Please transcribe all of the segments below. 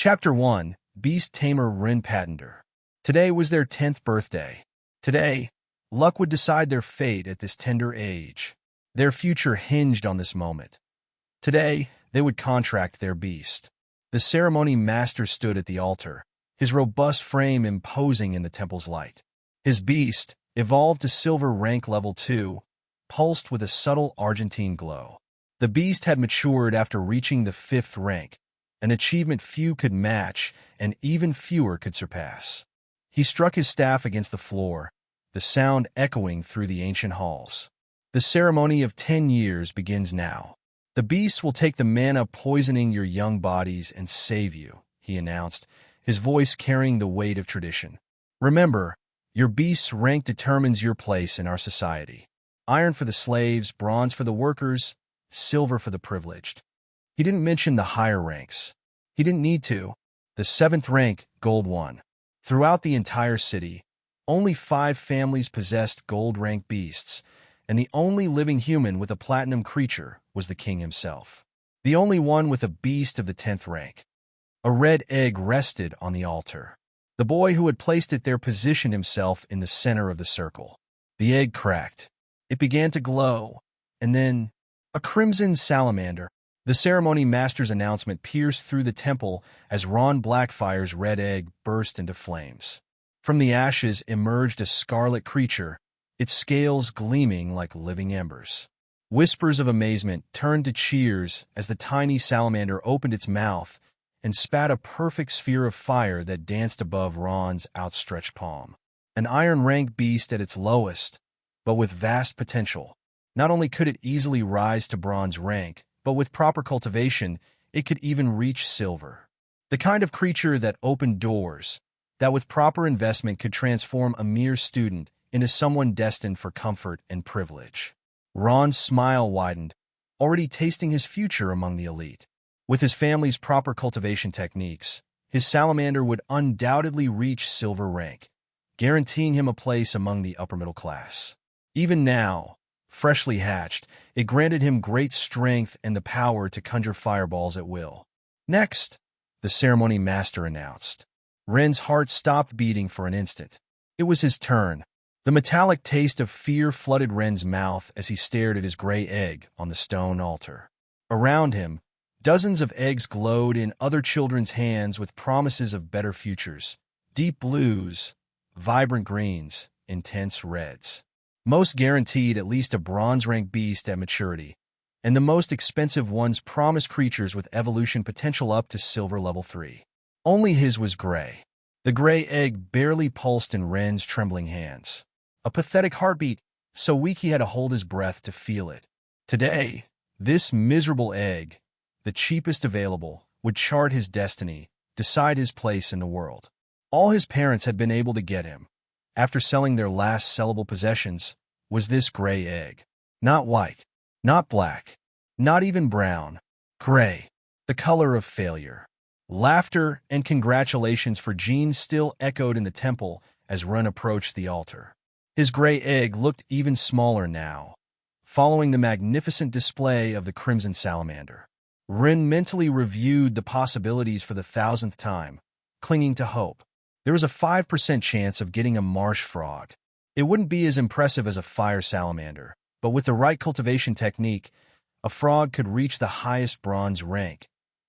Chapter 1. Beast Tamer Rin Patender. Today was their 10th birthday. Today, luck would decide their fate at this tender age. Their future hinged on this moment. Today, they would contract their beast. The ceremony master stood at the altar, his robust frame imposing in the temple's light. His beast, evolved to silver rank level 2, pulsed with a subtle Argentine glow. The beast had matured after reaching the 5th rank, an achievement few could match and even fewer could surpass. He struck his staff against the floor, the sound echoing through the ancient halls. The ceremony of 10 years begins now. The beast will take the mana poisoning your young bodies and save you, he announced, his voice carrying the weight of tradition. Remember, your beast's rank determines your place in our society. Iron for the slaves, bronze for the workers, silver for the privileged. He didn't mention the higher ranks. He didn't need to. The 7th rank, gold 1. Throughout the entire city, only 5 families possessed gold-rank beasts, and the only living human with a platinum creature was the king himself. The only one with a beast of the 10th rank. A red egg rested on the altar. The boy who had placed it there positioned himself in the center of the circle. The egg cracked. It began to glow, and then a crimson salamander. The ceremony master's announcement pierced through the temple as Ron Blackfire's red egg burst into flames. From the ashes emerged a scarlet creature, its scales gleaming like living embers. Whispers of amazement turned to cheers as the tiny salamander opened its mouth and spat a perfect sphere of fire that danced above Ron's outstretched palm. An iron-rank beast at its lowest, but with vast potential. Not only could it easily rise to bronze rank, but with proper cultivation, it could even reach silver. The kind of creature that opened doors, that with proper investment could transform a mere student into someone destined for comfort and privilege. Ron's smile widened, already tasting his future among the elite. With his family's proper cultivation techniques, his salamander would undoubtedly reach silver rank, guaranteeing him a place among the upper middle class. Even now, freshly hatched, it granted him great strength and the power to conjure fireballs at will. Next, the ceremony master announced. Ren's heart stopped beating for an instant. It was his turn. The metallic taste of fear flooded Ren's mouth as he stared at his gray egg on the stone altar. Around him, dozens of eggs glowed in other children's hands with promises of better futures. Deep blues, vibrant greens, intense reds. Most guaranteed at least a bronze-rank beast at maturity, and the most expensive ones promised creatures with evolution potential up to silver level 3. Only his was gray. The gray egg barely pulsed in Ren's trembling hands. A pathetic heartbeat, so weak he had to hold his breath to feel it. Today, this miserable egg, the cheapest available, would chart his destiny, decide his place in the world. All his parents had been able to get him, after selling their last sellable possessions, was this gray egg. Not white, not black, not even brown. Gray, the color of failure. Laughter and congratulations for Gene still echoed in the temple as Ren approached the altar. His gray egg looked even smaller now, following the magnificent display of the crimson salamander. Ren mentally reviewed the possibilities for the 1000th time, clinging to hope. There was a 5% chance of getting a marsh frog. It wouldn't be as impressive as a fire salamander, but with the right cultivation technique, a frog could reach the highest bronze rank,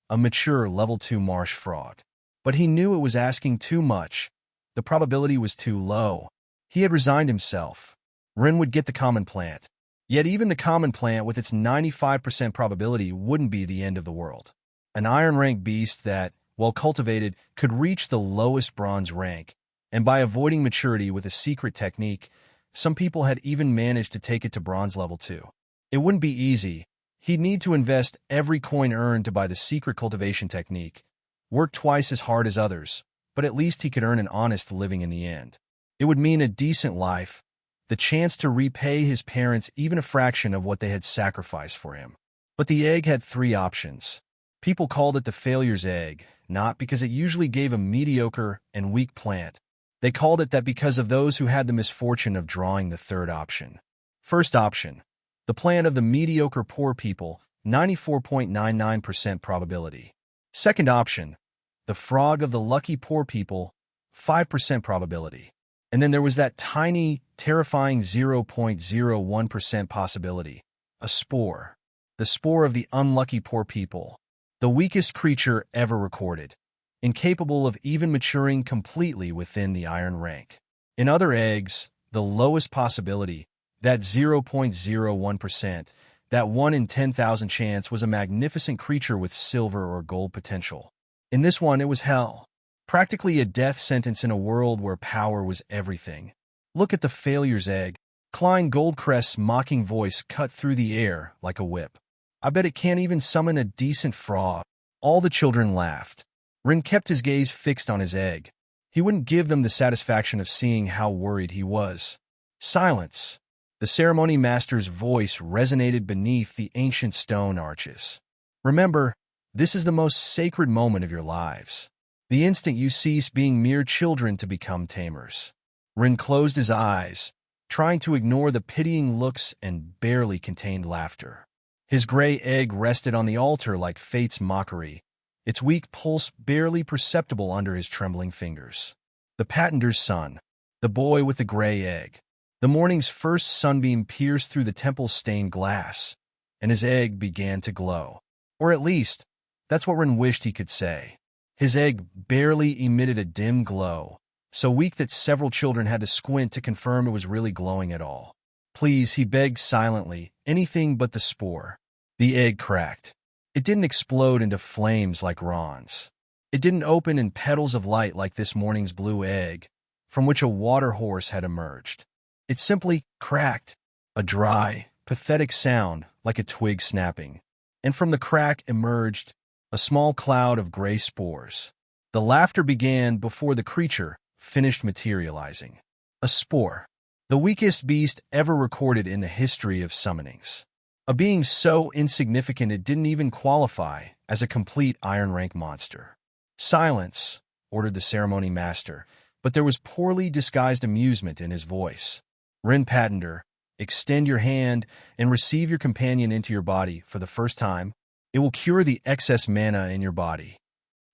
a mature level 2 marsh frog. But he knew it was asking too much. The probability was too low. He had resigned himself. Ren would get the common plant. Yet even the common plant with its 95% probability wouldn't be the end of the world. An iron-rank beast that, well cultivated, could reach the lowest bronze rank, and by avoiding maturity with a secret technique, some people had even managed to take it to bronze level 2. It wouldn't be easy. He'd need to invest every coin earned to buy the secret cultivation technique, work twice as hard as others, but at least he could earn an honest living in the end. It would mean a decent life, the chance to repay his parents even a fraction of what they had sacrificed for him. But the egg had 3 options. People called it the failures egg, not because it usually gave a mediocre and weak plant. They called it that because of those who had the misfortune of drawing the 3rd option. First option, the plant of the mediocre poor people, 94.99% probability. Second option, The frog of the lucky poor people, 5% probability. And then there was that tiny, terrifying 0.01% possibility, a spore. The spore of the unlucky poor people, the weakest creature ever recorded, incapable of even maturing completely within the iron rank. In other eggs, the lowest possibility, that 0.01%, that 1 in 10,000 chance, was a magnificent creature with silver or gold potential. In this one, it was hell. Practically a death sentence in a world where power was everything. Look at the failure's egg. Klein Goldcrest's mocking voice cut through the air like a whip. I bet it can't even summon a decent frog. All the children laughed. Rin kept his gaze fixed on his egg. He wouldn't give them the satisfaction of seeing how worried he was. Silence. The ceremony master's voice resonated beneath the ancient stone arches. Remember, this is the most sacred moment of your lives. The instant you cease being mere children to become tamers. Rin closed his eyes, trying to ignore the pitying looks and barely contained laughter. His gray egg rested on the altar like fate's mockery, its weak pulse barely perceptible under his trembling fingers. The patenter's son, the boy with the gray egg. The morning's first sunbeam pierced through the temple's stained glass, and his egg began to glow. Or at least, that's what Rin wished he could say. His egg barely emitted a dim glow, so weak that several children had to squint to confirm it was really glowing at all. Please, he begged silently, anything but the spore. The egg cracked. It didn't explode into flames like Ron's. It didn't open in petals of light like this morning's blue egg, from which a water horse had emerged. It simply cracked, a dry, pathetic sound like a twig snapping, and from the crack emerged a small cloud of gray spores. The laughter began before the creature finished materializing. A spore, the weakest beast ever recorded in the history of summonings. A being so insignificant it didn't even qualify as a complete iron rank monster. Silence, ordered the ceremony master, but there was poorly disguised amusement in his voice. Rin Patender, extend your hand and receive your companion into your body for the first time. It will cure the excess mana in your body.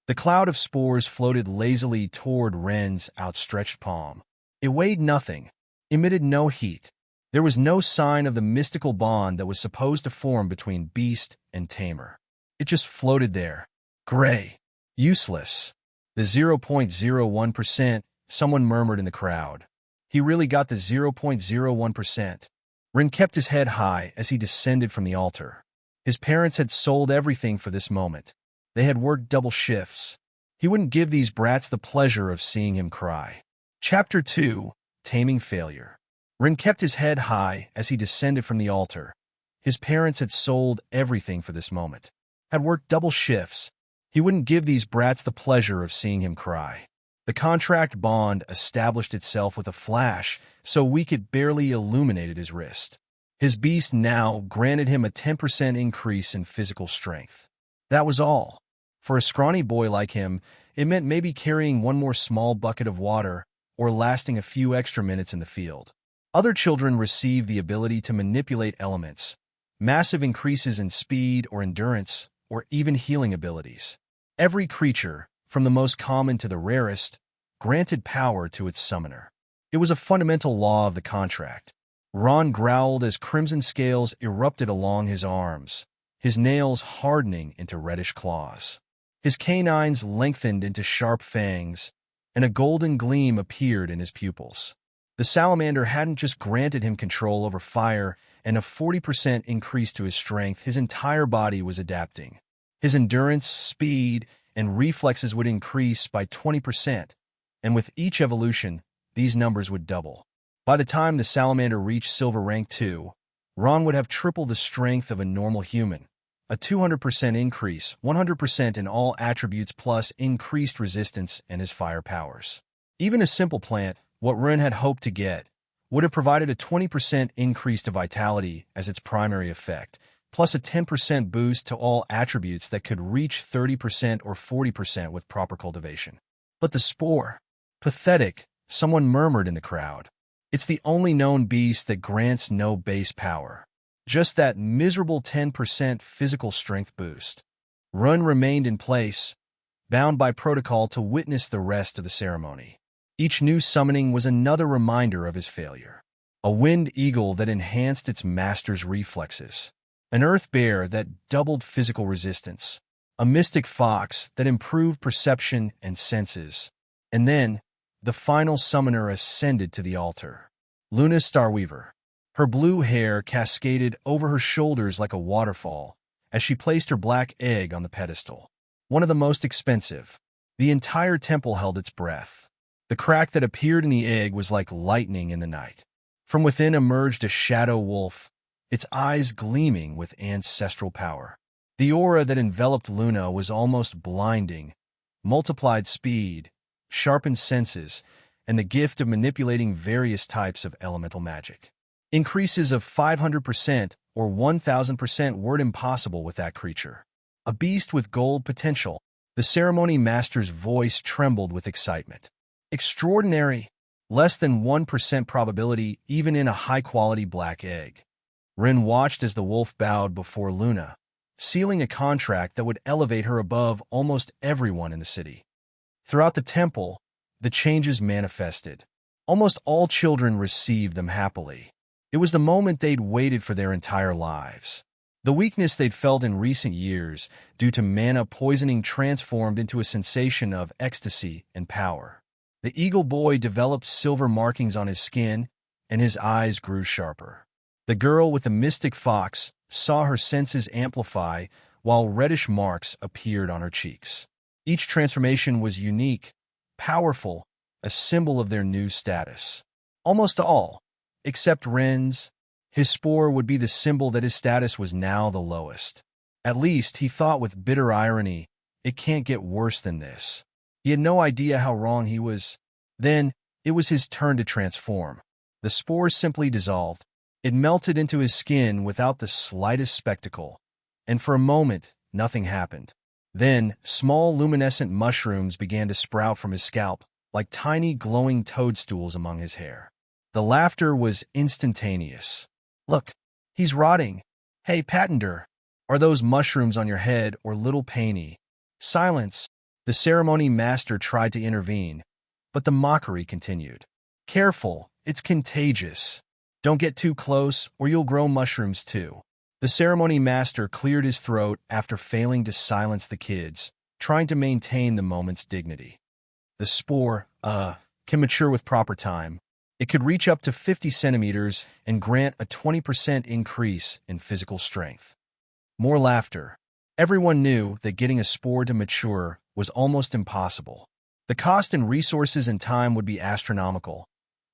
The cloud of spores floated lazily toward Ren's outstretched palm. It weighed nothing, emitted no heat. There was no sign of the mystical bond that was supposed to form between beast and tamer. It just floated there, gray, useless. The 0.01%, someone murmured in the crowd. He really got the 0.01%. Rin kept his head high as he descended from the altar. His parents had sold everything for this moment. They had worked double shifts. He wouldn't give these brats the pleasure of seeing him cry. Chapter 2, Taming Failure. Rin kept his head high as he descended from the altar. His parents had sold everything for this moment. Had worked double shifts. He wouldn't give these brats the pleasure of seeing him cry. The contract bond established itself with a flash, so weak it barely illuminated his wrist. His beast now granted him a 10% increase in physical strength. That was all. For a scrawny boy like him, it meant maybe carrying one more small bucket of water or lasting a few extra minutes in the field. Other children received the ability to manipulate elements, massive increases in speed or endurance, or even healing abilities. Every creature, from the most common to the rarest, granted power to its summoner. It was a fundamental law of the contract. Ron growled as crimson scales erupted along his arms, his nails hardening into reddish claws. His canines lengthened into sharp fangs, and a golden gleam appeared in his pupils. The salamander hadn't just granted him control over fire and a 40% increase to his strength, his entire body was adapting. His endurance, speed, and reflexes would increase by 20%, and with each evolution, these numbers would double. By the time the salamander reached Silver Rank 2, Ron would have triple the strength of a normal human, a 200% increase, 100% in all attributes plus increased resistance and his fire powers. Even a simple plant, what Rin had hoped to get, would have provided a 20% increase to vitality as its primary effect, plus a 10% boost to all attributes that could reach 30% or 40% with proper cultivation. But the spore, pathetic, someone murmured in the crowd. It's the only known beast that grants no base power. Just that miserable 10% physical strength boost. Run remained in place, bound by protocol to witness the rest of the ceremony. Each new summoning was another reminder of his failure. A wind eagle that enhanced its master's reflexes. An earth bear that doubled physical resistance. A mystic fox that improved perception and senses. And then, the final summoner ascended to the altar. Luna Starweaver. Her blue hair cascaded over her shoulders like a waterfall as she placed her black egg on the pedestal. One of the most expensive. The entire temple held its breath. The crack that appeared in the egg was like lightning in the night. From within emerged a shadow wolf, its eyes gleaming with ancestral power. The aura that enveloped Luna was almost blinding, multiplied speed, sharpened senses, and the gift of manipulating various types of elemental magic. Increases of 500% or 1,000% weren't impossible with that creature. A beast with gold potential. The ceremony master's voice trembled with excitement. Extraordinary. Less than 1% probability even in a high-quality black egg. Rin watched as the wolf bowed before Luna, sealing a contract that would elevate her above almost everyone in the city. Throughout the temple, the changes manifested. Almost all children received them happily. It was the moment they'd waited for their entire lives. The weakness they'd felt in recent years due to mana poisoning transformed into a sensation of ecstasy and power. The eagle boy developed silver markings on his skin, and his eyes grew sharper. The girl with the mystic fox saw her senses amplify while reddish marks appeared on her cheeks. Each transformation was unique, powerful, a symbol of their new status. Almost all, except Ren's, his spore would be the symbol that his status was now the lowest. At least, he thought with bitter irony, it can't get worse than this. He had no idea how wrong he was. Then, it was his turn to transform. The spore simply dissolved. It melted into his skin without the slightest spectacle. And for a moment, nothing happened. Then, small luminescent mushrooms began to sprout from his scalp, like tiny glowing toadstools among his hair. The laughter was instantaneous. Look, he's rotting. Hey, Patender, are those mushrooms on your head or little painy? Silence. The ceremony master tried to intervene, but the mockery continued. Careful, it's contagious. Don't get too close or you'll grow mushrooms too. The ceremony master cleared his throat after failing to silence the kids, trying to maintain the moment's dignity. The spore, can mature with proper time. It could reach up to 50 centimeters and grant a 20% increase in physical strength. More laughter. Everyone knew that getting a spore to mature was almost impossible. The cost in resources and time would be astronomical,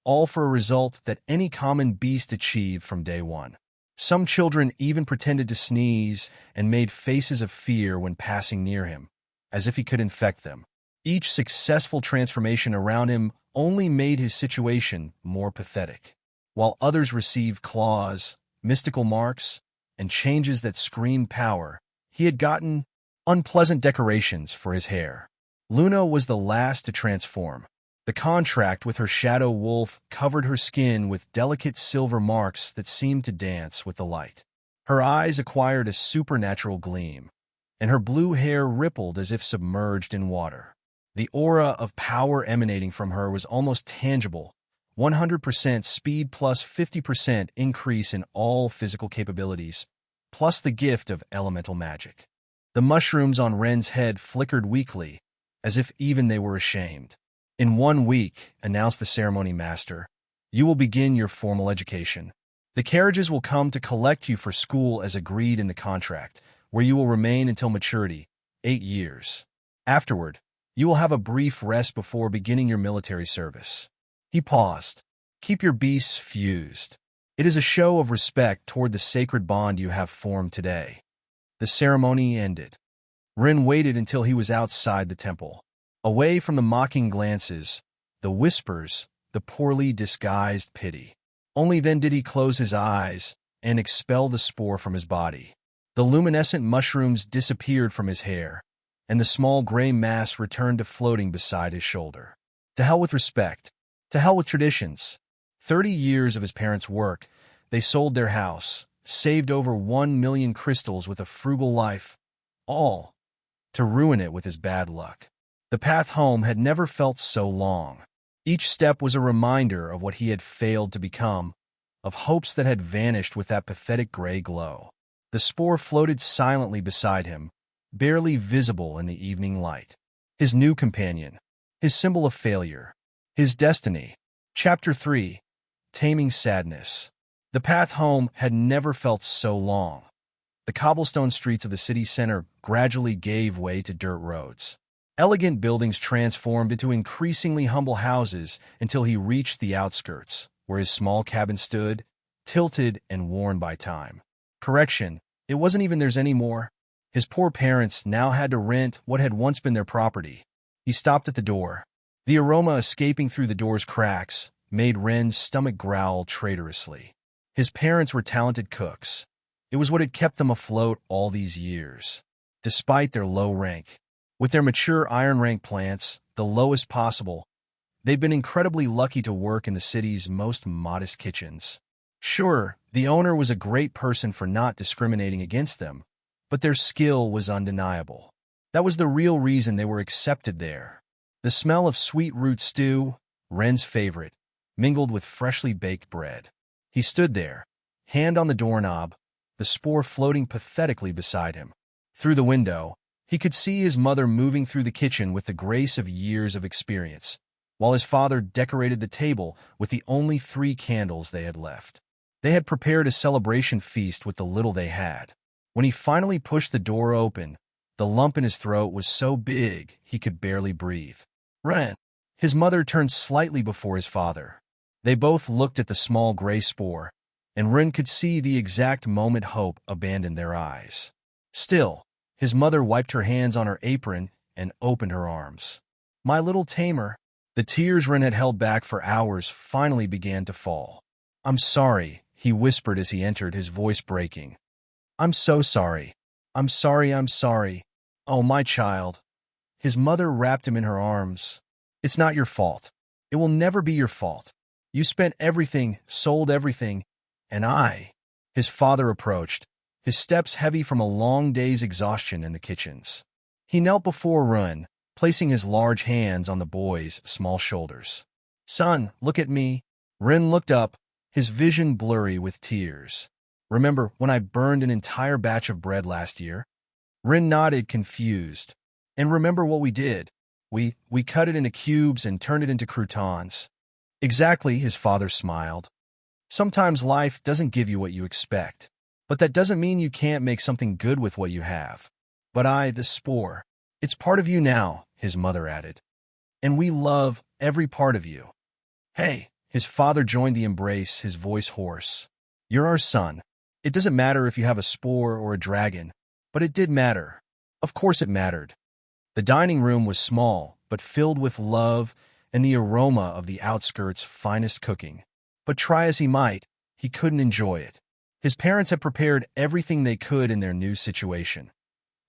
all for a result that any common beast achieved from day one. Some children even pretended to sneeze and made faces of fear when passing near him, as if he could infect them. Each successful transformation around him only made his situation more pathetic, while others received claws, mystical marks, and changes that screamed power. He had gotten unpleasant decorations for his hair. Luna was the last to transform. The contract with her shadow wolf covered her skin with delicate silver marks that seemed to dance with the light. Her eyes acquired a supernatural gleam, and her blue hair rippled as if submerged in water. The aura of power emanating from her was almost tangible, 100% speed plus 50% increase in all physical capabilities, plus the gift of elemental magic. The mushrooms on Ren's head flickered weakly, as if even they were ashamed. In 1 week, announced the ceremony master, you will begin your formal education. The carriages will come to collect you for school as agreed in the contract, where you will remain until maturity, 8 years. Afterward, you will have a brief rest before beginning your military service. He paused. Keep your beasts fused. It is a show of respect toward the sacred bond you have formed today. The ceremony ended. Rin waited until he was outside the temple. Away from the mocking glances, the whispers, the poorly disguised pity. Only then did he close his eyes and expel the spore from his body. The luminescent mushrooms disappeared from his hair, and the small gray mass returned to floating beside his shoulder. To hell with respect. To hell with traditions. 30 years of his parents' work, they sold their house, saved over 1 million crystals with a frugal life, all to ruin it with his bad luck. The path home had never felt so long. Each step was a reminder of what he had failed to become, of hopes that had vanished with that pathetic gray glow. The spore floated silently beside him, barely visible in the evening light. His new companion, his symbol of failure, his destiny. Chapter 3. Taming Sadness. The path home had never felt so long. The cobblestone streets of the city center gradually gave way to dirt roads. Elegant buildings transformed into increasingly humble houses until he reached the outskirts, where his small cabin stood, tilted and worn by time. Correction, it wasn't even theirs anymore. His poor parents now had to rent what had once been their property. He stopped at the door. The aroma escaping through the door's cracks made Ren's stomach growl traitorously. His parents were talented cooks. It was what had kept them afloat all these years, despite their low rank. With their mature iron rank plants, the lowest possible, they'd been incredibly lucky to work in the city's most modest kitchens. Sure, the owner was a great person for not discriminating against them, but their skill was undeniable. That was the real reason they were accepted there. The smell of sweet root stew, Ren's favorite, mingled with freshly baked bread. He stood there, hand on the doorknob, the spore floating pathetically beside him. Through the window, he could see his mother moving through the kitchen with the grace of years of experience, while his father decorated the table with the only 3 candles they had left. They had prepared a celebration feast with the little they had. When he finally pushed the door open, the lump in his throat was so big he could barely breathe. Ren. His mother turned slightly before his father. They both looked at the small gray spore, and Ren could see the exact moment hope abandoned their eyes. Still, his mother wiped her hands on her apron and opened her arms. "My little tamer." The tears Ren had held back for hours finally began to fall. "I'm sorry," he whispered as he entered, his voice breaking. "I'm so sorry. I'm sorry, I'm sorry. Oh, my child." His mother wrapped him in her arms. "It's not your fault. It will never be your fault. You spent everything, sold everything, and I." His father approached, his steps heavy from a long day's exhaustion in the kitchens. He knelt before Ren, placing his large hands on the boy's small shoulders. "Son, look at me." Ren looked up, his vision blurry with tears. "Remember when I burned an entire batch of bread last year?" Ren nodded, confused. "And remember what we did? We cut it into cubes and turned it into croutons." "Exactly," his father smiled. "Sometimes life doesn't give you what you expect, but that doesn't mean you can't make something good with what you have." "But the spore, it's part of you now," his mother added. "And we love every part of you." "Hey," his father joined the embrace, his voice hoarse. "You're our son. It doesn't matter if you have a spore or a dragon, but it did matter. Of course it mattered." The dining room was small, but filled with love and the aroma of the outskirts' finest cooking. But try as he might, he couldn't enjoy it. His parents had prepared everything they could in their new situation.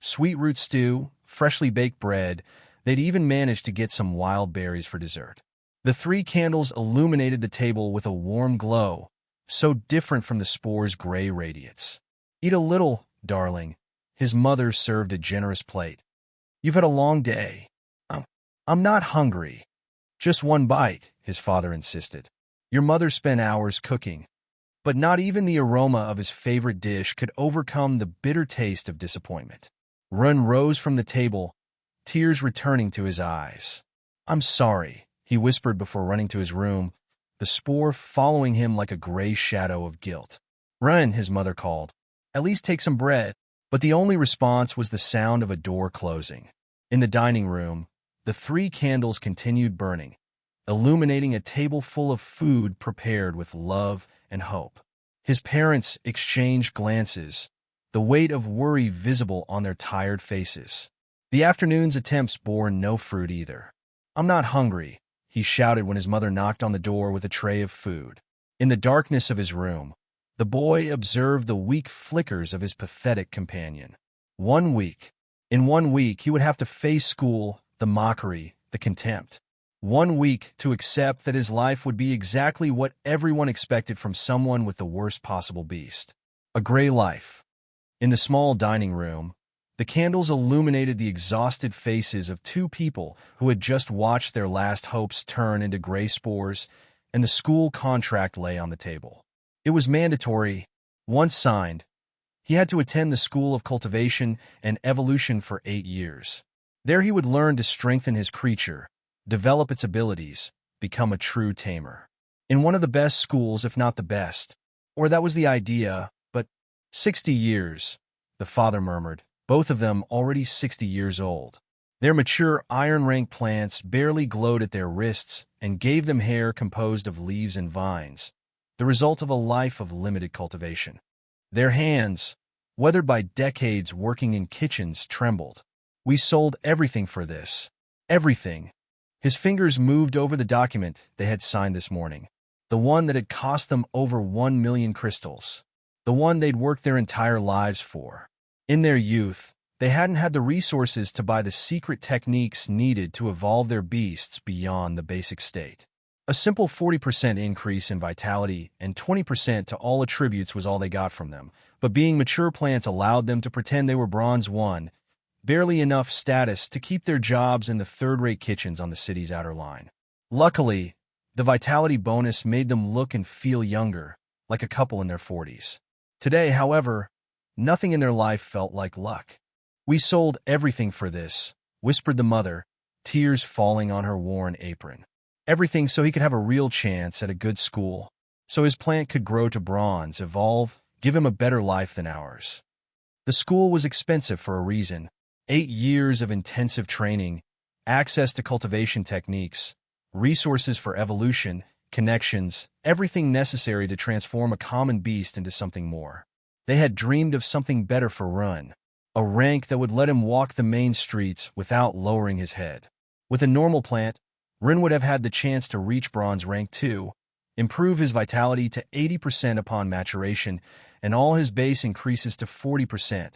Sweet root stew, freshly baked bread, they'd even managed to get some wild berries for dessert. The 3 candles illuminated the table with a warm glow, so different from the spore's gray radiance. "Eat a little, darling." His mother served a generous plate. "You've had a long day." I'm not hungry." "Just one bite," his father insisted. "Your mother spent hours cooking." But not even the aroma of his favorite dish could overcome the bitter taste of disappointment. Ren rose from the table, tears returning to his eyes. "I'm sorry," he whispered before running to his room, the spore following him like a gray shadow of guilt. "Ren," his mother called, "at least take some bread." But the only response was the sound of a door closing. In the dining room, the 3 candles continued burning, illuminating a table full of food prepared with love and hope. His parents exchanged glances, the weight of worry visible on their tired faces. The afternoon's attempts bore no fruit either. "I'm not hungry," he shouted when his mother knocked on the door with a tray of food. In the darkness of his room, the boy observed the weak flickers of his pathetic companion. 1 week. In 1 week, he would have to face school, the mockery, the contempt. 1 week to accept that his life would be exactly what everyone expected from someone with the worst possible beast. A gray life. In the small dining room, The candles illuminated the exhausted faces of two people who had just watched their last hopes turn into gray spores, and the school contract lay on the table. It was mandatory. Once signed, he had to attend the School of Cultivation and Evolution for 8 years. There he would learn to strengthen his creature, develop its abilities, become a true tamer. In one of the best schools, if not the best. Or that was the idea, but 60 years, the father murmured, both of them already 60 years old. Their mature iron-rank plants barely glowed at their wrists and gave them hair composed of leaves and vines, the result of a life of limited cultivation. Their hands, weathered by decades working in kitchens, trembled. We sold everything for this. Everything. His fingers moved over the document they had signed this morning. The one that had cost them over 1 million crystals. The one they'd worked their entire lives for. In their youth, they hadn't had the resources to buy the secret techniques needed to evolve their beasts beyond the basic state. A simple 40% increase in vitality and 20% to all attributes was all they got from them, but being mature plants allowed them to pretend they were Bronze 1, barely enough status to keep their jobs in the third-rate kitchens on the city's outer line. Luckily, the vitality bonus made them look and feel younger, like a couple in their 40s. Today, however, nothing in their life felt like luck. We sold everything for this, whispered the mother, tears falling on her worn apron. Everything so he could have a real chance at a good school, so his plant could grow to bronze, evolve, give him a better life than ours. The school was expensive for a reason. 8 years of intensive training, access to cultivation techniques, resources for evolution, connections, everything necessary to transform a common beast into something more. They had dreamed of something better for Run, a rank that would let him walk the main streets without lowering his head. With a normal plant, Rin would have had the chance to reach Bronze Rank 2, improve his vitality to 80% upon maturation, and all his base increases to 40%,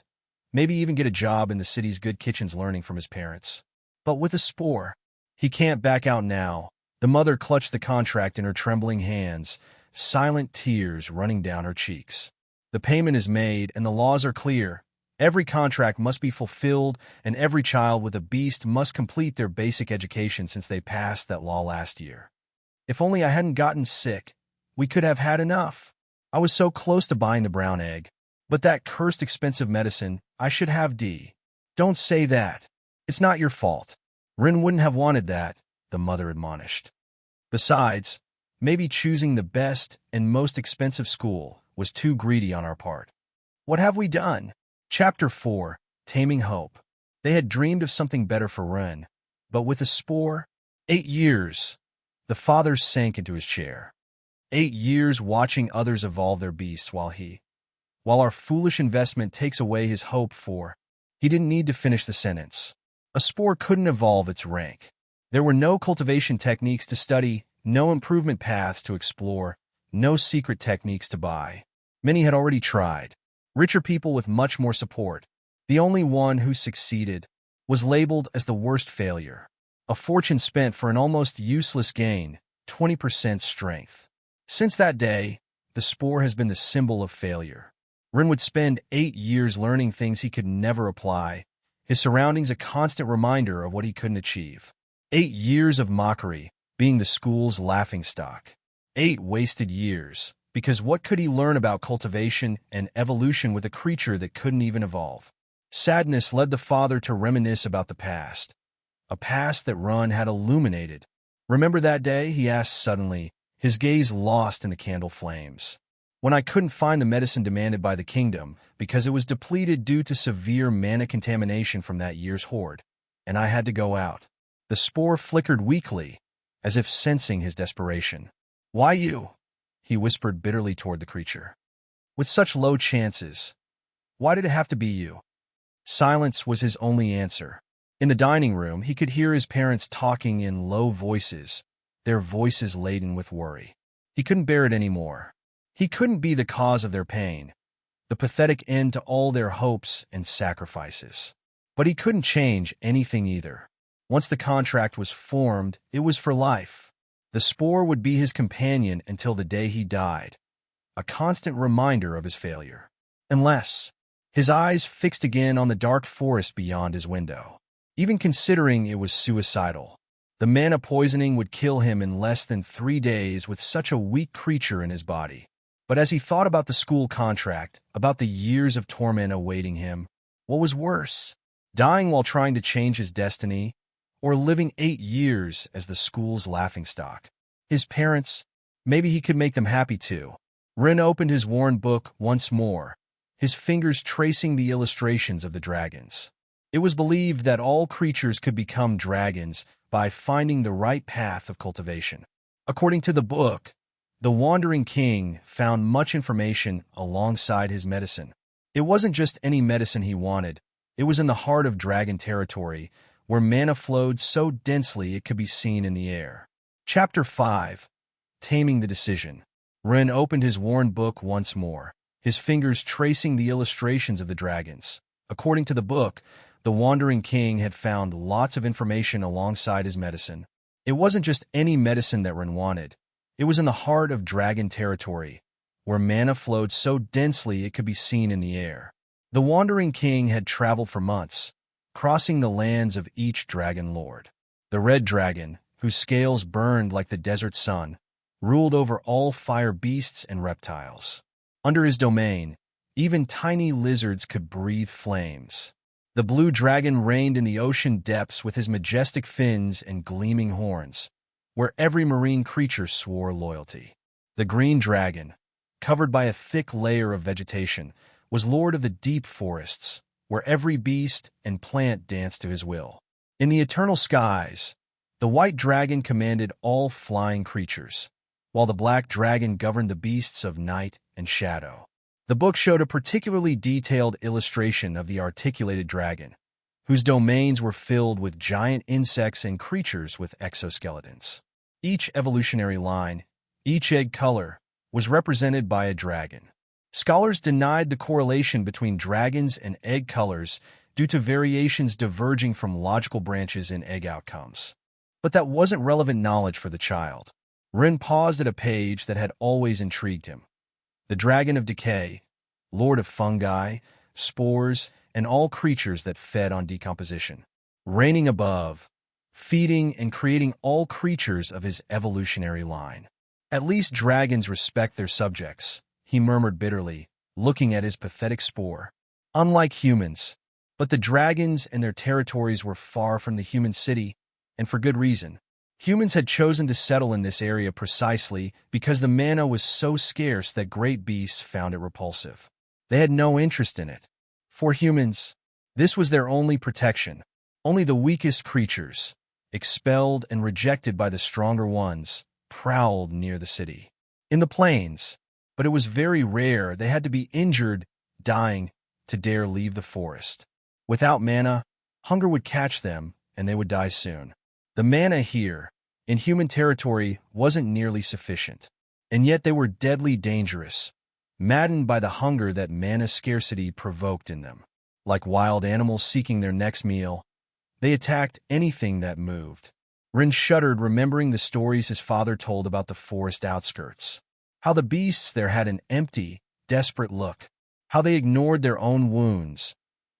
maybe even get a job in the city's good kitchens learning from his parents. But with a spore, he can't back out now. The mother clutched the contract in her trembling hands, silent tears running down her cheeks. The payment is made, and the laws are clear. Every contract must be fulfilled, and every child with a beast must complete their basic education since they passed that law last year. If only I hadn't gotten sick, we could have had enough. I was so close to buying the brown egg. But that cursed expensive medicine, I should have D. Don't say that. It's not your fault. Rin wouldn't have wanted that, the mother admonished. Besides, maybe choosing the best and most expensive school was too greedy on our part. What have we done? Chapter 4, Taming Hope. They had dreamed of something better for Rin, but with a spore, 8 years. The father sank into his chair. 8 years watching others evolve their beasts while our foolish investment takes away his hope for. He didn't need to finish the sentence. A spore couldn't evolve its rank. There were no cultivation techniques to study, no improvement paths to explore, no secret techniques to buy. Many had already tried. Richer people with much more support. The only one who succeeded was labeled as the worst failure. A fortune spent for an almost useless gain, 20% strength. Since that day, the spore has been the symbol of failure. Rin would spend 8 years learning things he could never apply, his surroundings a constant reminder of what he couldn't achieve. 8 years of mockery, being the school's laughingstock. 8 wasted years, because what could he learn about cultivation and evolution with a creature that couldn't even evolve? Sadness led the father to reminisce about the past, a past that Run had illuminated. Remember that day? He asked suddenly, his gaze lost in the candle flames. When I couldn't find the medicine demanded by the kingdom because it was depleted due to severe mana contamination from that year's hoard, and I had to go out. The spore flickered weakly, as if sensing his desperation. Why you? He whispered bitterly toward the creature. With such low chances, why did it have to be you? Silence was his only answer. In the dining room, he could hear his parents talking in low voices, their voices laden with worry. He couldn't bear it anymore. He couldn't be the cause of their pain, the pathetic end to all their hopes and sacrifices. But he couldn't change anything either. Once the contract was formed, it was for life. The spore would be his companion until the day he died, a constant reminder of his failure. Unless his eyes fixed again on the dark forest beyond his window. Even considering it was suicidal, the mana poisoning would kill him in less than 3 days with such a weak creature in his body. But as he thought about the school contract, about the years of torment awaiting him, what was worse? Dying while trying to change his destiny, or living 8 years as the school's laughingstock? His parents, maybe he could make them happy too. Rin opened his worn book once more, his fingers tracing the illustrations of the dragons. It was believed that all creatures could become dragons by finding the right path of cultivation. According to the book, the Wandering King found much information alongside his medicine. It wasn't just any medicine he wanted. It was in the heart of dragon territory, where mana flowed so densely it could be seen in the air. Chapter 5. Taming the Decision. Ren opened his worn book once more, his fingers tracing the illustrations of the dragons. According to the book, the Wandering King had found lots of information alongside his medicine. It wasn't just any medicine that Ren wanted. It was in the heart of dragon territory, where mana flowed so densely it could be seen in the air. The Wandering King had traveled for months, crossing the lands of each dragon lord. The red dragon, whose scales burned like the desert sun, ruled over all fire beasts and reptiles. Under his domain, even tiny lizards could breathe flames. The blue dragon reigned in the ocean depths with his majestic fins and gleaming horns, where every marine creature swore loyalty. The green dragon, covered by a thick layer of vegetation, was lord of the deep forests, where every beast and plant danced to his will. In the eternal skies, the white dragon commanded all flying creatures, while the black dragon governed the beasts of night and shadow. The book showed a particularly detailed illustration of the articulated dragon, whose domains were filled with giant insects and creatures with exoskeletons. Each evolutionary line, each egg color, was represented by a dragon. Scholars denied the correlation between dragons and egg colors due to variations diverging from logical branches in egg outcomes. But that wasn't relevant knowledge for the child. Rin paused at a page that had always intrigued him. The dragon of decay, lord of fungi, spores, and all creatures that fed on decomposition. Reigning above, feeding and creating all creatures of his evolutionary line. At least dragons respect their subjects, he murmured bitterly, looking at his pathetic spore. Unlike humans, but the dragons and their territories were far from the human city, and for good reason. Humans had chosen to settle in this area precisely because the mana was so scarce that great beasts found it repulsive. They had no interest in it. For humans, this was their only protection. Only the weakest creatures, expelled and rejected by the stronger ones, prowled near the city. In the plains, but it was very rare they had to be injured, dying, to dare leave the forest. Without mana, hunger would catch them, and they would die soon. The mana here, in human territory, wasn't nearly sufficient, and yet they were deadly dangerous, maddened by the hunger that mana scarcity provoked in them. Like wild animals seeking their next meal, they attacked anything that moved. Rin shuddered, remembering the stories his father told about the forest outskirts. How the beasts there had an empty, desperate look. How they ignored their own wounds,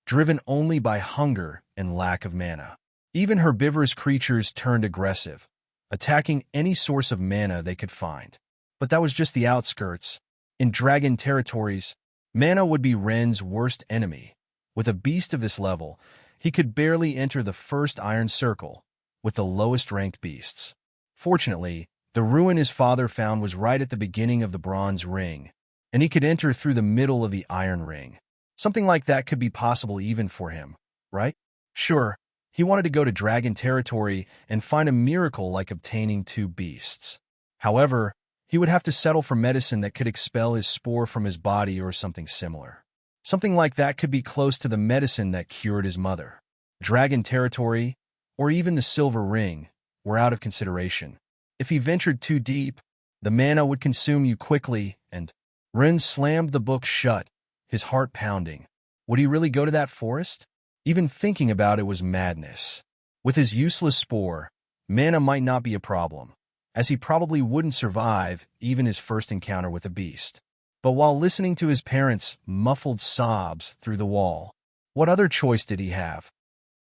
driven only by hunger and lack of mana. Even herbivorous creatures turned aggressive, attacking any source of mana they could find. But that was just the outskirts. In dragon territories, mana would be Ren's worst enemy. With a beast of this level, he could barely enter the first iron circle, with the lowest-ranked beasts. Fortunately, the ruin his father found was right at the beginning of the bronze ring, and he could enter through the middle of the iron ring. Something like that could be possible even for him, right? Sure, he wanted to go to dragon territory and find a miracle like obtaining 2 beasts. However, he would have to settle for medicine that could expel his spore from his body or something similar. Something like that could be close to the medicine that cured his mother. Dragon territory, or even the silver ring, were out of consideration. If he ventured too deep, the mana would consume you quickly, and Ren slammed the book shut, his heart pounding. Would he really go to that forest? Even thinking about it was madness. With his useless spore, mana might not be a problem, as he probably wouldn't survive even his first encounter with a beast. But while listening to his parents' muffled sobs through the wall, what other choice did he have?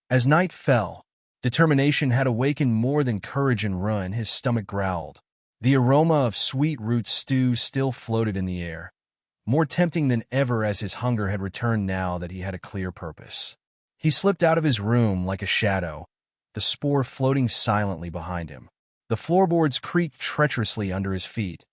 As night fell, determination had awakened more than courage in Run. His stomach growled. The aroma of sweet root stew still floated in the air, more tempting than ever as his hunger had returned now that he had a clear purpose. He slipped out of his room like a shadow, the spore floating silently behind him. The floorboards creaked treacherously under his feet,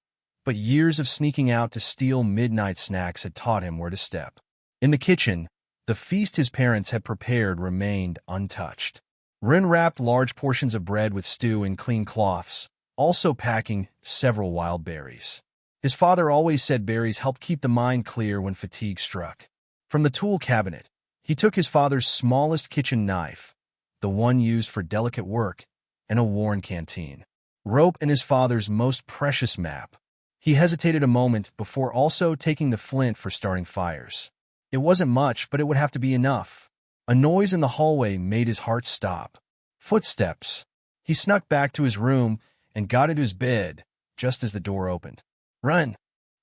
but years of sneaking out to steal midnight snacks had taught him where to step. In the kitchen, the feast his parents had prepared remained untouched. Rin wrapped large portions of bread with stew in clean cloths, also packing several wild berries. His father always said berries helped keep the mind clear when fatigue struck. From the tool cabinet, he took his father's smallest kitchen knife, the one used for delicate work, and a worn canteen. Rope and his father's most precious map. He hesitated a moment before also taking the flint for starting fires. It wasn't much, but it would have to be enough. A noise in the hallway made his heart stop. Footsteps. He snuck back to his room and got into his bed just as the door opened. "Run!"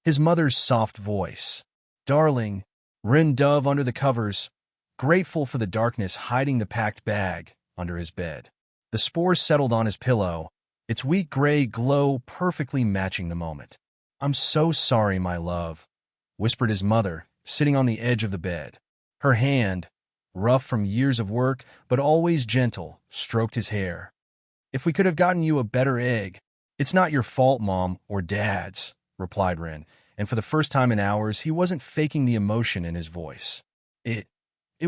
His mother's soft voice. "Darling." Rin dove under the covers, grateful for the darkness hiding the packed bag under his bed. The spores settled on his pillow, its weak gray glow perfectly matching the moment. "I'm so sorry, my love," whispered his mother, sitting on the edge of the bed. Her hand, rough from years of work but always gentle, stroked his hair. "If we could have gotten you a better egg." "It's not your fault, Mom, or Dad's," replied Rin, and for the first time in hours he wasn't faking the emotion in his voice. It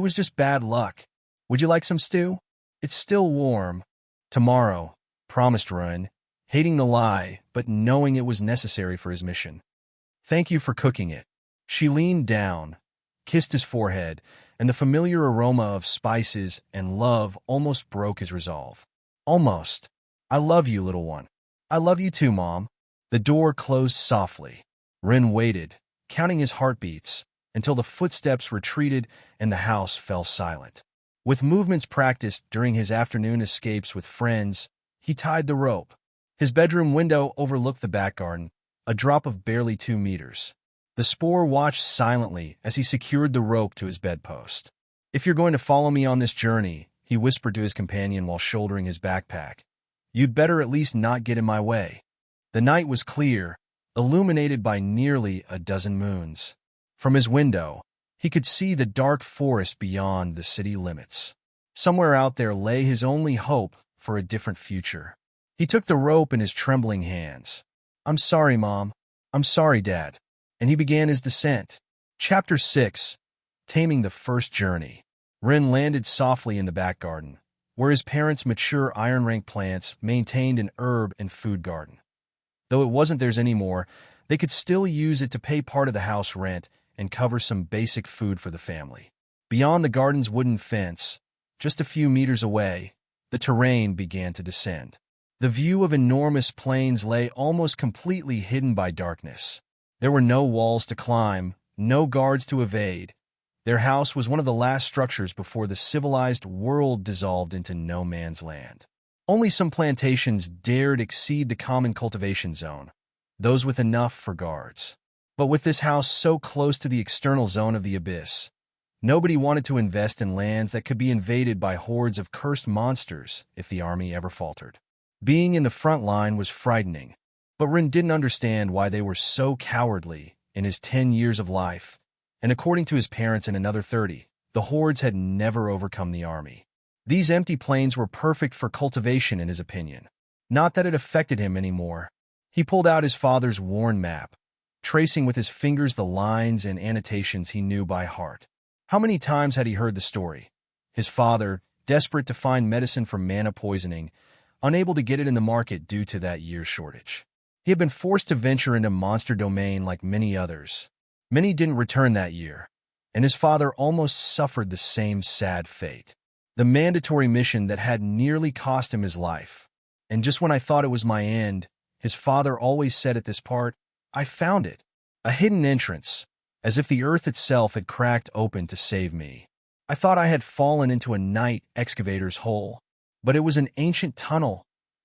was just bad luck. Would you like some stew? It's still warm." "Tomorrow," promised Rin, hating the lie, but knowing it was necessary for his mission. "Thank you for cooking it." She leaned down, kissed his forehead, and the familiar aroma of spices and love almost broke his resolve. "Almost. I love you, little one." "I love you too, Mom." The door closed softly. Rin waited, counting his heartbeats, until the footsteps retreated and the house fell silent. With movements practiced during his afternoon escapes with friends, he tied the rope. His bedroom window overlooked the back garden, a drop of barely 2 meters. The spore watched silently as he secured the rope to his bedpost. "If you're going to follow me on this journey," he whispered to his companion while shouldering his backpack, "you'd better at least not get in my way." The night was clear, illuminated by nearly a dozen moons. From his window, he could see the dark forest beyond the city limits. Somewhere out there lay his only hope for a different future. He took the rope in his trembling hands. "I'm sorry, Mom. I'm sorry, Dad." And he began his descent. Chapter 6. Taming the First Journey. Rin landed softly in the back garden, where his parents' mature iron-rank plants maintained an herb and food garden. Though it wasn't theirs anymore, they could still use it to pay part of the house rent and cover some basic food for the family. Beyond the garden's wooden fence, just a few meters away, the terrain began to descend. The view of enormous plains lay almost completely hidden by darkness. There were no walls to climb, no guards to evade. Their house was one of the last structures before the civilized world dissolved into no man's land. Only some plantations dared exceed the common cultivation zone, those with enough for guards. But with this house so close to the external zone of the abyss, nobody wanted to invest in lands that could be invaded by hordes of cursed monsters if the army ever faltered. Being in the front line was frightening, but Rin didn't understand why they were so cowardly in his 10 years of life, and according to his parents in another 30, the hordes had never overcome the army. These empty plains were perfect for cultivation in his opinion. Not that it affected him anymore. He pulled out his father's worn map, tracing with his fingers the lines and annotations he knew by heart. How many times had he heard the story? His father, desperate to find medicine for mana poisoning, unable to get it in the market due to that year's shortage. He had been forced to venture into monster domain like many others. Many didn't return that year, and his father almost suffered the same sad fate. The mandatory mission that had nearly cost him his life. And just when I thought it was my end, his father always said at this part, "I found it." A hidden entrance, as if the earth itself had cracked open to save me. I thought I had fallen into a night excavator's hole, but it was an ancient tunnel,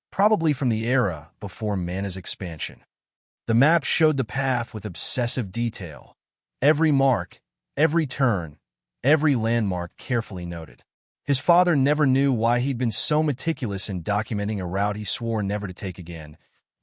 probably from the era before mana's expansion. The map showed the path with obsessive detail. Every mark, every turn, every landmark carefully noted. His father never knew why he'd been so meticulous in documenting a route he swore never to take again,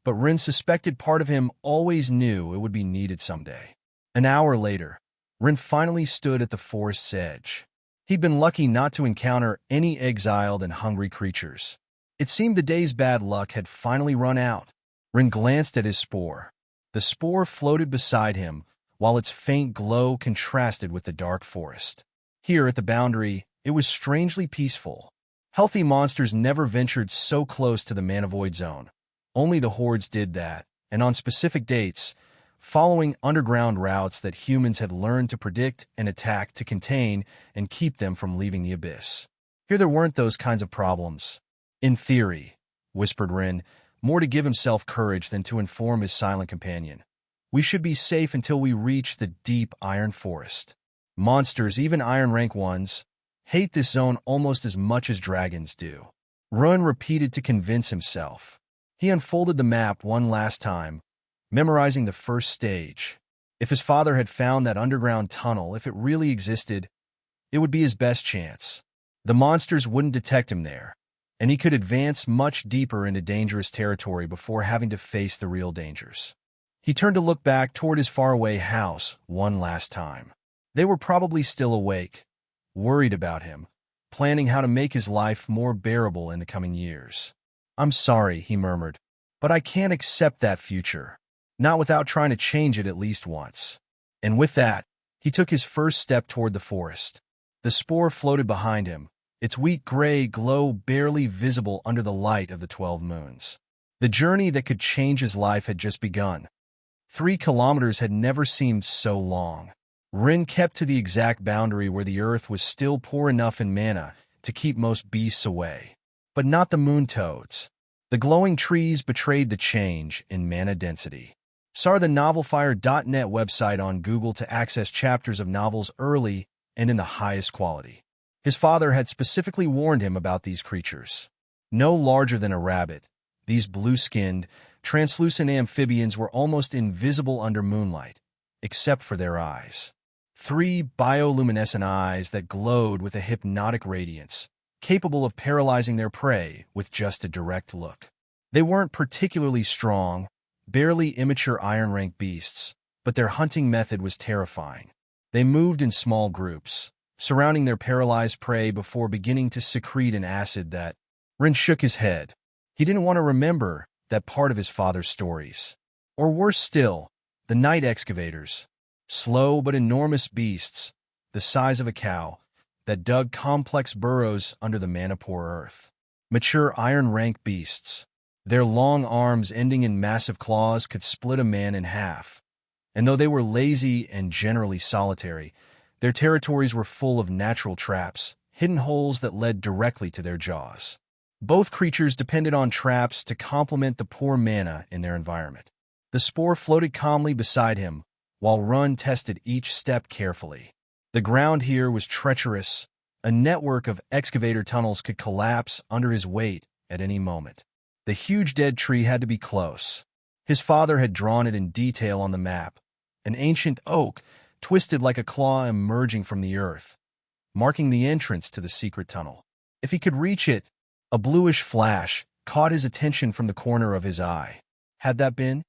but Rin suspected part of him always knew it would be needed someday. An hour later, Rin finally stood at the forest's edge. He'd been lucky not to encounter any exiled and hungry creatures. It seemed the day's bad luck had finally run out. Rin glanced at his spore. The spore floated beside him, while its faint glow contrasted with the dark forest. Here at the boundary, it was strangely peaceful. Healthy monsters never ventured so close to the Manavoid zone. Only the hordes did that, and on specific dates, following underground routes that humans had learned to predict and attack to contain and keep them from leaving the abyss. Here there weren't those kinds of problems. In theory, whispered Rin, more to give himself courage than to inform his silent companion. We should be safe until we reach the deep iron forest. Monsters, even iron rank ones, hate this zone almost as much as dragons do. Rin repeated to convince himself. He unfolded the map one last time, memorizing the first stage. If his father had found that underground tunnel, if it really existed, it would be his best chance. The monsters wouldn't detect him there, and he could advance much deeper into dangerous territory before having to face the real dangers. He turned to look back toward his faraway house one last time. They were probably still awake, worried about him, planning how to make his life more bearable in the coming years. I'm sorry, he murmured, but I can't accept that future. Not without trying to change it at least once. And with that, he took his first step toward the forest. The spore floated behind him, its weak gray glow barely visible under the light of the 12 moons. The journey that could change his life had just begun. 3 kilometers had never seemed so long. Rin kept to the exact boundary where the earth was still poor enough in mana to keep most beasts away. But not the moon toads. The glowing trees betrayed the change in mana density. Saw the novelfire.net website on Google to access chapters of novels early and in the highest quality. His father had specifically warned him about these creatures. No larger than a rabbit, these blue-skinned, translucent amphibians were almost invisible under moonlight, except for their eyes. 3 bioluminescent eyes that glowed with a hypnotic radiance, capable of paralyzing their prey with just a direct look. They weren't particularly strong, barely immature iron-rank beasts, but their hunting method was terrifying. They moved in small groups, surrounding their paralyzed prey before beginning to secrete an acid that... Rin shook his head. He didn't want to remember that part of his father's stories. Or worse still, the night excavators. Slow but enormous beasts, the size of a cow, that dug complex burrows under the mana-poor earth. Mature iron-rank beasts. Their long arms ending in massive claws could split a man in half. And though they were lazy and generally solitary, their territories were full of natural traps, hidden holes that led directly to their jaws. Both creatures depended on traps to complement the poor mana in their environment. The spore floated calmly beside him, while Rin tested each step carefully. The ground here was treacherous. A network of excavator tunnels could collapse under his weight at any moment. The huge dead tree had to be close. His father had drawn it in detail on the map, an ancient oak twisted like a claw emerging from the earth, marking the entrance to the secret tunnel. If he could reach it, a bluish flash caught his attention from the corner of his eye. Had that been?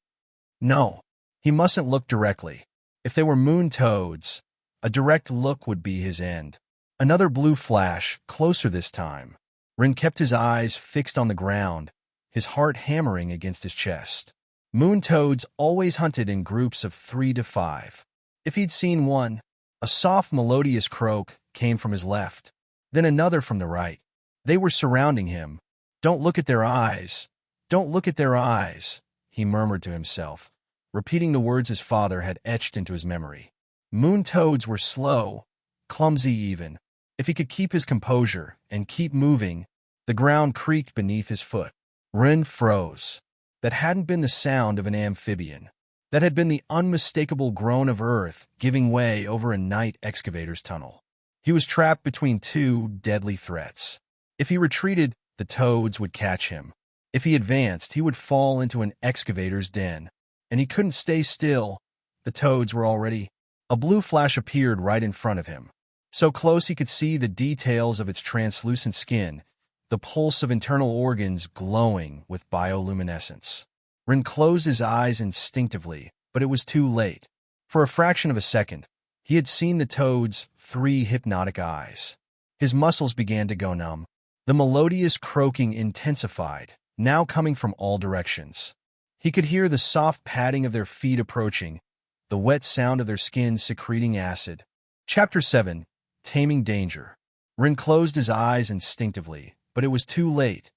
No, he mustn't look directly. If they were moon toads, a direct look would be his end. Another blue flash, closer this time. Rin kept his eyes fixed on the ground, his heart hammering against his chest. Moon toads always hunted in groups of 3 to 5. If he'd seen one, a soft melodious croak came from his left, then another from the right. They were surrounding him. Don't look at their eyes. Don't look at their eyes, he murmured to himself, repeating the words his father had etched into his memory. Moon toads were slow, clumsy even. If he could keep his composure and keep moving, the ground creaked beneath his foot. Rin froze. That hadn't been the sound of an amphibian. That had been the unmistakable groan of earth giving way over a night excavator's tunnel. He was trapped between 2 deadly threats. If he retreated, the toads would catch him. If he advanced, he would fall into an excavator's den. and he couldn't stay still. The toads were already... A blue flash appeared right in front of him. So close he could see the details of its translucent skin, the pulse of internal organs glowing with bioluminescence. Rin closed his eyes instinctively, but it was too late. For a fraction of a second, he had seen the toad's 3 hypnotic eyes. His muscles began to go numb. The melodious croaking intensified, now coming from all directions. He could hear the soft padding of their feet approaching, the wet sound of their skin secreting acid. Chapter 7. Taming Danger. Rin closed his eyes instinctively, but it was too late.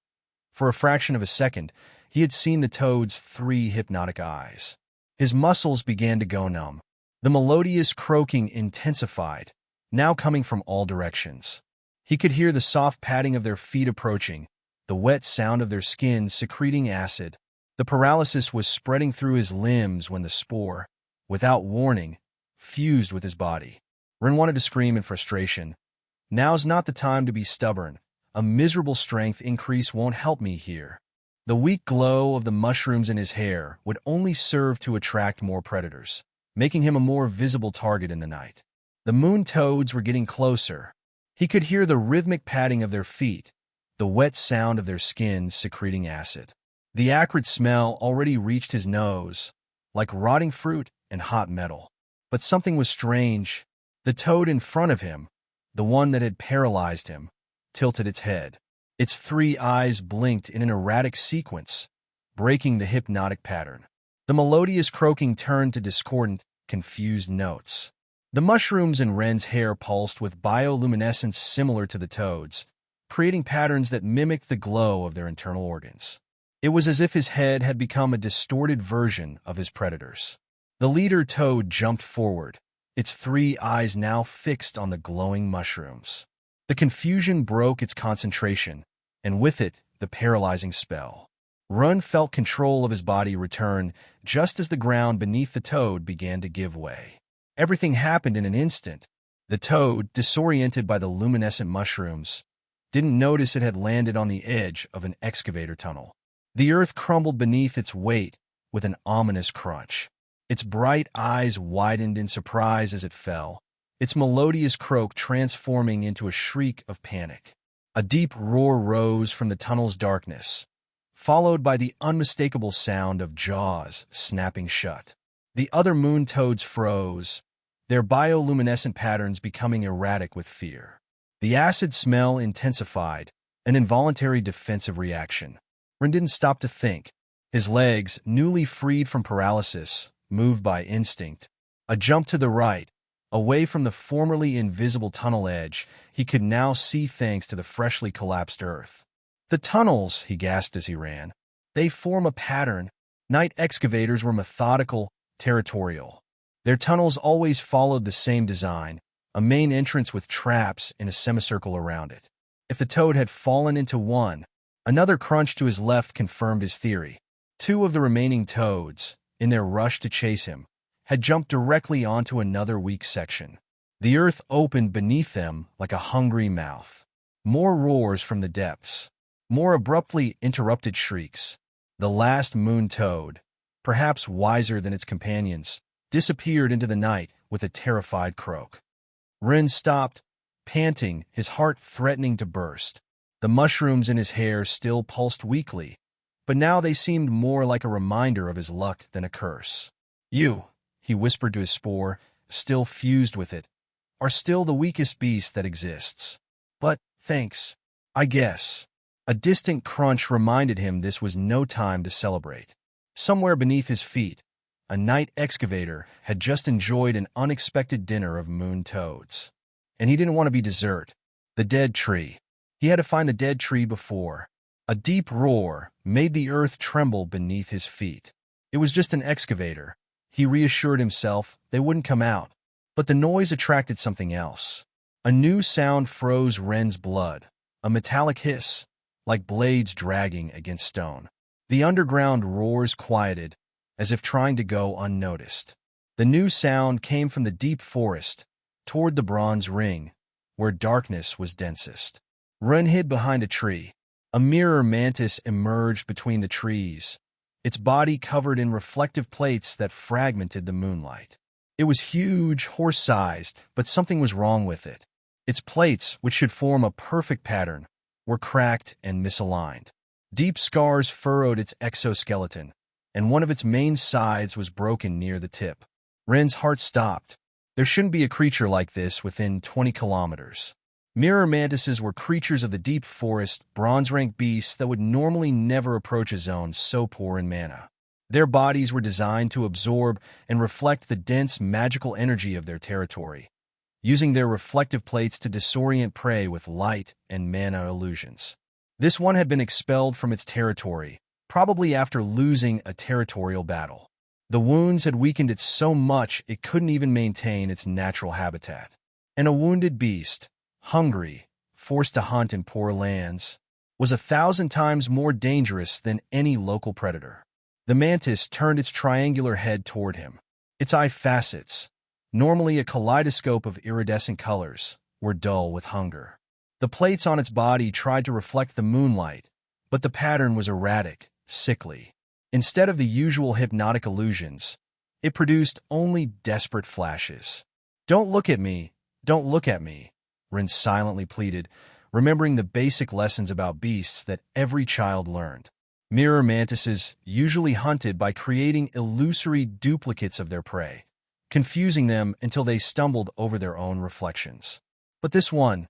For a fraction of a second, he had seen the toad's 3 hypnotic eyes. His muscles began to go numb. The melodious croaking intensified, now coming from all directions. He could hear the soft padding of their feet approaching, the wet sound of their skin secreting acid. The paralysis was spreading through his limbs when the spore, without warning, fused with his body. Rin wanted to scream in frustration. Now's not the time to be stubborn. A miserable strength increase won't help me here. The weak glow of the mushrooms in his hair would only serve to attract more predators, making him a more visible target in the night. The moon toads were getting closer. He could hear the rhythmic padding of their feet, the wet sound of their skin secreting acid. The acrid smell already reached his nose, like rotting fruit and hot metal. But something was strange. The toad in front of him, the one that had paralyzed him, tilted its head. Its 3 eyes blinked in an erratic sequence, breaking the hypnotic pattern. The melodious croaking turned to discordant, confused notes. The mushrooms in Ren's hair pulsed with bioluminescence similar to the toad's, creating patterns that mimicked the glow of their internal organs. It was as if his head had become a distorted version of his predators. The leader toad jumped forward, its 3 eyes now fixed on the glowing mushrooms. The confusion broke its concentration, and with it, the paralyzing spell. Run felt control of his body return just as the ground beneath the toad began to give way. Everything happened in an instant. The toad, disoriented by the luminescent mushrooms, didn't notice it had landed on the edge of an excavator tunnel. The earth crumbled beneath its weight with an ominous crunch. Its bright eyes widened in surprise as it fell, its melodious croak transforming into a shriek of panic. A deep roar rose from the tunnel's darkness, followed by the unmistakable sound of jaws snapping shut. The other moon toads froze, their bioluminescent patterns becoming erratic with fear. The acid smell intensified, an involuntary defensive reaction. Rin didn't stop to think. His legs, newly freed from paralysis, moved by instinct. A jump to the right, away from the formerly invisible tunnel edge, he could now see thanks to the freshly collapsed earth. The tunnels, he gasped as he ran. They form a pattern. Night excavators were methodical, territorial. Their tunnels always followed the same design, a main entrance with traps in a semicircle around it. If the toad had fallen into one, another crunch to his left confirmed his theory. 2 of the remaining toads, in their rush to chase him, had jumped directly onto another weak section. The earth opened beneath them like a hungry mouth. More roars from the depths. More abruptly interrupted shrieks. The last moon toad, perhaps wiser than its companions, disappeared into the night with a terrified croak. Rin stopped, panting, his heart threatening to burst. The mushrooms in his hair still pulsed weakly, but now they seemed more like a reminder of his luck than a curse. You, he whispered to his spore, still fused with it, are still the weakest beast that exists. But, thanks, I guess. A distant crunch reminded him this was no time to celebrate. Somewhere beneath his feet, a night excavator had just enjoyed an unexpected dinner of moon toads. And he didn't want to be dessert. The dead tree. He had to find the dead tree before. A deep roar made the earth tremble beneath his feet. It was just an excavator. He reassured himself they wouldn't come out. But the noise attracted something else. A new sound froze Ren's blood. A metallic hiss, like blades dragging against stone. The underground roars quieted, as if trying to go unnoticed. The new sound came from the deep forest, toward the bronze ring, where darkness was densest. Ren hid behind a tree. A mirror mantis emerged between the trees, its body covered in reflective plates that fragmented the moonlight. It was huge, horse-sized, but something was wrong with it. Its plates, which should form a perfect pattern, were cracked and misaligned. Deep scars furrowed its exoskeleton, and one of its main sides was broken near the tip. Ren's heart stopped. There shouldn't be a creature like this within 20 kilometers. Mirror mantises were creatures of the deep forest, bronze-rank beasts that would normally never approach a zone so poor in mana. Their bodies were designed to absorb and reflect the dense magical energy of their territory, using their reflective plates to disorient prey with light and mana illusions. This one had been expelled from its territory, probably after losing a territorial battle. The wounds had weakened it so much it couldn't even maintain its natural habitat. And a wounded beast, hungry, forced to hunt in poor lands, was 1,000 times more dangerous than any local predator. The mantis turned its triangular head toward him. Its eye facets, normally a kaleidoscope of iridescent colors, were dull with hunger. The plates on its body tried to reflect the moonlight, but the pattern was erratic, sickly. Instead of the usual hypnotic illusions, it produced only desperate flashes. "Don't look at me! Don't look at me!" Ren silently pleaded, remembering the basic lessons about beasts that every child learned. Mirror mantises usually hunted by creating illusory duplicates of their prey, confusing them until they stumbled over their own reflections. But this one,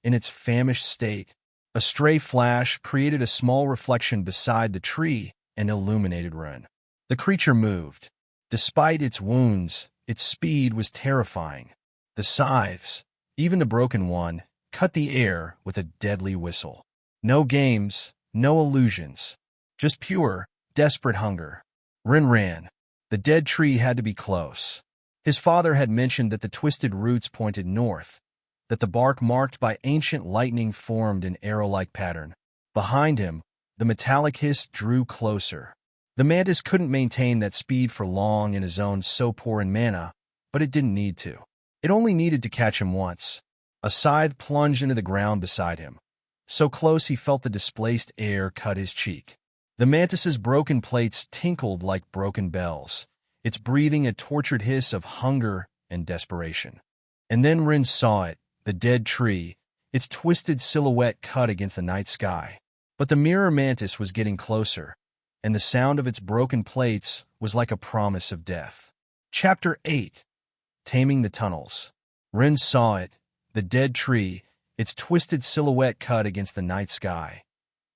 in its famished state, a stray flash created a small reflection beside the tree and illuminated Ren. The creature moved. Despite its wounds, its speed was terrifying. The scythes, even the broken one, cut the air with a deadly whistle. No games, no illusions, just pure, desperate hunger. Ren ran. The dead tree had to be close. His father had mentioned that the twisted roots pointed north, that the bark marked by ancient lightning formed an arrow-like pattern. Behind him, the metallic hiss drew closer. The mantis couldn't maintain that speed for long in a zone so poor in mana, but it didn't need to. It only needed to catch him once. A scythe plunged into the ground beside him, so close he felt the displaced air cut his cheek. The mantis's broken plates tinkled like broken bells, its breathing a tortured hiss of hunger and desperation. And then Ren saw it, the dead tree, its twisted silhouette cut against the night sky. But the mirror mantis was getting closer, and the sound of its broken plates was like a promise of death. Chapter 8. Taming the Tunnels. Ren saw it, the dead tree, its twisted silhouette cut against the night sky.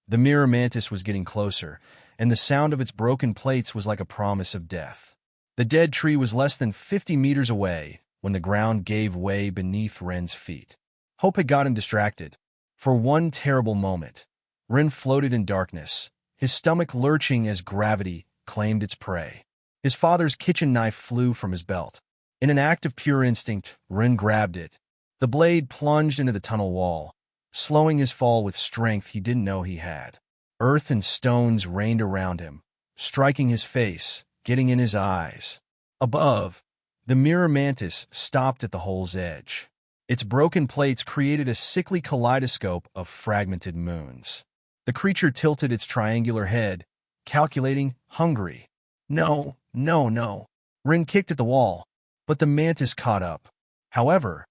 The mirror mantis was getting closer, and the sound of its broken plates was like a promise of death. The dead tree was less than 50 meters away when the ground gave way beneath Ren's feet. Hope had gotten distracted. For one terrible moment, Ren floated in darkness, his stomach lurching as gravity claimed its prey. His father's kitchen knife flew from his belt. In an act of pure instinct, Ren grabbed it. The blade plunged into the tunnel wall, slowing his fall with strength he didn't know he had. Earth and stones rained around him, striking his face, getting in his eyes. Above, the mirror mantis stopped at the hole's edge. Its broken plates created a sickly kaleidoscope of fragmented moons. The creature tilted its triangular head, calculating, hungry. No, no, no. Ren kicked at the wall, but the mantis caught up. However,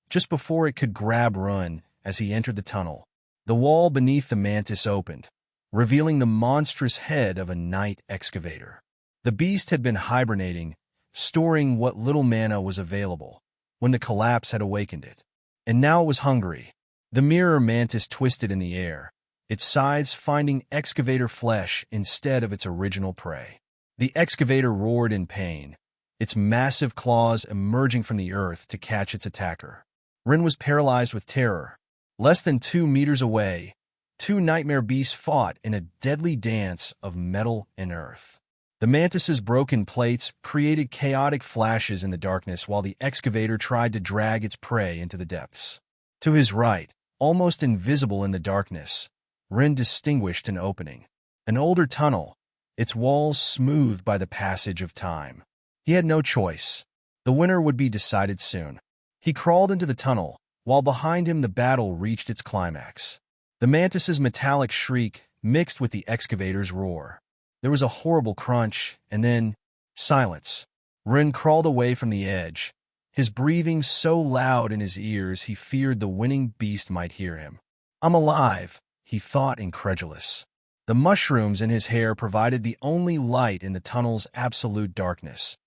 just before it could grab Ren as he entered the tunnel, the wall beneath the mantis opened, revealing the monstrous head of a night excavator. The beast had been hibernating, storing what little mana was available, when the collapse had awakened it. And now it was hungry. The mirror mantis twisted in the air, its sides finding excavator flesh instead of its original prey. The excavator roared in pain, its massive claws emerging from the earth to catch its attacker. Ren was paralyzed with terror. Less than 2 meters away, two nightmare beasts fought in a deadly dance of metal and earth. The mantis's broken plates created chaotic flashes in the darkness while the excavator tried to drag its prey into the depths. To his right, almost invisible in the darkness, Ren distinguished an opening. An older tunnel, its walls smoothed by the passage of time. He had no choice. The winner would be decided soon. He crawled into the tunnel, while behind him the battle reached its climax. The mantis's metallic shriek mixed with the excavator's roar. There was a horrible crunch, and then silence. Rin crawled away from the edge, his breathing so loud in his ears he feared the winning beast might hear him. "I'm alive," he thought, incredulous. The mushrooms in his hair provided the only light in the tunnel's absolute darkness,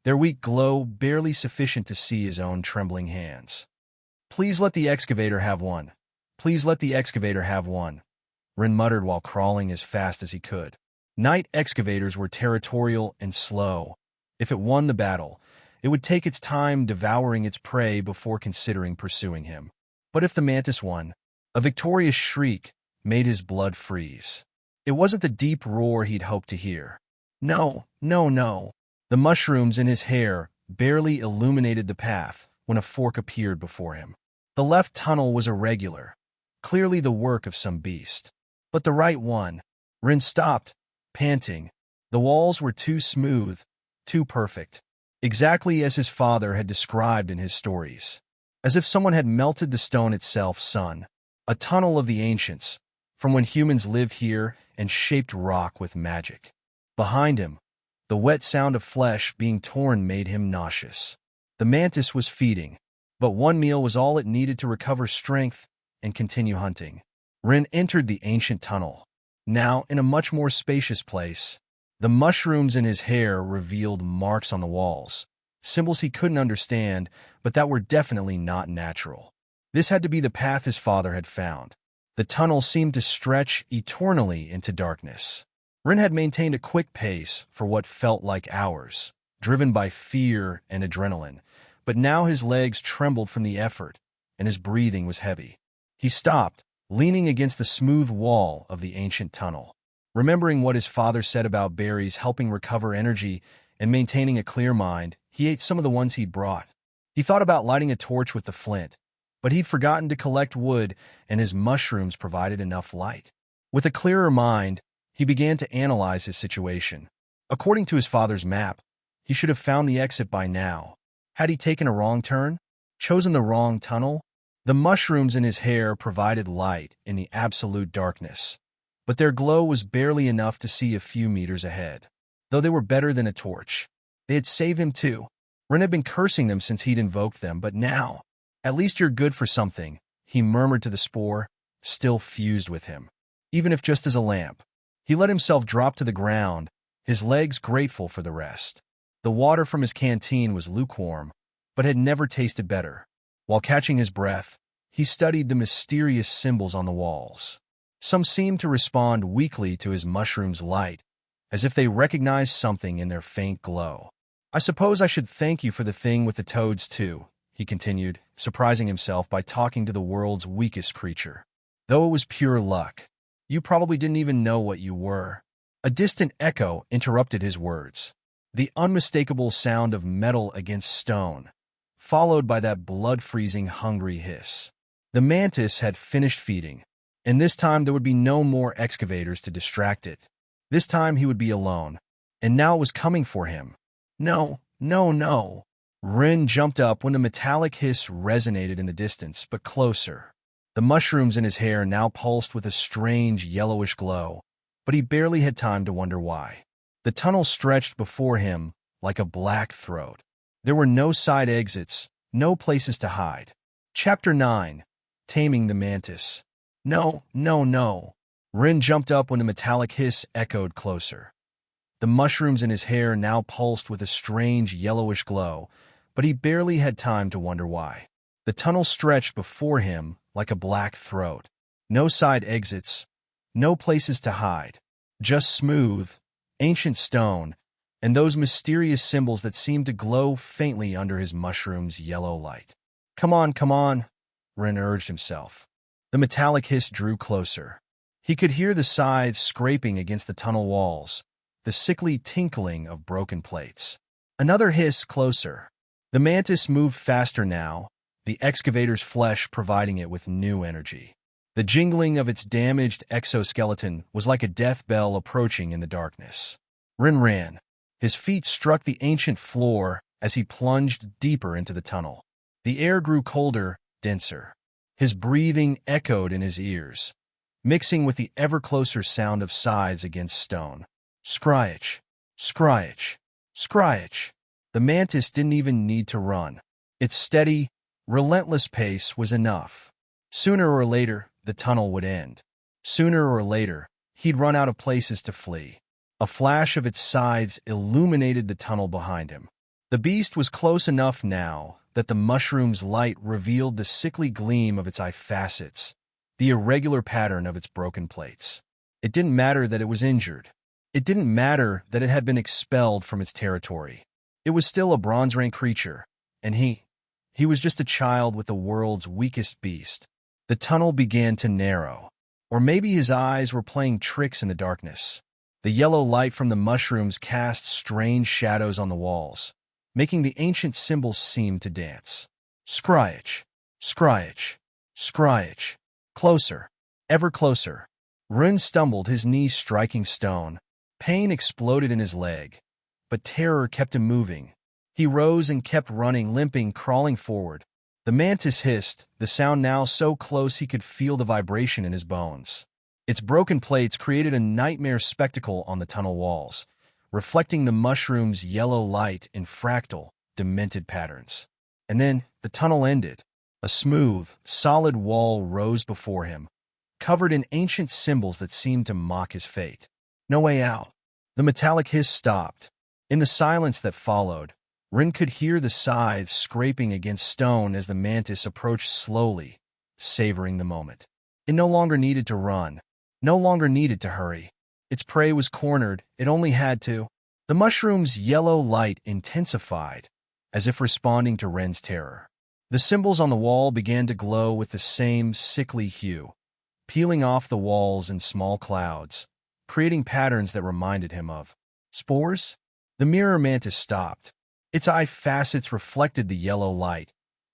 their weak glow barely sufficient to see his own trembling hands. "Please let the excavator have one. Please let the excavator have one," Rin muttered while crawling as fast as he could. Night excavators were territorial and slow. If it won the battle, it would take its time devouring its prey before considering pursuing him. But if the mantis won, a victorious shriek made his blood freeze. It wasn't the deep roar he'd hoped to hear. No, no, no. The mushrooms in his hair barely illuminated the path when a fork appeared before him. The left tunnel was irregular, clearly the work of some beast. But the right one. Rin stopped, panting. The walls were too smooth, too perfect, exactly as his father had described in his stories. As if someone had melted the stone itself, son. A tunnel of the ancients, from when humans lived here and shaped rock with magic. Behind him, the wet sound of flesh being torn made him nauseous. The mantis was feeding, but one meal was all it needed to recover strength and continue hunting. Rin entered the ancient tunnel, now in a much more spacious place. The mushrooms in his hair revealed marks on the walls, symbols he couldn't understand, but that were definitely not natural. This had to be the path his father had found. The tunnel seemed to stretch eternally into darkness. Rin had maintained a quick pace for what felt like hours, driven by fear and adrenaline, but now his legs trembled from the effort, and his breathing was heavy. He stopped, leaning against the smooth wall of the ancient tunnel. Remembering what his father said about berries helping recover energy and maintaining a clear mind, he ate some of the ones he'd brought. He thought about lighting a torch with the flint, but he'd forgotten to collect wood, and his mushrooms provided enough light. With a clearer mind, he began to analyze his situation. According to his father's map, he should have found the exit by now. Had he taken a wrong turn? Chosen the wrong tunnel? The mushrooms in his hair provided light in the absolute darkness, but their glow was barely enough to see a few meters ahead. Though they were better than a torch, they had saved him too. Rin had been cursing them since he'd invoked them, but now, "At least you're good for something," he murmured to the spore, still fused with him. Even if just as a lamp. He let himself drop to the ground, his legs grateful for the rest. The water from his canteen was lukewarm, but had never tasted better. While catching his breath, he studied the mysterious symbols on the walls. Some seemed to respond weakly to his mushroom's light, as if they recognized something in their faint glow. "I suppose I should thank you for the thing with the toads, too," he continued, surprising himself by talking to the world's weakest creature. "Though it was pure luck. You probably didn't even know what you were." A distant echo interrupted his words. The unmistakable sound of metal against stone, followed by that blood-freezing hungry hiss. The mantis had finished feeding, and this time there would be no more excavators to distract it. This time he would be alone, and now it was coming for him. "No, no, no." Rin jumped up when the metallic hiss resonated in the distance, but closer. The mushrooms in his hair now pulsed with a strange yellowish glow, but he barely had time to wonder why. The tunnel stretched before him like a black throat. There were no side exits, no places to hide. Chapter 9. Taming the Mantis. "No, no, no." Rin jumped up when the metallic hiss echoed closer. The mushrooms in his hair now pulsed with a strange yellowish glow, but he barely had time to wonder why. The tunnel stretched before him like a black throat. No side exits, no places to hide. Just smooth, ancient stone, and those mysterious symbols that seemed to glow faintly under his mushroom's yellow light. Come on," Rin urged himself. The metallic hiss drew closer. He could hear the sides scraping against the tunnel walls, the sickly tinkling of broken plates. Another hiss closer. The mantis moved faster now, the excavator's flesh providing it with new energy. The jingling of its damaged exoskeleton was like a death bell approaching in the darkness. Rin ran. His feet struck the ancient floor as he plunged deeper into the tunnel. The air grew colder, denser. His breathing echoed in his ears, mixing with the ever-closer sound of sides against stone. Scryach, scryach, scryach. The mantis didn't even need to run. Its steady, relentless pace was enough. Sooner or later, the tunnel would end. Sooner or later, he'd run out of places to flee. A flash of its sides illuminated the tunnel behind him. The beast was close enough now that the mushroom's light revealed the sickly gleam of its eye facets, the irregular pattern of its broken plates. It didn't matter that it was injured. It didn't matter that it had been expelled from its territory. It was still a bronze-rank creature, and he was just a child with the world's weakest beast. The tunnel began to narrow. Or maybe his eyes were playing tricks in the darkness. The yellow light from the mushrooms cast strange shadows on the walls, making the ancient symbols seem to dance. Scryach, scryach, scryach. Closer, ever closer. Rune stumbled, his knees striking stone. Pain exploded in his leg, but terror kept him moving. He rose and kept running, limping, crawling forward. The mantis hissed, the sound now so close he could feel the vibration in his bones. Its broken plates created a nightmare spectacle on the tunnel walls, reflecting the mushroom's yellow light in fractal, demented patterns. And then the tunnel ended. A smooth, solid wall rose before him, covered in ancient symbols that seemed to mock his fate. No way out. The metallic hiss stopped. In the silence that followed, Rin could hear the scythes scraping against stone as the mantis approached slowly, savoring the moment. It no longer needed to run, no longer needed to hurry. Its prey was cornered, it only had to. The mushroom's yellow light intensified, as if responding to Ren's terror. The symbols on the wall began to glow with the same sickly hue, peeling off the walls in small clouds, creating patterns that reminded him of spores. The mirror mantis stopped. Its eye facets reflected the yellow light,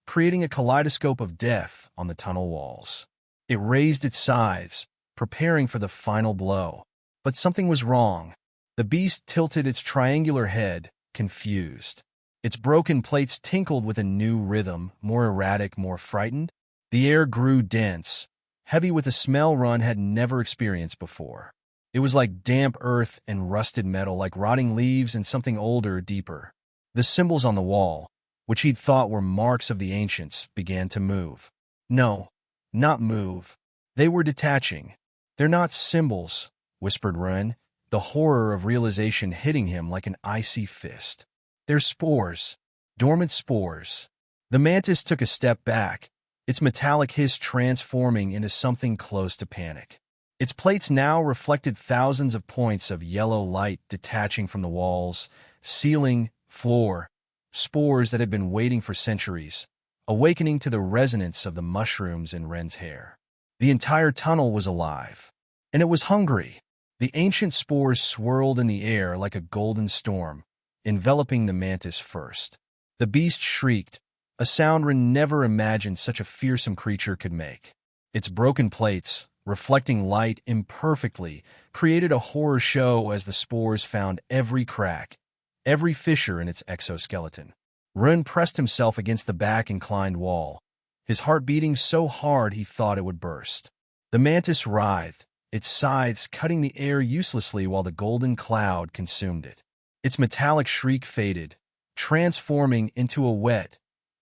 creating a kaleidoscope of death on the tunnel walls. It raised its scythes, preparing for the final blow. But something was wrong. The beast tilted its triangular head, confused. Its broken plates tinkled with a new rhythm, more erratic, more frightened. The air grew dense, heavy with a smell Run had never experienced before. It was like damp earth and rusted metal, like rotting leaves and something older, deeper. The symbols on the wall, which he'd thought were marks of the ancients, began to move. No, not move. They were detaching. They're not symbols, whispered Run, the horror of realization hitting him like an icy fist. They're spores, dormant spores. The mantis took a step back, its metallic hiss transforming into something close to panic. Its plates now reflected thousands of points of yellow light detaching from the walls, ceiling, floor, spores that had been waiting for centuries, awakening to the resonance of the mushrooms in Ren's hair. The entire tunnel was alive, and it was hungry. The ancient spores swirled in the air like a golden storm, enveloping the mantis first. The beast shrieked, a sound Ren never imagined such a fearsome creature could make. Its broken plates, reflecting light imperfectly, created a horror show as the spores found every crack, every fissure in its exoskeleton. Ren pressed himself against the back-inclined wall, his heart beating so hard he thought it would burst. The mantis writhed, its scythes cutting the air uselessly while the golden cloud consumed it. Its metallic shriek faded, transforming into a wet,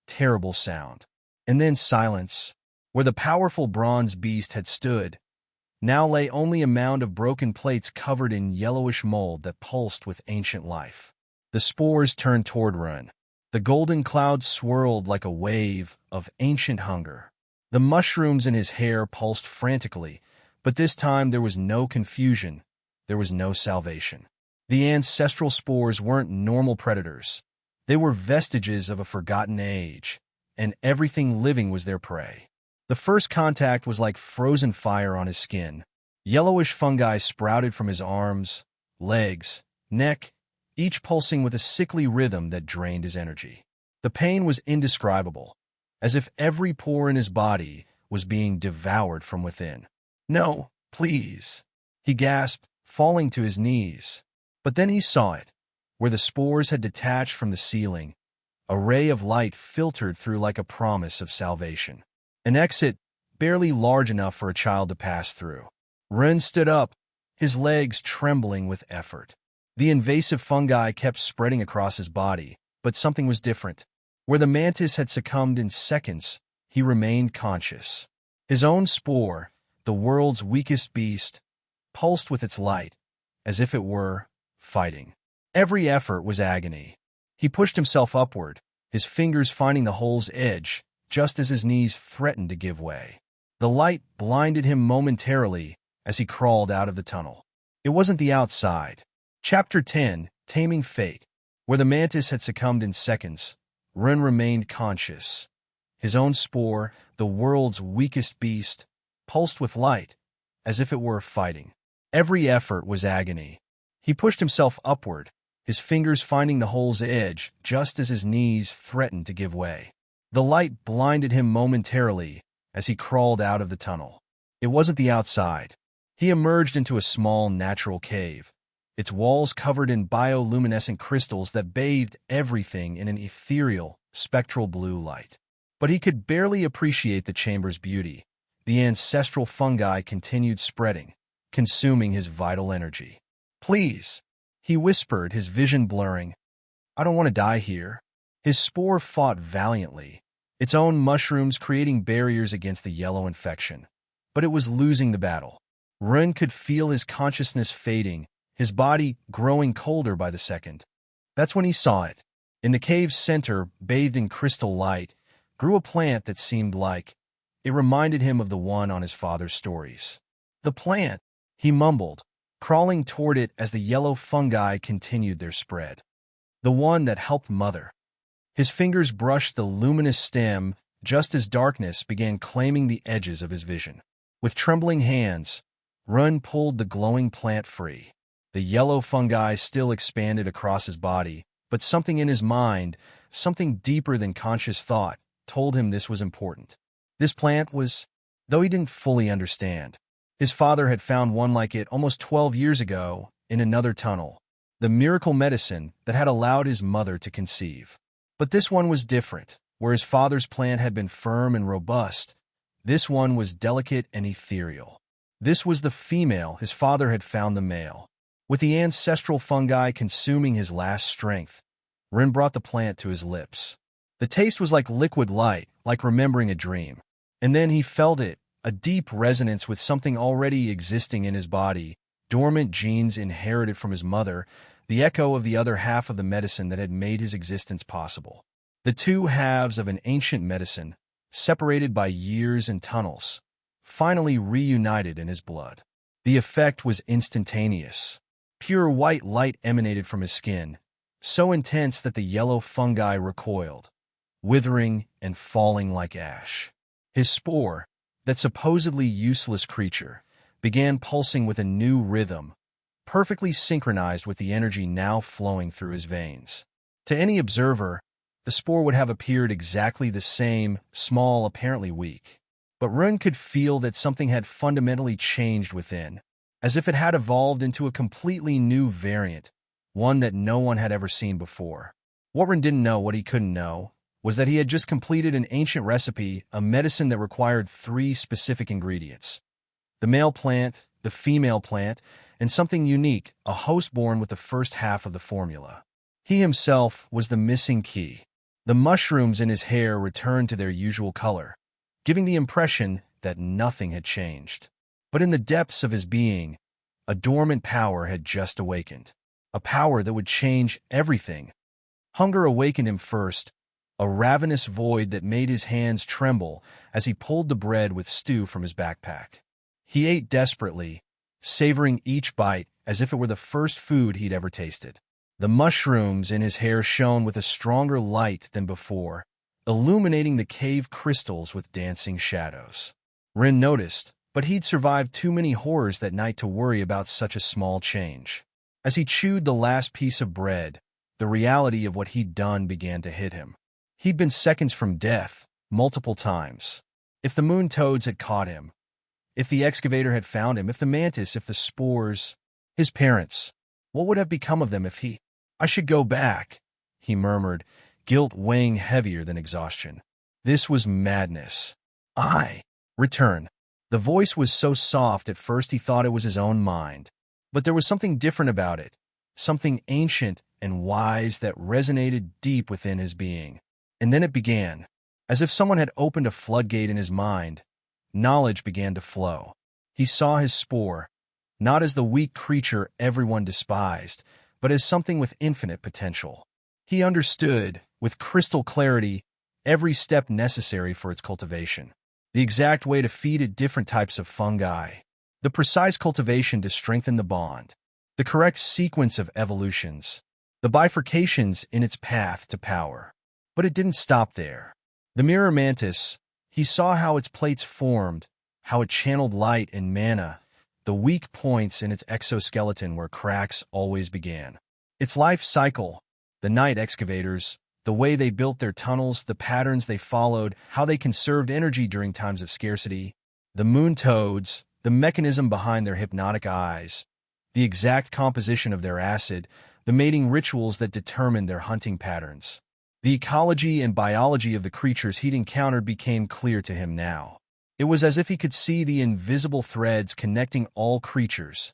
terrible sound. And then silence. Where the powerful bronze beast had stood, now lay only a mound of broken plates covered in yellowish mold that pulsed with ancient life. The spores turned toward Run. The golden cloud swirled like a wave of ancient hunger. The mushrooms in his hair pulsed frantically, but this time there was no confusion, there was no salvation. The ancestral spores weren't normal predators. They were vestiges of a forgotten age, and everything living was their prey. The first contact was like frozen fire on his skin. Yellowish fungi sprouted from his arms, legs, neck, each pulsing with a sickly rhythm that drained his energy. The pain was indescribable, as if every pore in his body was being devoured from within. "No, please," he gasped, falling to his knees. But then he saw it, where the spores had detached from the ceiling. A ray of light filtered through like a promise of salvation. An exit, barely large enough for a child to pass through. Ren stood up, his legs trembling with effort. The invasive fungi kept spreading across his body, but something was different. Where the mantis had succumbed in seconds, he remained conscious. His own spore, the world's weakest beast, pulsed with its light, as if it were fighting. Every effort was agony. He pushed himself upward, his fingers finding the hole's edge, just as his knees threatened to give way. The light blinded him momentarily as he crawled out of the tunnel. It wasn't the outside. Chapter 10, Taming Fate. Where the mantis had succumbed in seconds, Ren remained conscious. His own spore, the world's weakest beast, pulsed with light, as if it were fighting. Every effort was agony. He pushed himself upward, his fingers finding the hole's edge just as his knees threatened to give way. The light blinded him momentarily as he crawled out of the tunnel. It wasn't the outside. He emerged into a small natural cave, its walls covered in bioluminescent crystals that bathed everything in an ethereal, spectral blue light. But he could barely appreciate the chamber's beauty. The ancestral fungi continued spreading, consuming his vital energy. "Please," he whispered, his vision blurring. "I don't want to die here." His spore fought valiantly, its own mushrooms creating barriers against the yellow infection. But it was losing the battle. Ren could feel his consciousness fading, his body growing colder by the second. That's when he saw it. In the cave's center, bathed in crystal light, grew a plant that seemed like it reminded him of the one on his father's stories. "The plant," he mumbled, crawling toward it as the yellow fungi continued their spread. "The one that helped Mother." His fingers brushed the luminous stem just as darkness began claiming the edges of his vision. With trembling hands, Ren pulled the glowing plant free. The yellow fungi still expanded across his body, but something in his mind, something deeper than conscious thought, told him this was important. This plant was, though he didn't fully understand. His father had found one like it almost 12 years ago in another tunnel, the miracle medicine that had allowed his mother to conceive. But this one was different. Where his father's plant had been firm and robust, this one was delicate and ethereal. This was the female, his father had found the male. With the ancestral fungi consuming his last strength, Ren brought the plant to his lips. The taste was like liquid light, like remembering a dream. And then he felt it, a deep resonance with something already existing in his body, dormant genes inherited from his mother, the echo of the other half of the medicine that had made his existence possible. The two halves of an ancient medicine, separated by years and tunnels, finally reunited in his blood. The effect was instantaneous. Pure white light emanated from his skin, so intense that the yellow fungi recoiled, withering and falling like ash. His spore, that supposedly useless creature, began pulsing with a new rhythm, perfectly synchronized with the energy now flowing through his veins. To any observer, the spore would have appeared exactly the same, small, apparently weak. But Ren could feel that something had fundamentally changed within, as if it had evolved into a completely new variant, one that no one had ever seen before. What Ren didn't know, what he couldn't know, was that he had just completed an ancient recipe, a medicine that required 3 specific ingredients: the male plant, the female plant, and something unique, a host born with the first half of the formula. He himself was the missing key. The mushrooms in his hair returned to their usual color, giving the impression that nothing had changed. But in the depths of his being, a dormant power had just awakened, a power that would change everything. Hunger awakened him first, a ravenous void that made his hands tremble as he pulled the bread with stew from his backpack. He ate desperately, savoring each bite as if it were the first food he'd ever tasted. The mushrooms in his hair shone with a stronger light than before, illuminating the cave crystals with dancing shadows. Ren noticed, but he'd survived too many horrors that night to worry about such a small change. As he chewed the last piece of bread, the reality of what he'd done began to hit him. He'd been seconds from death, multiple times. If the moon toads had caught him, if the excavator had found him, if the mantis, if the spores, his parents, what would have become of them if he... "I should go back," he murmured, guilt weighing heavier than exhaustion. This was madness. Return. The voice was so soft at first he thought it was his own mind. But there was something different about it, something ancient and wise that resonated deep within his being. And then it began. As if someone had opened a floodgate in his mind, knowledge began to flow. He saw his spore, not as the weak creature everyone despised, but as something with infinite potential. He understood, with crystal clarity, every step necessary for its cultivation. The exact way to feed it different types of fungi, the precise cultivation to strengthen the bond, the correct sequence of evolutions, the bifurcations in its path to power. But it didn't stop there. The mirror mantis, he saw how its plates formed, how it channeled light and mana, the weak points in its exoskeleton where cracks always began. Its life cycle, the night excavators, the way they built their tunnels, the patterns they followed, how they conserved energy during times of scarcity, the moon toads, the mechanism behind their hypnotic eyes, the exact composition of their acid, the mating rituals that determined their hunting patterns. The ecology and biology of the creatures he'd encountered became clear to him now. It was as if he could see the invisible threads connecting all creatures,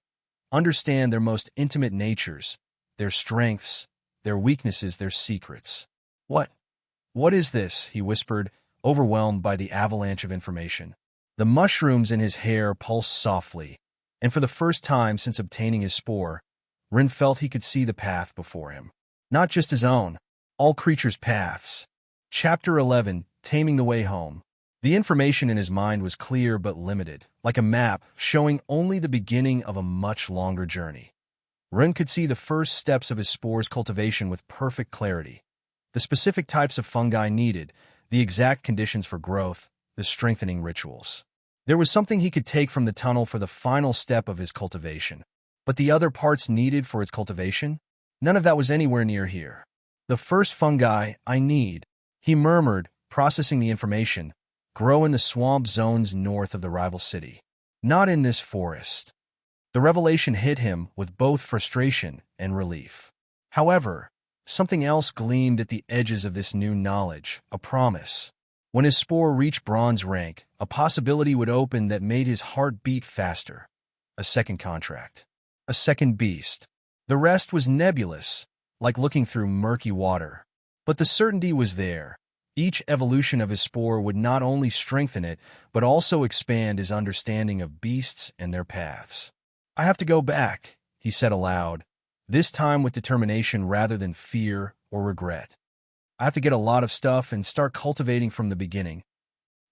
understand their most intimate natures, their strengths, their weaknesses, their secrets. What is this?" he whispered, overwhelmed by the avalanche of information. The mushrooms in his hair pulsed softly, and for the first time since obtaining his spore, Rin felt he could see the path before him. Not just his own, all creatures' paths. Chapter 11, Taming the Way Home. The information in his mind was clear but limited, like a map showing only the beginning of a much longer journey. Rin could see the first steps of his spore's cultivation with perfect clarity. The specific types of fungi needed, the exact conditions for growth, the strengthening rituals. There was something he could take from the tunnel for the final step of his cultivation. But the other parts needed for its cultivation? None of that was anywhere near here. "The first fungi I need," he murmured, processing the information, "grow in the swamp zones north of the rival city. Not in this forest." The revelation hit him with both frustration and relief. However, something else gleamed at the edges of this new knowledge, a promise. When his spore reached bronze rank, a possibility would open that made his heart beat faster. A second contract. A second beast. The rest was nebulous, like looking through murky water. But the certainty was there. Each evolution of his spore would not only strengthen it, but also expand his understanding of beasts and their paths. "I have to go back," he said aloud, this time with determination rather than fear or regret. "I have to get a lot of stuff and start cultivating from the beginning."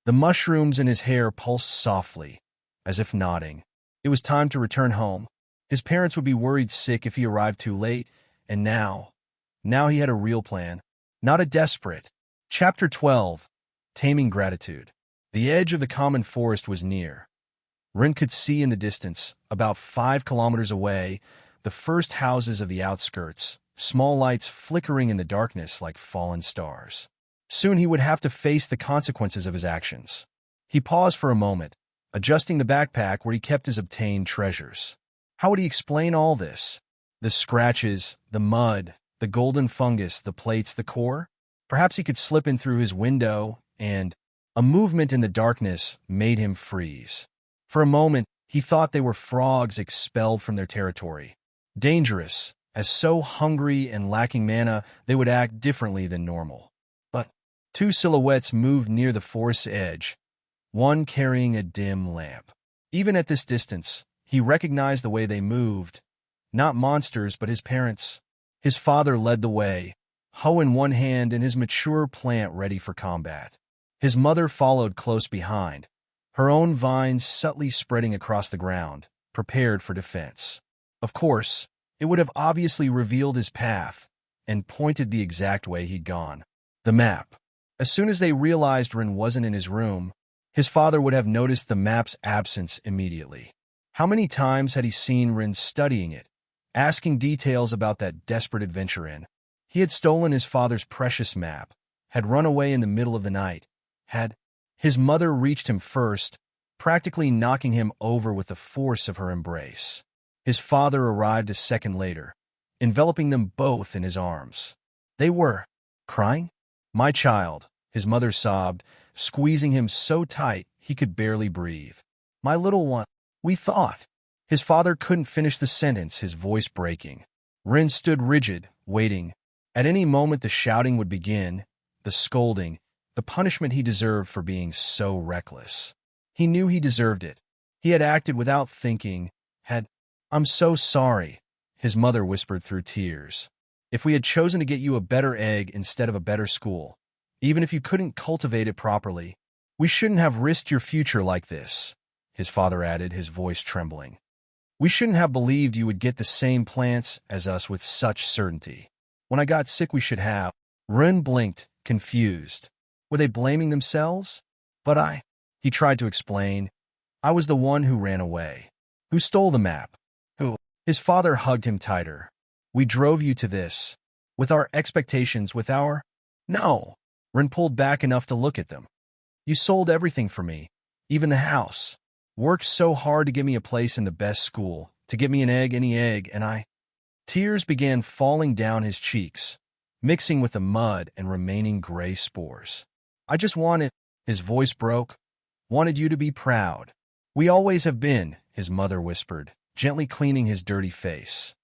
The mushrooms in his hair pulsed softly, as if nodding. It was time to return home. His parents would be worried sick if he arrived too late, and now he had a real plan, not a desperate. Chapter 12, Taming Gratitude. The edge of the common forest was near. Rin could see in the distance, about 5 kilometers away, the first houses of the outskirts, small lights flickering in the darkness like fallen stars. Soon he would have to face the consequences of his actions. He paused for a moment, adjusting the backpack where he kept his obtained treasures. How would he explain all this? The scratches, the mud, the golden fungus, the plates, the core? Perhaps he could slip in through his window, and a movement in the darkness made him freeze. For a moment, he thought they were frogs expelled from their territory. Dangerous, as so hungry and lacking mana, they would act differently than normal. But 2 silhouettes moved near the forest's edge, one carrying a dim lamp. Even at this distance, he recognized the way they moved. Not monsters, but his parents. His father led the way, hoe in one hand and his mature plant ready for combat. His mother followed close behind, her own vines subtly spreading across the ground, prepared for defense. Of course, it would have obviously revealed his path and pointed the exact way he'd gone. The map. As soon as they realized Rin wasn't in his room, his father would have noticed the map's absence immediately. How many times had he seen Rin studying it, asking details about that desperate adventure in? He had stolen his father's precious map, had run away in the middle of the night, had his mother reached him first, practically knocking him over with the force of her embrace. His father arrived a second later, enveloping them both in his arms. They were crying? "My child," his mother sobbed, squeezing him so tight he could barely breathe. "My little one, we thought." His father couldn't finish the sentence, his voice breaking. Rin stood rigid, waiting. At any moment the shouting would begin, the scolding, the punishment he deserved for being so reckless. He knew he deserved it. He had acted without thinking, I'm so sorry, his mother whispered through tears. If we had chosen to get you a better egg instead of a better school, even if you couldn't cultivate it properly, we shouldn't have risked your future like this, his father added, his voice trembling. We shouldn't have believed you would get the same plants as us with such certainty. When I got sick we should have. Rin blinked, confused. Were they blaming themselves? But he tried to explain. I was the one who ran away. Who stole the map? Who? His father hugged him tighter. We drove you to this. With our expectations, with our... No. Rin pulled back enough to look at them. You sold everything for me, even the house. Worked so hard to get me a place in the best school, to get me an egg, any egg, and I... Tears began falling down his cheeks, mixing with the mud and remaining gray spores. I just wanted, his voice broke, wanted you to be proud. We always have been, his mother whispered, gently cleaning his dirty face.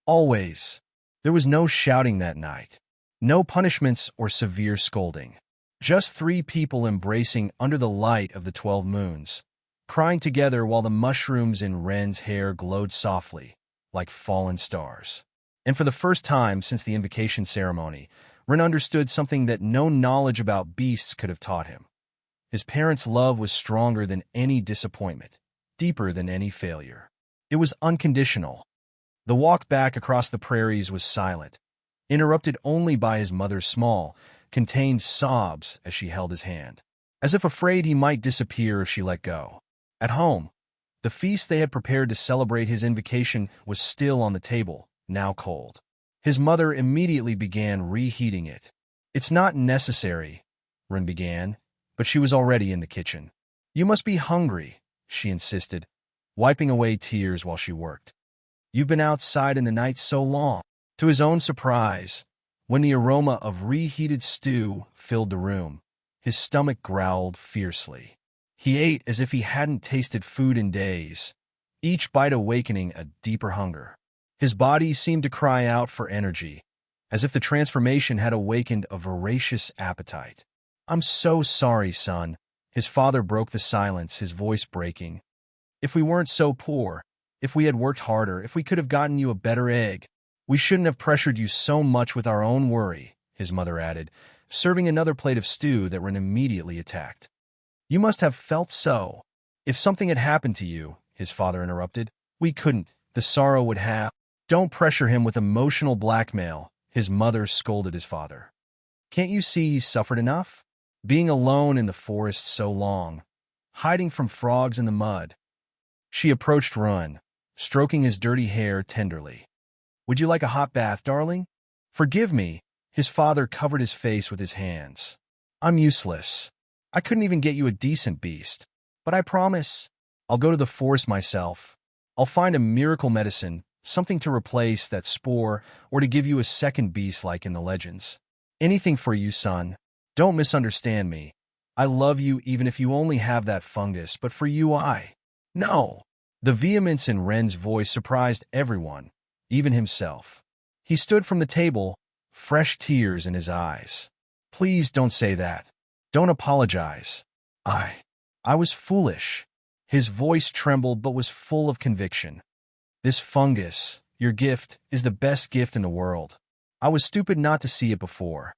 Always. There was no shouting that night. No punishments or severe scolding. Just 3 people embracing under the light of the 12 moons, crying together while the mushrooms in Ren's hair glowed softly, like fallen stars. And for the first time since the invocation ceremony, Ren understood something that no knowledge about beasts could have taught him. His parents' love was stronger than any disappointment, deeper than any failure. It was unconditional. The walk back across the prairies was silent, interrupted only by his mother's small, contained sobs as she held his hand, as if afraid he might disappear if she let go. At home, the feast they had prepared to celebrate his invocation was still on the table, now cold. His mother immediately began reheating it. It's not necessary, Ren began, but she was already in the kitchen. You must be hungry, she insisted, wiping away tears while she worked. You've been outside in the night so long. To his own surprise, when the aroma of reheated stew filled the room, his stomach growled fiercely. He ate as if he hadn't tasted food in days, each bite awakening a deeper hunger. His body seemed to cry out for energy, as if the transformation had awakened a voracious appetite. I'm so sorry, son. His father broke the silence, his voice breaking. If we weren't so poor, if we had worked harder, if we could have gotten you a better egg, we shouldn't have pressured you so much with our own worry, his mother added, serving another plate of stew that Ren immediately attacked. You must have felt so. If something had happened to you, his father interrupted, we couldn't. The sorrow would have. Don't pressure him with emotional blackmail, his mother scolded his father. Can't you see he's suffered enough? Being alone in the forest so long, hiding from frogs in the mud. She approached Ren, stroking his dirty hair tenderly. Would you like a hot bath, darling? Forgive me, his father covered his face with his hands. I'm useless. I couldn't even get you a decent beast. But I promise, I'll go to the forest myself. I'll find a miracle medicine, something to replace that spore or to give you a second beast like in the legends. Anything for you, son. Don't misunderstand me. I love you even if you only have that fungus, but for you No. The vehemence in Ren's voice surprised everyone, even himself. He stood from the table, fresh tears in his eyes. Please don't say that. Don't apologize. I was foolish. His voice trembled but was full of conviction. This fungus, your gift, is the best gift in the world. I was stupid not to see it before.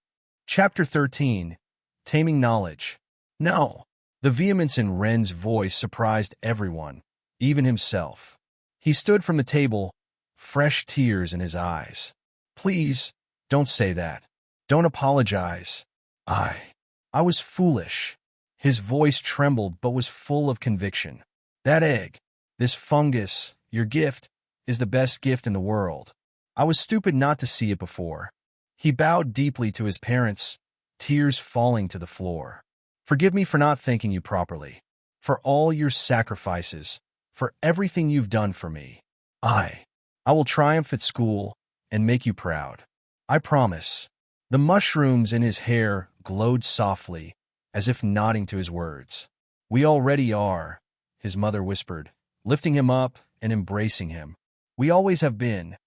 Chapter 13. Taming Knowledge. No. The vehemence in Ren's voice surprised everyone, even himself. He stood from the table, fresh tears in his eyes. Please, don't say that. Don't apologize. I was foolish. His voice trembled but was full of conviction. That egg, this fungus, your gift, is the best gift in the world. I was stupid not to see it before. He bowed deeply to his parents, tears falling to the floor. Forgive me for not thanking you properly, for all your sacrifices, for everything you've done for me. I will triumph at school and make you proud. I promise. The mushrooms in his hair glowed softly, as if nodding to his words. We already are, his mother whispered, lifting him up and embracing him. We always have been.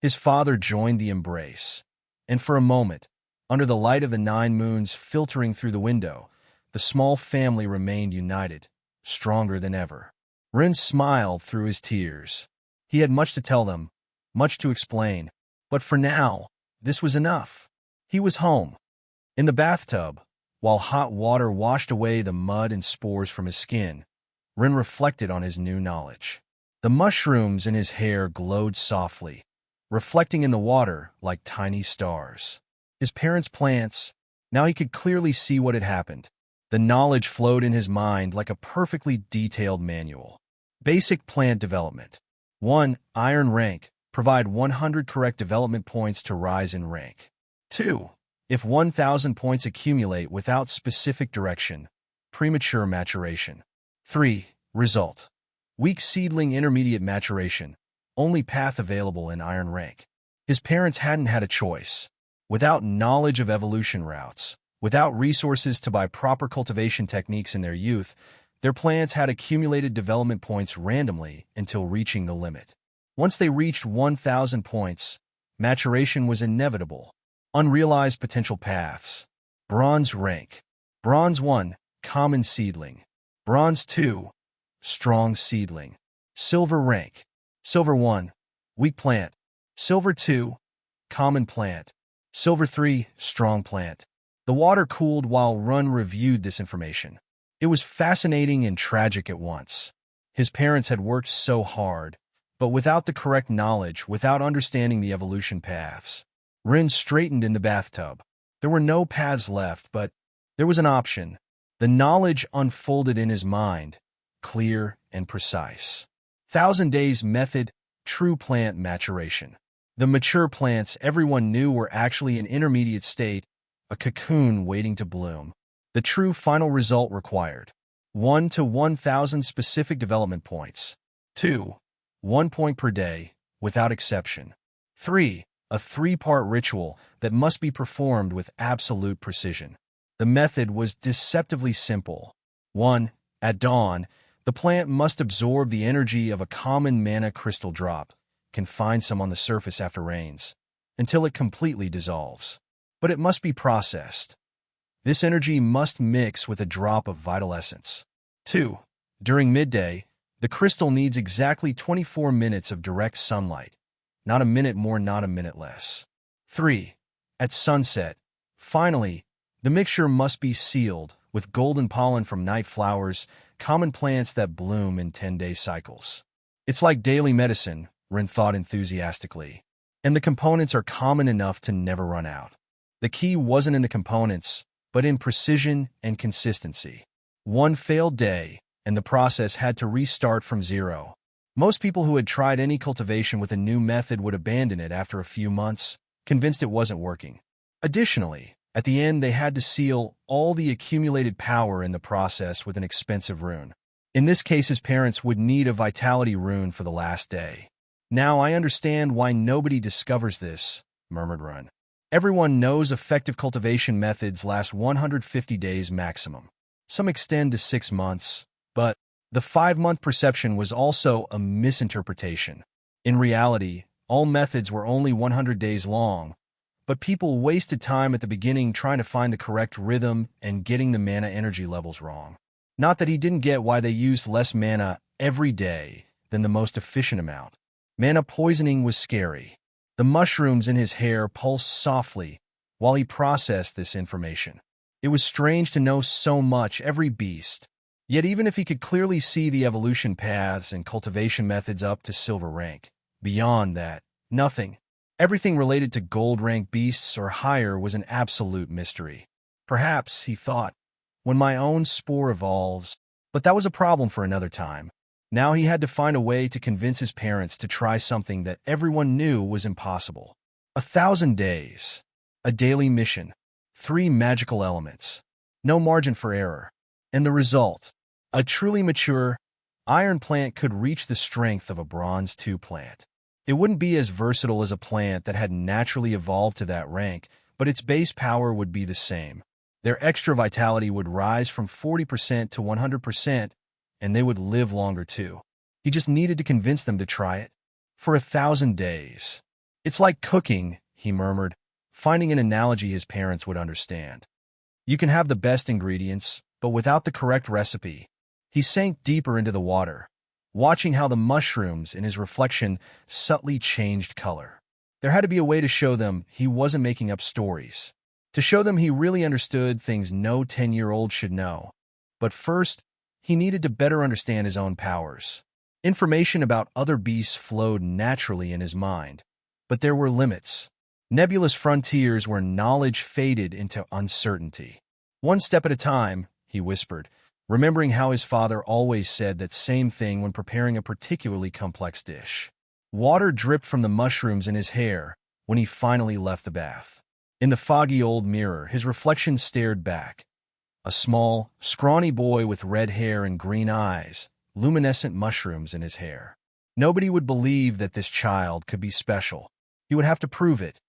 His father joined the embrace, and for a moment, under the light of the 9 moons filtering through the window, the small family remained united, stronger than ever. Rin smiled through his tears. He had much to tell them, much to explain, but for now, this was enough. He was home, in the bathtub, while hot water washed away the mud and spores from his skin. Rin reflected on his new knowledge. The mushrooms in his hair glowed softly, reflecting in the water like tiny stars. His parents' plants, now he could clearly see what had happened. The knowledge flowed in his mind like a perfectly detailed manual. Basic plant development. 1. Iron rank. Provide 100 correct development points to rise in rank. 2. If 1,000 points accumulate without specific direction, premature maturation. 3. Result. Weak seedling intermediate maturation. Only path available in iron rank. His parents hadn't had a choice. Without knowledge of evolution routes, without resources to buy proper cultivation techniques in their youth, their plants had accumulated development points randomly until reaching the limit. Once they reached 1,000 points, maturation was inevitable. Unrealized potential paths. Bronze rank. Bronze 1, common seedling. Bronze 2, strong seedling. Silver rank. Silver 1, weak plant. Silver 2, common plant. Silver 3, strong plant. The water cooled while Run reviewed this information. It was fascinating and tragic at once. His parents had worked so hard, but without the correct knowledge, without understanding the evolution paths. Rin straightened in the bathtub. There were no paths left, but there was an option. The knowledge unfolded in his mind, clear and precise. 1,000 days method, true plant maturation. The mature plants everyone knew were actually an intermediate state, a cocoon waiting to bloom. The true final result required 1 to 1,000 specific development points. 2. 1 point per day, without exception. 3. A 3-part ritual that must be performed with absolute precision. The method was deceptively simple. 1. At dawn, the plant must absorb the energy of a common mana crystal drop, can find some on the surface after rains, until it completely dissolves. But it must be processed. This energy must mix with a drop of vital essence. 2. During midday, the crystal needs exactly 24 minutes of direct sunlight, not a minute more, not a minute less. 3. At sunset, finally, the mixture must be sealed with golden pollen from night flowers, common plants that bloom in 10-day cycles. It's like daily medicine, Rin thought enthusiastically. And the components are common enough to never run out. The key wasn't in the components, but in precision and consistency. One failed day, and the process had to restart from zero. Most people who had tried any cultivation with a new method would abandon it after a few months, convinced it wasn't working. Additionally, at the end they had to seal all the accumulated power in the process with an expensive rune. In this case, his parents would need a vitality rune for the last day. Now I understand why nobody discovers this, murmured Run. Everyone knows effective cultivation methods last 150 days maximum. Some extend to 6 months, but the 5-month perception was also a misinterpretation. In reality, all methods were only 100 days long, but people wasted time at the beginning trying to find the correct rhythm and getting the mana energy levels wrong. Not that he didn't get why they used less mana every day than the most efficient amount. Mana poisoning was scary. The mushrooms in his hair pulsed softly while he processed this information. It was strange to know so much, every beast. Yet even if he could clearly see the evolution paths and cultivation methods up to silver rank, beyond that, nothing. Everything related to gold rank beasts or higher was an absolute mystery. Perhaps, he thought, when my own spore evolves, but that was a problem for another time. Now he had to find a way to convince his parents to try something that everyone knew was impossible. 1,000 days. A daily mission. 3 magical elements. No margin for error. And the result? A truly mature, iron plant could reach the strength of a bronze 2 plant. It wouldn't be as versatile as a plant that had naturally evolved to that rank, but its base power would be the same. Their extra vitality would rise from 40% to 100%, and they would live longer too. He just needed to convince them to try it. For 1,000 days. It's like cooking, he murmured, finding an analogy his parents would understand. You can have the best ingredients, but without the correct recipe. He sank deeper into the water, watching how the mushrooms in his reflection subtly changed color. There had to be a way to show them he wasn't making up stories, to show them he really understood things no 10-year-old should know. But first, he needed to better understand his own powers. Information about other beasts flowed naturally in his mind, but there were limits. Nebulous frontiers where knowledge faded into uncertainty. One step at a time, he whispered, remembering how his father always said that same thing when preparing a particularly complex dish. Water dripped from the mushrooms in his hair when he finally left the bath. In the foggy old mirror, his reflection stared back. A small, scrawny boy with red hair and green eyes, luminescent mushrooms in his hair. Nobody would believe that this child could be special. He would have to prove it.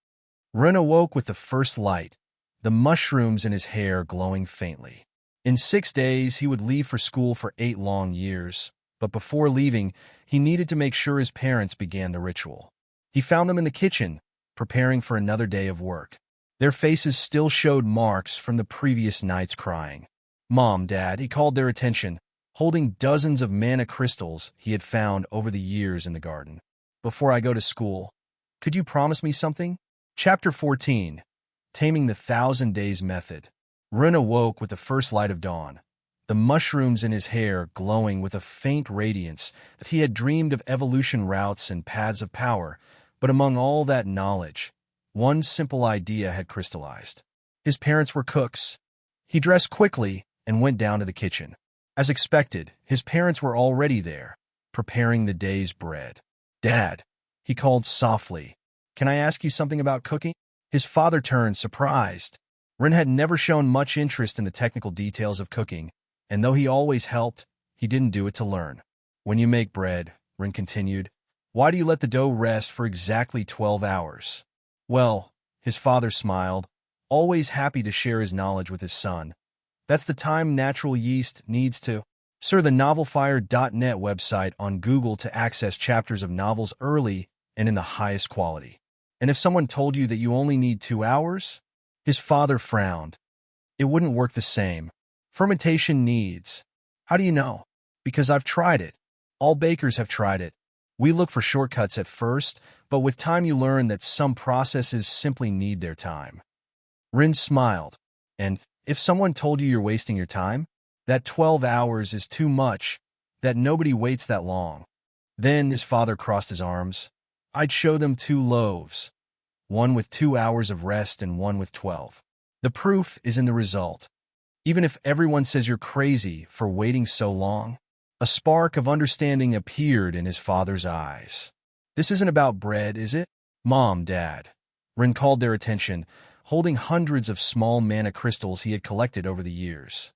Ren awoke with the first light, the mushrooms in his hair glowing faintly. In 6 days, he would leave for school for 8 long years, but before leaving, he needed to make sure his parents began the ritual. He found them in the kitchen, preparing for another day of work. Their faces still showed marks from the previous night's crying. "Mom, Dad," he called their attention, holding dozens of mana crystals he had found over the years in the garden. "Before I go to school, could you promise me something?" Chapter 14. Taming the 1,000 Days Method. Ren awoke with the first light of dawn, the mushrooms in his hair glowing with a faint radiance that he had dreamed of evolution routes and paths of power, but among all that knowledge, one simple idea had crystallized. His parents were cooks. He dressed quickly and went down to the kitchen. As expected, his parents were already there, preparing the day's bread. "Dad," he called softly, "can I ask you something about cooking?" His father turned, surprised. Ren had never shown much interest in the technical details of cooking, and though he always helped, he didn't do it to learn. "When you make bread," Ren continued, "why do you let the dough rest for exactly 12 hours? "Well," his father smiled, always happy to share his knowledge with his son, "that's the time natural yeast needs to." Sir, the novelfire.net website on Google to access chapters of novels early and in the highest quality. "And if someone told you that you only need 2 hours?" His father frowned. "It wouldn't work the same. Fermentation needs." "How do you know?" "Because I've tried it. All bakers have tried it. We look for shortcuts at first, but with time you learn that some processes simply need their time." Rin smiled. "And if someone told you you're wasting your time? That 12 hours is too much, that nobody waits that long." Then his father crossed his arms. "I'd show them 2 loaves. One with 2 hours of rest and one with 12. The proof is in the result. Even if everyone says you're crazy for waiting so long." A spark of understanding appeared in his father's eyes. "This isn't about bread, is it?" "Mom, Dad." Ren called their attention, holding hundreds of small mana crystals he had collected over the years.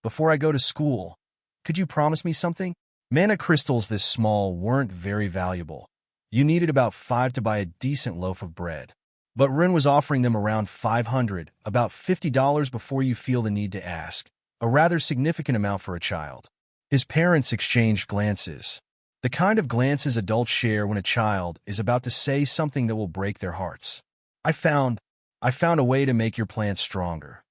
"Before I go to school, could you promise me something?" Mana crystals this small weren't very valuable. You needed about 5 to buy a decent loaf of bread. But Ren was offering them around 500, about $50 before you feel the need to ask, a rather significant amount for a child. His parents exchanged glances. The kind of glances adults share when a child is about to say something that will break their hearts. I found a way to make your plants stronger,"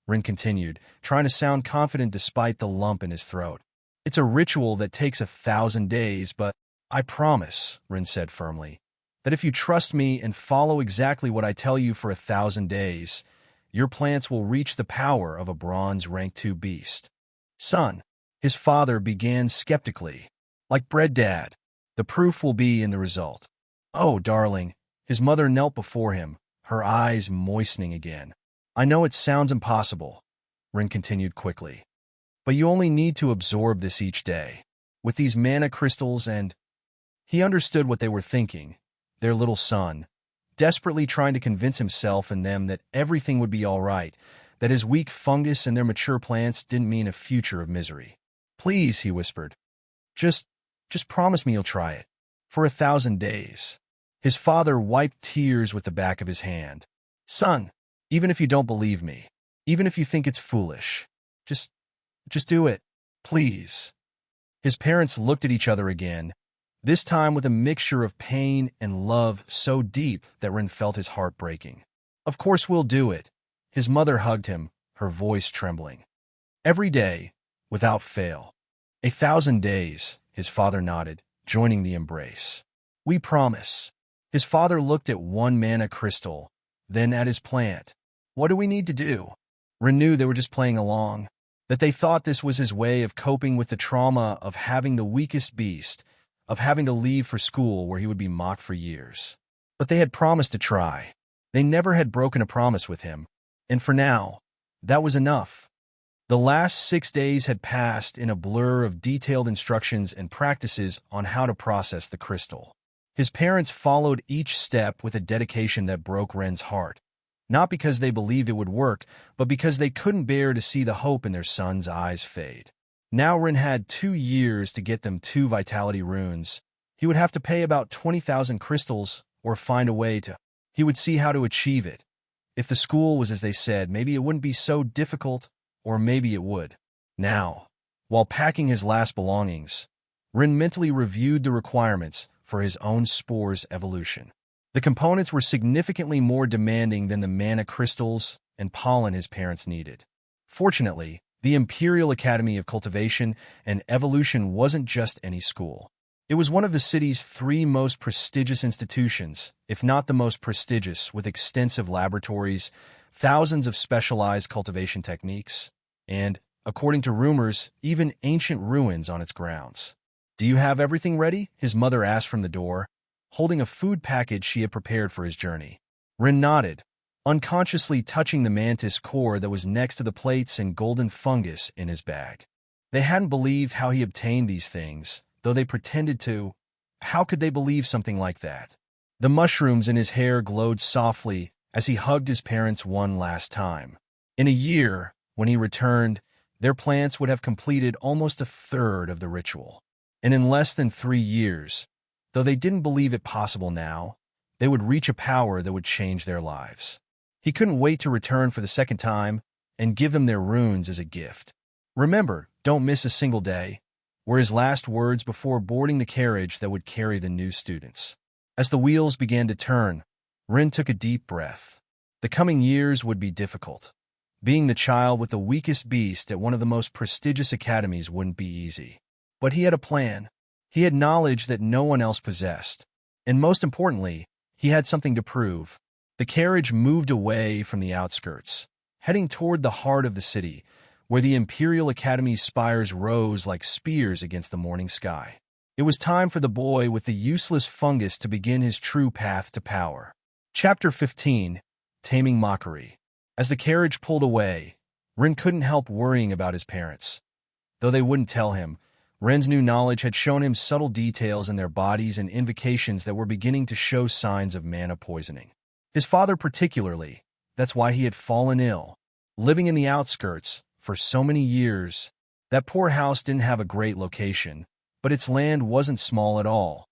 Ren continued, trying to sound confident despite the lump in his throat. "It's a ritual that takes 1,000 days, but I promise," Ren said firmly, "that if you trust me and follow exactly what I tell you for 1,000 days, your plants will reach the power of a bronze rank 2 beast." "Son," his father began skeptically. "Like bread, Dad. The proof will be in the result." "Oh, darling." His mother knelt before him, her eyes moistening again. "I know it sounds impossible," Ren continued quickly, "but you only need to absorb this each day. With these mana crystals and—" He understood what they were thinking, their little son, desperately trying to convince himself and them that everything would be all right, that his weak fungus and their mature plants didn't mean a future of misery. "Please," he whispered, Just promise me you'll try it. For 1,000 days." His father wiped tears with the back of his hand. "Son, even if you don't believe me, even if you think it's foolish, just do it, please." His parents looked at each other again, this time with a mixture of pain and love so deep that Rin felt his heart breaking. "Of course we'll do it." His mother hugged him, her voice trembling. "Every day, without fail." "1,000 days," his father nodded, joining the embrace. "We promise." His father looked at one mana crystal, then at his plant. "What do we need to do?" Rin knew they were just playing along, that they thought this was his way of coping with the trauma of having the weakest beast, of having to leave for school where he would be mocked for years. But they had promised to try. They never had broken a promise with him, and for now, that was enough. The last 6 days had passed in a blur of detailed instructions and practices on how to process the crystal. His parents followed each step with a dedication that broke Ren's heart, not because they believed it would work, but because they couldn't bear to see the hope in their son's eyes fade. Now Ren had 2 years to get them 2 vitality runes. He would have to pay about 20,000 crystals or find a way to. He would see how to achieve it. If the school was as they said, maybe it wouldn't be so difficult, or maybe it would. Now, while packing his last belongings, Ren mentally reviewed the requirements for his own spore's evolution. The components were significantly more demanding than the mana crystals and pollen his parents needed. Fortunately, the Imperial Academy of Cultivation and Evolution wasn't just any school. It was one of the city's 3 most prestigious institutions, if not the most prestigious, with extensive laboratories, thousands of specialized cultivation techniques, and, according to rumors, even ancient ruins on its grounds. "Do you have everything ready?" his mother asked from the door, holding a food package she had prepared for his journey. Ren nodded, unconsciously touching the mantis core that was next to the plates and golden fungus in his bag. They hadn't believed how he obtained these things, though they pretended to. How could they believe something like that? The mushrooms in his hair glowed softly as he hugged his parents one last time. In a year, when he returned, their plants would have completed almost a third of the ritual. And in less than 3 years, though they didn't believe it possible now, they would reach a power that would change their lives. He couldn't wait to return for the second time and give them their runes as a gift. "Remember, don't miss a single day," were his last words before boarding the carriage that would carry the new students. As the wheels began to turn, Ren took a deep breath. The coming years would be difficult. Being the child with the weakest beast at one of the most prestigious academies wouldn't be easy. But he had a plan. He had knowledge that no one else possessed. And most importantly, he had something to prove. The carriage moved away from the outskirts, heading toward the heart of the city, where the Imperial Academy's spires rose like spears against the morning sky. It was time for the boy with the useless fungus to begin his true path to power. Chapter 15, Taming Mockery. As the carriage pulled away, Ren couldn't help worrying about his parents. Though they wouldn't tell him, Ren's new knowledge had shown him subtle details in their bodies and invocations that were beginning to show signs of mana poisoning. His father particularly, that's why he had fallen ill. Living in the outskirts for so many years, that poor house didn't have a great location, but its land wasn't small at all.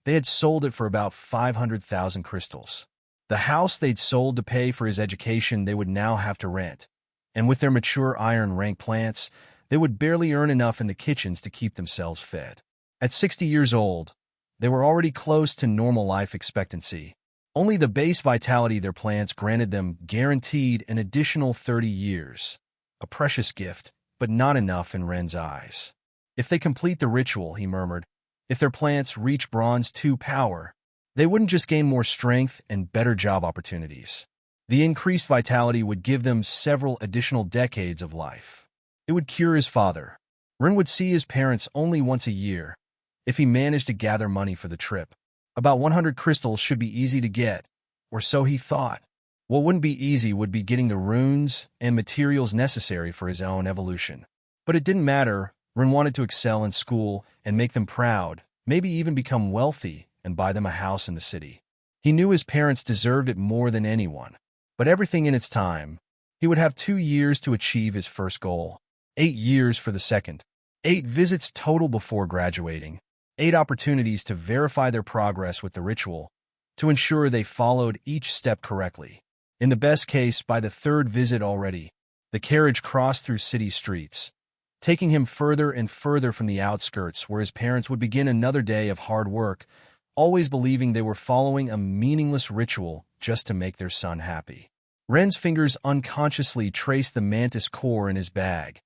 They had sold it for about 500,000 crystals. The house they'd sold to pay for his education they would now have to rent, and with their mature iron-rank plants, they would barely earn enough in the kitchens to keep themselves fed. At 60 years old, they were already close to normal life expectancy. Only the base vitality their plants granted them guaranteed an additional 30 years. A precious gift, but not enough in Ren's eyes. "If they complete the ritual," he murmured, "if their plants reach Bronze 2 power, they wouldn't just gain more strength and better job opportunities. The increased vitality would give them several additional decades of life. It would cure his father. Ren would see his parents only once a year, if he managed to gather money for the trip. About 100 crystals should be easy to get, or so he thought. What wouldn't be easy would be getting the runes and materials necessary for his own evolution. But it didn't matter. Ren wanted to excel in school and make them proud, maybe even become wealthy and buy them a house in the city. He knew his parents deserved it more than anyone. But everything in its time. He would have 2 years to achieve his first goal, 8 years for the second, 8 visits total before graduating, 8 opportunities to verify their progress with the ritual, to ensure they followed each step correctly. In the best case, by the 3rd visit already, the carriage crossed through city streets. taking him further and further from the outskirts where his parents would begin another day of hard work, always believing they were following a meaningless ritual just to make their son happy. Ren's fingers unconsciously traced the mantis core in his bag,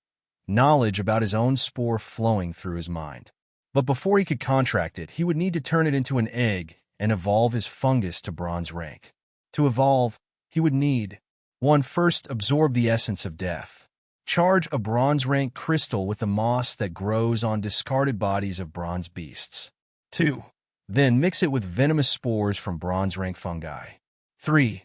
knowledge about his own spore flowing through his mind. But before he could contract it, he would need to turn it into an egg and evolve his fungus to bronze rank. To evolve, he would need 1. First, absorb the essence of death. Charge a bronze rank crystal with the moss that grows on discarded bodies of bronze beasts. 2. Then mix it with venomous spores from bronze rank fungi. 3.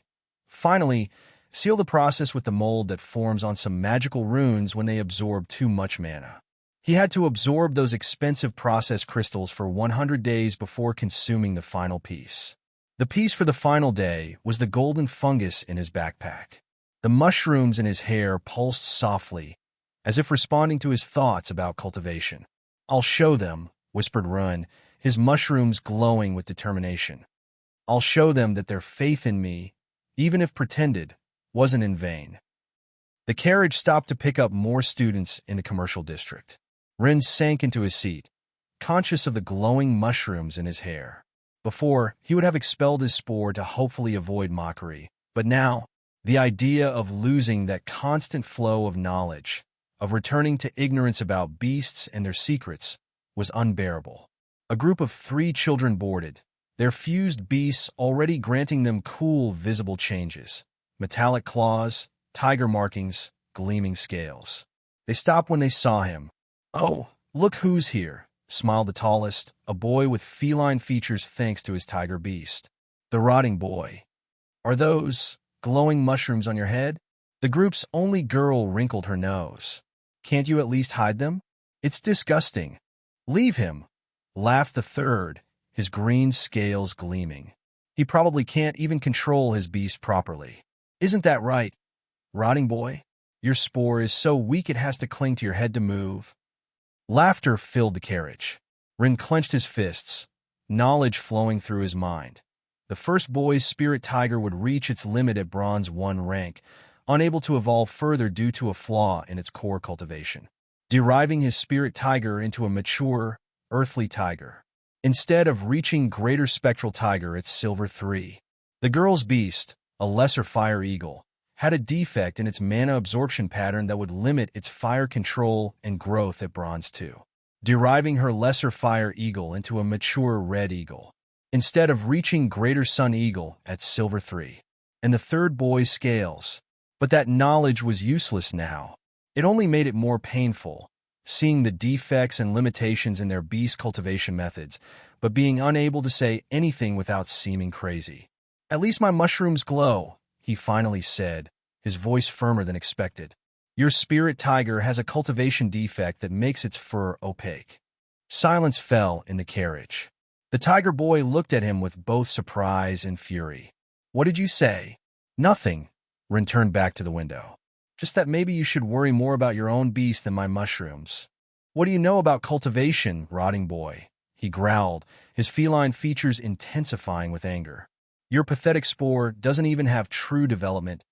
Finally, seal the process with the mold that forms on some magical runes when they absorb too much mana. He had to absorb those expensive process crystals for 100 days before consuming the final piece. The piece for the final day was the golden fungus in his backpack. The mushrooms in his hair pulsed softly, as if responding to his thoughts about cultivation. "I'll show them," whispered Ren, his mushrooms glowing with determination. "I'll show them that their faith in me, even if pretended, wasn't in vain." The carriage stopped to pick up more students in the commercial district. Ren sank into his seat, conscious of the glowing mushrooms in his hair. Before, he would have expelled his spore to hopefully avoid mockery, but now, the idea of losing that constant flow of knowledge, of returning to ignorance about beasts and their secrets, was unbearable. A group of 3 children boarded, their fused beasts already granting them cool, visible changes: metallic claws, tiger markings, gleaming scales. They stopped when they saw him. "Oh, look who's here," smiled the tallest, a boy with feline features thanks to his tiger beast. "The rotting boy. Are those glowing mushrooms on your head?" The group's only girl wrinkled her nose. "Can't you at least hide them? It's disgusting." "Leave him," laughed the third, his green scales gleaming. "He probably can't even control his beast properly. Isn't that right, rotting boy? Your spore is so weak it has to cling to your head to move." Laughter filled the carriage. Ren clenched his fists, knowledge flowing through his mind. The first boy's spirit tiger would reach its limit at bronze 1 rank, unable to evolve further due to a flaw in its core cultivation, deriving his spirit tiger into a mature, earthly tiger, instead of reaching greater spectral tiger at silver 3. The girl's beast, a lesser fire eagle, had a defect in its mana absorption pattern that would limit its fire control and growth at bronze 2, deriving her lesser fire eagle into a mature red eagle, instead of reaching greater sun eagle at silver 3. And the third boy's scales. But that knowledge was useless now. It only made it more painful, seeing the defects and limitations in their beast cultivation methods, but being unable to say anything without seeming crazy. "At least my mushrooms glow," he finally said, his voice firmer than expected. "Your spirit tiger has a cultivation defect that makes its fur opaque." Silence fell in the carriage. The tiger boy looked at him with both surprise and fury. "What did you say?" "Nothing," Ren turned back to the window. "Just that maybe you should worry more about your own beast than my mushrooms." "What do you know about cultivation, rotting boy?" he growled, his feline features intensifying with anger. "Your pathetic spore doesn't even have true development,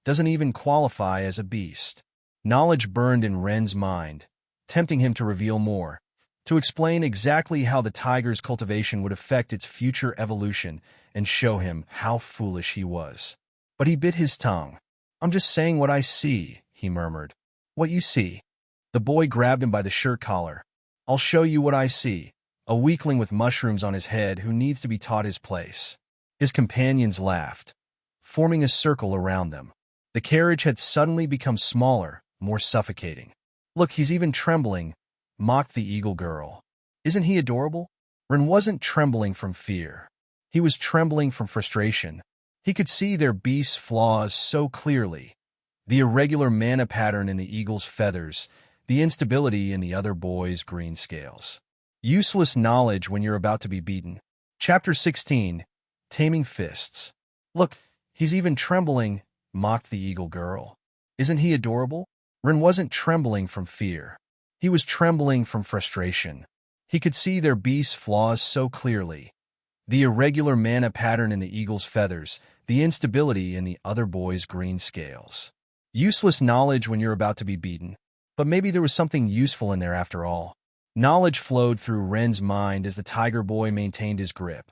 doesn't even qualify as a beast." Knowledge burned in Ren's mind, tempting him to reveal more, to explain exactly how the tiger's cultivation would affect its future evolution and show him how foolish he was. But he bit his tongue. "I'm just saying what I see," he murmured. "What you see?" The boy grabbed him by the shirt collar. "I'll show you what I see. A weakling with mushrooms on his head who needs to be taught his place." His companions laughed, forming a circle around them. The carriage had suddenly become smaller, more suffocating. "Look, he's even trembling," mocked the eagle girl. "Isn't he adorable?" Ren wasn't trembling from fear. He was trembling from frustration. He could see their beast's flaws so clearly. The irregular mana pattern in the eagle's feathers, the instability in the other boy's green scales. Useless knowledge when you're about to be beaten. Chapter 16. Taming Fists. "Look, he's even trembling," mocked the eagle girl. "Isn't he adorable?" Ren wasn't trembling from fear. He was trembling from frustration. He could see their beast's flaws so clearly. The irregular mana pattern in the eagle's feathers, the instability in the other boy's green scales. Useless knowledge when you're about to be beaten. But maybe there was something useful in there after all. Knowledge flowed through Ren's mind as the tiger boy maintained his grip.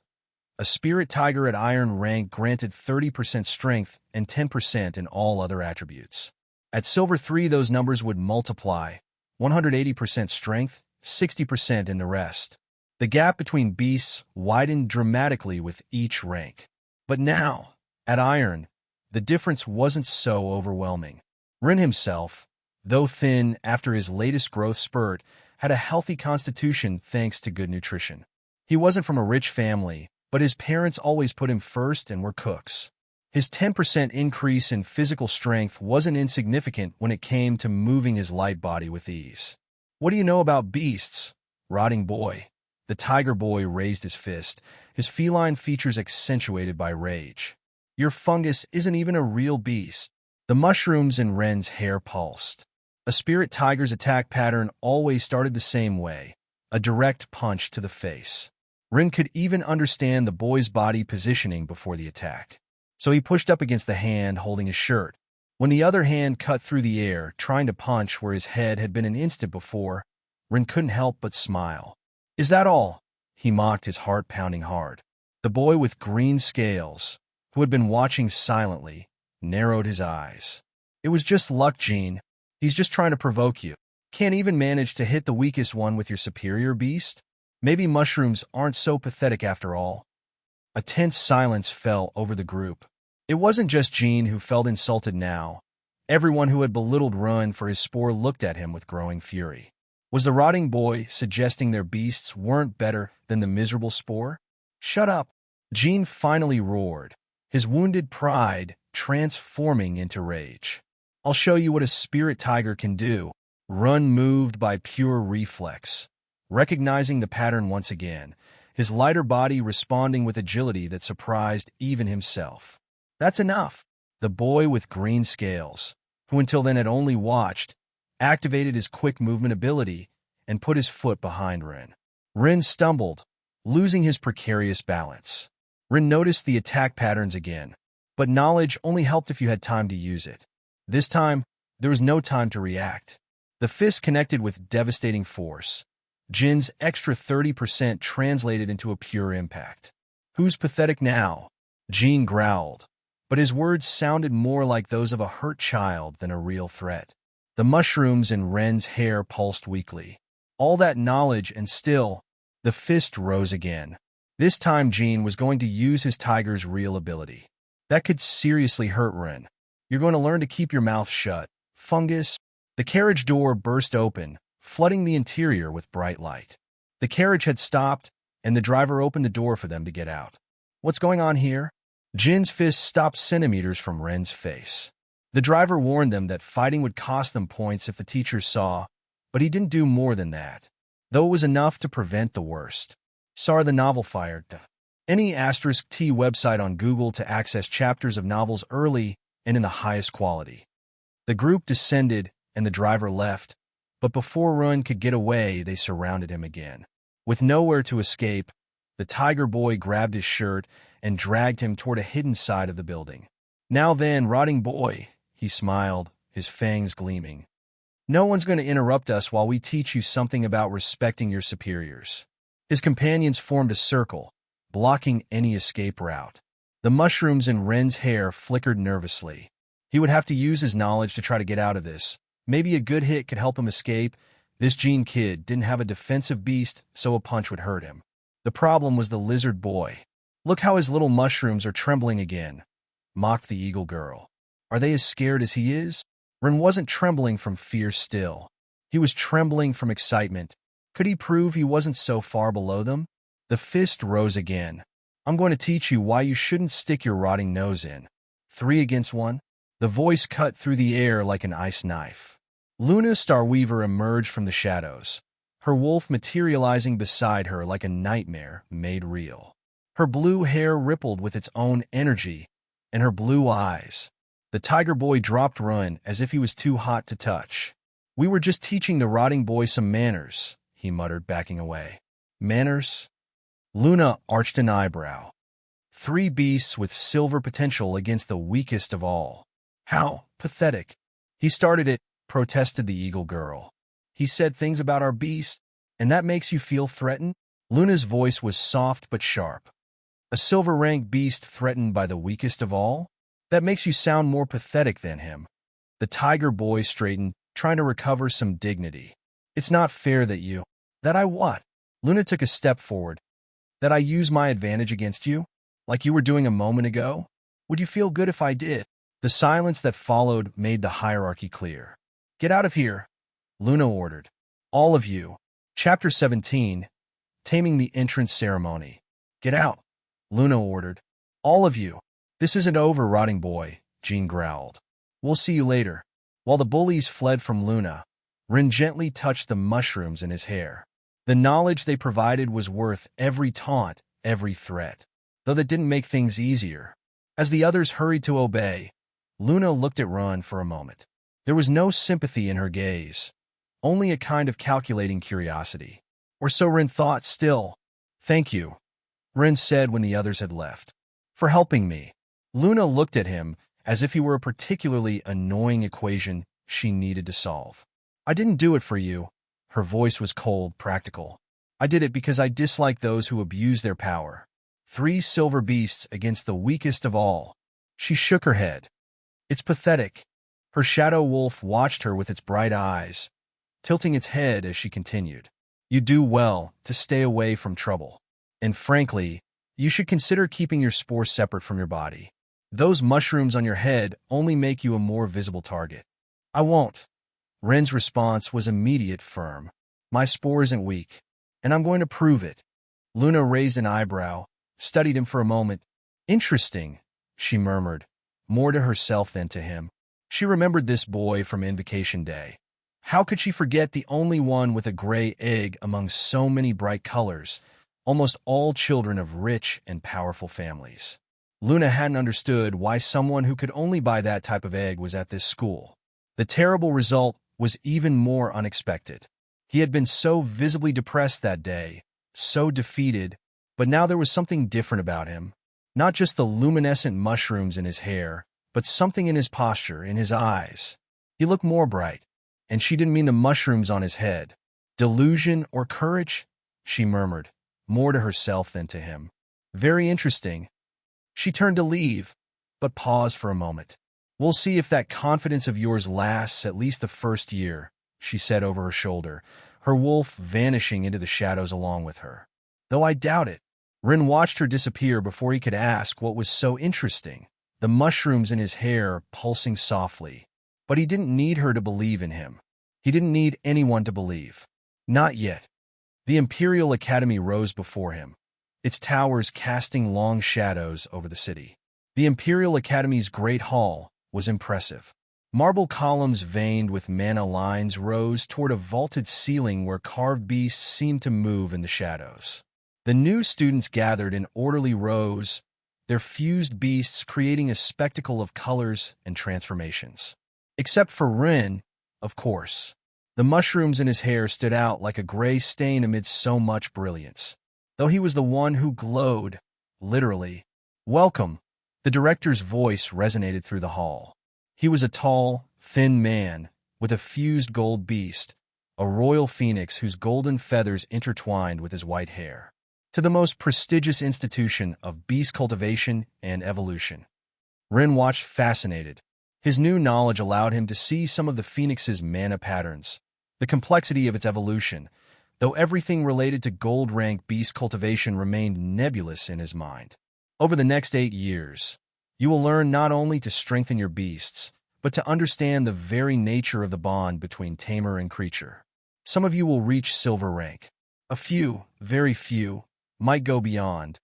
A spirit tiger at iron rank granted 30% strength and 10% in all other attributes. At silver 3, those numbers would multiply, 180% strength, 60% in the rest. The gap between beasts widened dramatically with each rank. But now, at iron, the difference wasn't so overwhelming. Ren himself, though thin after his latest growth spurt, had a healthy constitution thanks to good nutrition. He wasn't from a rich family, but his parents always put him first and were cooks. His 10% increase in physical strength wasn't insignificant when it came to moving his light body with ease. What do you know about beasts, rotting boy? The tiger boy raised his fist, his feline features accentuated by rage. Your fungus isn't even a real beast. The mushrooms in Ren's hair pulsed. A spirit tiger's attack pattern always started the same way, a direct punch to the face. Ren could even understand the boy's body positioning before the attack. So he pushed up against the hand holding his shirt. When the other hand cut through the air, trying to punch where his head had been an instant before, Ren couldn't help but smile. Is that all? He mocked, his heart pounding hard. The boy with green scales, who had been watching silently, narrowed his eyes. It was just luck, Gene. He's just trying to provoke you. Can't even manage to hit the weakest one with your superior beast? Maybe mushrooms aren't so pathetic after all. A tense silence fell over the group. It wasn't just Gene who felt insulted now. Everyone who had belittled Ren for his spore looked at him with growing fury. Was the rotting boy suggesting their beasts weren't better than the miserable spore? Shut up! Gene finally roared, his wounded pride transforming into rage. I'll show you what a spirit tiger can do. Ren moved by pure reflex, recognizing the pattern once again, his lighter body responding with agility that surprised even himself. That's enough. The boy with green scales, who until then had only watched, activated his quick movement ability and put his foot behind Ren. Ren stumbled, losing his precarious balance. Ren noticed the attack patterns again, but knowledge only helped if you had time to use it. This time, there was no time to react. The fist connected with devastating force. Jin's extra 30% translated into a pure impact. Who's pathetic now? Jin growled, but his words sounded more like those of a hurt child than a real threat. The mushrooms in Ren's hair pulsed weakly. All that knowledge and still, the fist rose again. This time Jin was going to use his tiger's real ability. That could seriously hurt Ren. You're going to learn to keep your mouth shut. Fungus. The carriage door burst open, flooding the interior with bright light. The carriage had stopped, and the driver opened the door for them to get out. What's going on here? Jin's fist stopped centimeters from Ren's face. The driver warned them that fighting would cost them points if the teachers saw, but he didn't do more than that, though it was enough to prevent the worst. Sar the novel fired. Any *T website on Google to access chapters of novels early and in the highest quality. The group descended, and the driver left, but before Ren could get away, they surrounded him again. With nowhere to escape, the tiger boy grabbed his shirt and dragged him toward a hidden side of the building. Now then, rotting boy, he smiled, his fangs gleaming. No one's going to interrupt us while we teach you something about respecting your superiors. His companions formed a circle, blocking any escape route. The mushrooms in Ren's hair flickered nervously. He would have to use his knowledge to try to get out of this. Maybe a good hit could help him escape. This Gene kid didn't have a defensive beast, so a punch would hurt him. The problem was the lizard boy. Look how his little mushrooms are trembling again, mocked the eagle girl. Are they as scared as he is? Ren wasn't trembling from fear still. He was trembling from excitement. Could he prove he wasn't so far below them? The fist rose again. I'm going to teach you why you shouldn't stick your rotting nose in. 3 against 1? The voice cut through the air like an ice knife. Luna Starweaver emerged from the shadows, her wolf materializing beside her like a nightmare made real. Her blue hair rippled with its own energy, and her blue eyes. The tiger boy dropped Ren as if he was too hot to touch. We were just teaching the rotting boy some manners, he muttered, backing away. Manners? Luna arched an eyebrow. 3 beasts with silver potential against the weakest of all. How pathetic. He started it, protested the eagle girl. He said things about our beast, and that makes you feel threatened? Luna's voice was soft but sharp. A silver-rank beast threatened by the weakest of all? That makes you sound more pathetic than him. The tiger boy straightened, trying to recover some dignity. It's not fair that you... That I what? Luna took a step forward. That I use my advantage against you? Like you were doing a moment ago? Would you feel good if I did? The silence that followed made the hierarchy clear. Get out of here, Luna ordered. All of you. Chapter 17, Taming the Entrance Ceremony. Get out, Luna ordered. All of you. This isn't over, rotting boy, Jean growled. We'll see you later. While the bullies fled from Luna, Rin gently touched the mushrooms in his hair. The knowledge they provided was worth every taunt, every threat, though that didn't make things easier. As the others hurried to obey, Luna looked at Rin for a moment. There was no sympathy in her gaze, only a kind of calculating curiosity. Or so Rin thought still. Thank you, Rin said when the others had left. For helping me. Luna looked at him as if he were a particularly annoying equation she needed to solve. I didn't do it for you. Her voice was cold, practical. I did it because I dislike those who abuse their power. 3 silver beasts against the weakest of all. She shook her head. It's pathetic. Her shadow wolf watched her with its bright eyes, tilting its head as she continued. You do well to stay away from trouble. And frankly, you should consider keeping your spores separate from your body. Those mushrooms on your head only make you a more visible target. I won't. Ren's response was immediate, firm. My spore isn't weak, and I'm going to prove it. Luna raised an eyebrow, studied him for a moment. Interesting, she murmured, more to herself than to him. She remembered this boy from Invocation Day. How could she forget the only one with a gray egg among so many bright colors, almost all children of rich and powerful families? Luna hadn't understood why someone who could only buy that type of egg was at this school. The terrible result was even more unexpected. He had been so visibly depressed that day, so defeated, but now there was something different about him. Not just the luminescent mushrooms in his hair, but something in his posture, in his eyes. He looked more bright, and she didn't mean the mushrooms on his head. Delusion or courage? She murmured, more to herself than to him. Very interesting. She turned to leave, but paused for a moment. We'll see if that confidence of yours lasts at least the first year, she said over her shoulder, her wolf vanishing into the shadows along with her. Though I doubt it. Rin watched her disappear before he could ask what was so interesting, the mushrooms in his hair pulsing softly. But he didn't need her to believe in him. He didn't need anyone to believe. Not yet. The Imperial Academy rose before him, its towers casting long shadows over the city. The Imperial Academy's great hall was impressive. Marble columns veined with mana lines rose toward a vaulted ceiling where carved beasts seemed to move in the shadows. The new students gathered in orderly rows, their fused beasts creating a spectacle of colors and transformations. Except for Rin, of course. The mushrooms in his hair stood out like a gray stain amid so much brilliance, though he was the one who glowed, literally. Welcome. The director's voice resonated through the hall. He was a tall, thin man with a fused gold beast, a royal phoenix whose golden feathers intertwined with his white hair. To the most prestigious institution of beast cultivation and evolution. Rin watched fascinated. His new knowledge allowed him to see some of the phoenix's mana patterns, the complexity of its evolution, though everything related to gold-rank beast cultivation remained nebulous in his mind. Over the next 8 years, you will learn not only to strengthen your beasts, but to understand the very nature of the bond between tamer and creature. Some of you will reach silver rank. A few, very few, might go beyond.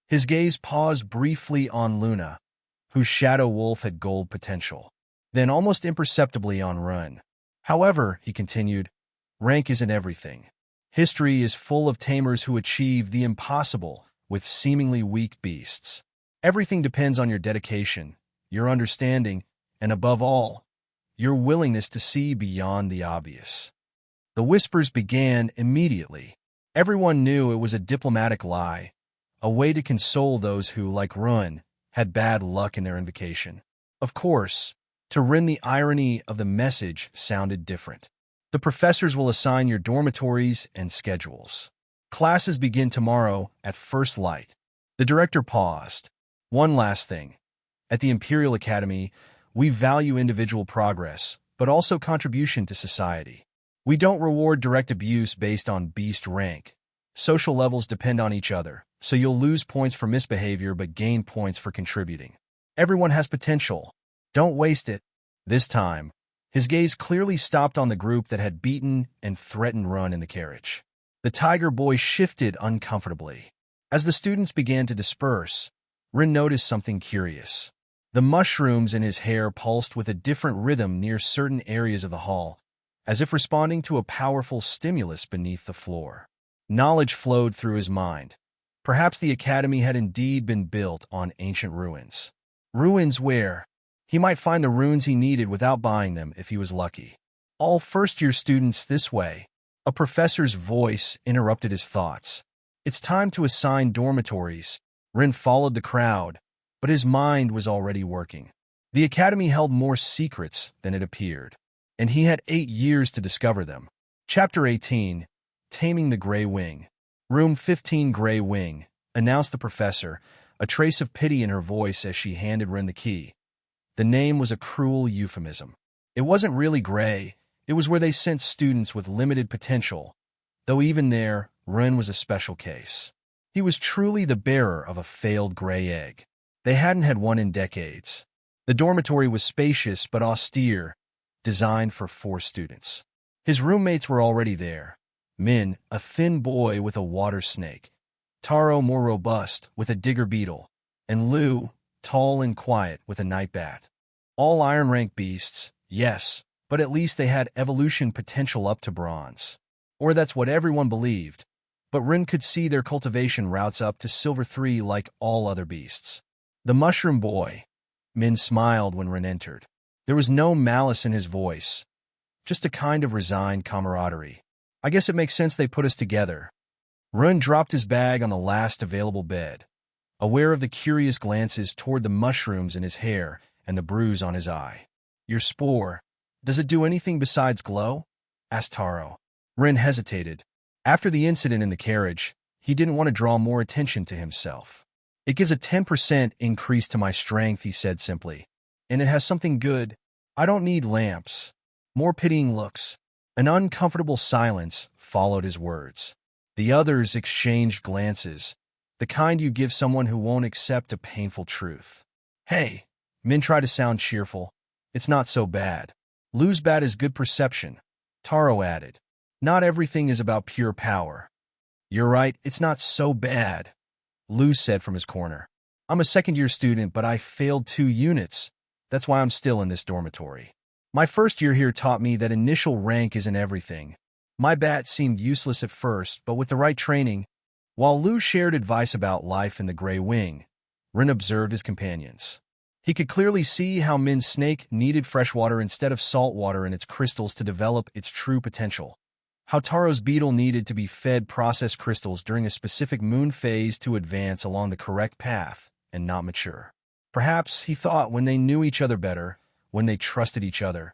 His gaze paused briefly on Luna, whose shadow wolf had gold potential, then almost imperceptibly on Rin. However, he continued, rank isn't everything. History is full of tamers who achieve the impossible with seemingly weak beasts. Everything depends on your dedication, your understanding, and above all, your willingness to see beyond the obvious. The whispers began immediately. Everyone knew it was a diplomatic lie, a way to console those who, like Rin, had bad luck in their invocation. Of course, To Rin, the irony of the message sounded different. The professors will assign your dormitories and schedules. Classes begin tomorrow at first light. The director paused. One last thing. At the Imperial Academy, we value individual progress, but also contribution to society. We don't reward direct abuse based on beast rank. Social levels depend on each other, so you'll lose points for misbehavior but gain points for contributing. Everyone has potential. Don't waste it. This time, his gaze clearly stopped on the group that had beaten and threatened Run in the carriage. The tiger boy shifted uncomfortably. As the students began to disperse, Rin noticed something curious. The mushrooms in his hair pulsed with a different rhythm near certain areas of the hall, as if responding to a powerful stimulus beneath the floor. Knowledge flowed through his mind. Perhaps the academy had indeed been built on ancient ruins. Ruins where he might find the runes he needed without buying them if he was lucky. All first-year students this way. A professor's voice interrupted his thoughts. It's time to assign dormitories. Rin followed the crowd, but his mind was already working. The academy held more secrets than it appeared, and he had 8 years to discover them. Chapter 18, Taming the Grey Wing. Room 15, Grey Wing, announced the professor, a trace of pity in her voice as she handed Rin the key. The name was a cruel euphemism. It wasn't really gray, it was where they sent students with limited potential, though even there, Rin was a special case. He was truly the bearer of a failed gray egg. They hadn't had one in decades. The dormitory was spacious but austere, designed for 4 students. His roommates were already there. Min, a thin boy with a water snake. Taro, more robust, with a digger beetle. And Lu, tall and quiet, with a night bat. All iron rank beasts, yes, but at least they had evolution potential up to bronze. Or that's what everyone believed. But Rin could see their cultivation routes up to Silver 3 like all other beasts. The mushroom boy. Min smiled when Rin entered. There was no malice in his voice, just a kind of resigned camaraderie. I guess it makes sense they put us together. Rin dropped his bag on the last available bed, aware of the curious glances toward the mushrooms in his hair and the bruise on his eye. Your spore, does it do anything besides glow? Asked Taro. Rin hesitated. After the incident in the carriage, he didn't want to draw more attention to himself. It gives a 10% increase to my strength, he said simply. And it has something good. I don't need lamps. More pitying looks. An uncomfortable silence followed his words. The others exchanged glances, the kind you give someone who won't accept a painful truth. Hey, Min tried to sound cheerful. It's not so bad. Lu's bat is good perception, Taro added. Not everything is about pure power. You're right, it's not so bad, Lu said from his corner. I'm a second-year student, but I failed 2 units. That's why I'm still in this dormitory. My first year here taught me that initial rank isn't everything. My bat seemed useless at first, but with the right training. While Lu shared advice about life in the Grey Wing, Rin observed his companions. He could clearly see how Min's snake needed fresh water instead of salt water in its crystals to develop its true potential. How Taro's beetle needed to be fed processed crystals during a specific moon phase to advance along the correct path and not mature. Perhaps, he thought, when they knew each other better, when they trusted each other,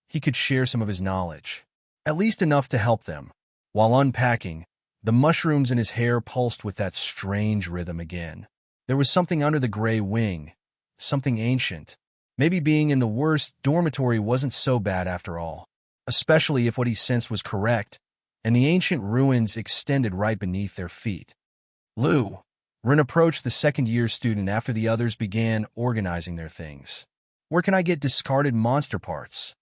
he could share some of his knowledge, at least enough to help them. While unpacking, the mushrooms in his hair pulsed with that strange rhythm again. There was something under the Grey Wing, something ancient. Maybe being in the worst dormitory wasn't so bad after all, especially if what he sensed was correct, and the ancient ruins extended right beneath their feet. Lu. Rin approached the second-year student after the others began organizing their things. Where can I get discarded monster parts?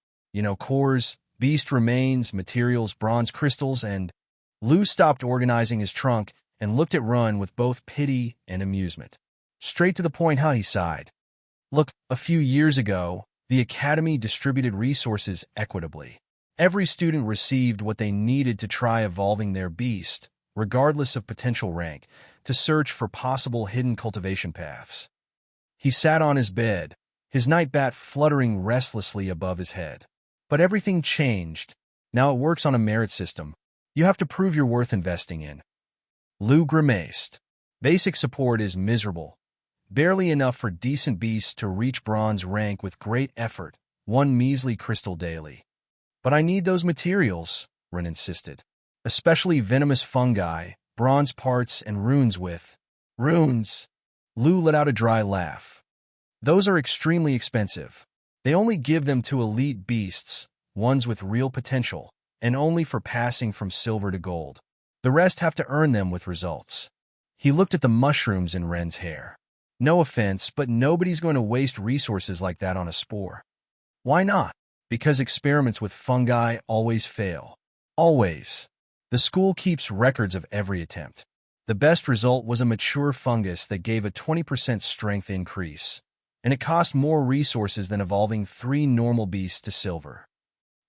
Cores, beast remains, materials, bronze crystals, and... Lu stopped organizing his trunk and looked at Rin with both pity and amusement. Straight to the point, huh? He sighed. Look, a few years ago, the academy distributed resources equitably. Every student received what they needed to try evolving their beast, regardless of potential rank, to search for possible hidden cultivation paths. He sat on his bed, his night bat fluttering restlessly above his head. But everything changed. Now it works on a merit system. You have to prove your worth investing in. Lu grimaced. Basic support is miserable. Barely enough for decent beasts to reach bronze rank with great effort, one measly crystal daily. But I need those materials, Rin insisted. Especially venomous fungi, bronze parts, and runes with... Runes! Lu let out a dry laugh. Those are extremely expensive. They only give them to elite beasts, ones with real potential, and only for passing from silver to gold. The rest have to earn them with results. He looked at the mushrooms in Ren's hair. No offense, but nobody's going to waste resources like that on a spore. Why not? Because experiments with fungi always fail. Always. The school keeps records of every attempt. The best result was a mature fungus that gave a 20% strength increase, and it cost more resources than evolving 3 normal beasts to silver.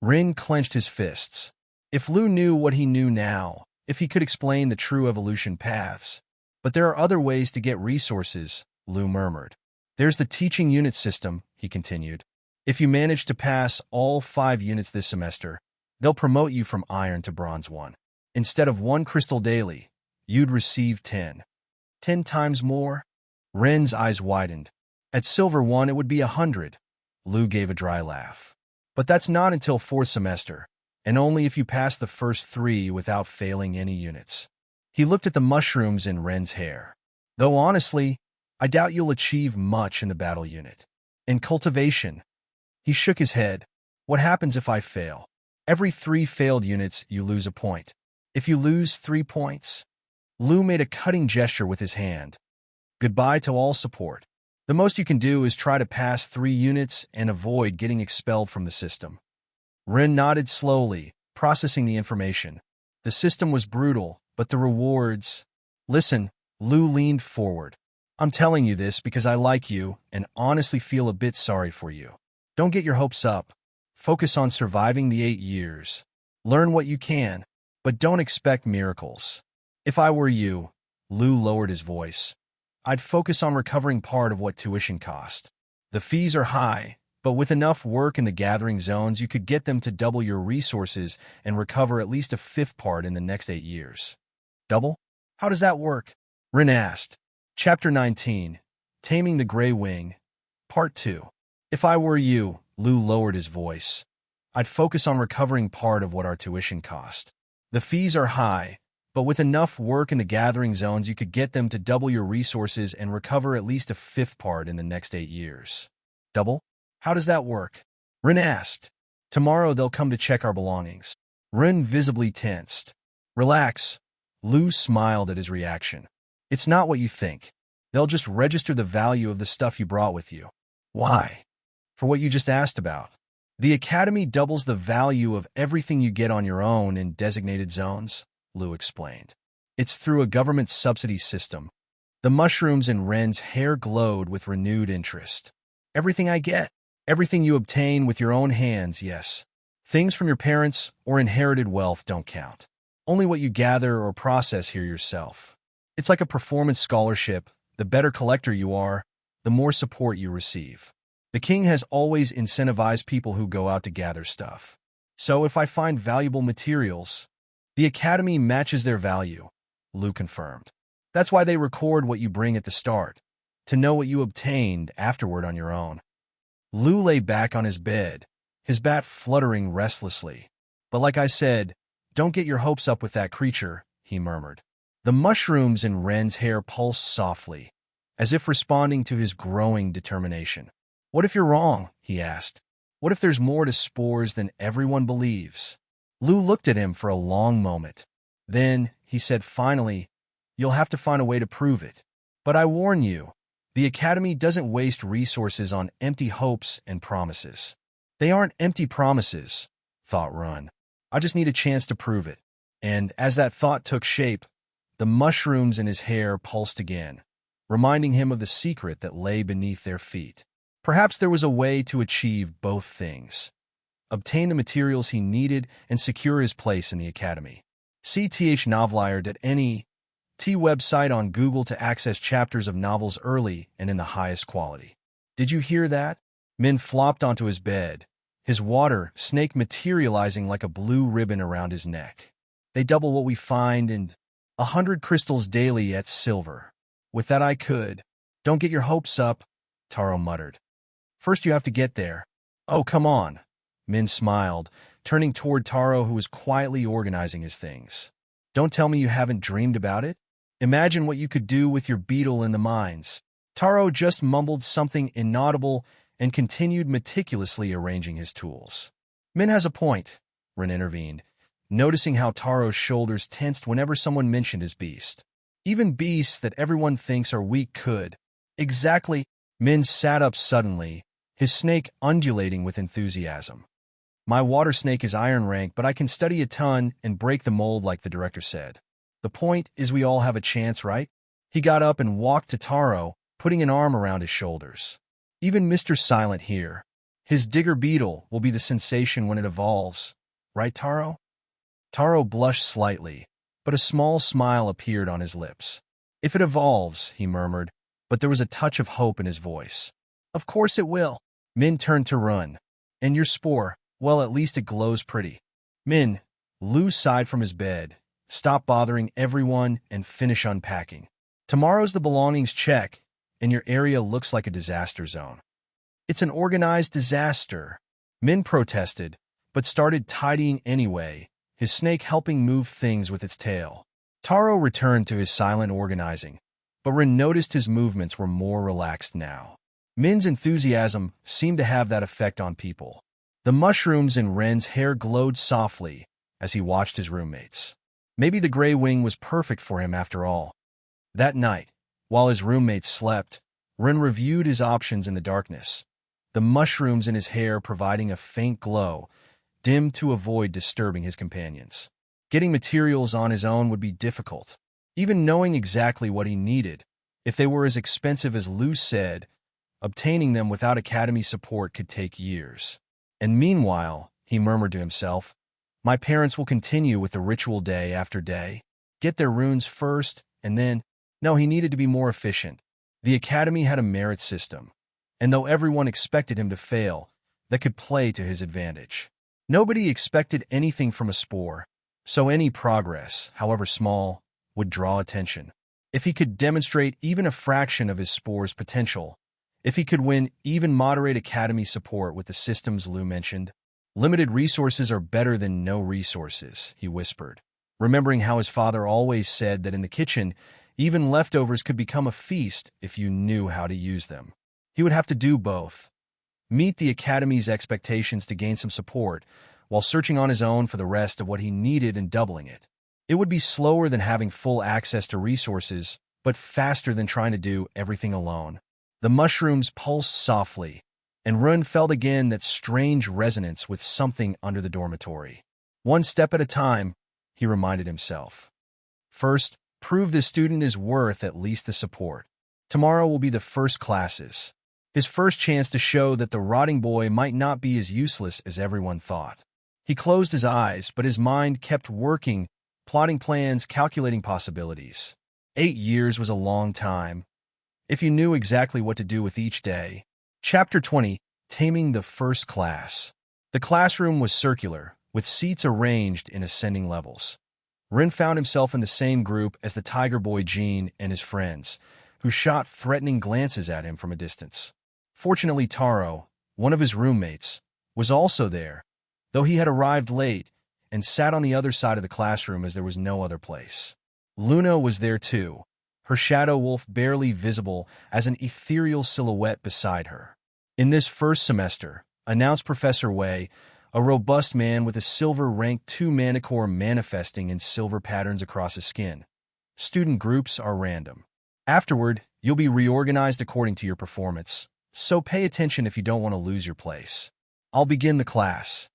Rin clenched his fists. If Lu knew what he knew now, if he could explain the true evolution paths. But there are other ways to get resources, Lu murmured. There's the teaching unit system, he continued. If you manage to pass all 5 units this semester, they'll promote you from Iron to Bronze 1. Instead of 1 crystal daily, you'd receive 10. 10 times more? Ren's eyes widened. At Silver 1, it would be 100. Lu gave a dry laugh. But that's not until 4th semester, and only if you pass the first 3 without failing any units. He looked at the mushrooms in Ren's hair. Though honestly, I doubt you'll achieve much in the battle unit. In cultivation, he shook his head. What happens if I fail? Every 3 failed units, you lose a point. If you lose 3 points... Lu made a cutting gesture with his hand. Goodbye to all support. The most you can do is try to pass 3 units and avoid getting expelled from the system. Rin nodded slowly, processing the information. The system was brutal, but the rewards... Listen, Lu leaned forward. I'm telling you this because I like you and honestly feel a bit sorry for you. Don't get your hopes up. Focus on surviving the 8 years. Learn what you can, but don't expect miracles. If I were you, Lu lowered his voice, I'd focus on recovering part of what tuition cost. The fees are high, but with enough work in the gathering zones, you could get them to double your resources and recover at least a 5th part in the next 8 years. Double? How does that work? Rin asked. Chapter 19, Taming the Grey Wing, Part 2. If I were you, Lu lowered his voice, I'd focus on recovering part of what our tuition cost. The fees are high, but with enough work in the gathering zones, you could get them to double your resources and recover at least a 5th part in the next 8 years. Double? How does that work? Rin asked. Tomorrow they'll come to check our belongings. Rin visibly tensed. Relax. Lu smiled at his reaction. It's not what you think. They'll just register the value of the stuff you brought with you. Why? For what you just asked about. The Academy doubles the value of everything you get on your own in designated zones, Lu explained. It's through a government subsidy system. The mushrooms in Ren's hair glowed with renewed interest. Everything I get. Everything you obtain with your own hands, yes. Things from your parents or inherited wealth don't count. Only what you gather or process here yourself. It's like a performance scholarship. The better collector you are, the more support you receive. The king has always incentivized people who go out to gather stuff. So if I find valuable materials, the Academy matches their value, Lu confirmed. That's why they record what you bring at the start, to know what you obtained afterward on your own. Lu lay back on his bed, his bat fluttering restlessly. But like I said, don't get your hopes up with that creature, he murmured. The mushrooms in Ren's hair pulsed softly, as if responding to his growing determination. What if you're wrong? He asked. What if there's more to spores than everyone believes? Lu looked at him for a long moment. Then, he said finally, you'll have to find a way to prove it. But I warn you, the Academy doesn't waste resources on empty hopes and promises. They aren't empty promises, thought Run. I just need a chance to prove it. And as that thought took shape, the mushrooms in his hair pulsed again, reminding him of the secret that lay beneath their feet. Perhaps there was a way to achieve both things. Obtain the materials he needed and secure his place in the Academy. See TH Novelier.net website on Google to access chapters of novels early and in the highest quality. Did you hear that? Min flopped onto his bed, his water snake materializing like a blue ribbon around his neck. They double what we find and 100 crystals daily at silver. With that I could. Don't get your hopes up, Taro muttered. First you have to get there. Oh, come on. Min smiled, turning toward Taro, who was quietly organizing his things. Don't tell me you haven't dreamed about it? Imagine what you could do with your beetle in the mines. Taro just mumbled something inaudible and continued meticulously arranging his tools. Min has a point, Rin intervened, noticing how Taro's shoulders tensed whenever someone mentioned his beast. Even beasts that everyone thinks are weak could. Exactly. Min sat up suddenly, his snake undulating with enthusiasm. My water snake is iron rank, but I can study a ton and break the mold like the director said. The point is we all have a chance, right? He got up and walked to Taro, putting an arm around his shoulders. Even Mr. Silent here. His digger beetle will be the sensation when it evolves. Right, Taro? Taro blushed slightly, but a small smile appeared on his lips. If it evolves, he murmured, but there was a touch of hope in his voice. Of course it will. Min turned to Run. And your spore, well, at least it glows pretty. Min, Lu sighed from his bed. Stop bothering everyone and finish unpacking. Tomorrow's the belongings check, and your area looks like a disaster zone. It's an organized disaster. Min protested, but started tidying anyway, his snake helping move things with its tail. Taro returned to his silent organizing, but Rin noticed his movements were more relaxed now. Min's enthusiasm seemed to have that effect on people. The mushrooms in Ren's hair glowed softly as he watched his roommates. Maybe the gray wing was perfect for him after all. That night, while his roommates slept, Ren reviewed his options in the darkness, the mushrooms in his hair providing a faint glow, dimmed to avoid disturbing his companions. Getting materials on his own would be difficult, even knowing exactly what he needed. If they were as expensive as Lu said, obtaining them without academy support could take years. And meanwhile, he murmured to himself, my parents will continue with the ritual day after day, get their runes first, and then... No, he needed to be more efficient. The academy had a merit system, and though everyone expected him to fail, that could play to his advantage. Nobody expected anything from a spore, so any progress, however small, would draw attention. If he could demonstrate even a fraction of his spore's potential, if he could win even moderate academy support with the systems Lu mentioned, limited resources are better than no resources, he whispered, remembering how his father always said that in the kitchen, even leftovers could become a feast if you knew how to use them. He would have to do both. Meet the Academy's expectations to gain some support, while searching on his own for the rest of what he needed and doubling it. It would be slower than having full access to resources, but faster than trying to do everything alone. The mushrooms pulsed softly, and Run felt again that strange resonance with something under the dormitory. One step at a time, he reminded himself. First, prove the student is worth at least the support. Tomorrow will be the first classes. His first chance to show that the rotting boy might not be as useless as everyone thought. He closed his eyes, but his mind kept working, plotting plans, calculating possibilities. 8 years was a long time, if you knew exactly what to do with each day. Chapter 20, Taming the First Class. The classroom was circular, with seats arranged in ascending levels. Rin found himself in the same group as the tiger boy Jean and his friends, who shot threatening glances at him from a distance. Fortunately, Taro, one of his roommates, was also there, though he had arrived late and sat on the other side of the classroom as there was no other place. Luna was there too, her shadow wolf barely visible as an ethereal silhouette beside her. In this first semester, announced Professor Wei, a robust man with a silver rank 2 manicore manifesting in silver patterns across his skin. Student groups are random. Afterward, you'll be reorganized according to your performance, so pay attention if you don't want to lose your place. I'll begin the class.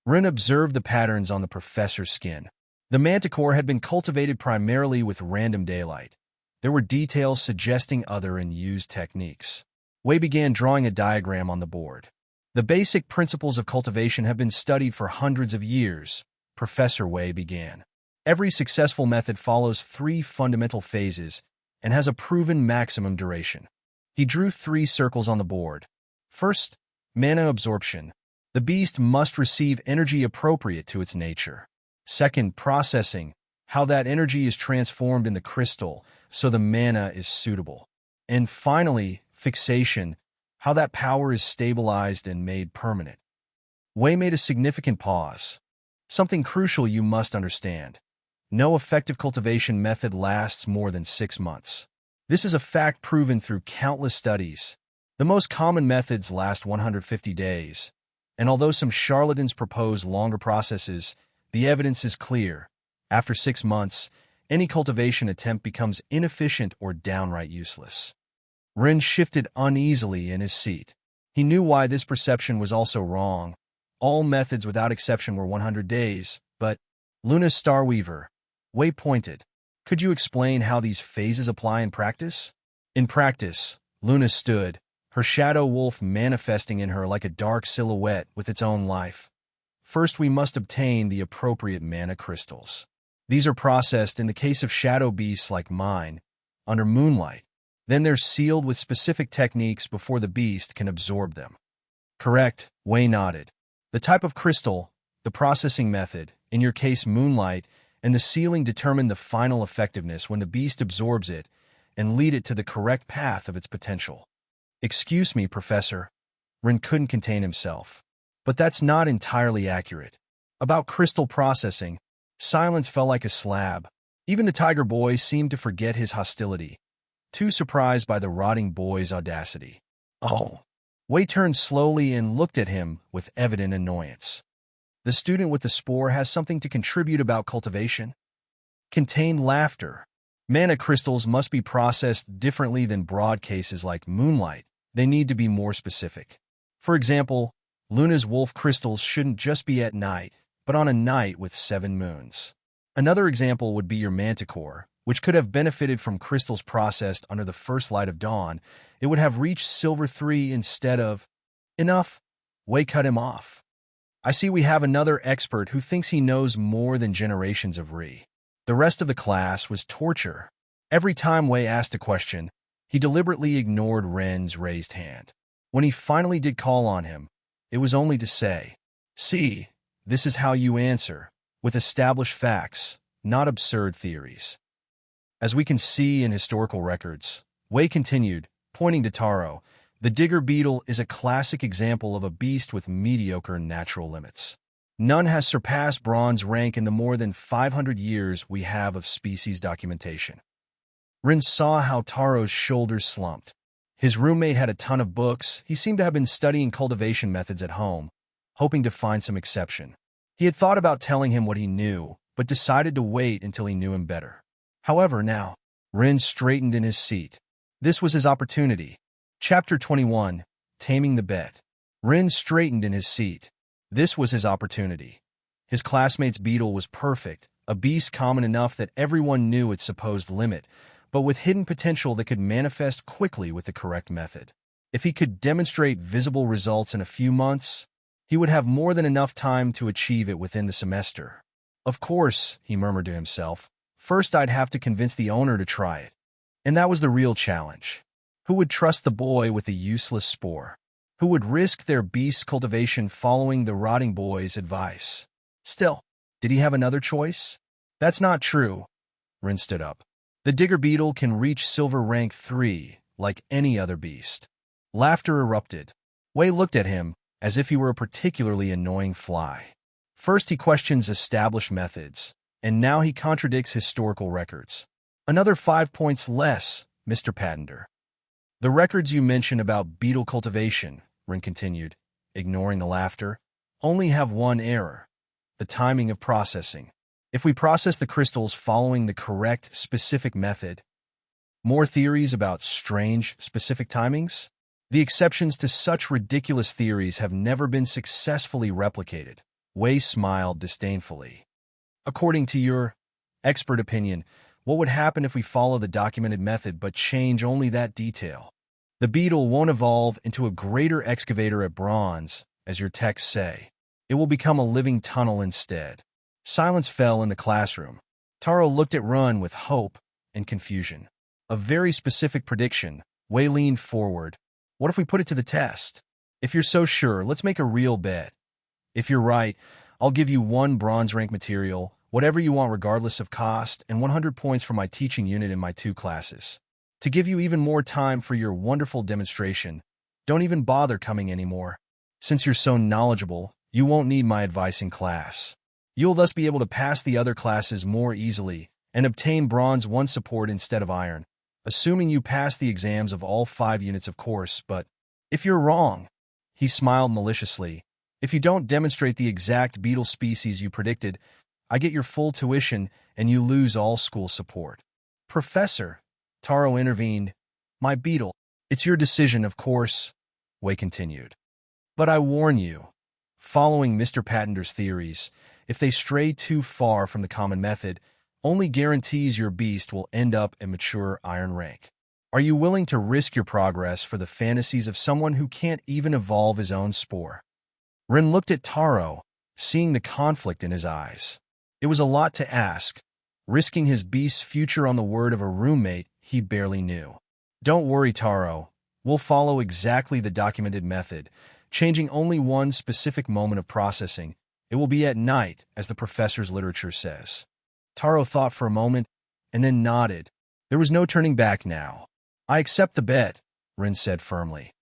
Rin observed the patterns on the professor's skin. The manticore had been cultivated primarily with random daylight. There were details suggesting other and used techniques. Wei began drawing a diagram on the board. The basic principles of cultivation have been studied for hundreds of years, Professor Wei began. Every successful method follows 3 fundamental phases and has a proven maximum duration. He drew 3 circles on the board. First, mana absorption. The beast must receive energy appropriate to its nature. Second, processing. How that energy is transformed in the crystal so the mana is suitable. And finally, fixation. how that power is stabilized and made permanent. Wei made a significant pause. Something crucial you must understand. No effective cultivation method lasts more than 6 months. This is a fact proven through countless studies. The most common methods last 150 days, and although some charlatans propose longer processes, the evidence is clear. After 6 months, any cultivation attempt becomes inefficient or downright useless. Rin shifted uneasily in his seat. He knew why this perception was also wrong. All methods without exception were 100 days, but Luna's Starweaver, Wei pointed. Could you explain how these phases apply in practice? In practice, Luna stood, her shadow wolf manifesting in her like a dark silhouette with its own life. First, we must obtain the appropriate mana crystals. These are processed, in the case of shadow beasts like mine, under moonlight. Then they're sealed with specific techniques before the beast can absorb them. Correct, Wei nodded. The type of crystal, the processing method, in your case moonlight, and the sealing determine the final effectiveness when the beast absorbs it and lead it to the correct path of its potential. Excuse me, Professor. Rin couldn't contain himself. But that's not entirely accurate. About crystal processing, silence fell like a slab. Even the tiger boy seemed to forget his hostility, too surprised by the rotting boy's audacity. Oh. Wei turned slowly and looked at him with evident annoyance. The student with the spore has something to contribute about cultivation. Contained laughter. Mana crystals must be processed differently than broad cases like moonlight. They need to be more specific. For example, Luna's wolf crystals shouldn't just be at night, but on a night with 7 moons. Another example would be your manticore, which could have benefited from crystals processed under the first light of dawn. It would have reached Silver 3 instead of... Enough. Wei cut him off. I see we have another expert who thinks he knows more than generations of Ri. The rest of the class was torture. Every time Wei asked a question, he deliberately ignored Ren's raised hand. When he finally did call on him, it was only to say, "See, this is how you answer, with established facts, not absurd theories." As we can see in historical records, Wei continued, pointing to Taro, the digger beetle is a classic example of a beast with mediocre natural limits. None has surpassed bronze rank in the more than 500 years we have of species documentation. Rin saw how Taro's shoulders slumped. His roommate had a ton of books. He seemed to have been studying cultivation methods at home, hoping to find some exception. He had thought about telling him what he knew, but decided to wait until he knew him better. However, now, Rin straightened in his seat. This was his opportunity. Chapter 21, Taming the Bet. Rin straightened in his seat. This was his opportunity. His classmate's beetle was perfect, a beast common enough that everyone knew its supposed limit, but with hidden potential that could manifest quickly with the correct method. If he could demonstrate visible results in a few months, he would have more than enough time to achieve it within the semester. Of course, he murmured to himself, first I'd have to convince the owner to try it. And that was the real challenge. Who would trust the boy with a useless spore? Who would risk their beast's cultivation following the rotting boy's advice? Still, did he have another choice? That's not true. Rin stood up. The digger beetle can reach silver rank 3, like any other beast. Laughter erupted. Wei looked at him, as if he were a particularly annoying fly. First he questions established methods, and now he contradicts historical records. Another 5 points less, Mr. Patenter. The records you mention about beetle cultivation, Rin continued, ignoring the laughter, only have one error: the timing of processing. If we process the crystals following the correct, specific method, more theories about strange, specific timings? The exceptions to such ridiculous theories have never been successfully replicated. Wei smiled disdainfully. According to your expert opinion, what would happen if we follow the documented method but change only that detail? The beetle won't evolve into a greater excavator at bronze, as your texts say. It will become a living tunnel instead. Silence fell in the classroom. Taro looked at Run with hope and confusion. A very specific prediction. Wei leaned forward. What if we put it to the test? If you're so sure, let's make a real bet. If you're right, I'll give you 1 bronze rank material, whatever you want regardless of cost, and 100 points for my teaching unit in my 2 classes. To give you even more time for your wonderful demonstration, Don't even bother coming anymore. Since you're so knowledgeable, you won't need my advice in class. You'll thus be able to pass the other classes more easily and obtain Bronze 1 support instead of Iron, assuming you pass the exams of all 5 units of course, but if you're wrong, he smiled maliciously, if you don't demonstrate the exact beetle species you predicted, I get your full tuition and you lose all school support. Professor, Taro intervened, my beetle, it's your decision, of course, Wei continued. But I warn you, following Mr. Pattender's theories, if they stray too far from the common method, only guarantees your beast will end up at mature iron rank. Are you willing to risk your progress for the fantasies of someone who can't even evolve his own spore? Ren looked at Taro, seeing the conflict in his eyes. It was a lot to ask, risking his beast's future on the word of a roommate he barely knew. Don't worry, Taro. We'll follow exactly the documented method, changing only one specific moment of processing. It will be at night, as the professor's literature says. Taro thought for a moment, and then nodded. There was no turning back now. I accept the bet, Ren said firmly.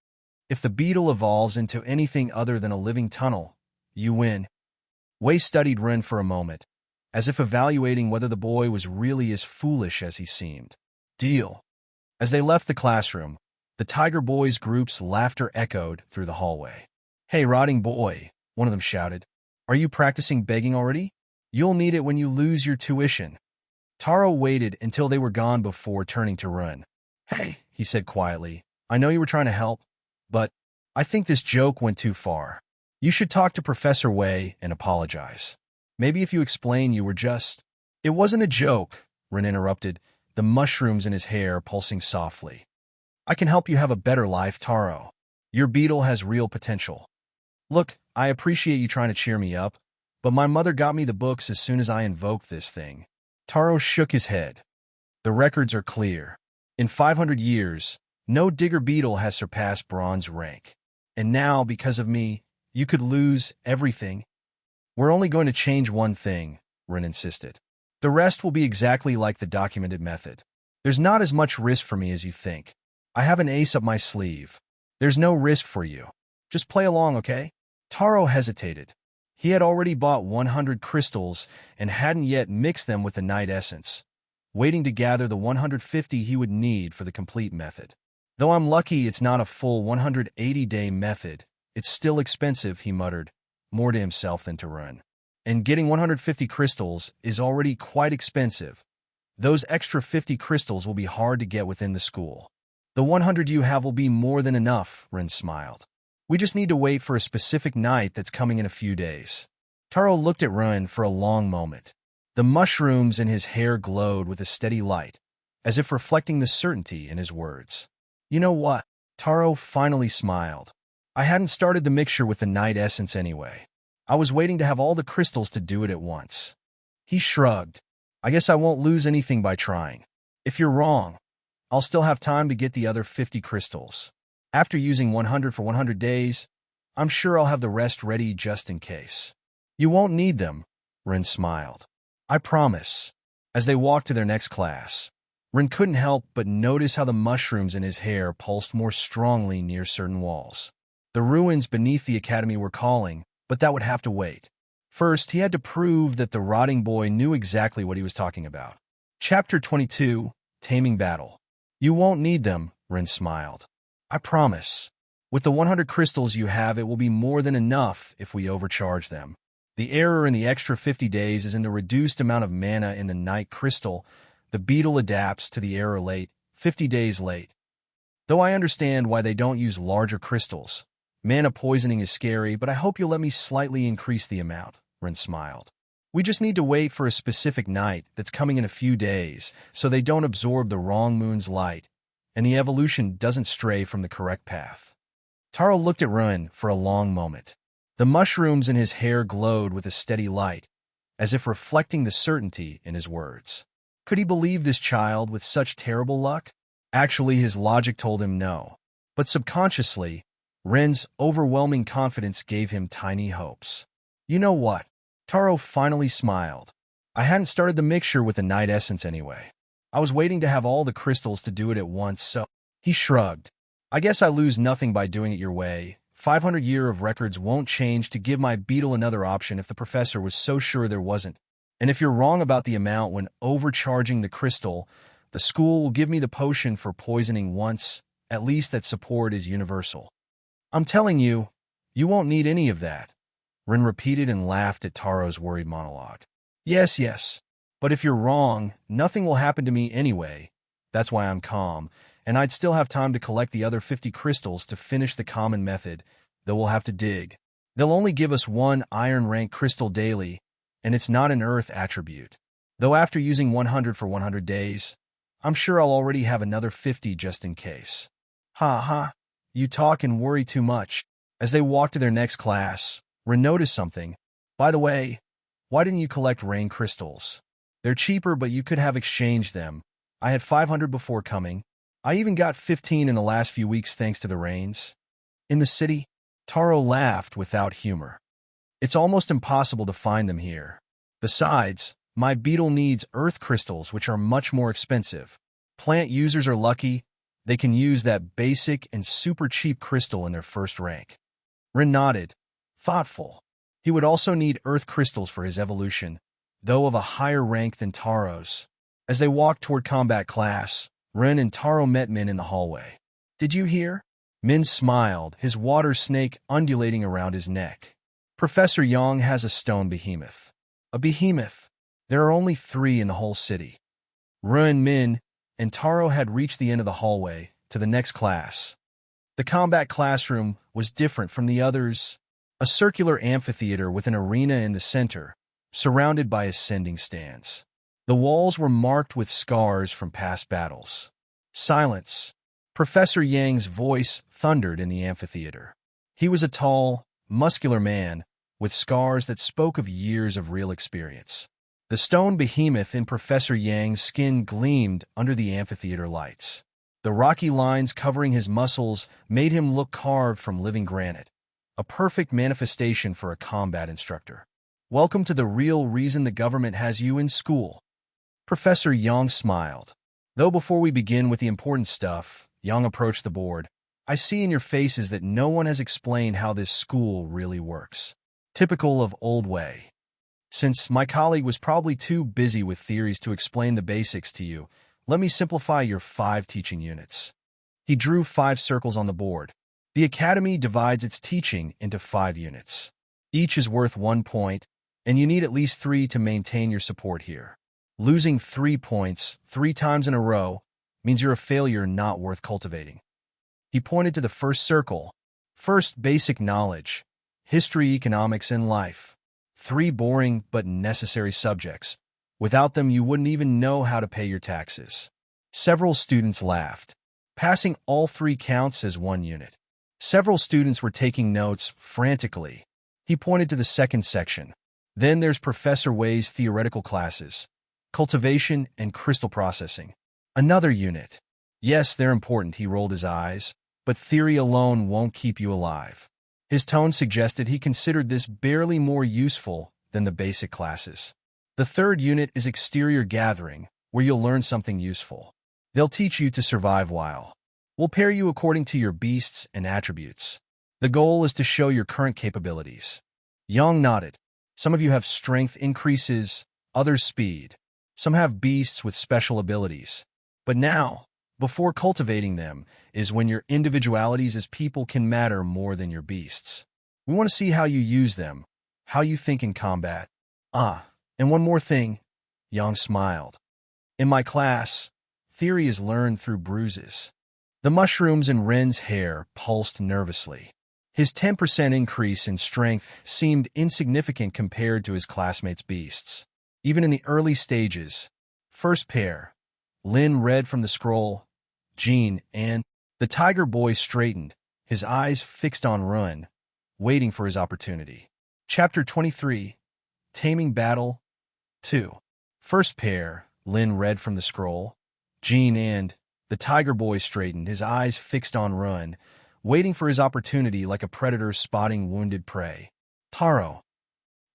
If the beetle evolves into anything other than a living tunnel, you win. Wei studied Ren for a moment, as if evaluating whether the boy was really as foolish as he seemed. Deal. As they left the classroom, the Tiger Boys' group's laughter echoed through the hallway. Hey, rotting boy, one of them shouted. Are you practicing begging already? You'll need it when you lose your tuition. Taro waited until they were gone before turning to Ren. Hey, he said quietly, I know you were trying to help, but I think this joke went too far. You should talk to Professor Wei and apologize. Maybe if you explain you were just... It wasn't a joke, Ren interrupted, the mushrooms in his hair pulsing softly. I can help you have a better life, Taro. Your beetle has real potential. Look, I appreciate you trying to cheer me up, but my mother got me the books as soon as I invoked this thing. Taro shook his head. The records are clear. In 500 years, no digger beetle has surpassed bronze rank. And now, because of me, you could lose everything. We're only going to change one thing, Ren insisted. The rest will be exactly like the documented method. There's not as much risk for me as you think. I have an ace up my sleeve. There's no risk for you. Just play along, okay? Taro hesitated. He had already bought 100 crystals and hadn't yet mixed them with the night essence, waiting to gather the 150 he would need for the complete method. Though I'm lucky it's not a full 180-day method, it's still expensive, he muttered, more to himself than to Ren. And getting 150 crystals is already quite expensive. Those extra 50 crystals will be hard to get within the school. The 100 you have will be more than enough, Ren smiled. We just need to wait for a specific night that's coming in a few days. Taro looked at Ren for a long moment. The mushrooms in his hair glowed with a steady light, as if reflecting the certainty in his words. You know what? Taro finally smiled. I hadn't started the mixture with the night essence anyway. I was waiting to have all the crystals to do it at once. He shrugged. I guess I won't lose anything by trying. If you're wrong, I'll still have time to get the other 50 crystals. After using 100 for 100 days, I'm sure I'll have the rest ready just in case. You won't need them, Ren smiled. I promise. As they walked to their next class, Ren couldn't help but notice how the mushrooms in his hair pulsed more strongly near certain walls. The ruins beneath the academy were calling, but that would have to wait. First, he had to prove that the rotting boy knew exactly what he was talking about. Chapter 22, Taming Battle. You won't need them, Ren smiled. I promise. With the 100 crystals you have, it will be more than enough if we overcharge them. The error in the extra 50 days is in the reduced amount of mana in the night crystal. The beetle adapts to the error late, 50 days late. Though I understand why they don't use larger crystals. Mana poisoning is scary, but I hope you'll let me slightly increase the amount, Ren smiled. We just need to wait for a specific night that's coming in a few days, so they don't absorb the wrong moon's light, and the evolution doesn't stray from the correct path. Taro looked at Ren for a long moment. The mushrooms in his hair glowed with a steady light, as if reflecting the certainty in his words. Could he believe this child with such terrible luck? Actually, his logic told him no. But subconsciously, Ren's overwhelming confidence gave him tiny hopes. You know what? Taro finally smiled. I hadn't started the mixture with the night essence anyway. I was waiting to have all the crystals to do it at once, so... He shrugged. I guess I lose nothing by doing it your way. 500 year of records won't change to give my beetle another option if the professor was so sure there wasn't. And if you're wrong about the amount when overcharging the crystal, the school will give me the potion for poisoning once. At least that support is universal. I'm telling you, you won't need any of that. Rin repeated and laughed at Taro's worried monologue. Yes, yes. But if you're wrong, nothing will happen to me anyway. That's why I'm calm, and I'd still have time to collect the other 50 crystals to finish the common method, though we'll have to dig. They'll only give us one iron rank crystal daily, and it's not an earth attribute. Though after using 100 for 100 days, I'm sure I'll already have another 50 just in case. Ha ha, you talk and worry too much. As they walked to their next class, Rin noticed something. By the way, why didn't you collect rain crystals? They're cheaper, but you could have exchanged them. I had 500 before coming. I even got 15 in the last few weeks thanks to the rains. In the city, Taro laughed without humor. It's almost impossible to find them here. Besides, my beetle needs earth crystals, which are much more expensive. Plant users are lucky. They can use that basic and super cheap crystal in their first rank. Rin nodded, thoughtful. He would also need earth crystals for his evolution, though of a higher rank than Taro's. As they walked toward combat class, Rin and Taro met Min in the hallway. Did you hear? Min smiled, his water snake undulating around his neck. Professor Yang has a stone behemoth. A behemoth? There are only 3 in the whole city. Rin, Min, and Taro had reached the end of the hallway to the next class. The combat classroom was different from the others. A circular amphitheater with an arena in the center, surrounded by ascending stands. The walls were marked with scars from past battles. Silence. Professor Yang's voice thundered in the amphitheater. He was a tall, muscular man with scars that spoke of years of real experience. The stone behemoth in Professor Yang's skin gleamed under the amphitheater lights. The rocky lines covering his muscles made him look carved from living granite, a perfect manifestation for a combat instructor. Welcome to the real reason the government has you in school. Professor Yang smiled. Though before we begin with the important stuff, Yang approached the board. I see in your faces that no one has explained how this school really works. Typical of Old Way. Since my colleague was probably too busy with theories to explain the basics to you, let me simplify your 5 teaching units. He drew 5 circles on the board. The Academy divides its teaching into 5 units. Each is worth 1 point, and you need at least 3 to maintain your support here. Losing 3 points 3 times in a row means you're a failure not worth cultivating. He pointed to the first circle. First, basic knowledge, history, economics, and life. 3 boring but necessary subjects. Without them, you wouldn't even know how to pay your taxes. Several students laughed. Passing all 3 counts as 1 unit. Several students were taking notes frantically. He pointed to the second section. Then there's Professor Wei's theoretical classes, cultivation and crystal processing. Another unit. Yes, they're important, he rolled his eyes, but theory alone won't keep you alive. His tone suggested he considered this barely more useful than the basic classes. The third unit is exterior gathering, where you'll learn something useful. They'll teach you to survive while. We'll pair you according to your beasts and attributes. The goal is to show your current capabilities. Yang nodded. Some of you have strength increases, others speed. Some have beasts with special abilities. But now, before cultivating them, is when your individualities as people can matter more than your beasts. We want to see how you use them, how you think in combat. And one more thing, Yang smiled. In my class, theory is learned through bruises. The mushrooms in Ren's hair pulsed nervously. His 10% increase in strength seemed insignificant compared to his classmates' beasts. Even in the early stages, first pair, Lin read from the scroll, Jean, and the tiger boy straightened, his eyes fixed on Run, waiting for his opportunity. Chapter 23, Taming Battle 2. First pair, Lin read from the scroll, Jean, and the tiger boy straightened, his eyes fixed on Run, waiting for his opportunity like a predator spotting wounded prey. Taro.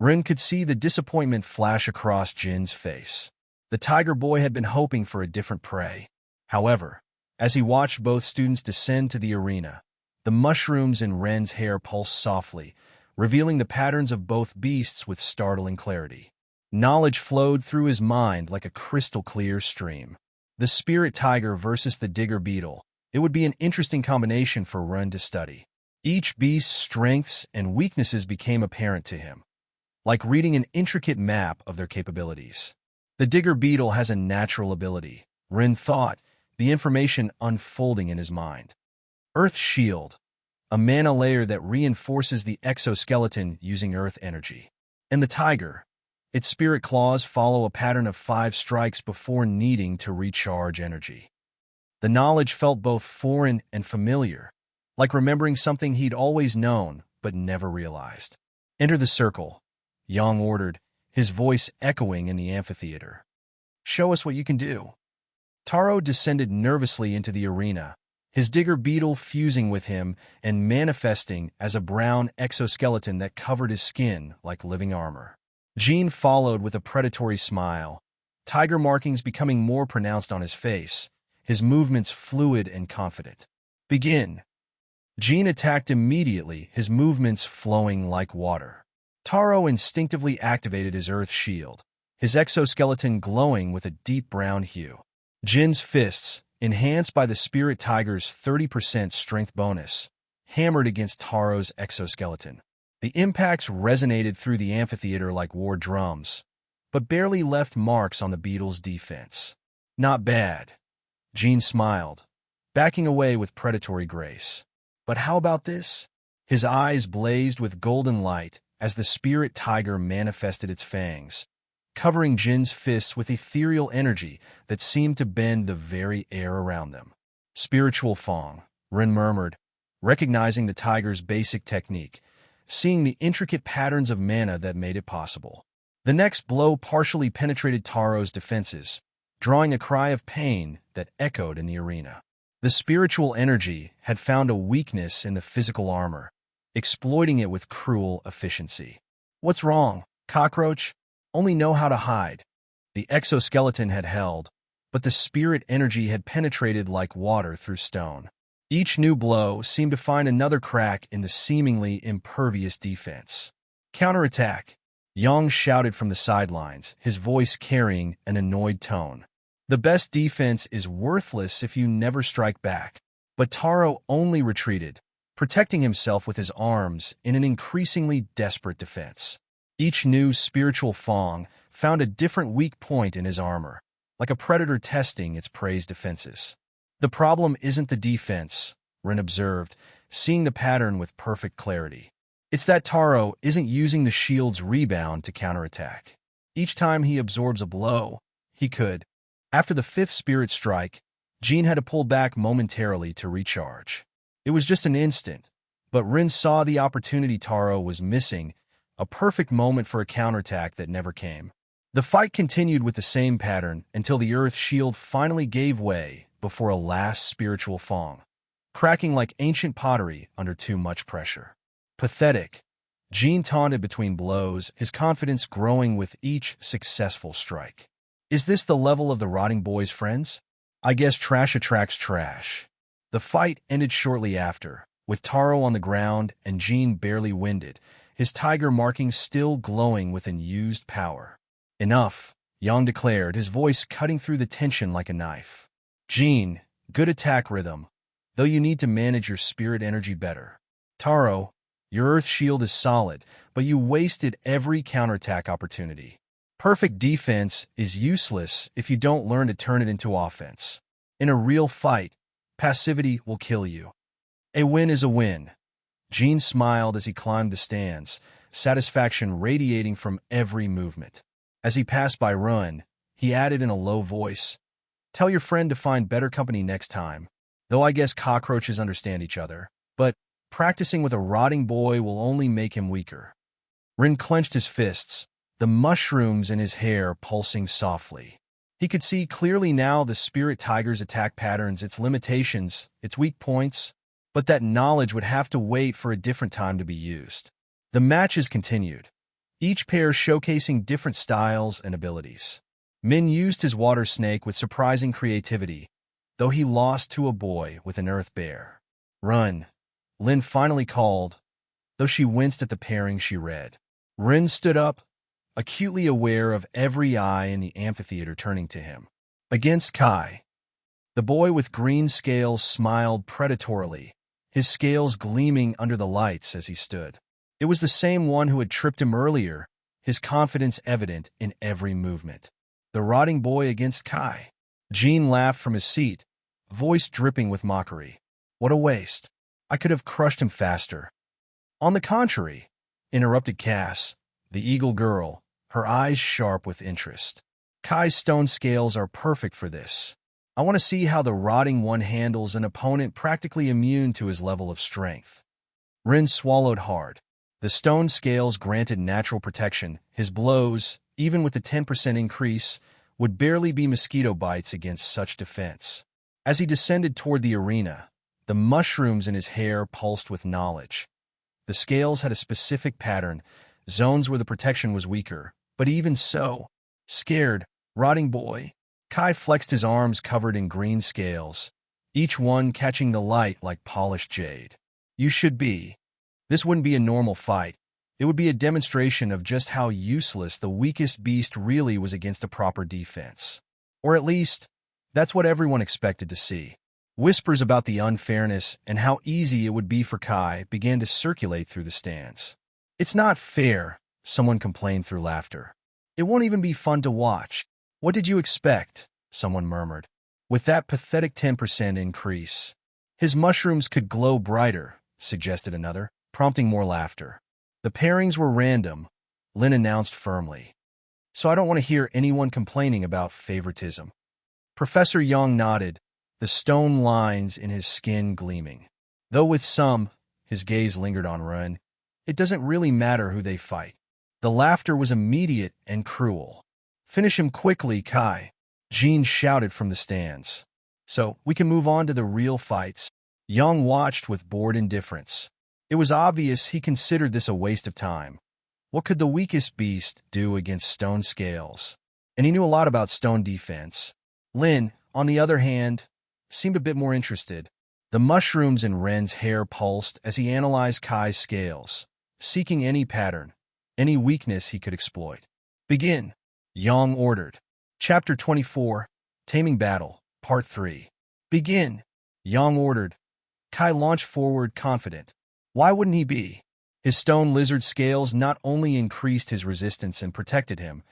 Rin could see the disappointment flash across Jin's face. The tiger boy had been hoping for a different prey. However, As he watched both students descend to the arena, the mushrooms in Ren's hair pulsed softly, revealing the patterns of both beasts with startling clarity. Knowledge flowed through his mind like a crystal-clear stream. The spirit tiger versus the digger beetle. It would be an interesting combination for Ren to study. Each beast's strengths and weaknesses became apparent to him, like reading an intricate map of their capabilities. The digger beetle has a natural ability, Ren thought, the information unfolding in his mind. Earth Shield, a mana layer that reinforces the exoskeleton using earth energy. And the tiger, its spirit claws follow a pattern of 5 strikes before needing to recharge energy. The knowledge felt both foreign and familiar, like remembering something he'd always known but never realized. Enter the circle, Yang ordered, his voice echoing in the amphitheater. Show us what you can do. Taro descended nervously into the arena, his digger beetle fusing with him and manifesting as a brown exoskeleton that covered his skin like living armor. Jean followed with a predatory smile, tiger markings becoming more pronounced on his face, his movements fluid and confident. Begin. Jean attacked immediately, his movements flowing like water. Taro instinctively activated his earth shield, his exoskeleton glowing with a deep brown hue. Jin's fists, enhanced by the spirit tiger's 30% strength bonus, hammered against Taro's exoskeleton. The impacts resonated through the amphitheater like war drums, but barely left marks on the beetle's defense. Not bad. Jean smiled, backing away with predatory grace. But how about this? His eyes blazed with golden light as the spirit tiger manifested its fangs, covering Jin's fists with ethereal energy that seemed to bend the very air around them. Spiritual Fong, Ren murmured, recognizing the tiger's basic technique, seeing the intricate patterns of mana that made it possible. The next blow partially penetrated Taro's defenses, drawing a cry of pain that echoed in the arena. The spiritual energy had found a weakness in the physical armor, exploiting it with cruel efficiency. What's wrong, cockroach? Only know how to hide. The exoskeleton had held, but the spirit energy had penetrated like water through stone. Each new blow seemed to find another crack in the seemingly impervious defense. Counterattack, Yang shouted from the sidelines, his voice carrying an annoyed tone. The best defense is worthless if you never strike back. But Taro only retreated, protecting himself with his arms in an increasingly desperate defense. Each new spiritual Fong found a different weak point in his armor, like a predator testing its prey's defenses. The problem isn't the defense, Ren observed, seeing the pattern with perfect clarity. It's that Taro isn't using the shield's rebound to counterattack. Each time he absorbs a blow, he could. After the 5th spirit strike, Jean had to pull back momentarily to recharge. It was just an instant, but Ren saw the opportunity Taro was missing, a perfect moment for a counterattack that never came. The fight continued with the same pattern until the earth shield finally gave way before a last spiritual Fong, cracking like ancient pottery under too much pressure. Pathetic. Jean taunted between blows, his confidence growing with each successful strike. Is this the level of the rotting boy's friends? I guess trash attracts trash. The fight ended shortly after, with Taro on the ground and Jean barely winded, his tiger markings still glowing with unused power. Enough, Yang declared, his voice cutting through the tension like a knife. Jean, good attack rhythm, though you need to manage your spirit energy better. Taro, your earth shield is solid, but you wasted every counterattack opportunity. Perfect defense is useless if you don't learn to turn it into offense. In a real fight, passivity will kill you. A win is a win. Jean smiled as he climbed the stands, satisfaction radiating from every movement. As he passed by Run, he added in a low voice, "Tell your friend to find better company next time, though I guess cockroaches understand each other, but practicing with a rotting boy will only make him weaker." Rin clenched his fists, the mushrooms in his hair pulsing softly. He could see clearly now the spirit tiger's attack patterns, its limitations, its weak points, but that knowledge would have to wait for a different time to be used. The matches continued, each pair showcasing different styles and abilities. Min used his water snake with surprising creativity, though he lost to a boy with an earth bear. Run, Lin finally called, though she winced at the pairing she read. Rin stood up, acutely aware of every eye in the amphitheater turning to him. Against Kai. The boy with green scales smiled predatorily, his scales gleaming under the lights as he stood. It was the same one who had tripped him earlier, his confidence evident in every movement. The rotting boy against Kai. Jean laughed from his seat, voice dripping with mockery. What a waste. I could have crushed him faster. On the contrary, interrupted Cass, the eagle girl, her eyes sharp with interest. Kai's stone scales are perfect for this. I want to see how the rotting one handles an opponent practically immune to his level of strength. Rin swallowed hard. The stone scales granted natural protection. His blows, even with the 10% increase, would barely be mosquito bites against such defense. As he descended toward the arena, the mushrooms in his hair pulsed with knowledge. The scales had a specific pattern, zones where the protection was weaker, but even so, scared, rotting boy. Kai flexed his arms covered in green scales, each one catching the light like polished jade. You should be. This wouldn't be a normal fight. It would be a demonstration of just how useless the weakest beast really was against a proper defense. Or at least, that's what everyone expected to see. Whispers about the unfairness and how easy it would be for Kai began to circulate through the stands. It's not fair, someone complained through laughter. It won't even be fun to watch. What did you expect? Someone murmured. With that pathetic 10% increase. His mushrooms could glow brighter, suggested another, prompting more laughter. The pairings were random, Lin announced firmly. So I don't want to hear anyone complaining about favoritism. Professor Yang nodded, the stone lines in his skin gleaming. Though with some, his gaze lingered on Ren, it doesn't really matter who they fight. The laughter was immediate and cruel. Finish him quickly, Kai, Jean shouted from the stands. So, we can move on to the real fights. Yang watched with bored indifference. It was obvious he considered this a waste of time. What could the weakest beast do against stone scales? And he knew a lot about stone defense. Lin, on the other hand, seemed a bit more interested. The mushrooms in Ren's hair pulsed as he analyzed Kai's scales, seeking any pattern, any weakness he could exploit. Begin, Yang ordered. Chapter 24, Taming Battle, Part 3. Begin, Yang ordered. Kai launched forward confident. Why wouldn't he be? His stone lizard scales not only increased his resistance and protected him,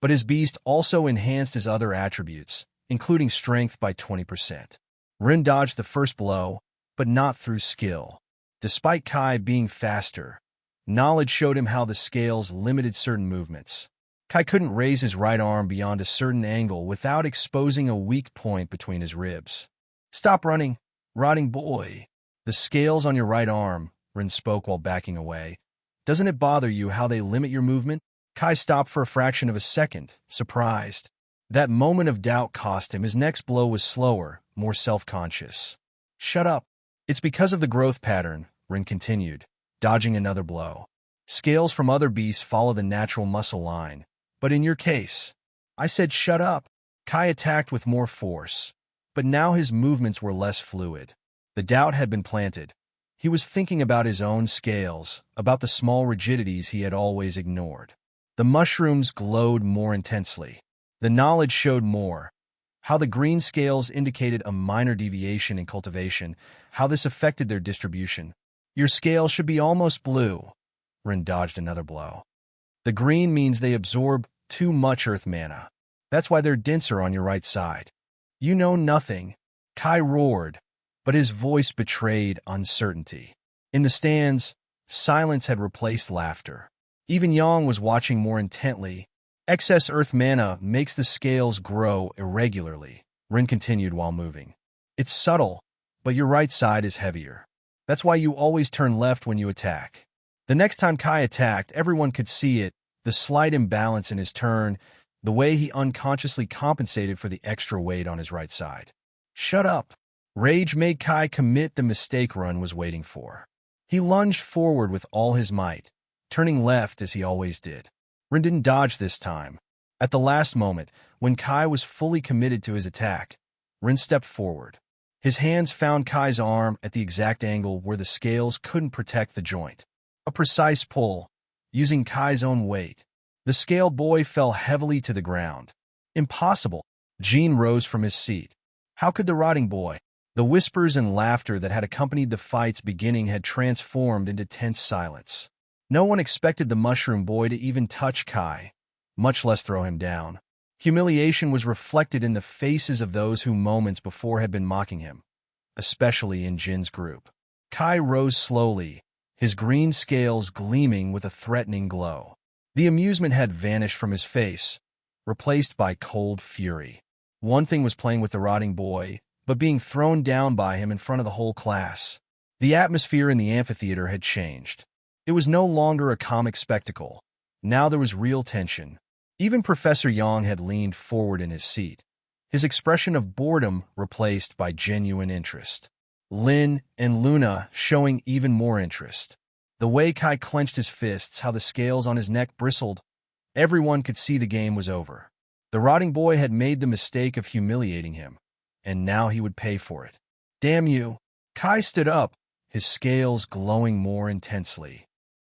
but his beast also enhanced his other attributes, including strength by 20%. Rin dodged the first blow, but not through skill. Despite Kai being faster, knowledge showed him how the scales limited certain movements. Kai couldn't raise his right arm beyond a certain angle without exposing a weak point between his ribs. Stop running, rotting boy. The scales on your right arm, Rin spoke while backing away. Doesn't it bother you how they limit your movement? Kai stopped for a fraction of a second, surprised. That moment of doubt cost him. His next blow was slower, more self-conscious. Shut up. It's because of the growth pattern, Rin continued, dodging another blow. Scales from other beasts follow the natural muscle line. But in your case, I said shut up. Kai attacked with more force, but now his movements were less fluid. The doubt had been planted. He was thinking about his own scales, about the small rigidities he had always ignored. The mushrooms glowed more intensely. The knowledge showed more. How the green scales indicated a minor deviation in cultivation, how this affected their distribution. Your scale should be almost blue. Rin dodged another blow. The green means they absorb too much earth mana. That's why they're denser on your right side. You know nothing. Kai roared, but his voice betrayed uncertainty. In the stands, silence had replaced laughter. Even Yang was watching more intently. Excess earth mana makes the scales grow irregularly, Rin continued while moving. It's subtle, but your right side is heavier. That's why you always turn left when you attack. The next time Kai attacked, everyone could see it, the slight imbalance in his turn, the way he unconsciously compensated for the extra weight on his right side. Shut up. Rage made Kai commit the mistake Run was waiting for. He lunged forward with all his might, turning left as he always did. Rin didn't dodge this time. At the last moment, when Kai was fully committed to his attack, Rin stepped forward. His hands found Kai's arm at the exact angle where the scales couldn't protect the joint. A precise pull, using Kai's own weight. The scale boy fell heavily to the ground. Impossible. Jean rose from his seat. How could the rotting boy? The whispers and laughter that had accompanied the fight's beginning had transformed into tense silence. No one expected the mushroom boy to even touch Kai, much less throw him down. Humiliation was reflected in the faces of those who moments before had been mocking him, especially in Jin's group. Kai rose slowly, his green scales gleaming with a threatening glow. The amusement had vanished from his face, replaced by cold fury. One thing was playing with the rotting boy, but being thrown down by him in front of the whole class. The atmosphere in the amphitheater had changed. It was no longer a comic spectacle. Now there was real tension. Even Professor Yang had leaned forward in his seat, his expression of boredom replaced by genuine interest. Lin and Luna showing even more interest. The way Kai clenched his fists, how the scales on his neck bristled, everyone could see the game was over. The rotting boy had made the mistake of humiliating him, and now he would pay for it. Damn you! Kai stood up, his scales glowing more intensely.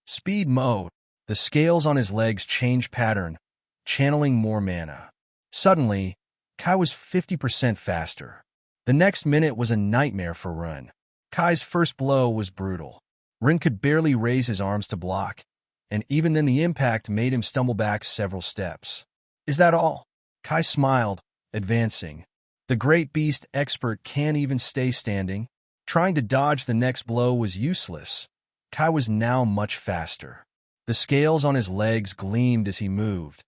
Speed mode. The scales on his legs changed pattern, channeling more mana. Suddenly, Kai was 50% faster. The next minute was a nightmare for Rin. Kai's first blow was brutal. Rin could barely raise his arms to block, and even then the impact made him stumble back several steps. Is that all? Kai smiled, advancing. The great beast expert can't even stay standing. Trying to dodge the next blow was useless. Kai was now much faster. The scales on his legs gleamed as he moved,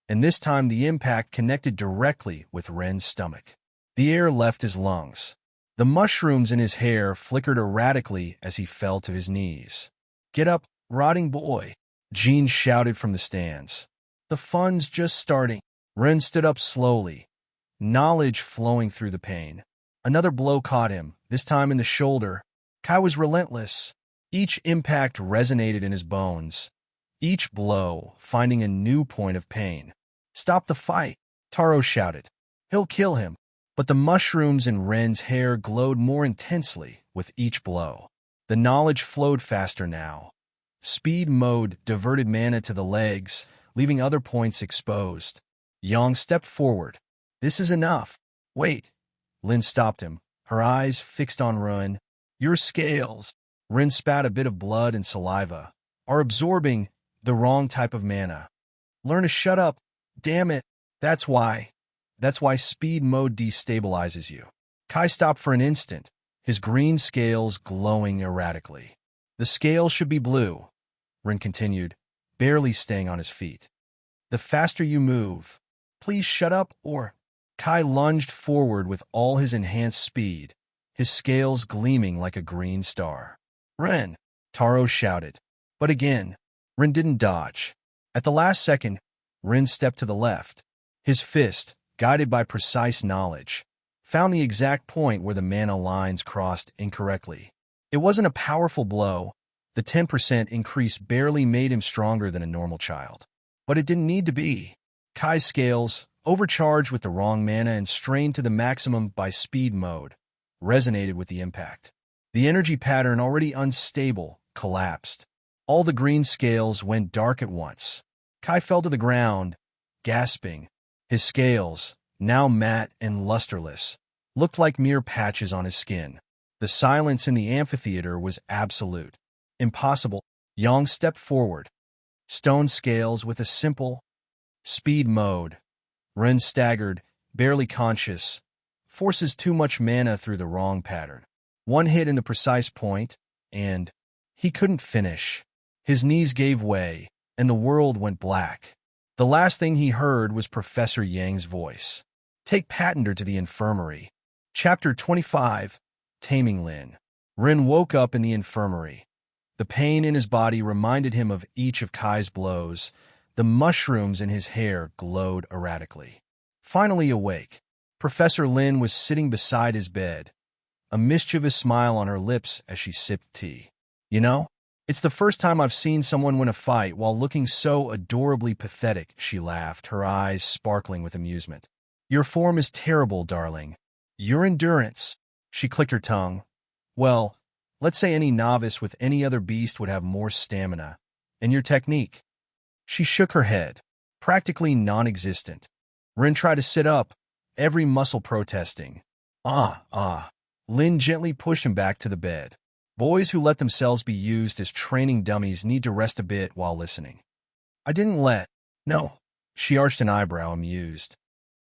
and this time the impact connected directly with Ren's stomach. The air left his lungs. The mushrooms in his hair flickered erratically as he fell to his knees. Get up, rotting boy, Jean shouted from the stands. The fun's just starting. Ren stood up slowly, knowledge flowing through the pain. Another blow caught him, this time in the shoulder. Kai was relentless. Each impact resonated in his bones, each blow finding a new point of pain. Stop the fight, Taro shouted. He'll kill him. But the mushrooms in Ren's hair glowed more intensely with each blow. The knowledge flowed faster now. Speed mode diverted mana to the legs, leaving other points exposed. Yang stepped forward. This is enough. Wait. Lin stopped him, her eyes fixed on Rin. Your scales. Rin spat a bit of blood and saliva, are absorbing the wrong type of mana. Learn to shut up. Damn it. That's why speed mode destabilizes you. Kai stopped for an instant, his green scales glowing erratically. The scales should be blue, Rin continued, barely staying on his feet. The faster you move. Please shut up, or... Kai lunged forward with all his enhanced speed, his scales gleaming like a green star. Rin, Taro shouted. But again, Rin didn't dodge. At the last second, Rin stepped to the left. His fist, guided by precise knowledge, found the exact point where the mana lines crossed incorrectly. It wasn't a powerful blow. The 10% increase barely made him stronger than a normal child. But it didn't need to be. Kai's scales, overcharged with the wrong mana and strained to the maximum by speed mode, resonated with the impact. The energy pattern, already unstable, collapsed. All the green scales went dark at once. Kai fell to the ground, gasping. His scales, now matte and lusterless, looked like mere patches on his skin. The silence in the amphitheater was absolute. Impossible. Yang stepped forward. Stone scales with a simple speed mode. Ren staggered, barely conscious. Forces too much mana through the wrong pattern. One hit in the precise point, and he couldn't finish. His knees gave way, and the world went black. The last thing he heard was Professor Yang's voice. Take Patender to the infirmary. Chapter 25, Taming Lin. Rin woke up in the infirmary. The pain in his body reminded him of each of Kai's blows. The mushrooms in his hair glowed erratically. Finally awake, Professor Lin was sitting beside his bed, a mischievous smile on her lips as she sipped tea. You know, it's the first time I've seen someone win a fight while looking so adorably pathetic, she laughed, her eyes sparkling with amusement. Your form is terrible, darling. Your endurance. She clicked her tongue. Well, let's say any novice with any other beast would have more stamina. And your technique. She shook her head. Practically non-existent. Rin tried to sit up, every muscle protesting. Ah. Lin gently pushed him back to the bed. Boys who let themselves be used as training dummies need to rest a bit while listening. I didn't let. No. She arched an eyebrow, amused.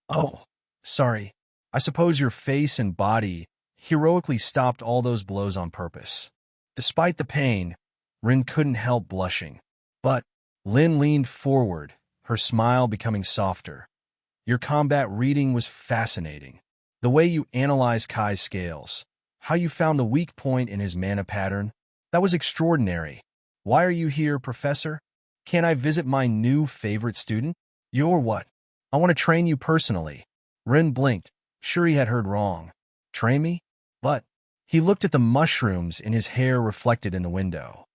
Oh, sorry. I suppose your face and body heroically stopped all those blows on purpose. Despite the pain, Rin couldn't help blushing. But Lin leaned forward, her smile becoming softer. Your combat reading was fascinating. The way you analyzed Kai's scales, how you found the weak point in his mana pattern, that was extraordinary. Why are you here, Professor? Can't I visit my new favorite student? You're what? I want to train you personally. Rin blinked, sure he had heard wrong. Train me? But he looked at the mushrooms in his hair reflected in the window.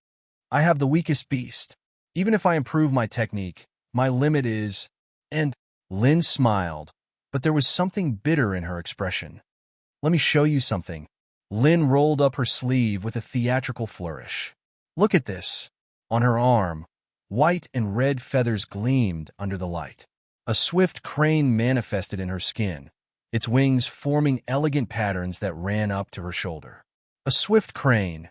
I have the weakest beast. Even if I improve my technique, my limit is... And Lin smiled, but there was something bitter in her expression. Let me show you something. Lin rolled up her sleeve with a theatrical flourish. Look at this. On her arm, white and red feathers gleamed under the light. A swift crane manifested in her skin, its wings forming elegant patterns that ran up to her shoulder. A swift crane,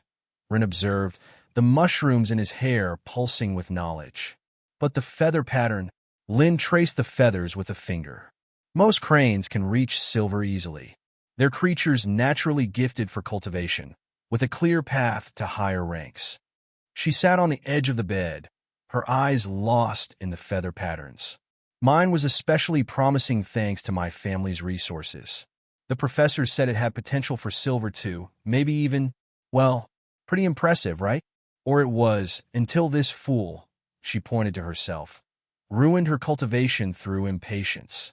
Rin observed, the mushrooms in his hair pulsing with knowledge. But the feather pattern, Lin traced the feathers with a finger. Most cranes can reach silver easily. They're creatures naturally gifted for cultivation, with a clear path to higher ranks. She sat on the edge of the bed, her eyes lost in the feather patterns. Mine was especially promising thanks to my family's resources. The professor said it had potential for silver too, maybe even, well, pretty impressive, right? Or it was, until this fool, she pointed to herself, ruined her cultivation through impatience.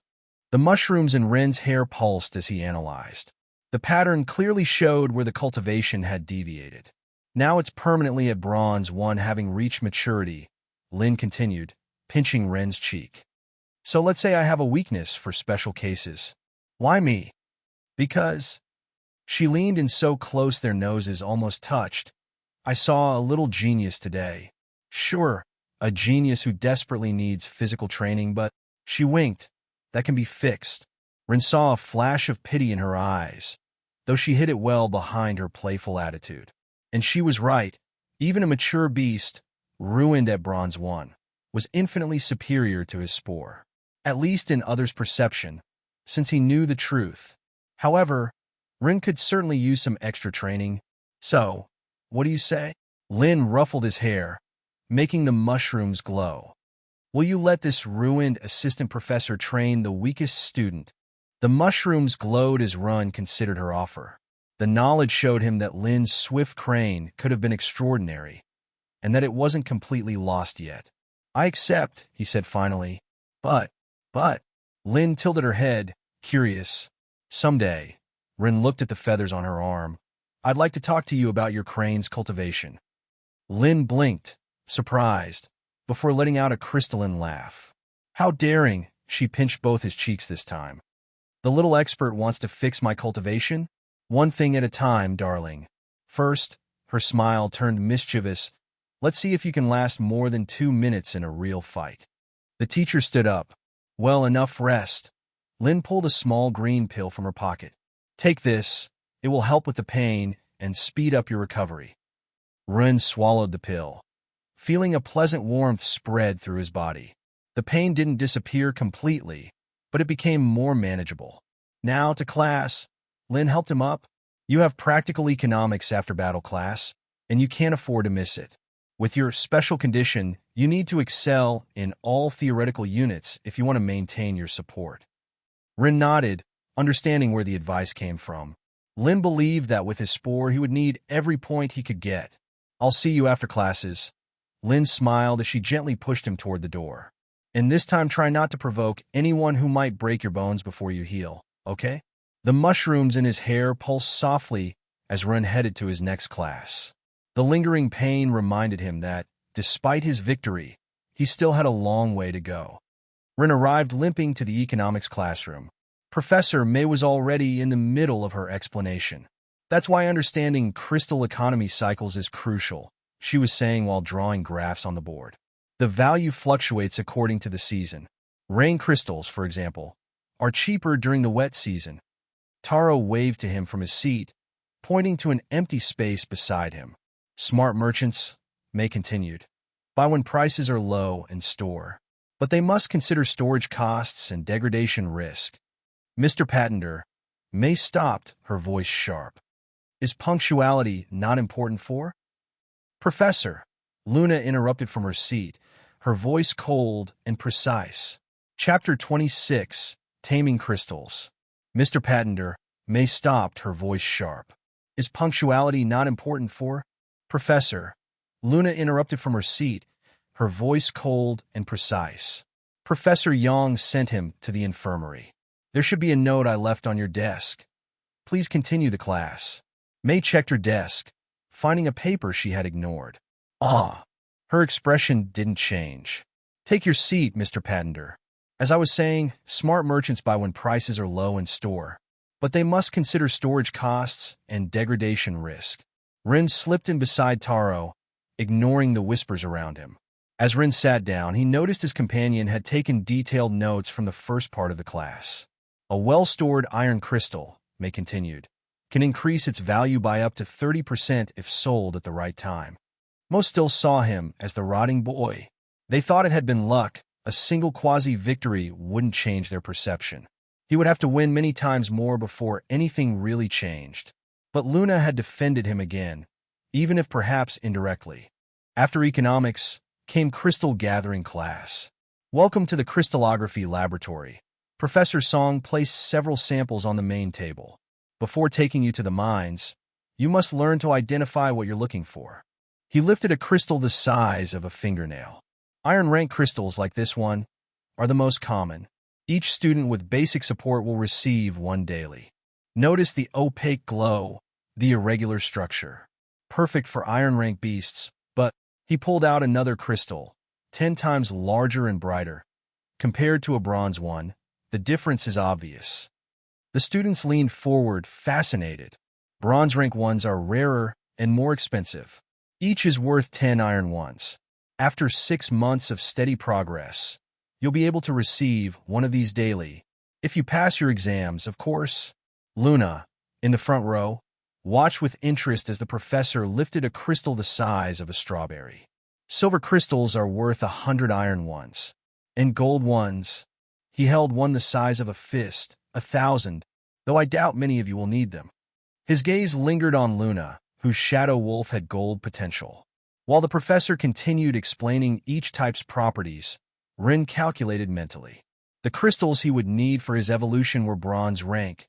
The mushrooms in Ren's hair pulsed as he analyzed. The pattern clearly showed where the cultivation had deviated. Now it's permanently at bronze 1 having reached maturity, Lin continued, pinching Ren's cheek. So let's say I have a weakness for special cases. Why me? Because... She leaned in so close their noses almost touched. I saw a little genius today. Sure, a genius who desperately needs physical training, but... She winked. That can be fixed. Rin saw a flash of pity in her eyes, though she hid it well behind her playful attitude. And she was right. Even a mature beast, ruined at bronze 1, was infinitely superior to his spore. At least in others' perception, since he knew the truth. However, Rin could certainly use some extra training. So, what do you say? Lin ruffled his hair, making the mushrooms glow. Will you let this ruined assistant professor train the weakest student? The mushrooms glowed as Rin considered her offer. The knowledge showed him that Lin's swift crane could have been extraordinary, and that it wasn't completely lost yet. I accept, he said finally. But, Lin tilted her head, curious. Someday, Rin looked at the feathers on her arm. I'd like to talk to you about your crane's cultivation. Lin blinked, surprised, before letting out a crystalline laugh. How daring, she pinched both his cheeks this time. The little expert wants to fix my cultivation? One thing at a time, darling. First, her smile turned mischievous. Let's see if you can last more than 2 minutes in a real fight. The teacher stood up. Well, enough rest. Lin pulled a small green pill from her pocket. Take this. It will help with the pain and speed up your recovery. Rin swallowed the pill, feeling a pleasant warmth spread through his body. The pain didn't disappear completely, but it became more manageable. Now to class. Lin helped him up. You have practical economics after battle class, and you can't afford to miss it. With your special condition, you need to excel in all theoretical units if you want to maintain your support. Rin nodded, understanding where the advice came from. Lin believed that with his spore he would need every point he could get. I'll see you after classes. Lin smiled as she gently pushed him toward the door. And this time try not to provoke anyone who might break your bones before you heal, okay? The mushrooms in his hair pulsed softly as Rin headed to his next class. The lingering pain reminded him that, despite his victory, he still had a long way to go. Rin arrived limping to the economics classroom. Professor May was already in the middle of her explanation. That's why understanding crystal economy cycles is crucial, she was saying while drawing graphs on the board. The value fluctuates according to the season. Rain crystals, for example, are cheaper during the wet season. Taro waved to him from his seat, pointing to an empty space beside him. Smart merchants, May continued, buy when prices are low and store. But they must consider storage costs and degradation risk. Mr. Pattender, May stopped, her voice sharp. Is punctuality not important for? Professor, Luna interrupted from her seat, her voice cold and precise. Chapter 26, Taming Crystals. Mr. Pattender, May stopped, her voice sharp. Is punctuality not important for? Professor, Luna interrupted from her seat, her voice cold and precise. Professor Yang sent him to the infirmary. There should be a note I left on your desk. Please continue the class. May checked her desk, finding a paper she had ignored. Ah! Her expression didn't change. Take your seat, Mr. Pattender. As I was saying, smart merchants buy when prices are low and store. But they must consider storage costs and degradation risk. Rin slipped in beside Taro, ignoring the whispers around him. As Rin sat down, he noticed his companion had taken detailed notes from the first part of the class. A well-stored iron crystal, May continued, can increase its value by up to 30% if sold at the right time. Most still saw him as the rotting boy. They thought it had been luck. A single quasi-victory wouldn't change their perception. He would have to win many times more before anything really changed. But Luna had defended him again, even if perhaps indirectly. After economics came crystal gathering class. Welcome to the crystallography laboratory. Professor Song placed several samples on the main table. Before taking you to the mines, you must learn to identify what you're looking for. He lifted a crystal the size of a fingernail. Iron rank crystals like this one are the most common. Each student with basic support will receive one daily. Notice the opaque glow, the irregular structure. Perfect for iron rank beasts, but he pulled out another crystal, 10 times larger and brighter. Compared to a bronze one, the difference is obvious. The students leaned forward, fascinated. Bronze rank ones are rarer and more expensive. Each is worth 10 iron ones. After 6 months of steady progress, you'll be able to receive one of these daily. If you pass your exams, of course. Luna, in the front row, watched with interest as the professor lifted a crystal the size of a strawberry. Silver crystals are worth 100 iron ones. And gold ones, he held one the size of a fist, 1,000, though I doubt many of you will need them. His gaze lingered on Luna, whose shadow wolf had gold potential. While the professor continued explaining each type's properties, Rin calculated mentally. The crystals he would need for his evolution were bronze rank,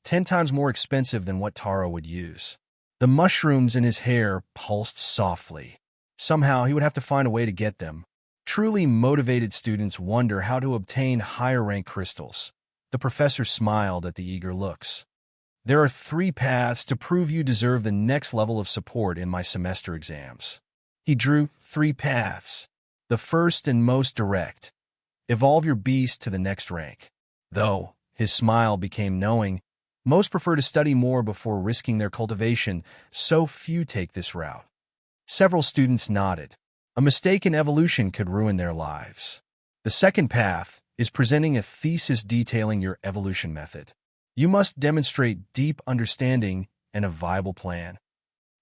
10 times more expensive than what Taro would use. The mushrooms in his hair pulsed softly. Somehow he would have to find a way to get them. Truly motivated students wonder how to obtain higher rank crystals. The professor smiled at the eager looks. There are 3 paths to prove you deserve the next level of support in my semester exams. He drew 3 paths. The first and most direct. Evolve your beast to the next rank. Though his smile became knowing, most prefer to study more before risking their cultivation, so few take this route. Several students nodded. A mistake in evolution could ruin their lives. The second path is presenting a thesis detailing your evolution method. You must demonstrate deep understanding and a viable plan.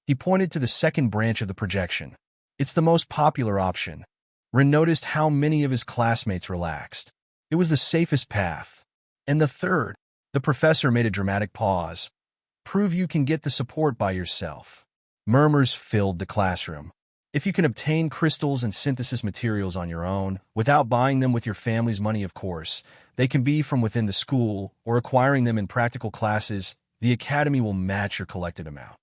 He pointed to the second branch of the projection. It's the most popular option. Rin noticed how many of his classmates relaxed. It was the safest path. And the third, the professor made a dramatic pause. Prove you can get the support by yourself. Murmurs filled the classroom. If you can obtain crystals and synthesis materials on your own, without buying them with your family's money, of course, they can be from within the school or acquiring them in practical classes, the academy will match your collected amount.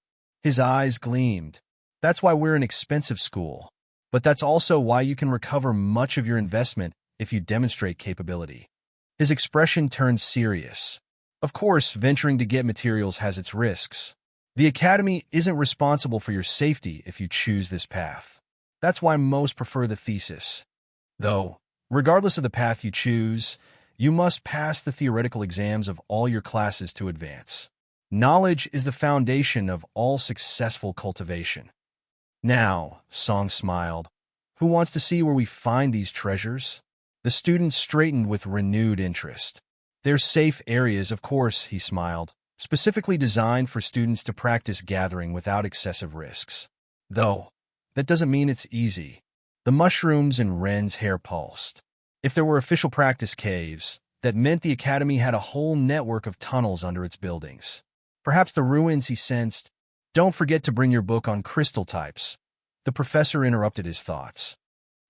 His eyes gleamed. That's why we're an expensive school. But that's also why you can recover much of your investment if you demonstrate capability. His expression turned serious. Of course, venturing to get materials has its risks. The academy isn't responsible for your safety if you choose this path. That's why most prefer the thesis. Though, regardless of the path you choose, You must pass the theoretical exams of all your classes to advance. Knowledge is the foundation of all successful cultivation. Now, Song smiled, who wants to see where we find these treasures? The student straightened with renewed interest. They're safe areas, of course, he smiled, specifically designed for students to practice gathering without excessive risks. Though, that doesn't mean it's easy. The mushrooms in Ren's hair pulsed. If there were official practice caves, that meant the academy had a whole network of tunnels under its buildings. Perhaps the ruins, he sensed. Don't forget to bring your book on crystal types. The professor interrupted his thoughts.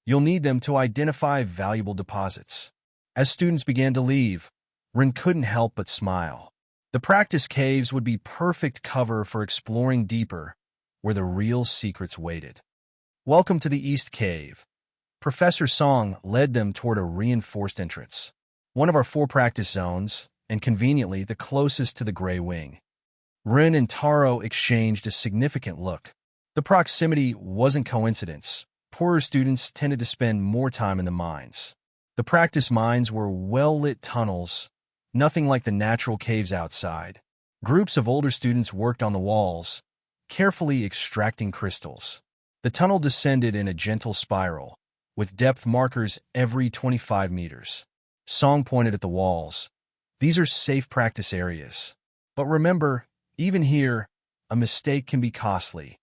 You'll need them to identify valuable deposits. As students began to leave, Ren couldn't help but smile. The practice caves would be perfect cover for exploring deeper, where the real secrets waited. Welcome to the East Cave. Professor Song led them toward a reinforced entrance, one of our 4 practice zones, and conveniently the closest to the Gray Wing. Ren and Taro exchanged a significant look. The proximity wasn't coincidence. Poorer students tended to spend more time in the mines. The practice mines were well-lit tunnels, nothing like the natural caves outside. Groups of older students worked on the walls, carefully extracting crystals. The tunnel descended in a gentle spiral, with depth markers every 25 meters. Song pointed at the walls. These are safe practice areas. But remember, even here, a mistake can be costly.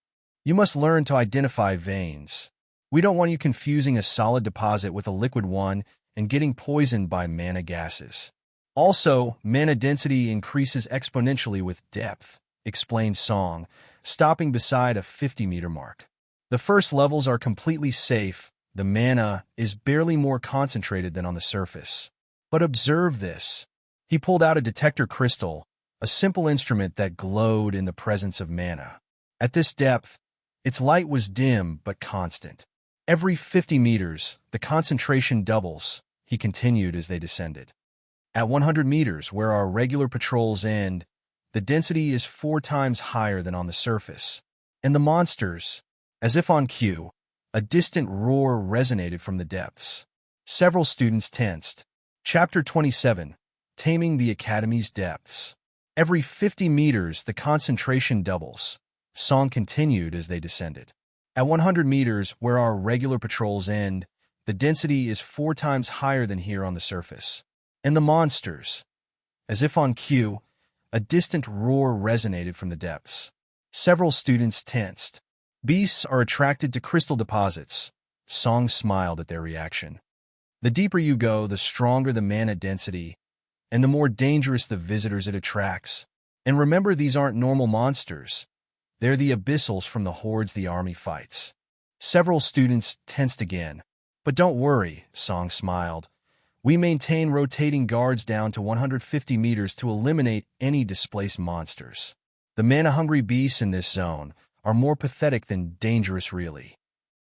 You must learn to identify veins. We don't want you confusing a solid deposit with a liquid one and getting poisoned by mana gases. Also, mana density increases exponentially with depth, explained Song, stopping beside a 50-meter mark. The first levels are completely safe. The mana is barely more concentrated than on the surface. But observe this. He pulled out a detector crystal, a simple instrument that glowed in the presence of mana. At this depth, its light was dim but constant. Every 50 meters, the concentration doubles, he continued as they descended. At 100 meters, where our regular patrols end, the density is 4 times higher than on the surface. And the monsters, as if on cue, a distant roar resonated from the depths. Several students tensed. Chapter 27, Taming the Academy's Depths. Every 50 meters, the concentration doubles. Song continued as they descended. At 100 meters, where our regular patrols end, the density is 4 times higher than here on the surface. And the monsters, as if on cue, a distant roar resonated from the depths. Several students tensed. Beasts are attracted to crystal deposits. Song smiled at their reaction. The deeper you go, the stronger the mana density, and the more dangerous the visitors it attracts. And remember, these aren't normal monsters. They're the abyssals from the hordes the army fights. Several students tensed again. But don't worry, Song smiled. We maintain rotating guards down to 150 meters to eliminate any displaced monsters. The mana-hungry beasts in this zone are more pathetic than dangerous, really.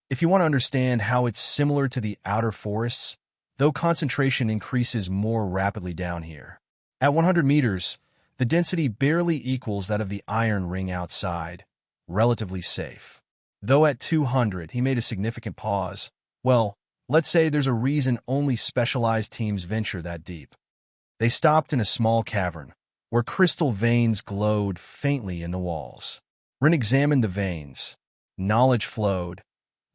If you want to understand how it's similar to the outer forests, though concentration increases more rapidly down here. At 100 meters, the density barely equals that of the iron ring outside, relatively safe. Though at 200, he made a significant pause. Well, let's say there's a reason only specialized teams venture that deep. They stopped in a small cavern, where crystal veins glowed faintly in the walls. Rin examined the veins. Knowledge flowed.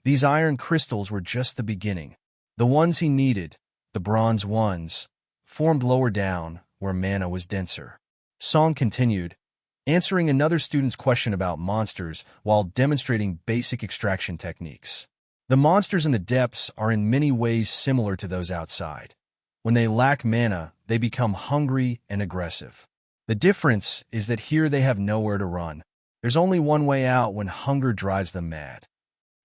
These iron crystals were just the beginning. The ones he needed, the bronze ones, formed lower down, where mana was denser. Song continued, answering another student's question about monsters while demonstrating basic extraction techniques. The monsters in the depths are in many ways similar to those outside. When they lack mana, they become hungry and aggressive. The difference is that here they have nowhere to run. There's only one way out when hunger drives them mad.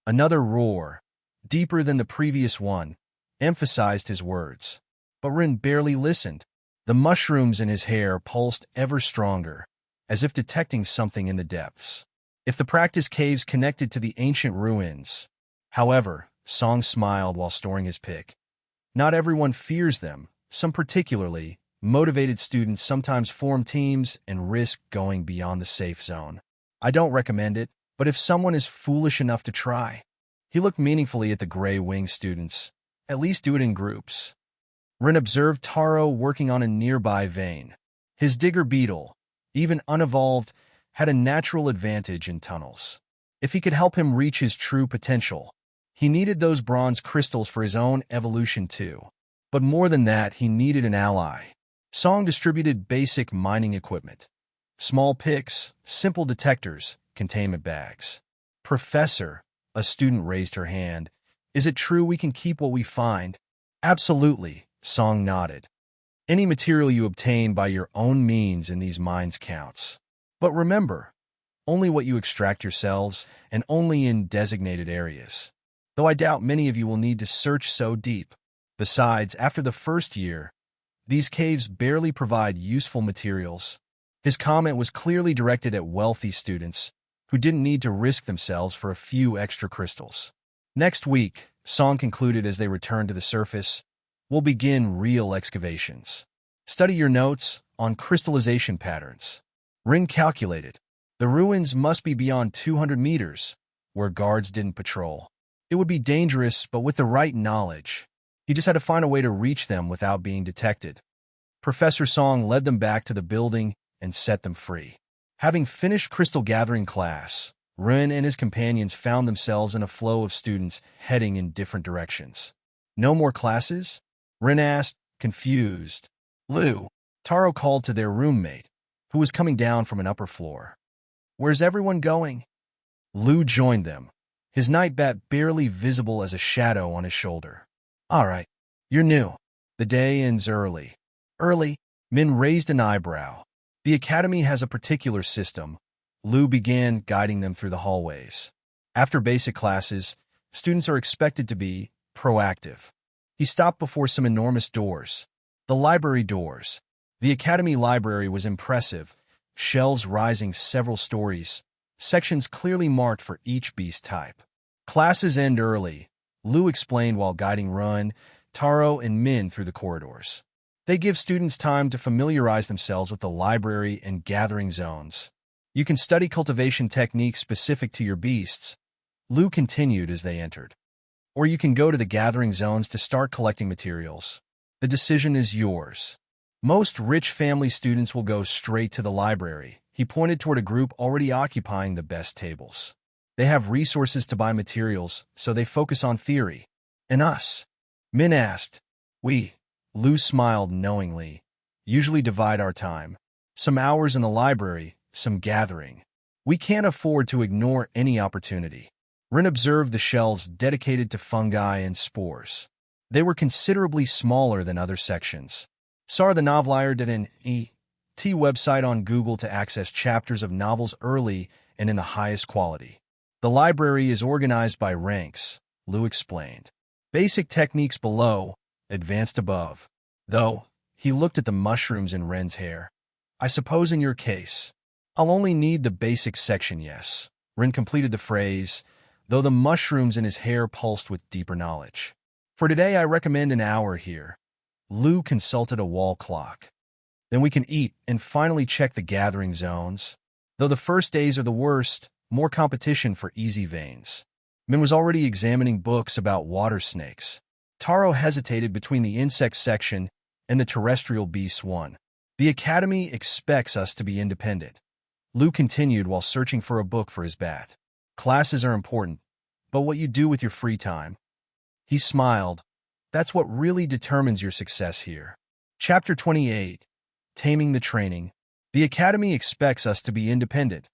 Another roar, deeper than the previous one, emphasized his words. But Rin barely listened. The mushrooms in his hair pulsed ever stronger, as if detecting something in the depths. If the practice caves connected to the ancient ruins. However, Song smiled while storing his pick. Not everyone fears them. Some particularly motivated students sometimes form teams and risk going beyond the safe zone. I don't recommend it, but if someone is foolish enough to try. He looked meaningfully at the Gray Wing students. At least do it in groups. Rin observed Taro working on a nearby vein. His digger beetle, even unevolved, had a natural advantage in tunnels. If he could help him reach his true potential, he needed those bronze crystals for his own evolution too. But more than that, he needed an ally. Song distributed basic mining equipment. Small picks, simple detectors, containment bags. Professor, a student raised her hand. Is it true we can keep what we find? Absolutely, Song nodded. Any material you obtain by your own means in these mines counts. But remember, only what you extract yourselves, and only in designated areas. Though I doubt many of you will need to search so deep. Besides, after the first year, these caves barely provide useful materials. His comment was clearly directed at wealthy students who didn't need to risk themselves for a few extra crystals. Next week, Song concluded as they returned to the surface, we'll begin real excavations. Study your notes on crystallization patterns. Rin calculated. The ruins must be beyond 200 meters, where guards didn't patrol. It would be dangerous, but with the right knowledge, he just had to find a way to reach them without being detected. Professor Song led them back to the building and set them free. Having finished crystal gathering class, Rin and his companions found themselves in a flow of students heading in different directions. No more classes? Rin asked, confused. Lu, Taro called to their roommate, who was coming down from an upper floor. Where's everyone going? Lu joined them, his night bat barely visible as a shadow on his shoulder. All right, you're new. The day ends early. Early? Min raised an eyebrow. The academy has a particular system. Lu began guiding them through the hallways. After basic classes, students are expected to be proactive. He stopped before some enormous doors. The library doors. The academy library was impressive, shelves rising several stories, sections clearly marked for each beast type. Classes end early, Lu explained while guiding Run, Taro, and Min through the corridors. They give students time to familiarize themselves with the library and gathering zones. You can study cultivation techniques specific to your beasts, Lu continued as they entered. Or you can go to the gathering zones to start collecting materials. The decision is yours. Most rich family students will go straight to the library. He pointed toward a group already occupying the best tables. They have resources to buy materials, so they focus on theory. And us? Min asked. We, Lu smiled knowingly, usually divide our time. Some hours in the library, some gathering. We can't afford to ignore any opportunity. Rin observed the shelves dedicated to fungi and spores. They were considerably smaller than other sections. Sar the Novelier did an E.T. website on Google to access chapters of novels early and in the highest quality. The library is organized by ranks, Lu explained. Basic techniques below, advanced above. Though, he looked at the mushrooms in Ren's hair. I suppose in your case, I'll only need the basic section, yes. Ren completed the phrase, though the mushrooms in his hair pulsed with deeper knowledge. For today, I recommend an hour here. Lu consulted a wall clock. Then we can eat and finally check the gathering zones. Though the first days are the worst, more competition for easy veins. Min was already examining books about water snakes. Taro hesitated between the insect section and the terrestrial beasts one. The academy expects us to be independent. Lu continued while searching for a book for his bat. Classes are important, but what you do with your free time? He smiled. That's what really determines your success here. Chapter 28. Taming the Training. The academy expects us to be independent.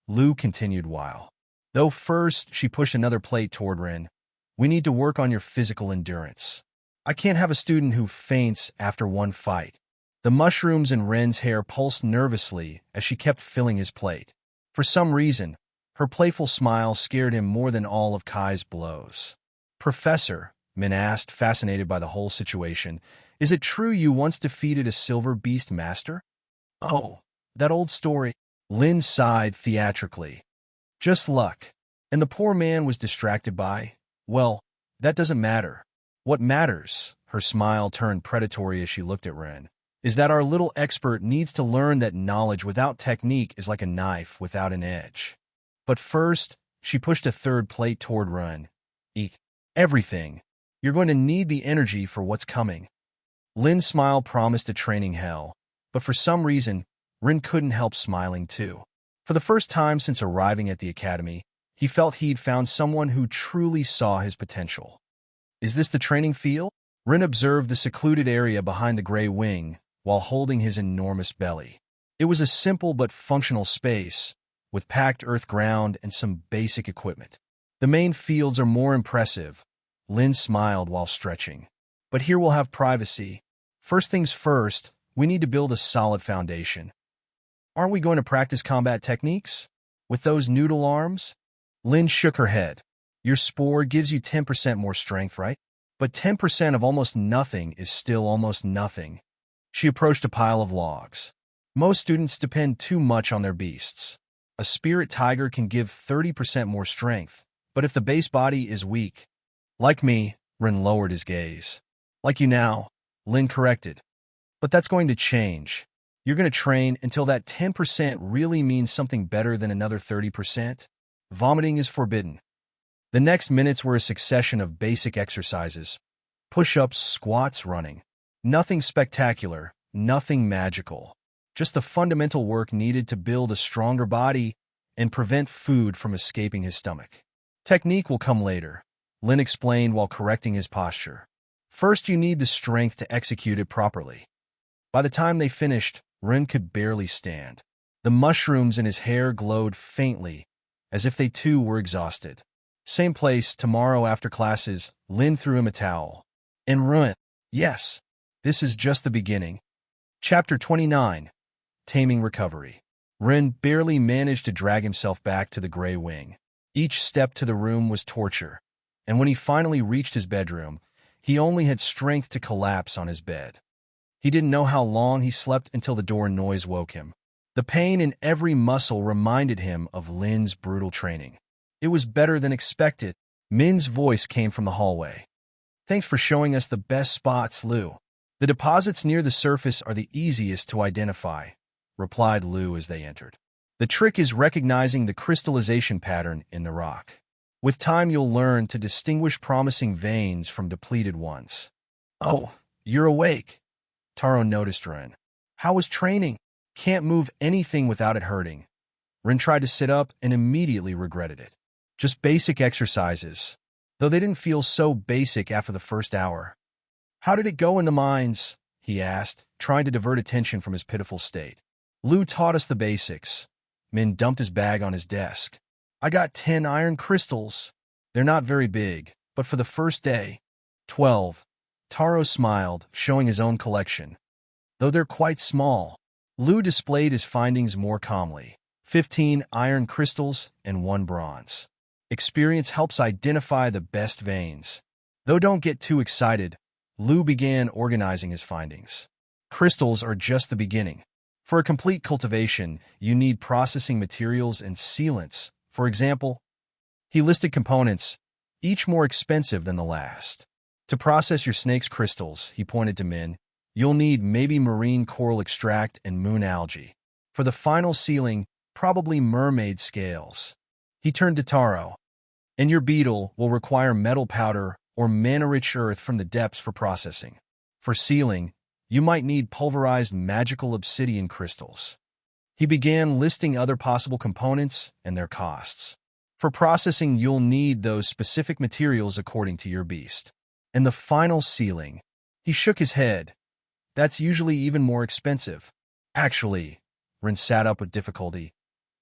Lu continued while. Though first, she pushed another plate toward Rin. We need to work on your physical endurance. I can't have a student who faints after one fight. The mushrooms in Ren's hair pulsed nervously as she kept filling his plate. For some reason, her playful smile scared him more than all of Kai's blows. Professor, Min asked, fascinated by the whole situation, is it true you once defeated a silver beast master? Oh, that old story. Lin sighed theatrically. Just luck. And the poor man was distracted by, well, that doesn't matter. What matters, her smile turned predatory as she looked at Ren, is that our little expert needs to learn that knowledge without technique is like a knife without an edge. But first, she pushed a third plate toward Ren. Eat everything. You're going to need the energy for what's coming. Lin's smile promised a training hell, but for some reason, Rin couldn't help smiling too. For the first time since arriving at the academy, he felt he'd found someone who truly saw his potential. Is this the training field? Rin observed the secluded area behind the gray wing while holding his enormous belly. It was a simple but functional space, with packed earth ground and some basic equipment. The main fields are more impressive. Lin smiled while stretching. But here we'll have privacy. First things first, we need to build a solid foundation. Aren't we going to practice combat techniques? With those noodle arms? Lin shook her head. Your spore gives you 10% more strength, right? But 10% of almost nothing is still almost nothing. She approached a pile of logs. Most students depend too much on their beasts. A spirit tiger can give 30% more strength, but if the base body is weak, like me, Rin lowered his gaze. Like you now, Lin corrected. But that's going to change. You're going to train until that 10% really means something better than another 30%. Vomiting is forbidden. The next minutes were a succession of basic exercises. Push-ups, squats, running. Nothing spectacular, nothing magical. Just the fundamental work needed to build a stronger body and prevent food from escaping his stomach. Technique will come later, Lin explained while correcting his posture. First, you need the strength to execute it properly. By the time they finished, Rin could barely stand. The mushrooms in his hair glowed faintly, as if they too were exhausted. Same place, tomorrow after classes, Lin threw him a towel. And Rin, yes, this is just the beginning. Chapter 29. Taming Recovery. Rin barely managed to drag himself back to the gray wing. Each step to the room was torture, and when he finally reached his bedroom, he only had strength to collapse on his bed. He didn't know how long he slept until the door noise woke him. The pain in every muscle reminded him of Lin's brutal training. It was better than expected. Min's voice came from the hallway. Thanks for showing us the best spots, Lu. The deposits near the surface are the easiest to identify, replied Lu as they entered. The trick is recognizing the crystallization pattern in the rock. With time, you'll learn to distinguish promising veins from depleted ones. Oh, you're awake. Taro noticed Rin. How was training? Can't move anything without it hurting. Rin tried to sit up and immediately regretted it. Just basic exercises, though they didn't feel so basic after the first hour. How did it go in the mines? He asked, trying to divert attention from his pitiful state. Lu taught us the basics. Min dumped his bag on his desk. I got 10 iron crystals. They're not very big, but for the first day. 12. Taro smiled, showing his own collection. Though they're quite small, Lu displayed his findings more calmly. 15 iron crystals and 1 bronze. Experience helps identify the best veins. Though don't get too excited, Lu began organizing his findings. Crystals are just the beginning. For a complete cultivation, you need processing materials and sealants. For example, he listed components, each more expensive than the last. To process your snake's crystals, he pointed to Min, you'll need maybe marine coral extract and moon algae. For the final sealing, probably mermaid scales. He turned to Taro. And your beetle will require metal powder or mana-rich earth from the depths for processing. For sealing, you might need pulverized magical obsidian crystals. He began listing other possible components and their costs. For processing, you'll need those specific materials according to your beast. And the final sealing. He shook his head. That's usually even more expensive. Actually, Rin sat up with difficulty.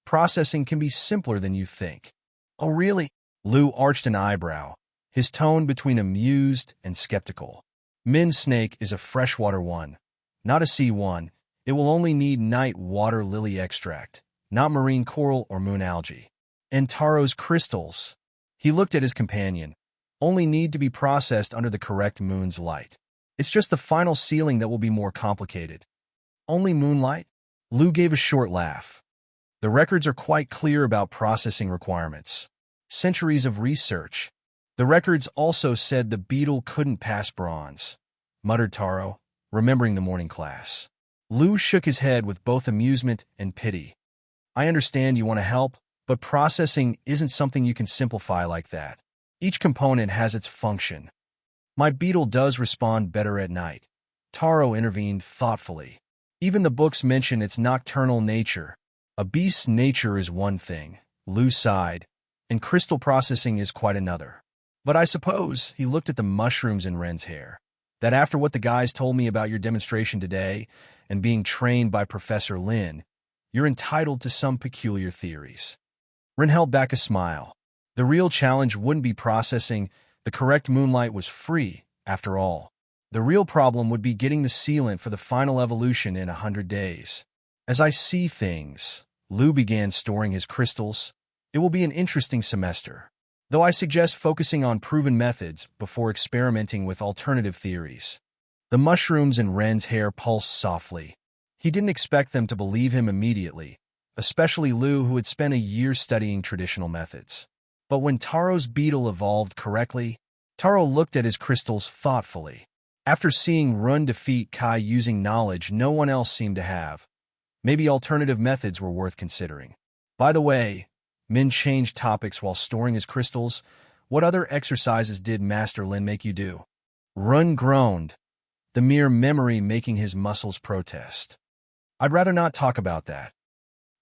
Processing can be simpler than you think. Oh, really? Lu arched an eyebrow, his tone between amused and skeptical. Min's snake is a freshwater one, not a sea one. It will only need night water lily extract, not marine coral or moon algae. And Taro's crystals, he looked at his companion, only need to be processed under the correct moon's light. It's just the final sealing that will be more complicated. Only moonlight? Lu gave a short laugh. The records are quite clear about processing requirements. Centuries of research. The records also said the beetle couldn't pass bronze, muttered Taro, remembering the morning class. Lu shook his head with both amusement and pity. I understand you want to help, but processing isn't something you can simplify like that. Each component has its function. My beetle does respond better at night. Taro intervened thoughtfully. Even the books mention its nocturnal nature. A beast's nature is one thing, Lu sighed, and crystal processing is quite another. But I suppose, he looked at the mushrooms in Ren's hair, that after what the guys told me about your demonstration today and being trained by Professor Lin, you're entitled to some peculiar theories. Ren held back a smile. The real challenge wouldn't be processing. The correct moonlight was free, after all. The real problem would be getting the sealant for the final evolution in 100 days. As I see things, Lu began storing his crystals. It will be an interesting semester, though I suggest focusing on proven methods before experimenting with alternative theories. The mushrooms in Ren's hair pulsed softly. He didn't expect them to believe him immediately, especially Lu, who had spent a year studying traditional methods. But when Taro's beetle evolved correctly, Taro looked at his crystals thoughtfully. After seeing Run defeat Kai using knowledge no one else seemed to have, maybe alternative methods were worth considering. By the way, Min changed topics while storing his crystals. What other exercises did Master Lin make you do? Run groaned, the mere memory making his muscles protest. I'd rather not talk about that.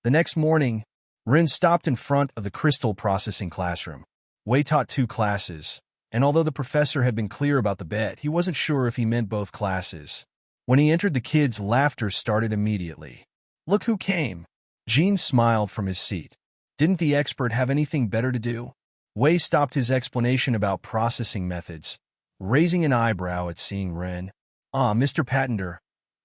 The next morning, Rin stopped in front of the crystal processing classroom. Wei taught 2 classes, and although the professor had been clear about the bet, he wasn't sure if he meant both classes. When he entered, the kids' laughter started immediately. Look who came. Jean smiled from his seat. Didn't the expert have anything better to do? Wei stopped his explanation about processing methods, raising an eyebrow at seeing Ren. Ah, Mr. Patender.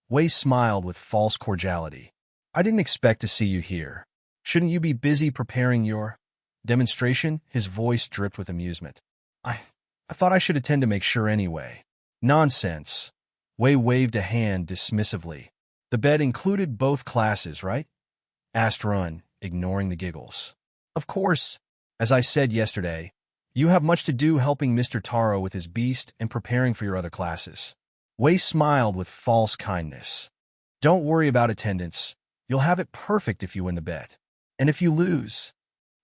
Wei smiled with false cordiality. I didn't expect to see you here. Shouldn't you be busy preparing your demonstration? His voice dripped with amusement. I thought I should attend to make sure anyway. Nonsense. Wei waved a hand dismissively. The bet included both classes, right? Asked Run, ignoring the giggles. Of course. As I said yesterday, you have much to do helping Mr. Taro with his beast and preparing for your other classes. Wei smiled with false kindness. Don't worry about attendance. You'll have it perfect if you win the bet. And if you lose?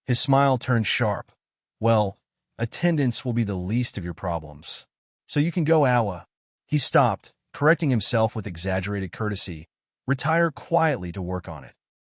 His smile turned sharp. Well, attendance will be the least of your problems. So you can go, Awa. He stopped, correcting himself with exaggerated courtesy. Retire quietly to work on it.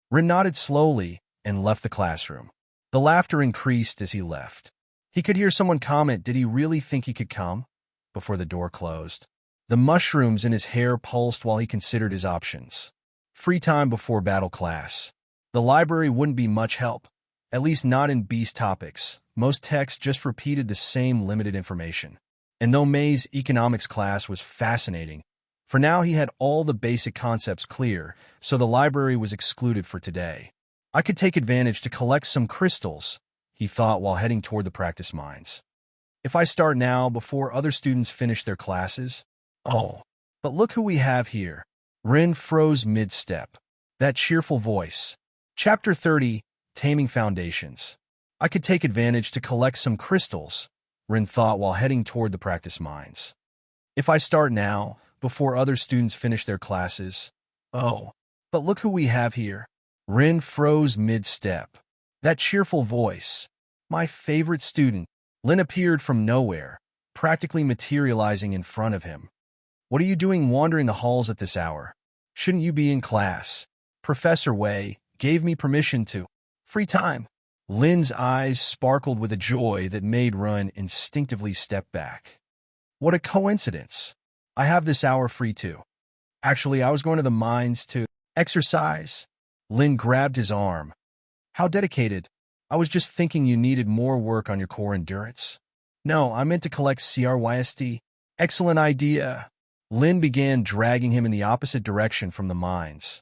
Rin nodded slowly and left the classroom. The laughter increased as he left. He could hear someone comment, did he really think he could come? Before the door closed. The mushrooms in his hair pulsed while he considered his options. Free time before battle class. The library wouldn't be much help, at least not in beast topics. Most texts just repeated the same limited information. And though May's economics class was fascinating, for now he had all the basic concepts clear, so the library was excluded for today. I could take advantage to collect some crystals, he thought while heading toward the practice mines. If I start now before other students finish their classes? Oh, but look who we have here. Rin froze mid-step. That cheerful voice. Chapter 30, Taming Foundations. I could take advantage to collect some crystals, Rin thought while heading toward the practice mines. If I start now, before other students finish their classes? Oh, but look who we have here. Rin froze mid-step. That cheerful voice. My favorite student. Lin appeared from nowhere, practically materializing in front of him. What are you doing wandering the halls at this hour? Shouldn't you be in class? Professor Wei gave me permission to. Free time. Lin's eyes sparkled with a joy that made Run instinctively step back. What a coincidence. I have this hour free too. Actually, I was going to the mines to exercise. Lin grabbed his arm. How dedicated. I was just thinking you needed more work on your core endurance. No, I meant to collect CRYST. Excellent idea. Lin began dragging him in the opposite direction from the mines.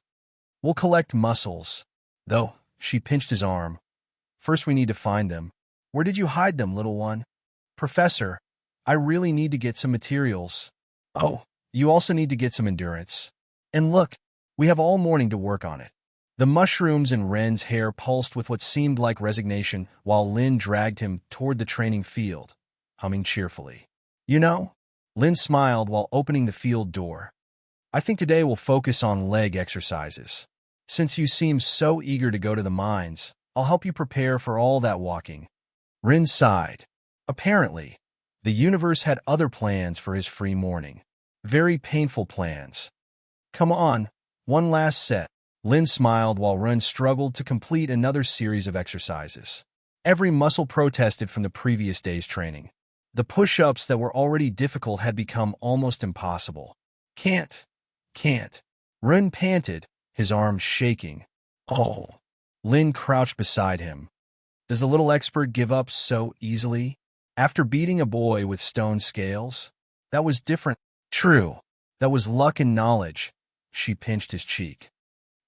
We'll collect muscles. Though, she pinched his arm. First we need to find them. Where did you hide them, little one? Professor, I really need to get some materials. Oh, you also need to get some endurance. And look, we have all morning to work on it. The mushrooms in Ren's hair pulsed with what seemed like resignation while Lin dragged him toward the training field, humming cheerfully. You know? Lin smiled while opening the field door. I think today we'll focus on leg exercises. Since you seem so eager to go to the mines, I'll help you prepare for all that walking. Rin sighed. Apparently, the universe had other plans for his free morning. Very painful plans. Come on, one last set. Lin smiled while Run struggled to complete another series of exercises. Every muscle protested from the previous day's training. The push-ups that were already difficult had become almost impossible. Can't. Run panted, his arms shaking. Oh. Lin crouched beside him. Does the little expert give up so easily? After beating a boy with stone scales? That was different. True. That was luck and knowledge. She pinched his cheek.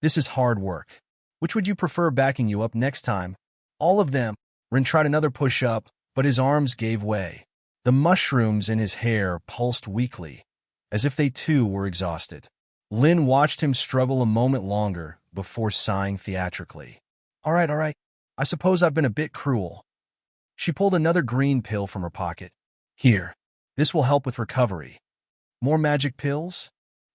This is hard work. Which would you prefer backing you up next time? All of them. Rin tried another push-up, but his arms gave way. The mushrooms in his hair pulsed weakly, as if they too were exhausted. Lin watched him struggle a moment longer before sighing theatrically. All right. I suppose I've been a bit cruel. She pulled another green pill from her pocket. Here. This will help with recovery. More magic pills?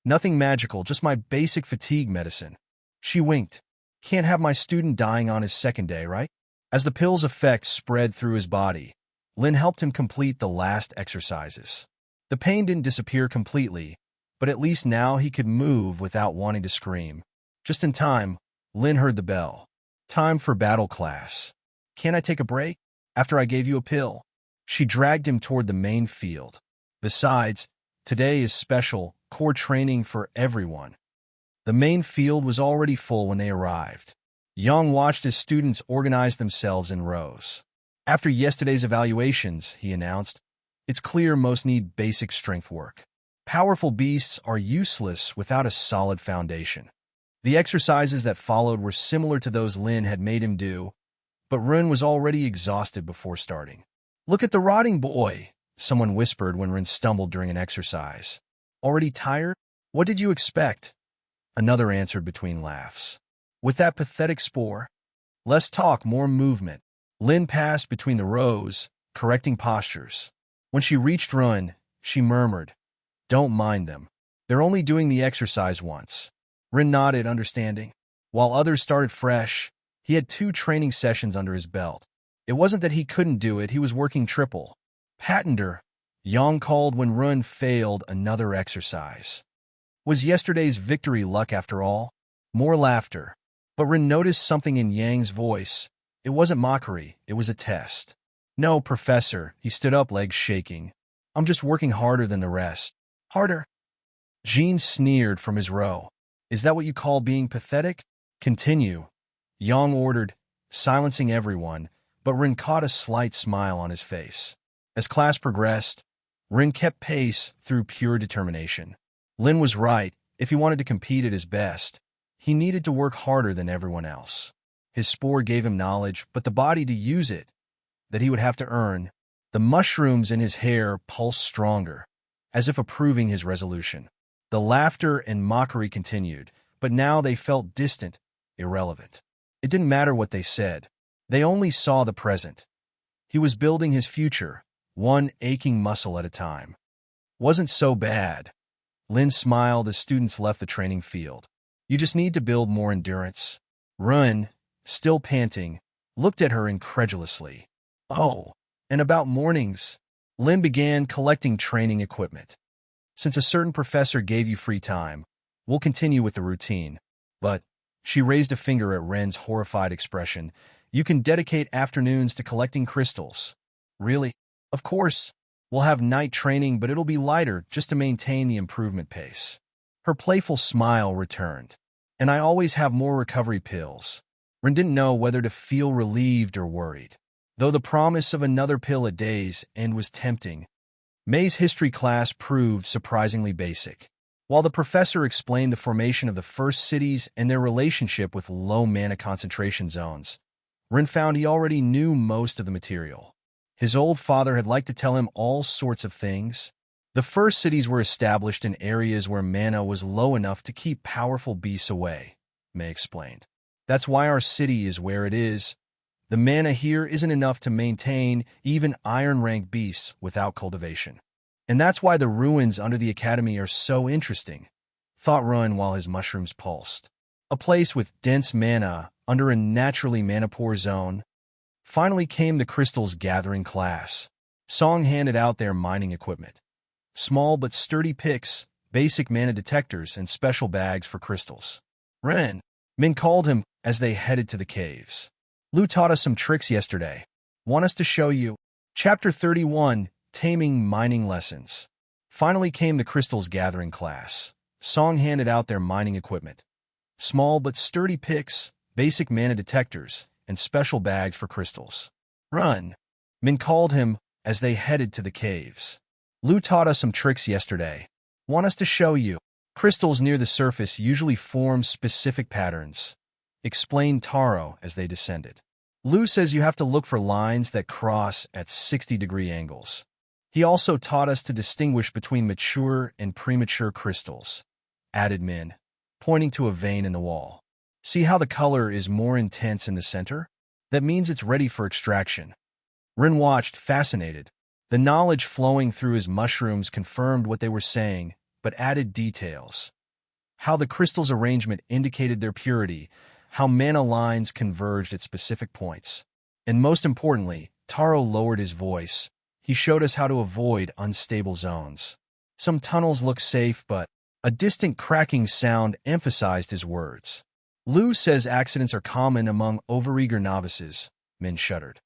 Nothing magical, just my basic fatigue medicine. She winked. Can't have my student dying on his second day, right? As the pill's effect spread through his body, Lin helped him complete the last exercises. The pain didn't disappear completely, but at least now he could move without wanting to scream. Just in time, Lin heard the bell. Time for battle class. Can't I take a break? After I gave you a pill. She dragged him toward the main field. Besides, today is special, core training for everyone. The main field was already full when they arrived. Yang watched as students organized themselves in rows. After yesterday's evaluations, he announced, it's clear most need basic strength work. Powerful beasts are useless without a solid foundation. The exercises that followed were similar to those Lin had made him do, but Rin was already exhausted before starting. Look at the rotting boy, someone whispered when Rin stumbled during an exercise. Already tired? What did you expect? Another answered between laughs. With that pathetic spore? Less talk, more movement. Lin passed between the rows, correcting postures. When she reached Run, she murmured, Don't mind them. They're only doing the exercise once. Rin nodded, understanding. While others started fresh, he had 2 training sessions under his belt. It wasn't that he couldn't do it, he was working triple. Patender, Yang called when Run failed another exercise. Was yesterday's victory luck after all? More laughter. But Rin noticed something in Yang's voice. It wasn't mockery, it was a test. No, Professor, he stood up, legs shaking. I'm just working harder than the rest. Harder? Jean sneered from his row. Is that what you call being pathetic? Continue, Yang ordered, silencing everyone, but Rin caught a slight smile on his face. As class progressed, Rin kept pace through pure determination. Lin was right. If he wanted to compete at his best, he needed to work harder than everyone else. His spore gave him knowledge, but the body to use it, that he would have to earn. The mushrooms in his hair pulsed stronger, as if approving his resolution. The laughter and mockery continued, but now they felt distant, irrelevant. It didn't matter what they said. They only saw the present. He was building his future, one aching muscle at a time. Wasn't so bad. Lin smiled as students left the training field. You just need to build more endurance. Run, still panting, looked at her incredulously. Oh, and about mornings, Lin began collecting training equipment. Since a certain professor gave you free time, we'll continue with the routine. But, she raised a finger at Ren's horrified expression, you can dedicate afternoons to collecting crystals. Really? Of course. We'll have night training, but it'll be lighter just to maintain the improvement pace. Her playful smile returned. And I always have more recovery pills. Ren didn't know whether to feel relieved or worried. Though the promise of another pill a day's end was tempting, May's history class proved surprisingly basic. While the professor explained the formation of the first cities and their relationship with low mana concentration zones, Ren found he already knew most of the material. His old father had liked to tell him all sorts of things. The first cities were established in areas where mana was low enough to keep powerful beasts away, May explained. That's why our city is where it is. The mana here isn't enough to maintain even iron-rank beasts without cultivation. And that's why the ruins under the academy are so interesting, thought Run while his mushrooms pulsed. A place with dense mana under a naturally mana-poor zone. Finally came the crystals gathering class. Song handed out their mining equipment. small but sturdy picks, basic mana detectors, and special bags for crystals. Ren, Min called him as they headed to the caves. Lu taught us some tricks yesterday. Want us to show you? Chapter 31, Taming Mining Lessons. Finally came the crystals gathering class. Song handed out their mining equipment. Small but sturdy picks, basic mana detectors, and special bags for crystals. Run, Min called him as they headed to the caves. Lu taught us some tricks yesterday. Want us to show you? Crystals near the surface usually form specific patterns, explained Taro as they descended. Lu says you have to look for lines that cross at 60-degree angles. He also taught us to distinguish between mature and premature crystals, added Min, pointing to a vein in the wall. See how the color is more intense in the center? That means it's ready for extraction. Rin watched, fascinated. The knowledge flowing through his mushrooms confirmed what they were saying, but added details. How the crystal's arrangement indicated their purity, how mana lines converged at specific points. And most importantly, Taro lowered his voice. He showed us how to avoid unstable zones. Some tunnels look safe, but a distant cracking sound emphasized his words. Lu says accidents are common among overeager novices, Min shuddered.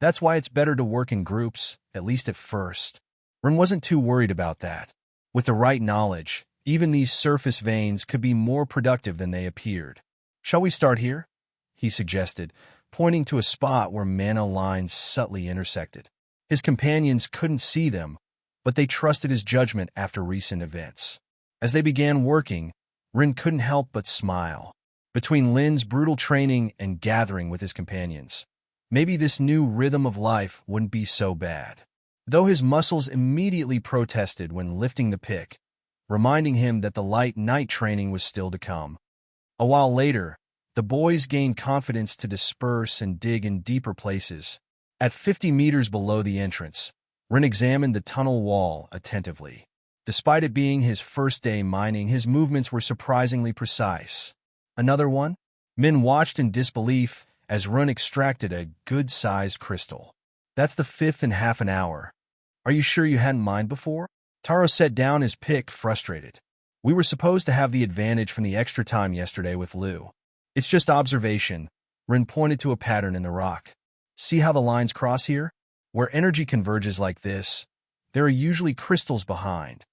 That's why it's better to work in groups, at least at first. Rin wasn't too worried about that. With the right knowledge, even these surface veins could be more productive than they appeared. Shall we start here? He suggested, pointing to a spot where mana lines subtly intersected. His companions couldn't see them, but they trusted his judgment after recent events. As they began working, Rin couldn't help but smile. Between Lin's brutal training and gathering with his companions, maybe this new rhythm of life wouldn't be so bad. Though his muscles immediately protested when lifting the pick, reminding him that the light night training was still to come. A while later, the boys gained confidence to disperse and dig in deeper places. At 50 meters below the entrance, Rin examined the tunnel wall attentively. Despite it being his first day mining, his movements were surprisingly precise. Another one? Min watched in disbelief as Rin extracted a good-sized crystal. That's the fifth in half an hour. Are you sure you hadn't mined before? Taro set down his pick, frustrated. We were supposed to have the advantage from the extra time yesterday with Lu. It's just observation. Rin pointed to a pattern in the rock. See how the lines cross here? Where energy converges like this, there are usually crystals behind.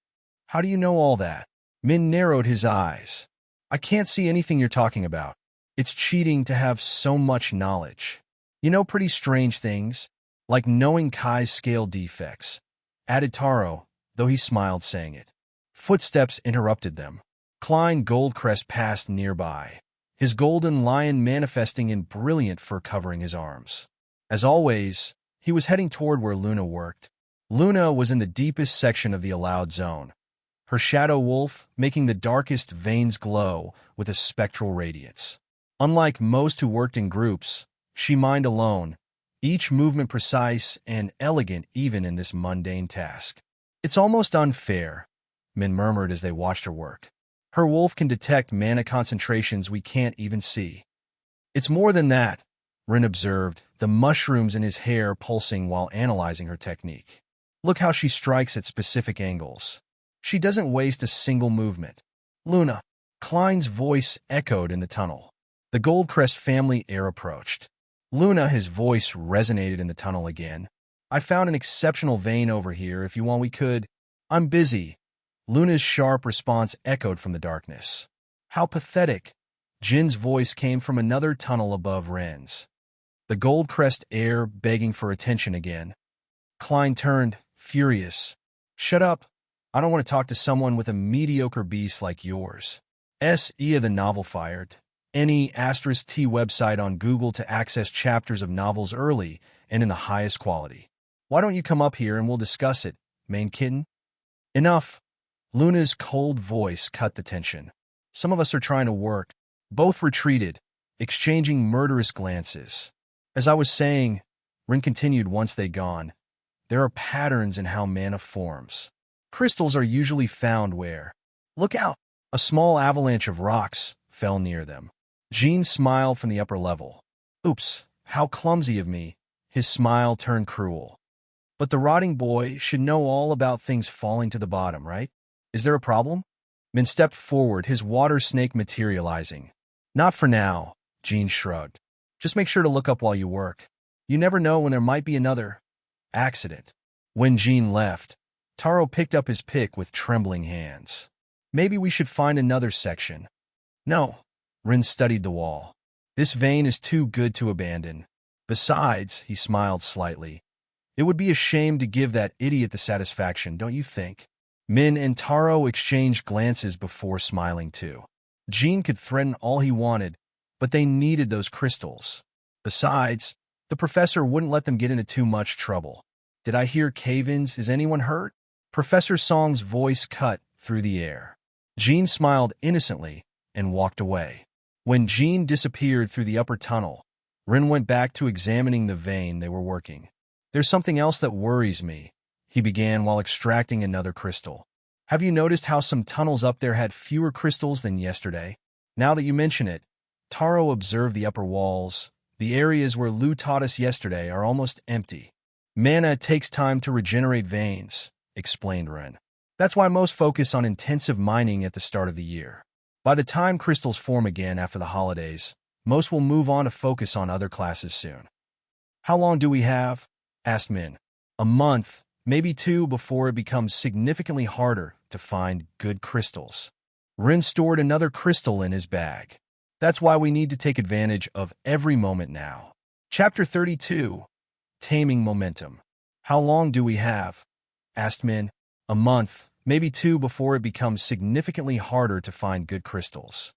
How do you know all that? Min narrowed his eyes. I can't see anything you're talking about. It's cheating to have so much knowledge. You know pretty strange things, like knowing Kai's scale defects, added Taro, though he smiled saying it. Footsteps interrupted them. Klein Goldcrest passed nearby, his golden lion manifesting in brilliant fur covering his arms. As always, he was heading toward where Luna worked. Luna was in the deepest section of the allowed zone, her shadow wolf making the darkest veins glow with a spectral radiance. Unlike most who worked in groups, she mined alone, each movement precise and elegant even in this mundane task. It's almost unfair, Min murmured as they watched her work. Her wolf can detect mana concentrations we can't even see. It's more than that, Rin observed, the mushrooms in his hair pulsing while analyzing her technique. Look how she strikes at specific angles. She doesn't waste a single movement. Luna, Klein's voice echoed in the tunnel. The Goldcrest family heir approached. Luna, his voice resonated in the tunnel again. I found an exceptional vein over here. If you want, we could. I'm busy. Luna's sharp response echoed from the darkness. How pathetic. Jin's voice came from another tunnel above Ren's. The Goldcrest heir begging for attention again. Klein turned, furious. Shut up. I don't want to talk to someone with a mediocre beast like yours. S.E.A. the novel fired. Any *T website on Google to access chapters of novels early and in the highest quality. Why don't you come up here and we'll discuss it, main kitten? Enough. Luna's cold voice cut the tension. Some of us are trying to work. Both retreated, exchanging murderous glances. As I was saying, Rin continued once they'd gone, there are patterns in how mana forms. Crystals are usually found where, look out, a small avalanche of rocks fell near them. Jean smiled from the upper level. Oops, how clumsy of me. His smile turned cruel. But the rotting boy should know all about things falling to the bottom, right? Is there a problem? Min stepped forward, his water snake materializing. Not for now, Jean shrugged. Just make sure to look up while you work. You never know when there might be another accident. When Jean left, Taro picked up his pick with trembling hands. Maybe we should find another section. No. Rin studied the wall. This vein is too good to abandon. Besides, he smiled slightly, it would be a shame to give that idiot the satisfaction, don't you think? Min and Taro exchanged glances before smiling too. Jean could threaten all he wanted, but they needed those crystals. Besides, the professor wouldn't let them get into too much trouble. Did I hear cave-ins? Is anyone hurt? Professor Song's voice cut through the air. Jean smiled innocently and walked away. When Jean disappeared through the upper tunnel, Rin went back to examining the vein they were working. There's something else that worries me, he began while extracting another crystal. Have you noticed how some tunnels up there had fewer crystals than yesterday? Now that you mention it, Taro observed the upper walls. The areas where Lu taught us yesterday are almost empty. Mana takes time to regenerate veins, explained Rin. That's why most focus on intensive mining at the start of the year. By the time crystals form again after the holidays, most will move on to focus on other classes soon. How long do we have? Asked Min. A month, maybe 2, before it becomes significantly harder to find good crystals. Rin stored another crystal in his bag. That's why we need to take advantage of every moment now. Chapter 32. Taming Momentum. How long do we have? Asked Min. A month, maybe 2, before it becomes significantly harder to find good crystals.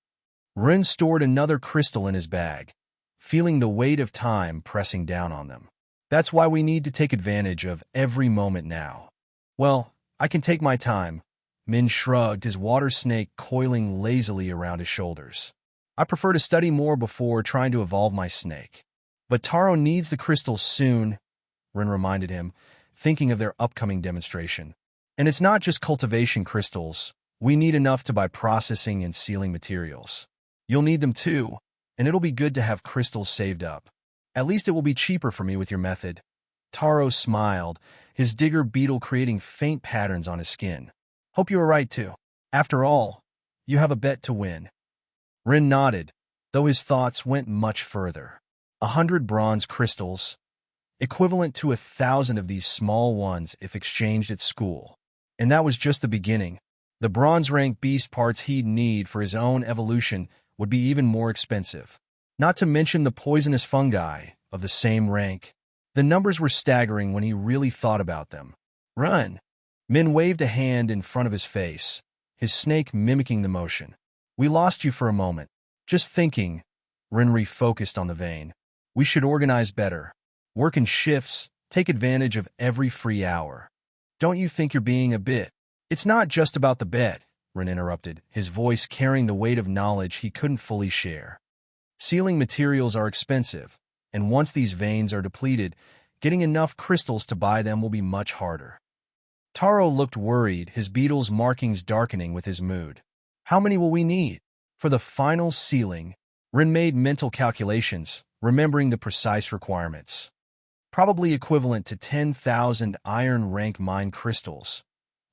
Rin stored another crystal in his bag, feeling the weight of time pressing down on them. That's why we need to take advantage of every moment now. Well, I can take my time. Min shrugged, his water snake coiling lazily around his shoulders. I prefer to study more before trying to evolve my snake. But Taro needs the crystals soon, Rin reminded him, thinking of their upcoming demonstration. And it's not just cultivation crystals. We need enough to buy processing and sealing materials. You'll need them too, and it'll be good to have crystals saved up. At least it will be cheaper for me with your method. Taro smiled, his digger beetle creating faint patterns on his skin. Hope you are right too. After all, you have a bet to win. Rin nodded, though his thoughts went much further. 100 bronze crystals, equivalent to 1,000 of these small ones if exchanged at school. And that was just the beginning. The bronze-rank beast parts he'd need for his own evolution would be even more expensive. Not to mention the poisonous fungi of the same rank. The numbers were staggering when he really thought about them. Run! Min waved a hand in front of his face, his snake mimicking the motion. We lost you for a moment. Just thinking. Rin refocused on the vein. We should organize better. Work in shifts, take advantage of every free hour. Don't you think you're being a bit? It's not just about the bet, Rin interrupted, his voice carrying the weight of knowledge he couldn't fully share. Sealing materials are expensive, and once these veins are depleted, getting enough crystals to buy them will be much harder. Taro looked worried, his beetle's markings darkening with his mood. How many will we need? For the final sealing, Rin made mental calculations, remembering the precise requirements. Probably equivalent to 10,000 iron-rank mine crystals,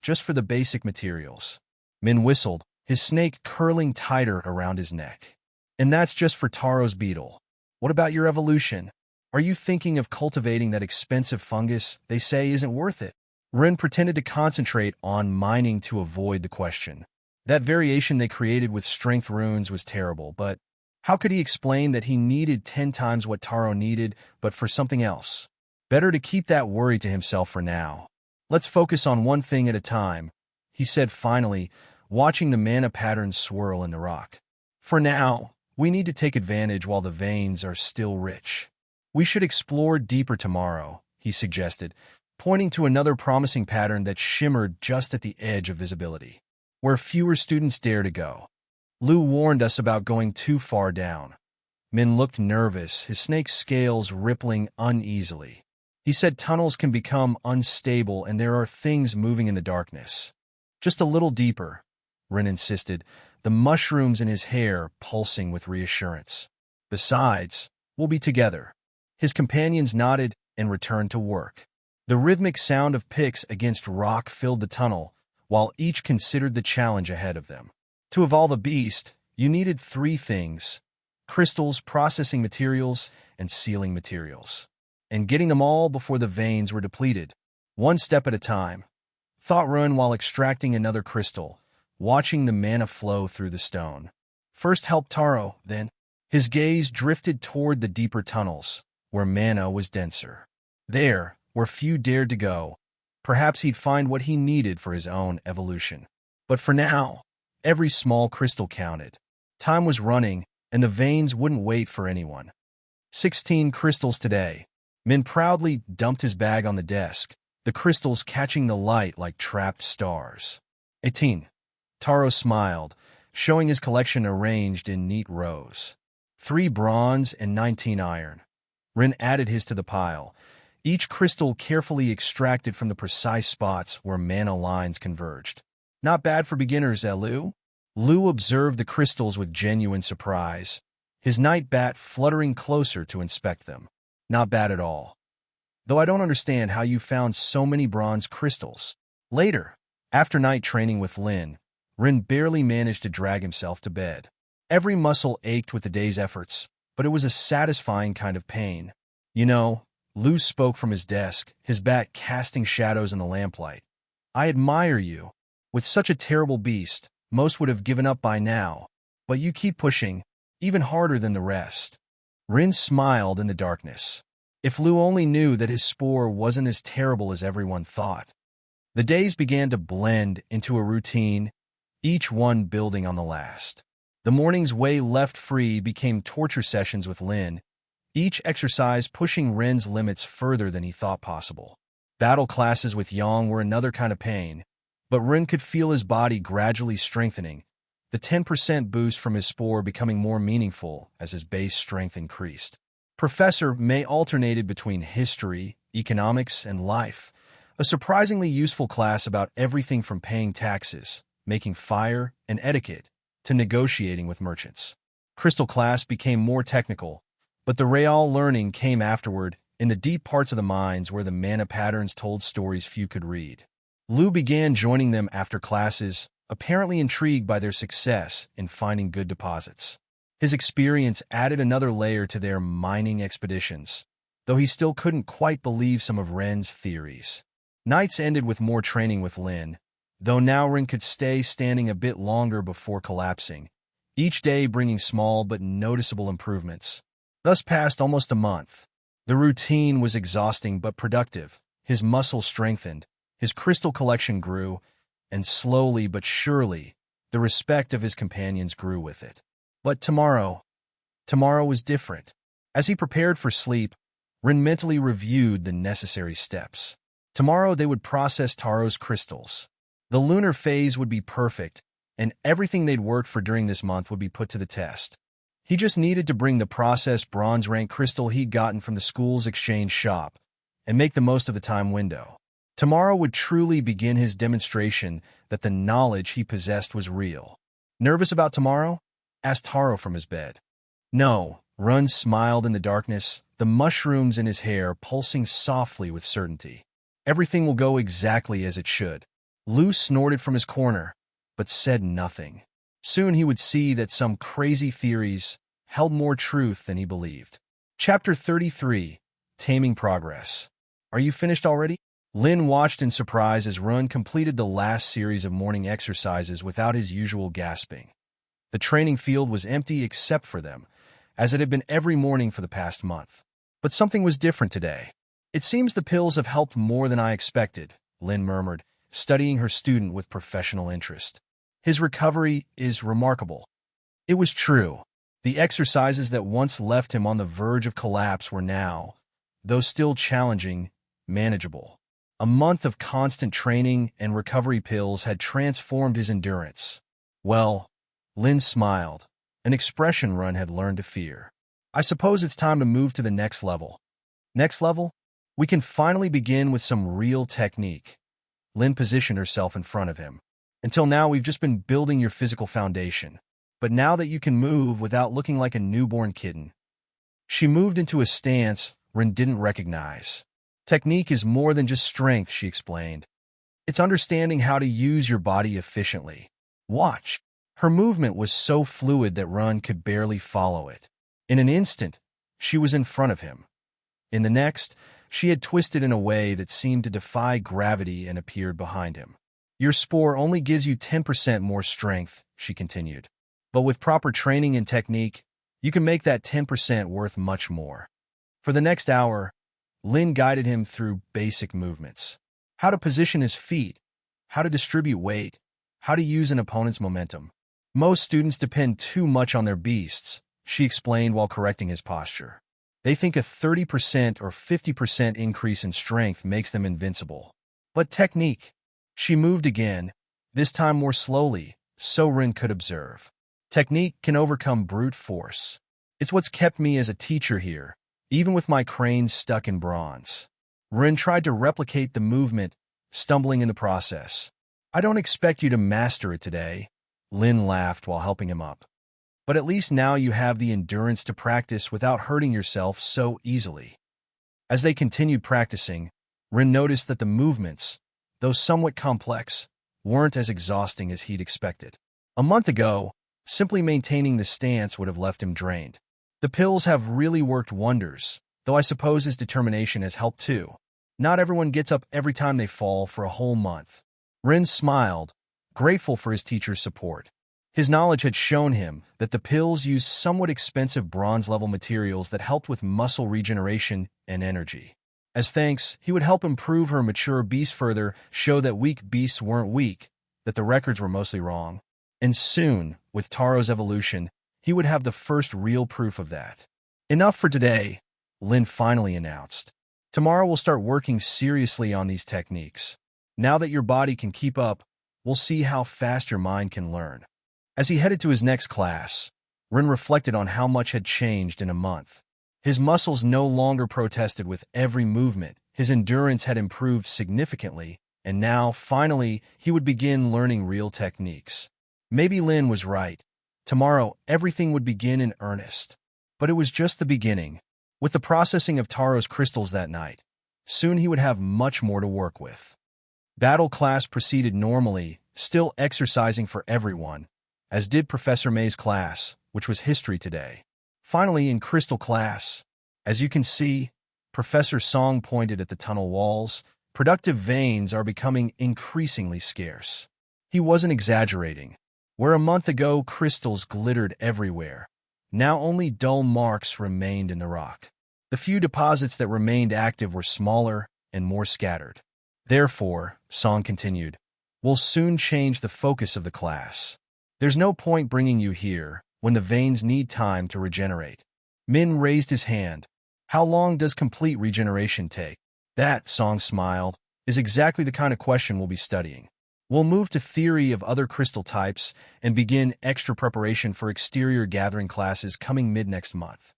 just for the basic materials. Min whistled, his snake curling tighter around his neck. And that's just for Taro's beetle. What about your evolution? Are you thinking of cultivating that expensive fungus they say isn't worth it? Rin pretended to concentrate on mining to avoid the question. That variation they created with strength runes was terrible, but how could he explain that he needed 10 times what Taro needed, but for something else? Better to keep that worry to himself for now. Let's focus on one thing at a time, he said finally, watching the mana patterns swirl in the rock. For now, we need to take advantage while the veins are still rich. We should explore deeper tomorrow, he suggested, pointing to another promising pattern that shimmered just at the edge of visibility, where fewer students dare to go. Lu warned us about going too far down. Min looked nervous, his snake's scales rippling uneasily. He said tunnels can become unstable and there are things moving in the darkness. Just a little deeper, Rin insisted, the mushrooms in his hair pulsing with reassurance. Besides, we'll be together. His companions nodded and returned to work. The rhythmic sound of picks against rock filled the tunnel, while each considered the challenge ahead of them. To evolve a beast, you needed three things: crystals, processing materials, and sealing materials. And getting them all before the veins were depleted. One step at a time. Thought Run while extracting another crystal, watching the mana flow through the stone. First helped Taro, then. His gaze drifted toward the deeper tunnels, where mana was denser. There, where few dared to go, perhaps he'd find what he needed for his own evolution. But for now, every small crystal counted. Time was running, and the veins wouldn't wait for anyone. 16 crystals today. Min proudly dumped his bag on the desk, the crystals catching the light like trapped stars. 18. Taro smiled, showing his collection arranged in neat rows. 3 bronze and 19 iron. Rin added his to the pile, each crystal carefully extracted from the precise spots where mana lines converged. Not bad for beginners, Lu? Lu observed the crystals with genuine surprise, his night bat fluttering closer to inspect them. Not bad at all. Though I don't understand how you found so many bronze crystals. Later, after night training with Lin, Rin barely managed to drag himself to bed. Every muscle ached with the day's efforts, but it was a satisfying kind of pain. You know, Lu spoke from his desk, his bat casting shadows in the lamplight. I admire you. With such a terrible beast, most would have given up by now, but you keep pushing, even harder than the rest. Rin smiled in the darkness. If Lu only knew that his spore wasn't as terrible as everyone thought. The days began to blend into a routine, each one building on the last. The mornings Wei left free became torture sessions with Lin, each exercise pushing Rin's limits further than he thought possible. Battle classes with Yang were another kind of pain, but Rin could feel his body gradually strengthening, the 10% boost from his spore becoming more meaningful as his base strength increased. Professor May alternated between history, economics, and life, a surprisingly useful class about everything from paying taxes, making fire, and etiquette, to negotiating with merchants. Crystal class became more technical, but the real learning came afterward, in the deep parts of the mines where the mana patterns told stories few could read. Lu began joining them after classes, apparently intrigued by their success in finding good deposits. His experience added another layer to their mining expeditions, though he still couldn't quite believe some of Ren's theories. Nights ended with more training with Lin, though now Ren could stay standing a bit longer before collapsing, each day bringing small but noticeable improvements. Thus passed almost a month. The routine was exhausting but productive. His muscles strengthened, his crystal collection grew, and slowly but surely, the respect of his companions grew with it. But tomorrow was different. As he prepared for sleep, Rin mentally reviewed the necessary steps. Tomorrow they would process Taro's crystals. The lunar phase would be perfect, and everything they'd worked for during this month would be put to the test. He just needed to bring the processed bronze rank crystal he'd gotten from the school's exchange shop, and make the most of the time window. Tomorrow would truly begin his demonstration that the knowledge he possessed was real. Nervous about tomorrow? Asked Taro from his bed. No, Run smiled in the darkness, the mushrooms in his hair pulsing softly with certainty. Everything will go exactly as it should. Lu snorted from his corner, but said nothing. Soon he would see that some crazy theories held more truth than he believed. Chapter 33, Taming Progress. Are you finished already? Lin watched in surprise as Run completed the last series of morning exercises without his usual gasping. The training field was empty except for them, as it had been every morning for the past month. But something was different today. It seems the pills have helped more than I expected, Lin murmured, studying her student with professional interest. His recovery is remarkable. It was true. The exercises that once left him on the verge of collapse were now, though still challenging, manageable. A month of constant training and recovery pills had transformed his endurance. Well, Lin smiled, an expression Run had learned to fear. I suppose it's time to move to the next level. Next level? We can finally begin with some real technique. Lin positioned herself in front of him. Until now, we've just been building your physical foundation. But now that you can move without looking like a newborn kitten. She moved into a stance Rin didn't recognize. Technique is more than just strength, she explained. It's understanding how to use your body efficiently. Watch. Her movement was so fluid that Run could barely follow it. In an instant, she was in front of him. In the next, she had twisted in a way that seemed to defy gravity and appeared behind him. Your spore only gives you 10% more strength, she continued. But with proper training and technique, you can make that 10% worth much more. For the next hour, Lin guided him through basic movements. How to position his feet, how to distribute weight, how to use an opponent's momentum. Most students depend too much on their beasts, she explained while correcting his posture. They think a 30% or 50% increase in strength makes them invincible. But technique. She moved again, this time more slowly, so Rin could observe. Technique can overcome brute force. It's what's kept me as a teacher here, even with my cranes stuck in bronze. Rin tried to replicate the movement, stumbling in the process. I don't expect you to master it today, Lin laughed while helping him up. But at least now you have the endurance to practice without hurting yourself so easily. As they continued practicing, Rin noticed that the movements, though somewhat complex, weren't as exhausting as he'd expected. A month ago, simply maintaining the stance would have left him drained. The pills have really worked wonders, though I suppose his determination has helped too. Not everyone gets up every time they fall for a whole month. Rin smiled, grateful for his teacher's support. His knowledge had shown him that the pills used somewhat expensive bronze-level materials that helped with muscle regeneration and energy. As thanks, he would help improve her mature beasts further, show that weak beasts weren't weak, that the records were mostly wrong. And soon, with Taro's evolution, he would have the first real proof of that. Enough for today, Lin finally announced. Tomorrow we'll start working seriously on these techniques. Now that your body can keep up, we'll see how fast your mind can learn. As he headed to his next class, Rin reflected on how much had changed in a month. His muscles no longer protested with every movement, his endurance had improved significantly, and now, finally, he would begin learning real techniques. Maybe Lin was right. Tomorrow, everything would begin in earnest. But it was just the beginning. With the processing of Taro's crystals that night, soon he would have much more to work with. Battle class proceeded normally, still exercising for everyone, as did Professor May's class, which was history today. Finally, in crystal class, as you can see, Professor Song pointed at the tunnel walls, productive veins are becoming increasingly scarce. He wasn't exaggerating. Where a month ago crystals glittered everywhere, now only dull marks remained in the rock. The few deposits that remained active were smaller and more scattered. Therefore, Song continued, we'll soon change the focus of the class. There's no point bringing you here when the veins need time to regenerate. Min raised his hand. How long does complete regeneration take? That, Song smiled, is exactly the kind of question we'll be studying. We'll move to theory of other crystal types and begin extra preparation for exterior gathering classes coming mid-next month.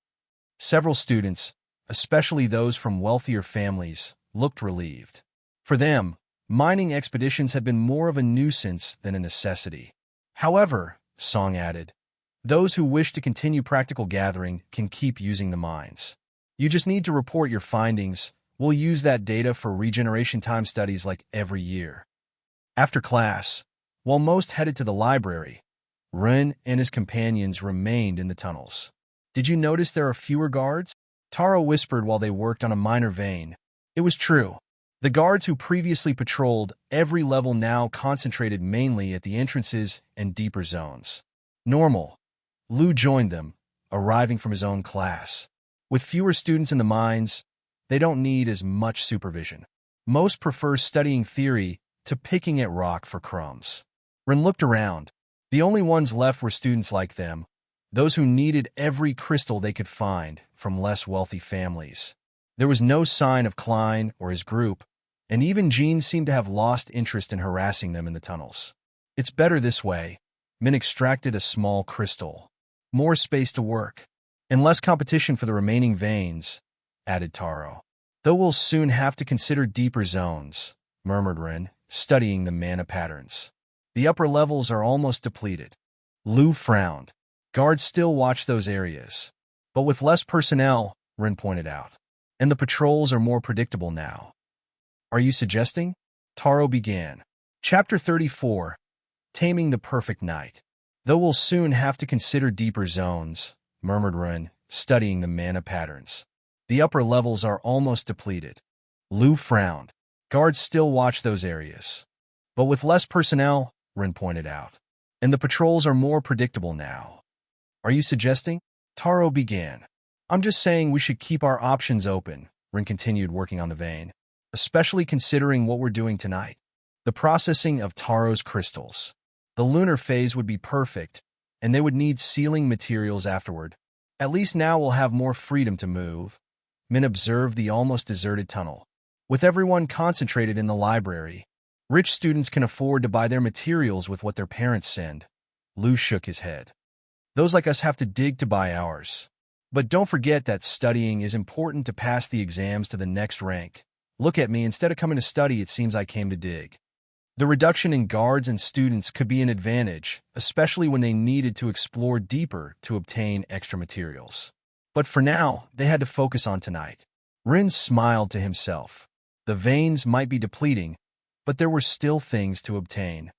Several students, especially those from wealthier families, looked relieved. For them, mining expeditions had been more of a nuisance than a necessity. However, Song added, those who wish to continue practical gathering can keep using the mines. You just need to report your findings. We'll use that data for regeneration time studies like every year. After class, while most headed to the library, Ren and his companions remained in the tunnels. Did you notice there are fewer guards? Taro whispered while they worked on a minor vein. It was true. The guards who previously patrolled every level now concentrated mainly at the entrances and deeper zones. Normal. Lu joined them, arriving from his own class. With fewer students in the mines, they don't need as much supervision. Most prefer studying theory to picking at rock for crumbs. Ren looked around. The only ones left were students like them, those who needed every crystal they could find from less wealthy families. There was no sign of Klein or his group, and even Jean seemed to have lost interest in harassing them in the tunnels. It's better this way. Min extracted a small crystal. More space to work. And less competition for the remaining veins, added Taro. Though we'll soon have to consider deeper zones, murmured Ren, studying the mana patterns. The upper levels are almost depleted. Lu frowned. Guards still watch those areas. But with less personnel, Ren pointed out. And the patrols are more predictable now. Are you suggesting? Taro began. Chapter 34, Taming the Perfect Night. Though we'll soon have to consider deeper zones, murmured Rin, studying the mana patterns. The upper levels are almost depleted. Lu frowned. Guards still watch those areas. But with less personnel, Rin pointed out. And the patrols are more predictable now. Are you suggesting? Taro began. I'm just saying we should keep our options open, Rin continued, working on the vein. Especially considering what we're doing tonight. The processing of Taro's crystals. The lunar phase would be perfect, and they would need sealing materials afterward. At least now we'll have more freedom to move. Min observed the almost deserted tunnel. With everyone concentrated in the library, rich students can afford to buy their materials with what their parents send. Lu shook his head. Those like us have to dig to buy ours. But don't forget that studying is important to pass the exams to the next rank. Look at me, instead of coming to study, it seems I came to dig. The reduction in guards and students could be an advantage, especially when they needed to explore deeper to obtain extra materials. But for now, they had to focus on tonight. Rin smiled to himself. The veins might be depleting, but there were still things to obtain.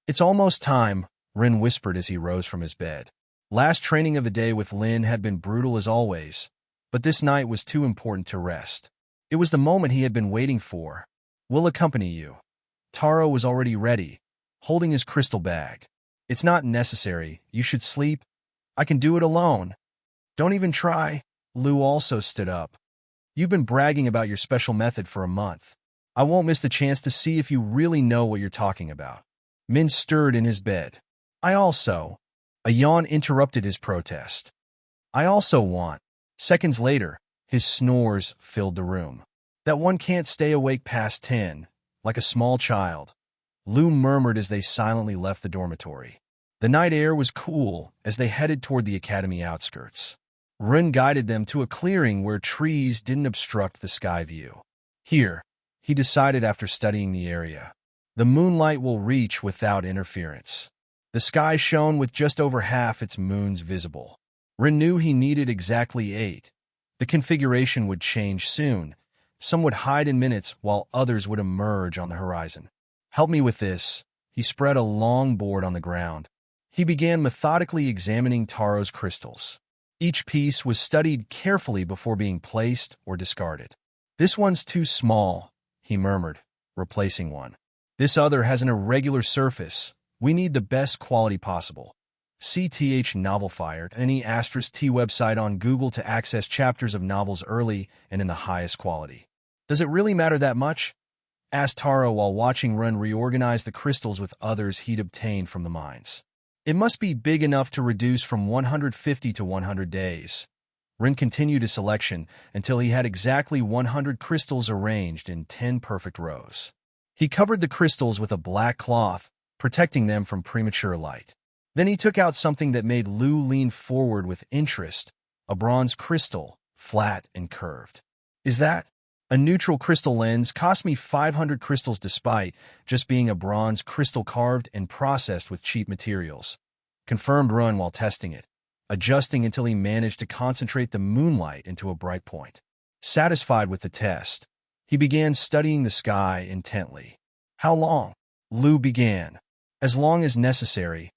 It's almost time, Rin whispered as he rose from his bed. Last training of the day with Lin had been brutal as always, but this night was too important to rest. It was the moment he had been waiting for. We'll accompany you. Taro was already ready, holding his crystal bag. It's not necessary. You should sleep. I can do it alone. Don't even try. Lu also stood up. You've been bragging about your special method for a month. I won't miss the chance to see if you really know what you're talking about. Min stirred in his bed. I also. A yawn interrupted his protest. I also want. Seconds later, his snores filled the room. That one can't stay awake past 10, like a small child. Lu murmured as they silently left the dormitory. The night air was cool as they headed toward the academy outskirts. Rin guided them to a clearing where trees didn't obstruct the sky view. Here, he decided after studying the area, the moonlight will reach without interference. The sky shone with just over half its moons visible. Rin knew he needed exactly 8. The configuration would change soon. Some would hide in minutes while others would emerge on the horizon. Help me with this. He spread a long board on the ground. He began methodically examining Taro's crystals. Each piece was studied carefully before being placed or discarded. This one's too small, he murmured, replacing one. This other has an irregular surface. We need the best quality possible. CTH Novelfire, any *T website on Google to access chapters of novels early and in the highest quality. Does it really matter that much? Asked Taro while watching Rin reorganize the crystals with others he'd obtained from the mines. It must be big enough to reduce from 150 to 100 days. Rin continued his selection until he had exactly 100 crystals arranged in 10 perfect rows. He covered the crystals with a black cloth, protecting them from premature light. Then he took out something that made Lu lean forward with interest, a bronze crystal, flat and curved. Is that? A neutral crystal lens cost me 500 crystals despite just being a bronze crystal carved and processed with cheap materials. Confirmed Rin while testing it, adjusting until he managed to concentrate the moonlight into a bright point. Satisfied with the test, he began studying the sky intently. How long? Lu began. As long as necessary.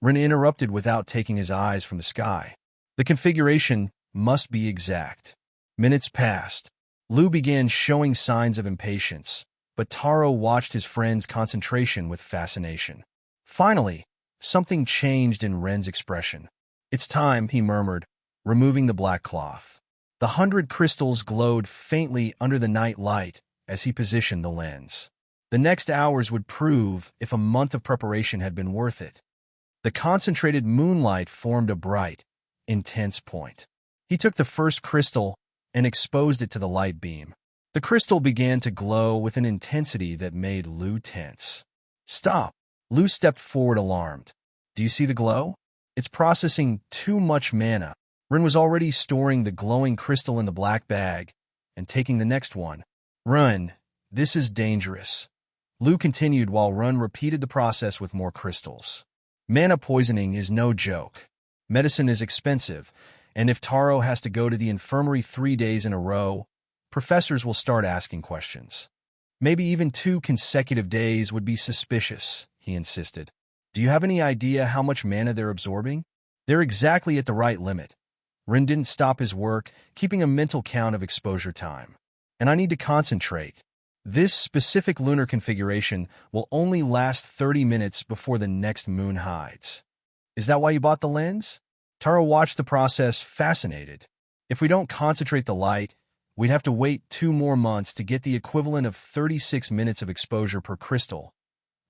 Rin interrupted without taking his eyes from the sky. The configuration must be exact. Minutes passed. Lu began showing signs of impatience, but Taro watched his friend's concentration with fascination. Finally, something changed in Ren's expression. It's time, he murmured, removing the black cloth. The 100 crystals glowed faintly under the night light as he positioned the lens. The next hours would prove if a month of preparation had been worth it. The concentrated moonlight formed a bright, intense point. He took the first crystal and exposed it to the light beam. The crystal began to glow with an intensity that made Lu tense. Stop! Lu stepped forward alarmed. Do you see the glow? It's processing too much mana. Rin was already storing the glowing crystal in the black bag and taking the next one. Run! This is dangerous. Lu continued while Rin repeated the process with more crystals. Mana poisoning is no joke. Medicine is expensive, and if Taro has to go to the infirmary 3 days in a row, professors will start asking questions. Maybe even 2 consecutive days would be suspicious, he insisted. Do you have any idea how much mana they're absorbing? They're exactly at the right limit. Rin didn't stop his work, keeping a mental count of exposure time. And I need to concentrate. This specific lunar configuration will only last 30 minutes before the next moon hides. Is that why you bought the lens? Taro watched the process, fascinated. If we don't concentrate the light, we'd have to wait 2 more months to get the equivalent of 36 minutes of exposure per crystal.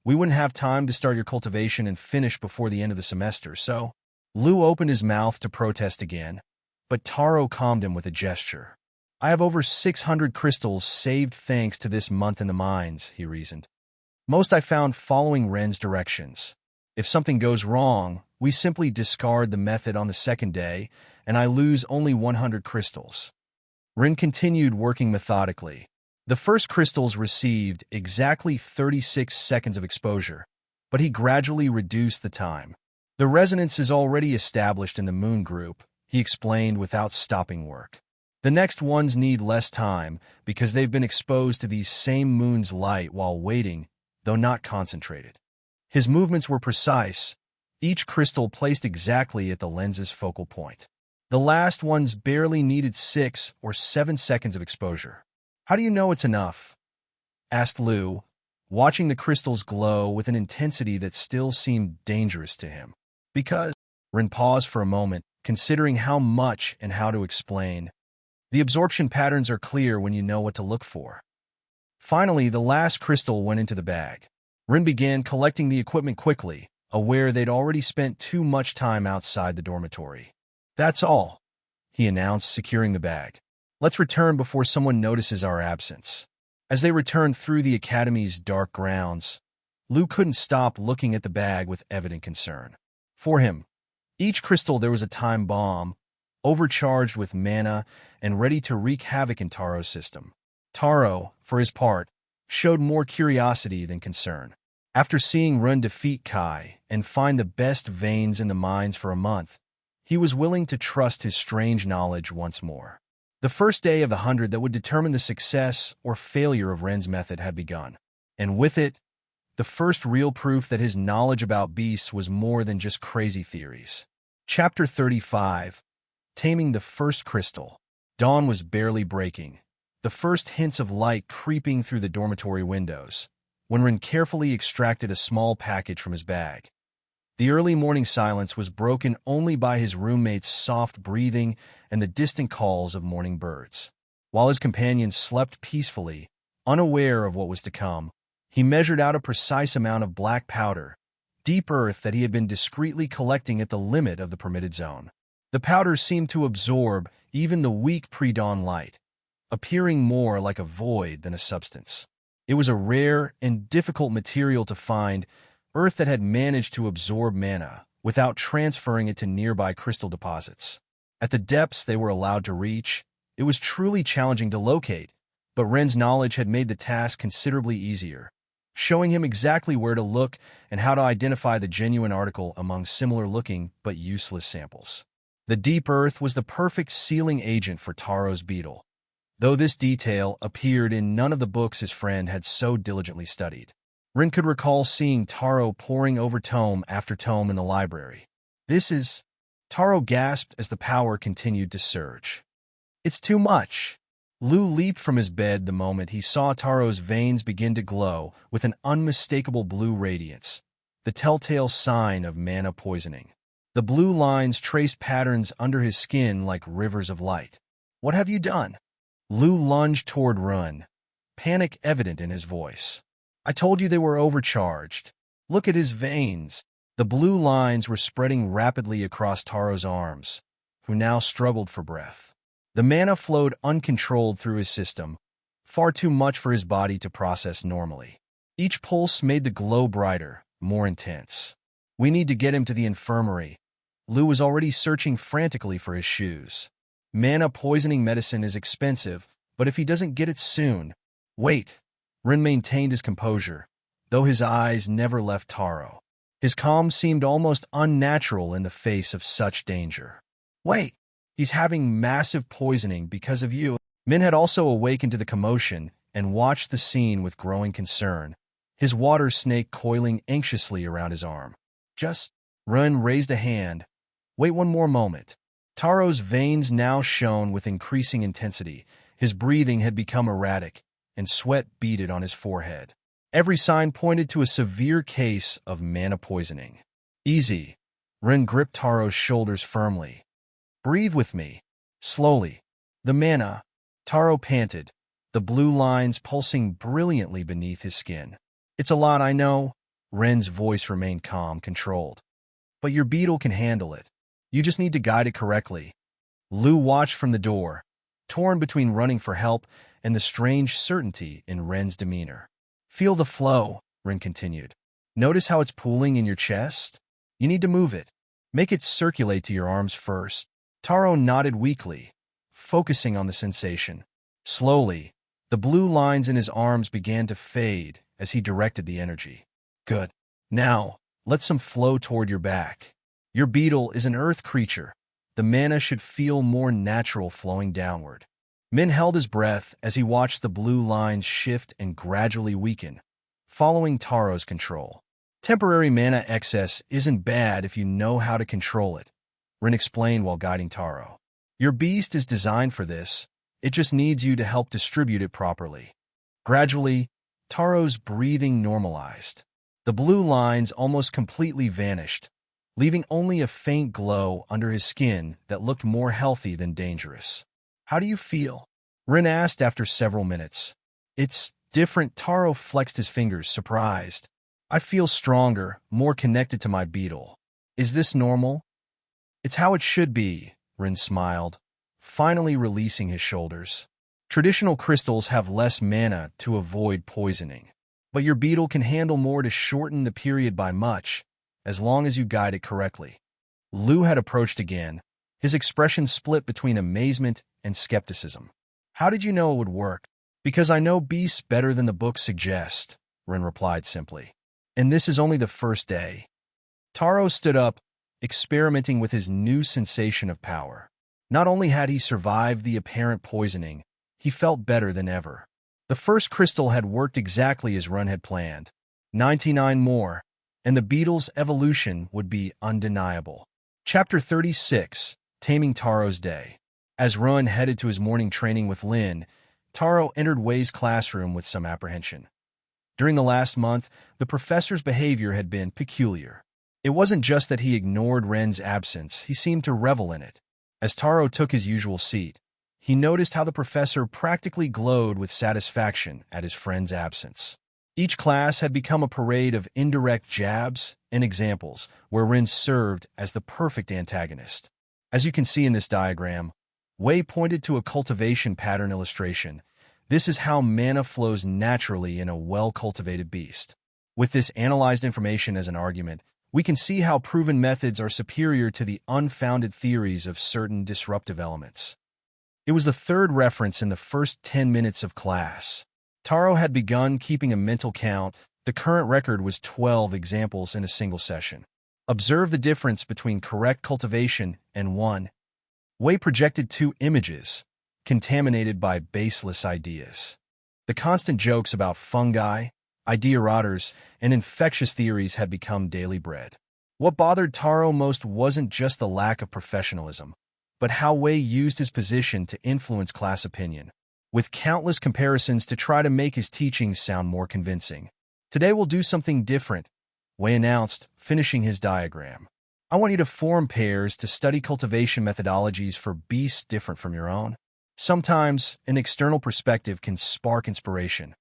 We wouldn't have time to start your cultivation and finish before the end of the semester, so... Lu opened his mouth to protest again, but Taro calmed him with a gesture. I have over 600 crystals saved thanks to this month in the mines, he reasoned. Most I found following Ren's directions. If something goes wrong, we simply discard the method on the second day, and I lose only 100 crystals. Ren continued working methodically. The first crystals received exactly 36 seconds of exposure, but he gradually reduced the time. The resonance is already established in the moon group, he explained without stopping work. The next ones need less time because they've been exposed to these same moon's light while waiting, though not concentrated. His movements were precise, each crystal placed exactly at the lens's focal point. The last ones barely needed 6 or 7 seconds of exposure. How do you know it's enough? Asked Lu, watching the crystals glow with an intensity that still seemed dangerous to him. Because, Ren paused for a moment, considering how much and how to explain. The absorption patterns are clear when you know what to look for. Finally, the last crystal went into the bag. Ren began collecting the equipment quickly, aware they'd already spent too much time outside the dormitory. That's all, he announced, securing the bag. Let's return before someone notices our absence. As they returned through the academy's dark grounds, Lu couldn't stop looking at the bag with evident concern. For him, each crystal there was a time bomb, overcharged with mana and ready to wreak havoc in Taro's system. Taro, for his part, showed more curiosity than concern. After seeing Ren defeat Kai and find the best veins in the mines for a month, he was willing to trust his strange knowledge once more. The first day of the 100 that would determine the success or failure of Ren's method had begun, and with it, the first real proof that his knowledge about beasts was more than just crazy theories. Chapter 35. Taming the First Crystal. Dawn was barely breaking, the first hints of light creeping through the dormitory windows, when Ren carefully extracted a small package from his bag. The early morning silence was broken only by his roommate's soft breathing and the distant calls of morning birds. While his companions slept peacefully, unaware of what was to come, he measured out a precise amount of black powder, deep earth that he had been discreetly collecting at the limit of the permitted zone. The powder seemed to absorb even the weak pre-dawn light, appearing more like a void than a substance. It was a rare and difficult material to find, earth that had managed to absorb mana without transferring it to nearby crystal deposits. At the depths they were allowed to reach, it was truly challenging to locate, but Ren's knowledge had made the task considerably easier, showing him exactly where to look and how to identify the genuine article among similar-looking but useless samples. The deep earth was the perfect sealing agent for Taro's beetle, though this detail appeared in none of the books his friend had so diligently studied. Ren could recall seeing Taro poring over tome after tome in the library. This is... Taro gasped as the power continued to surge. It's too much. Lu leaped from his bed the moment he saw Taro's veins begin to glow with an unmistakable blue radiance, the telltale sign of mana poisoning. The blue lines traced patterns under his skin like rivers of light. What have you done? Lu lunged toward Ren, panic evident in his voice. I told you they were overcharged. Look at his veins. The blue lines were spreading rapidly across Taro's arms, who now struggled for breath. The mana flowed uncontrolled through his system, far too much for his body to process normally. Each pulse made the glow brighter, more intense. We need to get him to the infirmary. Lu was already searching frantically for his shoes. Mana poisoning medicine is expensive, but if he doesn't get it soon... Wait. Ren maintained his composure, though his eyes never left Taro. His calm seemed almost unnatural in the face of such danger. Wait, he's having massive poisoning because of you. Min had also awakened to the commotion and watched the scene with growing concern, his water snake coiling anxiously around his arm. Just, Ren raised a hand. Wait one more moment. Taro's veins now shone with increasing intensity. His breathing had become erratic, and sweat beaded on his forehead. Every sign pointed to a severe case of mana poisoning. Easy. Ren gripped Taro's shoulders firmly. Breathe with me. Slowly. The mana. Taro panted, the blue lines pulsing brilliantly beneath his skin. It's a lot, I know. Ren's voice remained calm, controlled. But your beetle can handle it. You just need to guide it correctly. Lu watched from the door, torn between running for help and the strange certainty in Ren's demeanor. Feel the flow, Ren continued. Notice how it's pooling in your chest? You need to move it. Make it circulate to your arms first. Taro nodded weakly, focusing on the sensation. Slowly, the blue lines in his arms began to fade as he directed the energy. Good. Now, let some flow toward your back. Your beetle is an earth creature. The mana should feel more natural flowing downward. Min held his breath as he watched the blue lines shift and gradually weaken, following Taro's control. Temporary mana excess isn't bad if you know how to control it, Rin explained while guiding Taro. Your beast is designed for this. It just needs you to help distribute it properly. Gradually, Taro's breathing normalized. The blue lines almost completely vanished, leaving only a faint glow under his skin that looked more healthy than dangerous. How do you feel? Rin asked after several minutes. It's different. Taro flexed his fingers, surprised. I feel stronger, more connected to my beetle. Is this normal? It's how it should be, Rin smiled, finally releasing his shoulders. Traditional crystals have less mana to avoid poisoning, but your beetle can handle more to shorten the period by much, as long as you guide it correctly. Lu had approached again, his expression split between amazement and skepticism. How did you know it would work? Because I know beasts better than the books suggest, Rin replied simply. And this is only the first day. Taro stood up, experimenting with his new sensation of power. Not only had he survived the apparent poisoning, he felt better than ever. The first crystal had worked exactly as Rin had planned. 99 more, and the beetle's evolution would be undeniable. Chapter 36, Taming Taro's Day. As Rin headed to his morning training with Lin, Taro entered Wei's classroom with some apprehension. During the last month, the professor's behavior had been peculiar. It wasn't just that he ignored Ren's absence, he seemed to revel in it. As Taro took his usual seat, he noticed how the professor practically glowed with satisfaction at his friend's absence. Each class had become a parade of indirect jabs and examples where Ren served as the perfect antagonist. As you can see in this diagram, Wei pointed to a cultivation pattern illustration. This is how mana flows naturally in a well-cultivated beast. With this analyzed information as an argument, we can see how proven methods are superior to the unfounded theories of certain disruptive elements. It was the third reference in the first 10 minutes of class. Taro had begun keeping a mental count. The current record was 12 examples in a single session. Observe the difference between correct cultivation and one. Wei projected 2 images, contaminated by baseless ideas. The constant jokes about fungi, idea rotters, and infectious theories had become daily bread. What bothered Taro most wasn't just the lack of professionalism, but how Wei used his position to influence class opinion, with countless comparisons to try to make his teachings sound more convincing. Today we'll do something different, Wei announced, finishing his diagram. I want you to form pairs to study cultivation methodologies for beasts different from your own. Sometimes, an external perspective can spark inspiration.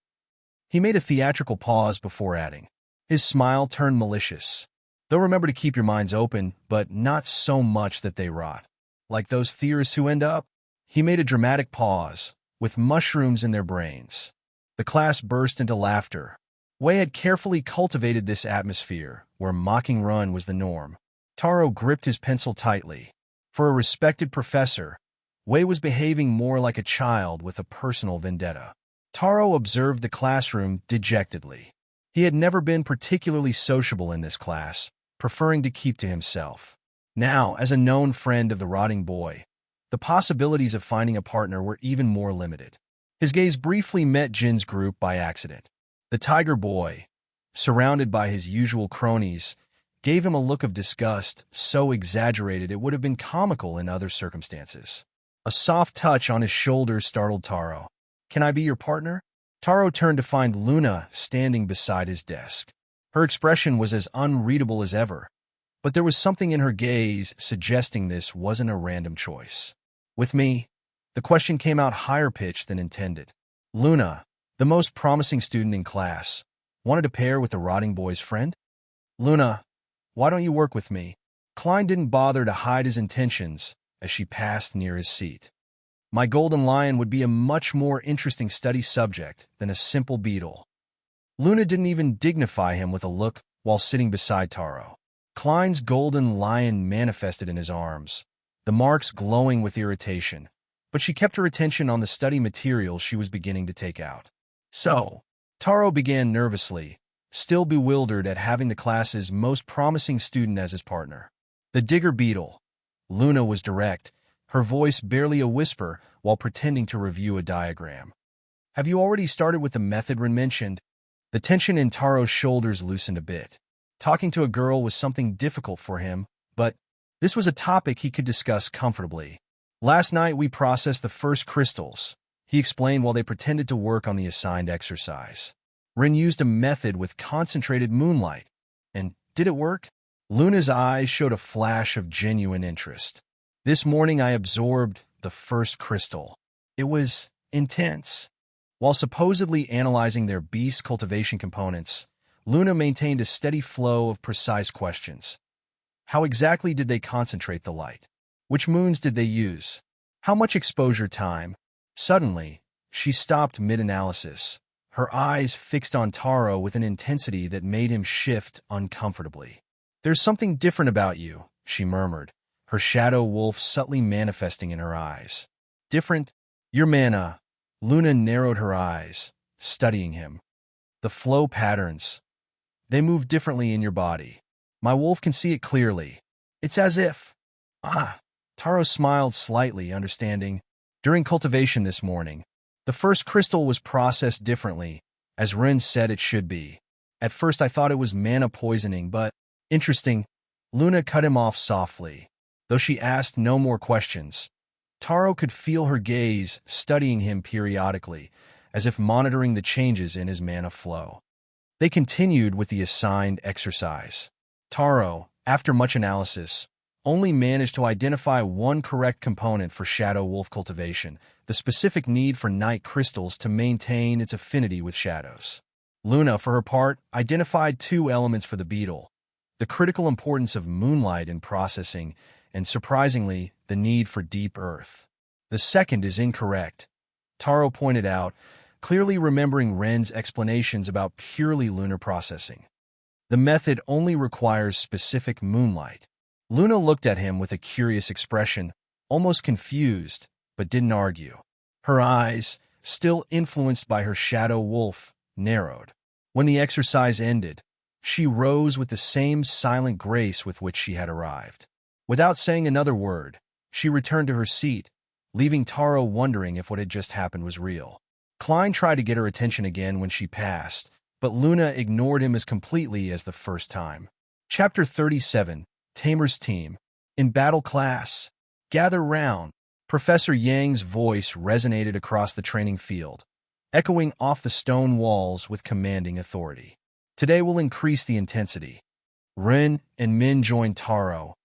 He made a theatrical pause before adding. His smile turned malicious. Though remember to keep your minds open, but not so much that they rot. Like those theorists who end up? He made a dramatic pause, with mushrooms in their brains. The class burst into laughter. Wei had carefully cultivated this atmosphere, where mocking Run was the norm. Taro gripped his pencil tightly. For a respected professor, Wei was behaving more like a child with a personal vendetta. Taro observed the classroom dejectedly. He had never been particularly sociable in this class, preferring to keep to himself. Now, as a known friend of the rotting boy, the possibilities of finding a partner were even more limited. His gaze briefly met Jin's group by accident. The tiger boy, surrounded by his usual cronies, gave him a look of disgust so exaggerated it would have been comical in other circumstances. A soft touch on his shoulder startled Taro. "Can I be your partner?" Taro turned to find Luna standing beside his desk. Her expression was as unreadable as ever, but there was something in her gaze suggesting this wasn't a random choice. "With me?" The question came out higher-pitched than intended. Luna, the most promising student in class, wanted to pair with the rotting boy's friend? "Luna, why don't you work with me?" Klein didn't bother to hide his intentions as she passed near his seat. "My golden lion would be a much more interesting study subject than a simple beetle." Luna didn't even dignify him with a look while sitting beside Taro. Klein's golden lion manifested in his arms, the marks glowing with irritation, but she kept her attention on the study material she was beginning to take out. "So," Taro began nervously, still bewildered at having the class's most promising student as his partner. "The digger beetle." Luna was direct, her voice barely a whisper while pretending to review a diagram. "Have you already started with the method Ren mentioned?" The tension in Taro's shoulders loosened a bit. Talking to a girl was something difficult for him, but this was a topic he could discuss comfortably. "Last night we processed the first crystals," he explained while they pretended to work on the assigned exercise. "Ren used a method with concentrated moonlight. And did it work?" Luna's eyes showed a flash of genuine interest. "This morning I absorbed the first crystal. It was intense." While supposedly analyzing their beast cultivation components, Luna maintained a steady flow of precise questions. How exactly did they concentrate the light? Which moons did they use? How much exposure time? Suddenly, she stopped mid-analysis, her eyes fixed on Taro with an intensity that made him shift uncomfortably. "There's something different about you," she murmured, her shadow wolf subtly manifesting in her eyes. "Different? Your mana." Luna narrowed her eyes, studying him. "The flow patterns. They move differently in your body. My wolf can see it clearly. It's as if—" "Ah." Taro smiled slightly, understanding. "During cultivation this morning, the first crystal was processed differently, as Ren said it should be. At first I thought it was mana poisoning, but—" "Interesting." Luna cut him off softly. Though she asked no more questions, Taro could feel her gaze studying him periodically, as if monitoring the changes in his mana flow. They continued with the assigned exercise. Taro, after much analysis, only managed to identify one correct component for shadow wolf cultivation, the specific need for night crystals to maintain its affinity with shadows. Luna, for her part, identified two elements for the beetle: the critical importance of moonlight in processing, and surprisingly, the need for deep earth. "The second is incorrect," Taro pointed out, clearly remembering Ren's explanations about purely lunar processing. "The method only requires specific moonlight." Luna looked at him with a curious expression, almost confused, but didn't argue. Her eyes, still influenced by her shadow wolf, narrowed. When the exercise ended, she rose with the same silent grace with which she had arrived. Without saying another word, she returned to her seat, leaving Taro wondering if what had just happened was real. Klein tried to get her attention again when she passed, but Luna ignored him as completely as the first time. Chapter 37, Tamer's Team. In battle class, gather round. Professor Yang's voice resonated across the training field, echoing off the stone walls with commanding authority. Today will increase the intensity. Ren and Min joined Taro,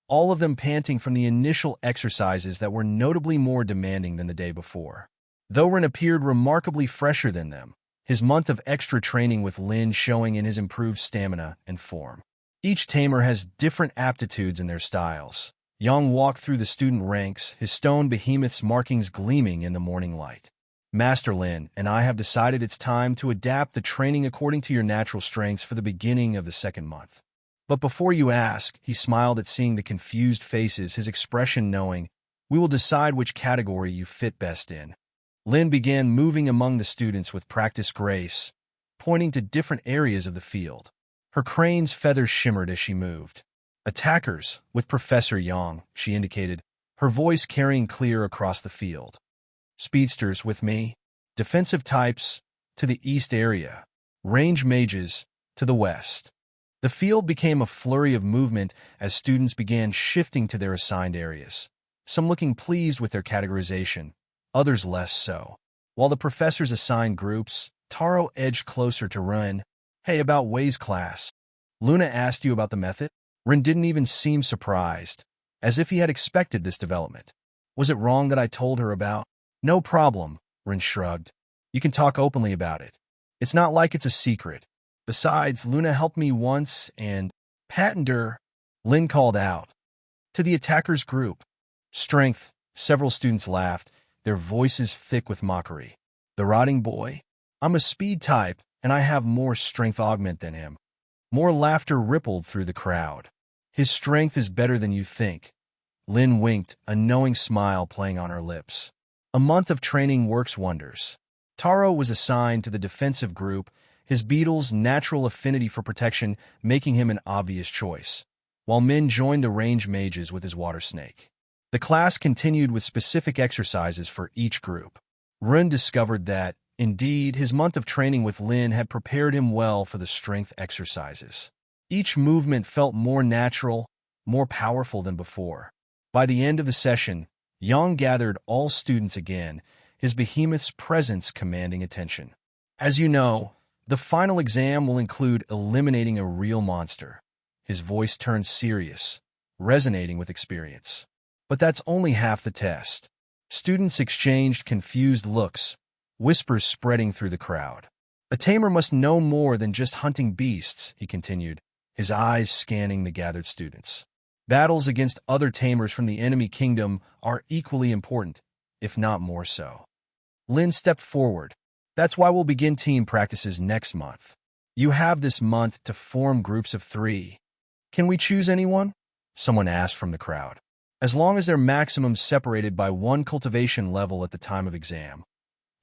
all of them panting from the initial exercises that were notably more demanding than the day before. Though Ren appeared remarkably fresher than them, his month of extra training with Lin showing in his improved stamina and form. Each tamer has different aptitudes in their styles. Yang walked through the student ranks, his stone behemoth's markings gleaming in the morning light. "Master Lin and I have decided it's time to adapt the training according to your natural strengths for the beginning of the second month. But before you ask," he smiled at seeing the confused faces, his expression knowing, "we will decide which category you fit best in." Lin began moving among the students with practiced grace, pointing to different areas of the field. Her crane's feathers shimmered as she moved. "Attackers, with Professor Yang," she indicated, her voice carrying clear across the field. Speedsters with me, defensive types to the east area, range mages to the west. The field became a flurry of movement as students began shifting to their assigned areas, some looking pleased with their categorization, others less so. While the professors assigned groups, Taro edged closer to Rin. "Hey, about Wei's class. Luna asked you about the method?" Rin didn't even seem surprised, as if he had expected this development. "Was it wrong that I told her about?" "No problem," Rin shrugged. "You can talk openly about it. It's not like it's a secret. Besides, Luna helped me once and—" "Pattender," Lin called out. To the attackers' group. "Strength," several students laughed, their voices thick with mockery. "The rotting boy? I'm a speed type, and I have more strength augment than him." More laughter rippled through the crowd. "His strength is better than you think." Lin winked, a knowing smile playing on her lips. A month of training works wonders. Taro was assigned to the defensive group, his beetle's natural affinity for protection making him an obvious choice, while Min joined the range mages with his water snake. The class continued with specific exercises for each group. Rin discovered that, indeed, his month of training with Lin had prepared him well for the strength exercises. Each movement felt more natural, more powerful than before. By the end of the session, Yang gathered all students again, his behemoth's presence commanding attention. "As you know, the final exam will include eliminating a real monster." His voice turned serious, resonating with experience. "But that's only half the test." Students exchanged confused looks, whispers spreading through the crowd. "A tamer must know more than just hunting beasts," he continued, his eyes scanning the gathered students. "Battles against other tamers from the enemy kingdom are equally important, if not more so." Lin stepped forward. "That's why we'll begin team practices next month. You have this month to form groups of 3. "Can we choose anyone?" someone asked from the crowd. "As long as they're maximum separated by 1 cultivation level at the time of exam,"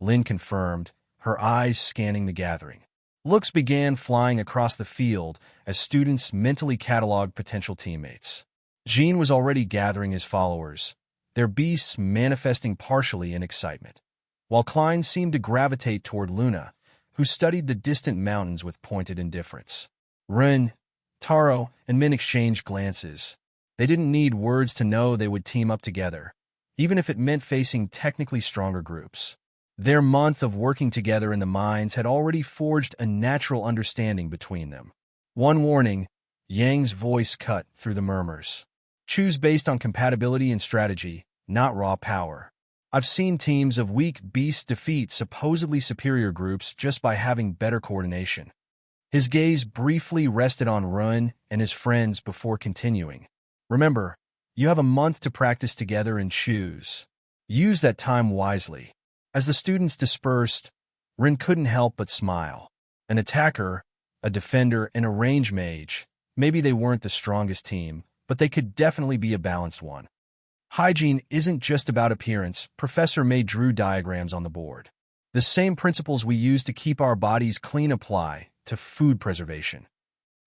Lin confirmed, her eyes scanning the gathering. Looks began flying across the field as students mentally cataloged potential teammates. Jean was already gathering his followers, their beasts manifesting partially in excitement, while Klein seemed to gravitate toward Luna, who studied the distant mountains with pointed indifference. Rin, Taro, and Min exchanged glances. They didn't need words to know they would team up together, even if it meant facing technically stronger groups. Their month of working together in the mines had already forged a natural understanding between them. "One warning," Yang's voice cut through the murmurs. "Choose based on compatibility and strategy, not raw power. I've seen teams of weak beasts defeat supposedly superior groups just by having better coordination." His gaze briefly rested on Run and his friends before continuing. "Remember, you have a month to practice together and choose. Use that time wisely." As the students dispersed, Rin couldn't help but smile. An attacker, a defender, and a range mage. Maybe they weren't the strongest team, but they could definitely be a balanced one. Hygiene isn't just about appearance. Professor May drew diagrams on the board. The same principles we use to keep our bodies clean apply to food preservation.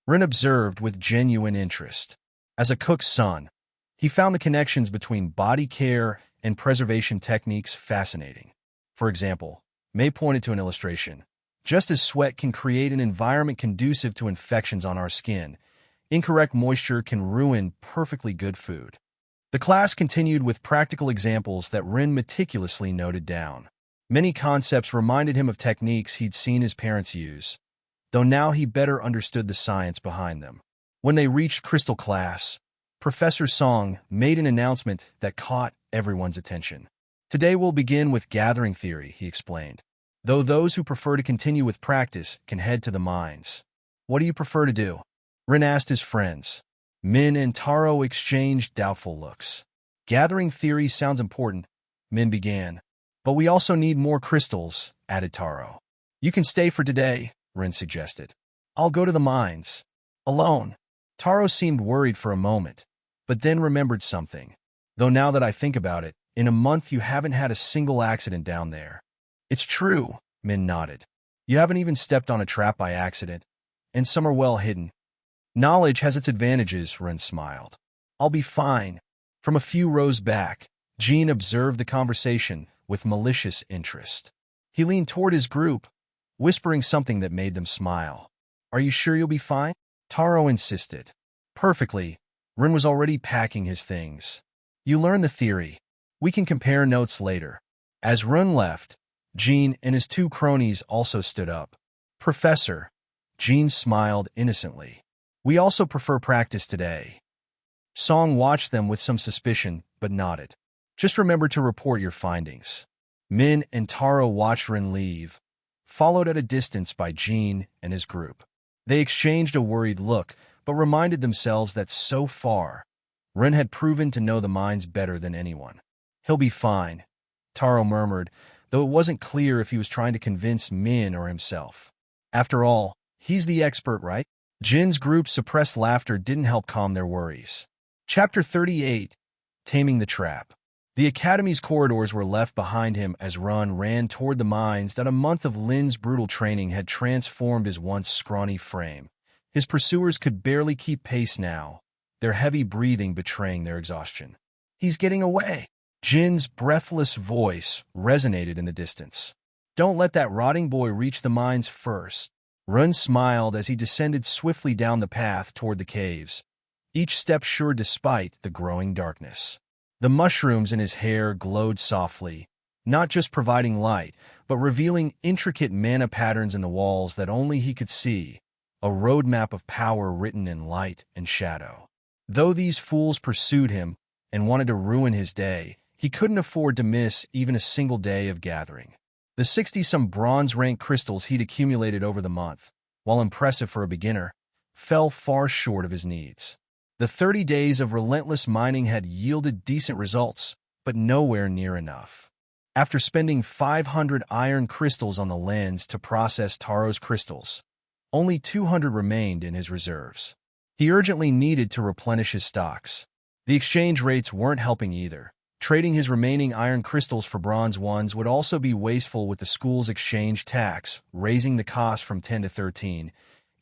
Rin observed with genuine interest. As a cook's son, he found the connections between body care and preservation techniques fascinating. For example, May pointed to an illustration. Just as sweat can create an environment conducive to infections on our skin, incorrect moisture can ruin perfectly good food. The class continued with practical examples that Rin meticulously noted down. Many concepts reminded him of techniques he'd seen his parents use, though now he better understood the science behind them. When they reached Crystal class, Professor Song made an announcement that caught everyone's attention. "Today we'll begin with gathering theory," he explained, "though those who prefer to continue with practice can head to the mines." "What do you prefer to do?" Rin asked his friends. Min and Taro exchanged doubtful looks. "Gathering theory sounds important," Min began. "But we also need more crystals," added Taro. "You can stay for today," Rin suggested. "I'll go to the mines." "Alone?" Taro seemed worried for a moment, but then remembered something. "Though now that I think about it, in a month you haven't had a single accident down there." "It's true," Min nodded. "You haven't even stepped on a trap by accident, and some are well hidden." "Knowledge has its advantages," Rin smiled. "I'll be fine." From a few rows back, Jean observed the conversation with malicious interest. He leaned toward his group, whispering something that made them smile. "Are you sure you'll be fine?" Taro insisted. "Perfectly." Rin was already packing his things. "You learn the theory. We can compare notes later." As Rin left, Jean and his two cronies also stood up. "Professor," Jean smiled innocently. "We also prefer practice today." Song watched them with some suspicion, but nodded. "Just remember to report your findings." Min and Taro watched Rin leave, followed at a distance by Jean and his group. They exchanged a worried look, but reminded themselves that so far, Rin had proven to know the mines better than anyone. "He'll be fine," Taro murmured, though it wasn't clear if he was trying to convince Min or himself. After all, he's the expert, right? Jin's group's suppressed laughter didn't help calm their worries. Chapter 38, Taming the Trap. The Academy's corridors were left behind him as Run ran toward the mines that a month of Lin's brutal training had transformed his once scrawny frame. His pursuers could barely keep pace now, their heavy breathing betraying their exhaustion. "He's getting away!" Jin's breathless voice resonated in the distance. "Don't let that rotting boy reach the mines first." Run smiled as he descended swiftly down the path toward the caves, each step sure despite the growing darkness. The mushrooms in his hair glowed softly, not just providing light, but revealing intricate mana patterns in the walls that only he could see, a roadmap of power written in light and shadow. Though these fools pursued him and wanted to ruin his day, he couldn't afford to miss even a single day of gathering. The 60-some bronze-rank crystals he'd accumulated over the month, while impressive for a beginner, fell far short of his needs. The 30 days of relentless mining had yielded decent results, but nowhere near enough. After spending 500 iron crystals on the lens to process Taro's crystals, only 200 remained in his reserves. He urgently needed to replenish his stocks. The exchange rates weren't helping either. Trading his remaining iron crystals for bronze ones would also be wasteful, with the school's exchange tax raising the cost from 10 to 13,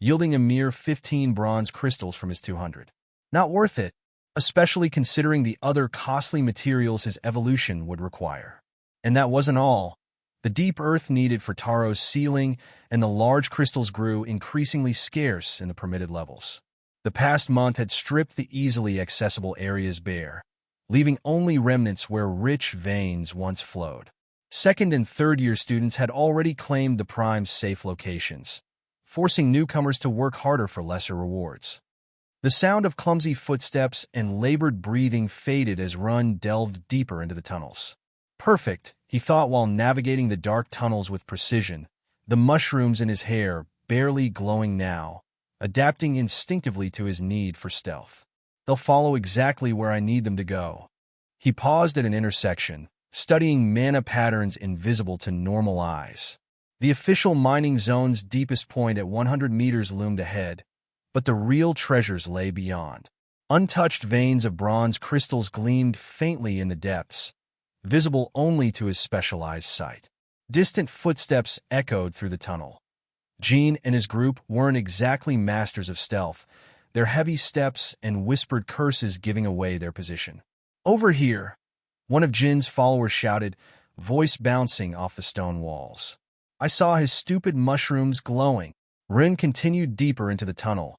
yielding a mere 15 bronze crystals from his 200. Not worth it, especially considering the other costly materials his evolution would require. And that wasn't all. The deep earth needed for Taro's ceiling and the large crystals grew increasingly scarce in the permitted levels. The past month had stripped the easily accessible areas bare, leaving only remnants where rich veins once flowed. Second and third-year students had already claimed the prime's safe locations, forcing newcomers to work harder for lesser rewards. The sound of clumsy footsteps and labored breathing faded as Run delved deeper into the tunnels. Perfect, he thought while navigating the dark tunnels with precision, the mushrooms in his hair barely glowing now, adapting instinctively to his need for stealth. "They'll follow exactly where I need them to go." He paused at an intersection, studying mana patterns invisible to normal eyes. The official mining zone's deepest point at 100 meters loomed ahead, but the real treasures lay beyond. Untouched veins of bronze crystals gleamed faintly in the depths, visible only to his specialized sight. Distant footsteps echoed through the tunnel. Jean and his group weren't exactly masters of stealth, their heavy steps and whispered curses giving away their position. "Over here!" one of Jin's followers shouted, voice bouncing off the stone walls. "I saw his stupid mushrooms glowing." Rin continued deeper into the tunnel,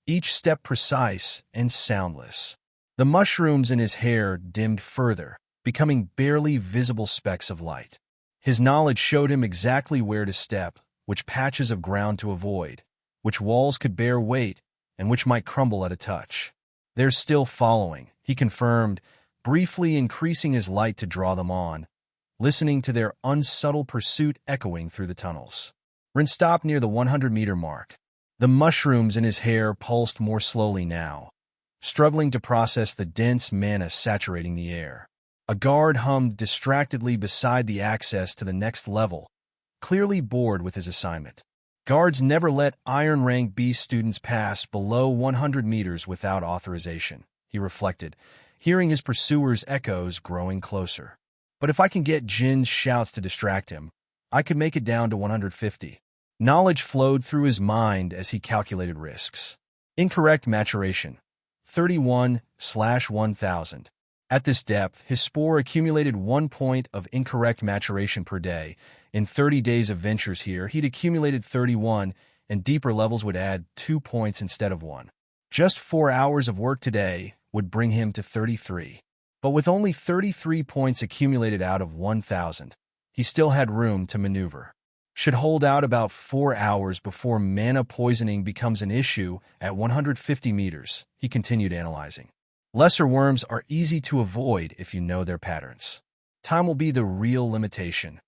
each step precise and soundless. The mushrooms in his hair dimmed further, becoming barely visible specks of light. His knowledge showed him exactly where to step, which patches of ground to avoid, which walls could bear weight, and which might crumble at a touch. "They're still following," he confirmed, briefly increasing his light to draw them on, listening to their unsubtle pursuit echoing through the tunnels. Rin stopped near the 100-meter mark. The mushrooms in his hair pulsed more slowly now, struggling to process the dense mana saturating the air. A guard hummed distractedly beside the access to the next level, clearly bored with his assignment. Guards never let iron-rank Beast students pass below 100 meters without authorization, he reflected, hearing his pursuers' echoes growing closer. But if I can get Jin's shouts to distract him, I could make it down to 150. Knowledge flowed through his mind as he calculated risks. Incorrect maturation. 31/1000. At this depth, his spore accumulated 1 point of incorrect maturation per day. In 30 days of ventures here, he'd accumulated 31, and deeper levels would add 2 points instead of 1. Just 4 hours of work today would bring him to 33. But with only 33 points accumulated out of 1,000, he still had room to maneuver. Should hold out about 4 hours before mana poisoning becomes an issue at 150 meters, he continued analyzing. Lesser worms are easy to avoid if you know their patterns. Time will be the real limitation.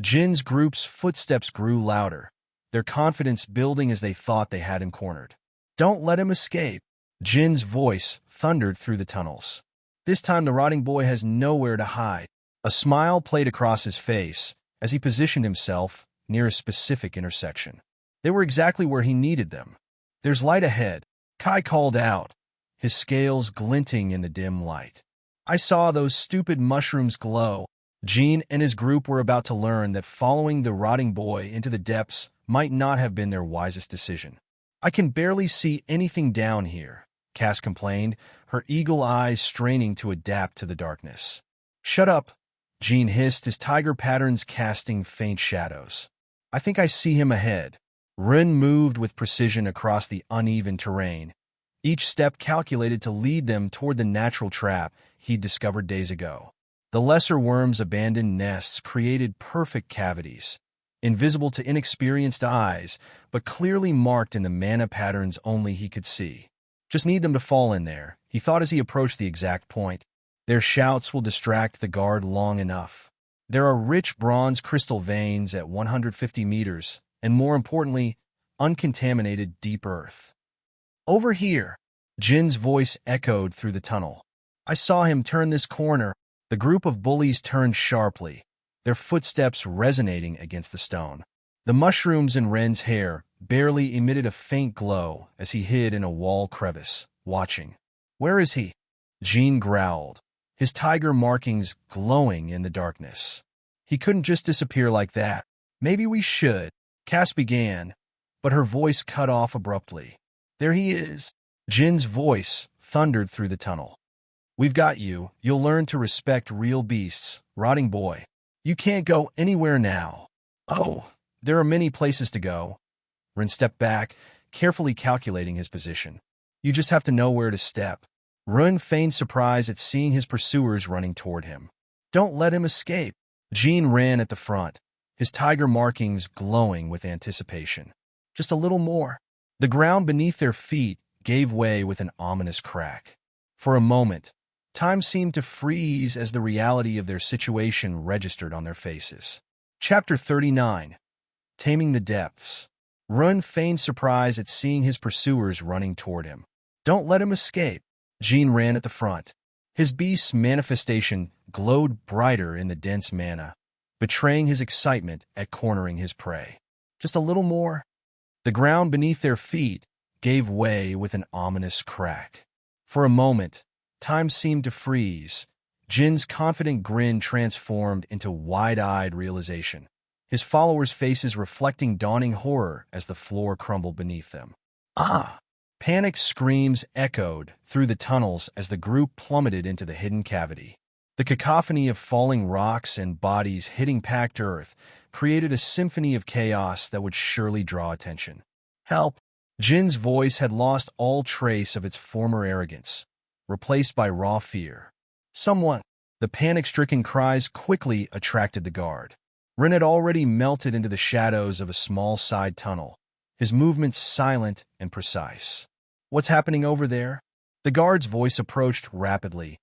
Jin's group's footsteps grew louder, their confidence building as they thought they had him cornered. Don't let him escape. Jin's voice thundered through the tunnels. This time the rotting boy has nowhere to hide. A smile played across his face as he positioned himself near a specific intersection. They were exactly where he needed them. There's light ahead, Kai called out, his scales glinting in the dim light. I saw those stupid mushrooms glow. Jin and his group were about to learn that following the rotting boy into the depths might not have been their wisest decision. I can barely see anything down here, Cass complained, her eagle eyes straining to adapt to the darkness. Shut up, Jin hissed, his tiger patterns casting faint shadows. I think I see him ahead. Rin moved with precision across the uneven terrain, each step calculated to lead them toward the natural trap he'd discovered days ago. The lesser worms' abandoned nests created perfect cavities, invisible to inexperienced eyes, but clearly marked in the mana patterns only he could see. Just need them to fall in there, he thought as he approached the exact point. Their shouts will distract the guard long enough. There are rich bronze crystal veins at 150 meters, and more importantly, uncontaminated deep earth. Over here, Jin's voice echoed through the tunnel. I saw him turn this corner. The group of bullies turned sharply, their footsteps resonating against the stone. The mushrooms in Ren's hair barely emitted a faint glow as he hid in a wall crevice, watching. Where is he? Jin growled, his tiger markings glowing in the darkness. He couldn't just disappear like that. Maybe we should, Cass began, but her voice cut off abruptly. There he is. Jin's voice thundered through the tunnel. We've got you. You'll learn to respect real beasts, rotting boy. You can't go anywhere now. Oh, there are many places to go. Rin stepped back, carefully calculating his position. You just have to know where to step. Rin feigned surprise at seeing his pursuers running toward him. Don't let him escape. Jin ran at the front, his tiger markings glowing with anticipation. Just a little more. The ground beneath their feet gave way with an ominous crack. For a moment, time seemed to freeze as the reality of their situation registered on their faces. Chapter 39. Taming the Depths. Run feigned surprise at seeing his pursuers running toward him. Don't let him escape. Jin ran at the front. His beast's manifestation glowed brighter in the dense mana, betraying his excitement at cornering his prey. Just a little more. The ground beneath their feet gave way with an ominous crack. For a moment, time seemed to freeze. Jin's confident grin transformed into wide-eyed realization, his followers' faces reflecting dawning horror as the floor crumbled beneath them. Ah! Panicked screams echoed through the tunnels as the group plummeted into the hidden cavity. The cacophony of falling rocks and bodies hitting packed earth created a symphony of chaos that would surely draw attention. Help! Jin's voice had lost all trace of its former arrogance, replaced by raw fear. Someone! The panic-stricken cries quickly attracted the guard. Rin had already melted into the shadows of a small side tunnel, his movements silent and precise. What's happening over there? The guard's voice approached rapidly,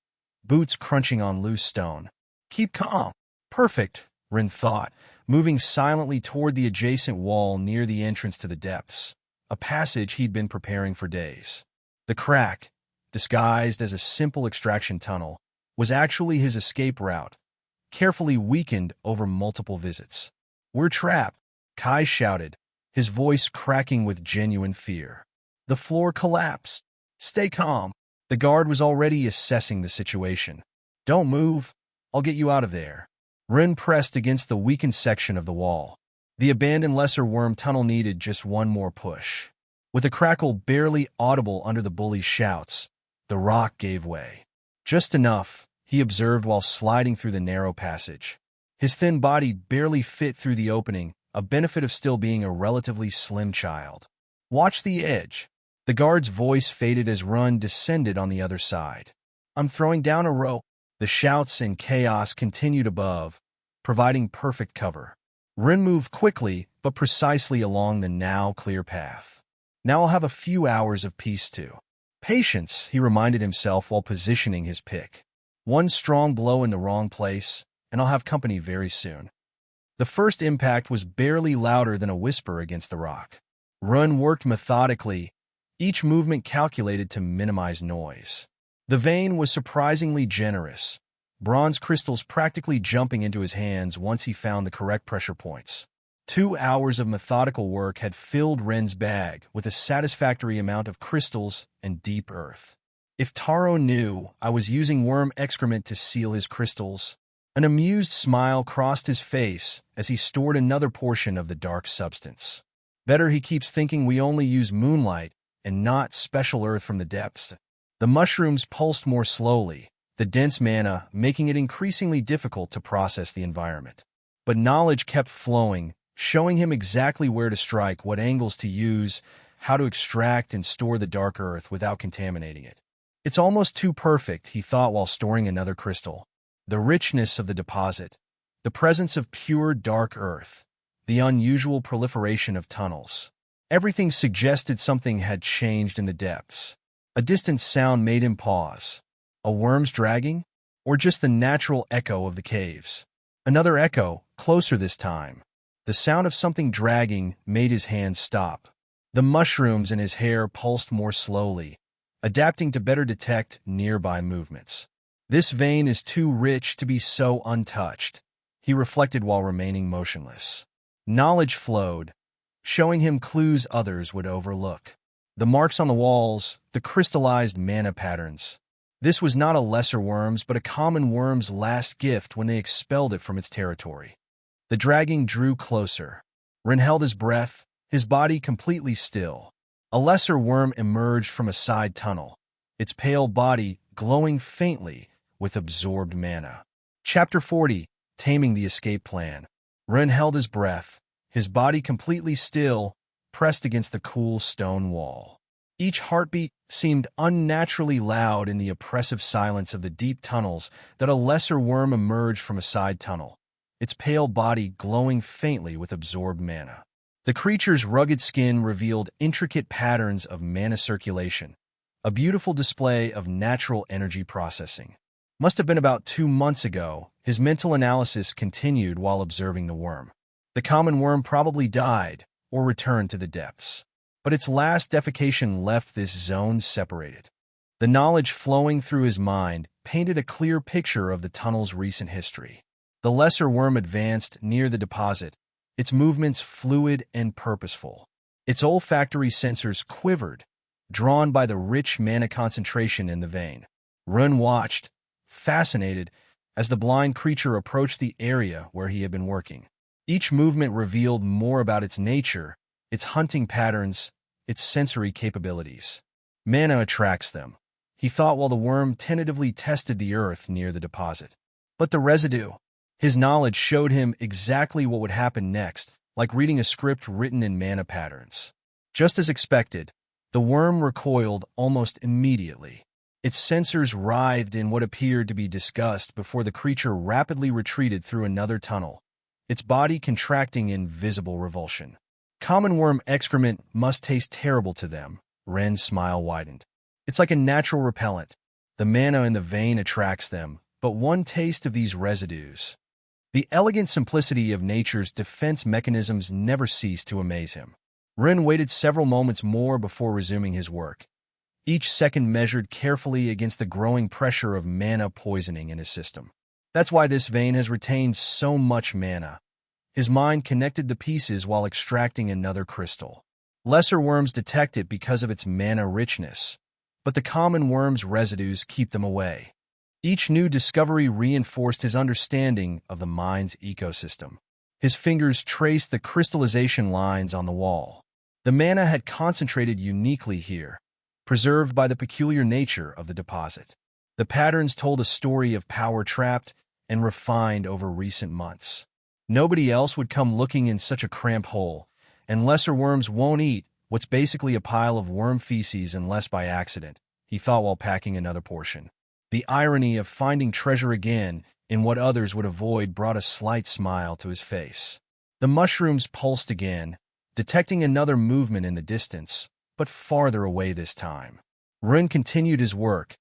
boots crunching on loose stone. Keep calm. Perfect, Rin thought, moving silently toward the adjacent wall near the entrance to the depths, a passage he'd been preparing for days. The crack, disguised as a simple extraction tunnel, was actually his escape route, carefully weakened over multiple visits. We're trapped, Kai shouted, his voice cracking with genuine fear. The floor collapsed. Stay calm. The guard was already assessing the situation. Don't move. I'll get you out of there. Rin pressed against the weakened section of the wall. The abandoned lesser worm tunnel needed just one more push. With a crackle barely audible under the bully's shouts, the rock gave way. Just enough, he observed while sliding through the narrow passage. His thin body barely fit through the opening, a benefit of still being a relatively slim child. "Watch the edge." The guard's voice faded as Run descended on the other side. "I'm throwing down a rope." The shouts and chaos continued above, providing perfect cover. Rin moved quickly, but precisely along the now clear path. "Now I'll have a few hours of peace too." Patience, he reminded himself while positioning his pick. One strong blow in the wrong place, and I'll have company very soon. The first impact was barely louder than a whisper against the rock. Run worked methodically, each movement calculated to minimize noise. The vein was surprisingly generous, bronze crystals practically jumping into his hands once he found the correct pressure points. 2 hours of methodical work had filled Ren's bag with a satisfactory amount of crystals and deep earth. "If Taro knew I was using worm excrement to seal his crystals." An amused smile crossed his face as he stored another portion of the dark substance. "Better he keeps thinking we only use moonlight and not special earth from the depths." The mushrooms pulsed more slowly, the dense mana making it increasingly difficult to process the environment. But knowledge kept flowing, showing him exactly where to strike, what angles to use, how to extract and store the dark earth without contaminating it. "It's almost too perfect," he thought while storing another crystal. The richness of the deposit, the presence of pure dark earth, the unusual proliferation of tunnels. Everything suggested something had changed in the depths. A distant sound made him pause. A worm's dragging? Or just the natural echo of the caves? Another echo, closer this time. The sound of something dragging made his hands stop. The mushrooms in his hair pulsed more slowly, adapting to better detect nearby movements. "This vein is too rich to be so untouched," he reflected while remaining motionless. Knowledge flowed, showing him clues others would overlook. The marks on the walls, the crystallized mana patterns. This was not a lesser worm's, but a common worm's last gift when they expelled it from its territory. The dragging drew closer. Rin held his breath, his body completely still. A lesser worm emerged from a side tunnel, its pale body glowing faintly with absorbed mana. Chapter 40, Taming the Escape Plan. Rin held his breath, his body completely still, pressed against the cool stone wall. Each heartbeat seemed unnaturally loud in the oppressive silence of the deep tunnels that a lesser worm emerged from a side tunnel, its pale body glowing faintly with absorbed mana. The creature's rugged skin revealed intricate patterns of mana circulation, a beautiful display of natural energy processing. Must have been about 2 months ago, his mental analysis continued while observing the worm. The common worm probably died or returned to the depths, but its last defecation left this zone separated. The knowledge flowing through his mind painted a clear picture of the tunnel's recent history. The lesser worm advanced near the deposit, its movements fluid and purposeful. Its olfactory sensors quivered, drawn by the rich mana concentration in the vein. Run watched, fascinated, as the blind creature approached the area where he had been working. Each movement revealed more about its nature, its hunting patterns, its sensory capabilities. Mana attracts them, he thought while the worm tentatively tested the earth near the deposit. But the residue. His knowledge showed him exactly what would happen next, like reading a script written in mana patterns. Just as expected, the worm recoiled almost immediately. Its sensors writhed in what appeared to be disgust before the creature rapidly retreated through another tunnel, its body contracting in visible revulsion. Common worm excrement must taste terrible to them. Ren's smile widened. It's like a natural repellent. The mana in the vein attracts them, but one taste of these residues. The elegant simplicity of nature's defense mechanisms never ceased to amaze him. Ren waited several moments more before resuming his work, each second measured carefully against the growing pressure of mana poisoning in his system. That's why this vein has retained so much mana. His mind connected the pieces while extracting another crystal. Lesser worms detect it because of its mana richness, but the common worm's residues keep them away. Each new discovery reinforced his understanding of the mine's ecosystem. His fingers traced the crystallization lines on the wall. The mana had concentrated uniquely here, preserved by the peculiar nature of the deposit. The patterns told a story of power trapped and refined over recent months. Nobody else would come looking in such a cramped hole, and lesser worms won't eat what's basically a pile of worm feces unless by accident, he thought while packing another portion. The irony of finding treasure again in what others would avoid brought a slight smile to his face. The mushrooms pulsed again, detecting another movement in the distance, but farther away this time. Rin continued his work,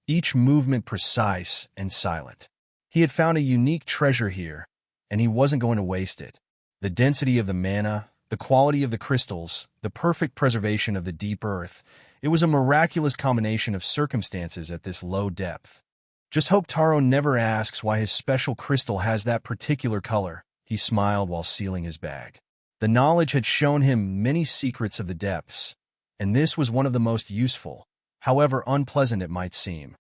each movement precise and silent. He had found a unique treasure here, and he wasn't going to waste it. The density of the mana, the quality of the crystals, the perfect preservation of the deep earth, it was a miraculous combination of circumstances at this low depth. Just hope Taro never asks why his special crystal has that particular color, he smiled while sealing his bag. The knowledge had shown him many secrets of the depths, and this was one of the most useful, however unpleasant it might seem.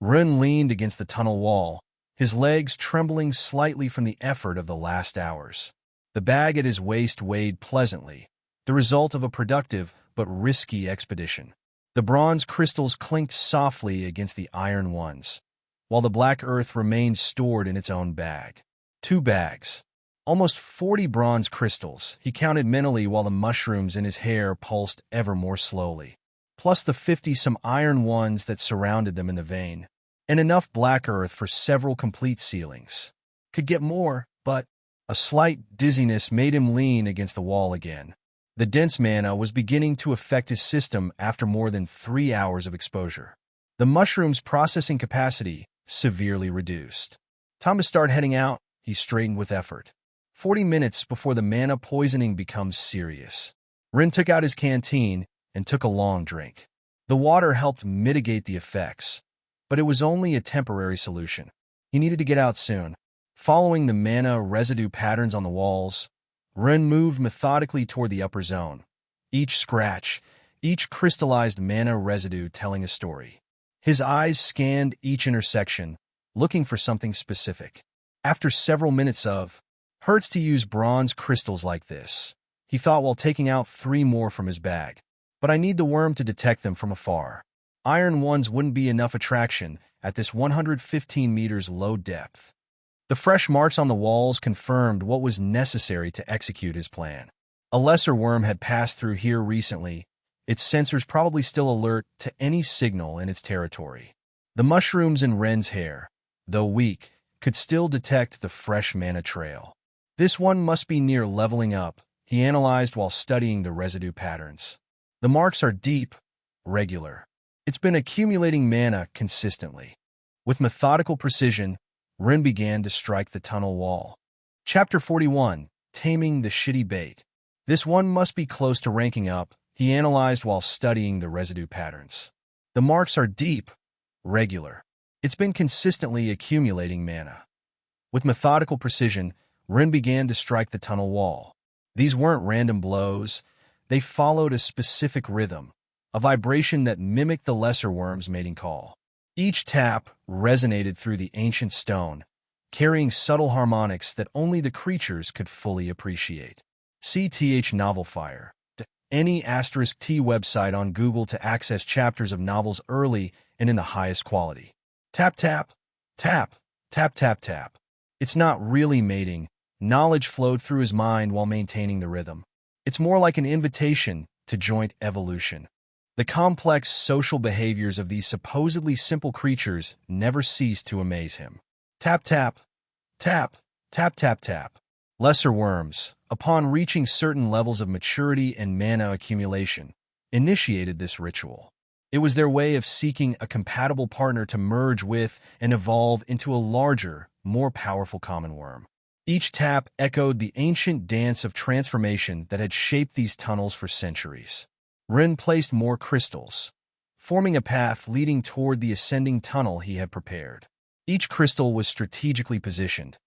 Rin leaned against the tunnel wall, his legs trembling slightly from the effort of the last hours. The bag at his waist weighed pleasantly, the result of a productive but risky expedition. The bronze crystals clinked softly against the iron ones, while the black earth remained stored in its own bag. 2 bags. Almost 40 bronze crystals, he counted mentally while the mushrooms in his hair pulsed ever more slowly. Plus the 50-some iron ones that surrounded them in the vein, and enough black earth for several complete ceilings. Could get more, but a slight dizziness made him lean against the wall again. The dense mana was beginning to affect his system after more than 3 hours of exposure. The mushroom's processing capacity severely reduced. Time to start heading out, he straightened with effort. 40 minutes before the mana poisoning becomes serious. Rin took out his canteen and took a long drink. The water helped mitigate the effects, but it was only a temporary solution. He needed to get out soon. Following the mana residue patterns on the walls, Rin moved methodically toward the upper zone. Each scratch, each crystallized mana residue telling a story. His eyes scanned each intersection, looking for something specific. After several minutes of, "Hurts to use bronze crystals like this," he thought while taking out 3 more from his bag. "But I need the worm to detect them from afar. Iron ones wouldn't be enough attraction at this 115 meters low depth." The fresh marks on the walls confirmed what was necessary to execute his plan. A lesser worm had passed through here recently, its sensors probably still alert to any signal in its territory. The mushrooms in Ren's hair, though weak, could still detect the fresh mana trail. This one must be near leveling up, he analyzed while studying the residue patterns. The marks are deep, regular. It's been accumulating mana consistently. With methodical precision, Rin began to strike the tunnel wall. Chapter 41, Taming the Shitty Bait. This one must be close to ranking up, he analyzed while studying the residue patterns. The marks are deep, regular. It's been consistently accumulating mana. With methodical precision, Rin began to strike the tunnel wall. These weren't random blows. They followed a specific rhythm, a vibration that mimicked the lesser worm's mating call. Each tap resonated through the ancient stone, carrying subtle harmonics that only the creatures could fully appreciate. CTH Novel Fire. Any *T website on Google to access chapters of novels early and in the highest quality. Tap, tap, tap, tap, tap, tap. It's not really mating. Knowledge flowed through his mind while maintaining the rhythm. It's more like an invitation to joint evolution. The complex social behaviors of these supposedly simple creatures never ceased to amaze him. Tap, tap, tap, tap, tap, tap. Lesser worms, upon reaching certain levels of maturity and mana accumulation, initiated this ritual. It was their way of seeking a compatible partner to merge with and evolve into a larger, more powerful common worm. Each tap echoed the ancient dance of transformation that had shaped these tunnels for centuries. Rin placed more crystals, forming a path leading toward the ascending tunnel he had prepared. Each crystal was strategically positioned,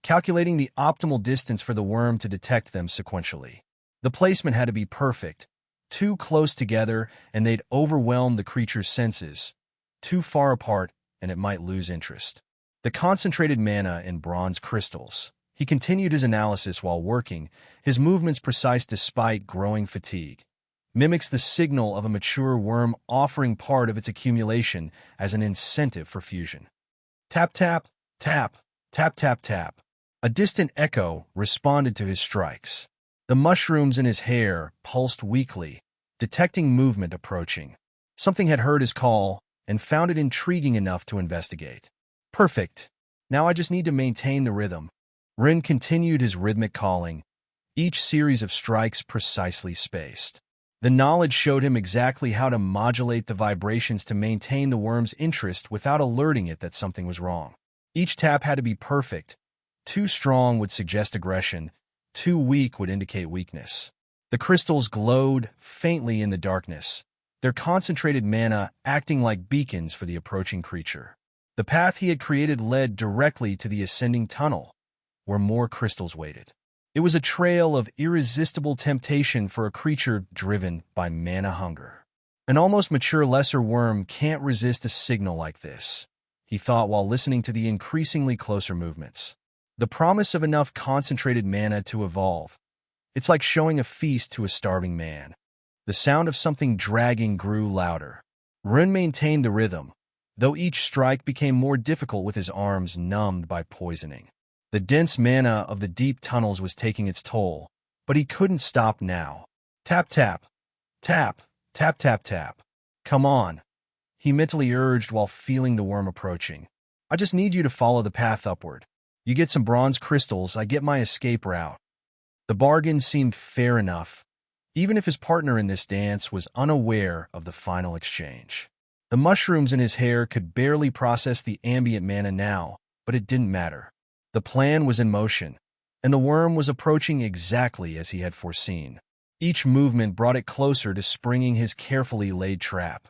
calculating the optimal distance for the worm to detect them sequentially. The placement had to be perfect, too close together and they'd overwhelm the creature's senses, too far apart and it might lose interest. The concentrated mana in bronze crystals. He continued his analysis while working, his movements precise despite growing fatigue. mimics the signal of a mature worm offering part of its accumulation as an incentive for fusion. Tap, tap, tap, tap, tap, tap. A distant echo responded to his strikes. The mushrooms in his hair pulsed weakly, detecting movement approaching. Something had heard his call and found it intriguing enough to investigate. Perfect. Now I just need to maintain the rhythm. Rin continued his rhythmic calling, each series of strikes precisely spaced. The knowledge showed him exactly how to modulate the vibrations to maintain the worm's interest without alerting it that something was wrong. Each tap had to be perfect. Too strong would suggest aggression, too weak would indicate weakness. The crystals glowed faintly in the darkness, their concentrated mana acting like beacons for the approaching creature. The path he had created led directly to the ascending tunnel, where more crystals waited. It was a trail of irresistible temptation for a creature driven by mana hunger. An almost mature lesser worm can't resist a signal like this, he thought while listening to the increasingly closer movements. The promise of enough concentrated mana to evolve. It's like showing a feast to a starving man. The sound of something dragging grew louder. Rin maintained the rhythm, though each strike became more difficult with his arms numbed by poisoning. The dense mana of the deep tunnels was taking its toll, but he couldn't stop now. Tap, tap, tap, tap, tap, tap. Come on, he mentally urged while feeling the worm approaching. I just need you to follow the path upward. You get some bronze crystals, I get my escape route. The bargain seemed fair enough, even if his partner in this dance was unaware of the final exchange. The mushrooms in his hair could barely process the ambient mana now, but it didn't matter. The plan was in motion, and the worm was approaching exactly as he had foreseen. Each movement brought it closer to springing his carefully laid trap.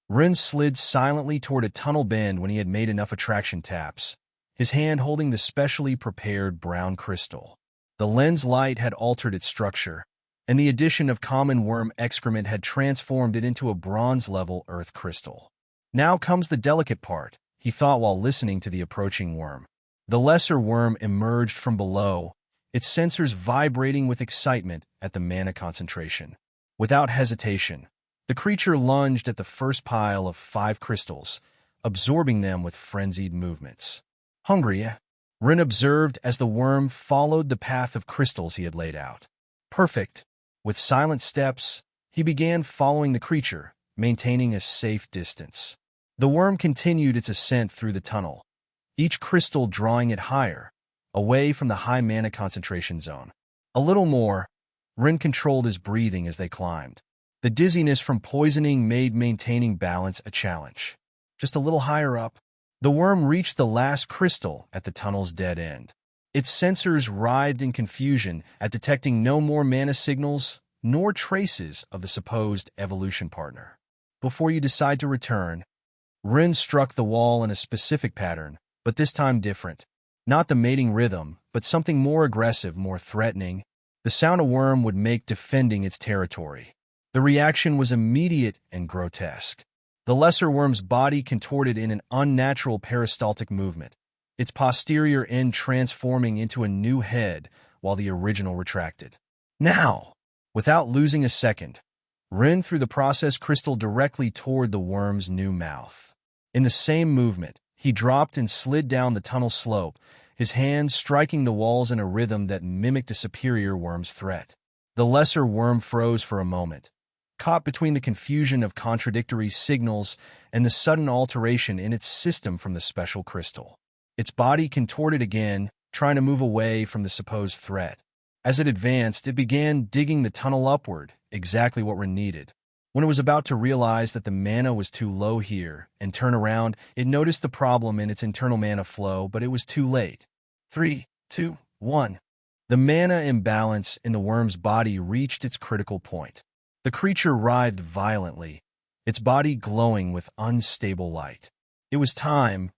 Rin slid silently toward a tunnel bend when he had made enough attraction taps, his hand holding the specially prepared brown crystal. The lens light had altered its structure, and the addition of common worm excrement had transformed it into a bronze-level earth crystal. Now comes the delicate part, he thought while listening to the approaching worm. The lesser worm emerged from below, its sensors vibrating with excitement at the mana concentration. Without hesitation, the creature lunged at the first pile of 5 crystals, absorbing them with frenzied movements. Hungry, Rin observed as the worm followed the path of crystals he had laid out. Perfect. With silent steps, he began following the creature, maintaining a safe distance. The worm continued its ascent through the tunnel, each crystal drawing it higher, away from the high mana concentration zone. A little more, Rin controlled his breathing as they climbed. The dizziness from poisoning made maintaining balance a challenge. Just a little higher up, the worm reached the last crystal at the tunnel's dead end. Its sensors writhed in confusion at detecting no more mana signals nor traces of the supposed evolution partner. Before you decide to return, Rin struck the wall in a specific pattern, but this time different. Not the mating rhythm, but something more aggressive, more threatening. The sound a worm would make defending its territory. The reaction was immediate and grotesque. The lesser worm's body contorted in an unnatural peristaltic movement, its posterior end transforming into a new head while the original retracted. Now, without losing a second, Rin threw the process crystal directly toward the worm's new mouth. In the same movement, he dropped and slid down the tunnel slope, his hands striking the walls in a rhythm that mimicked a superior worm's threat. The lesser worm froze for a moment, caught between the confusion of contradictory signals and the sudden alteration in its system from the special crystal. Its body contorted again, trying to move away from the supposed threat. As it advanced, it began digging the tunnel upward, exactly what Rin needed. When it was about to realize that the mana was too low here and turn around, it noticed the problem in its internal mana flow, but it was too late. 3, 2, 1. The mana imbalance in the worm's body reached its critical point. The creature writhed violently, its body glowing with unstable light. It was time.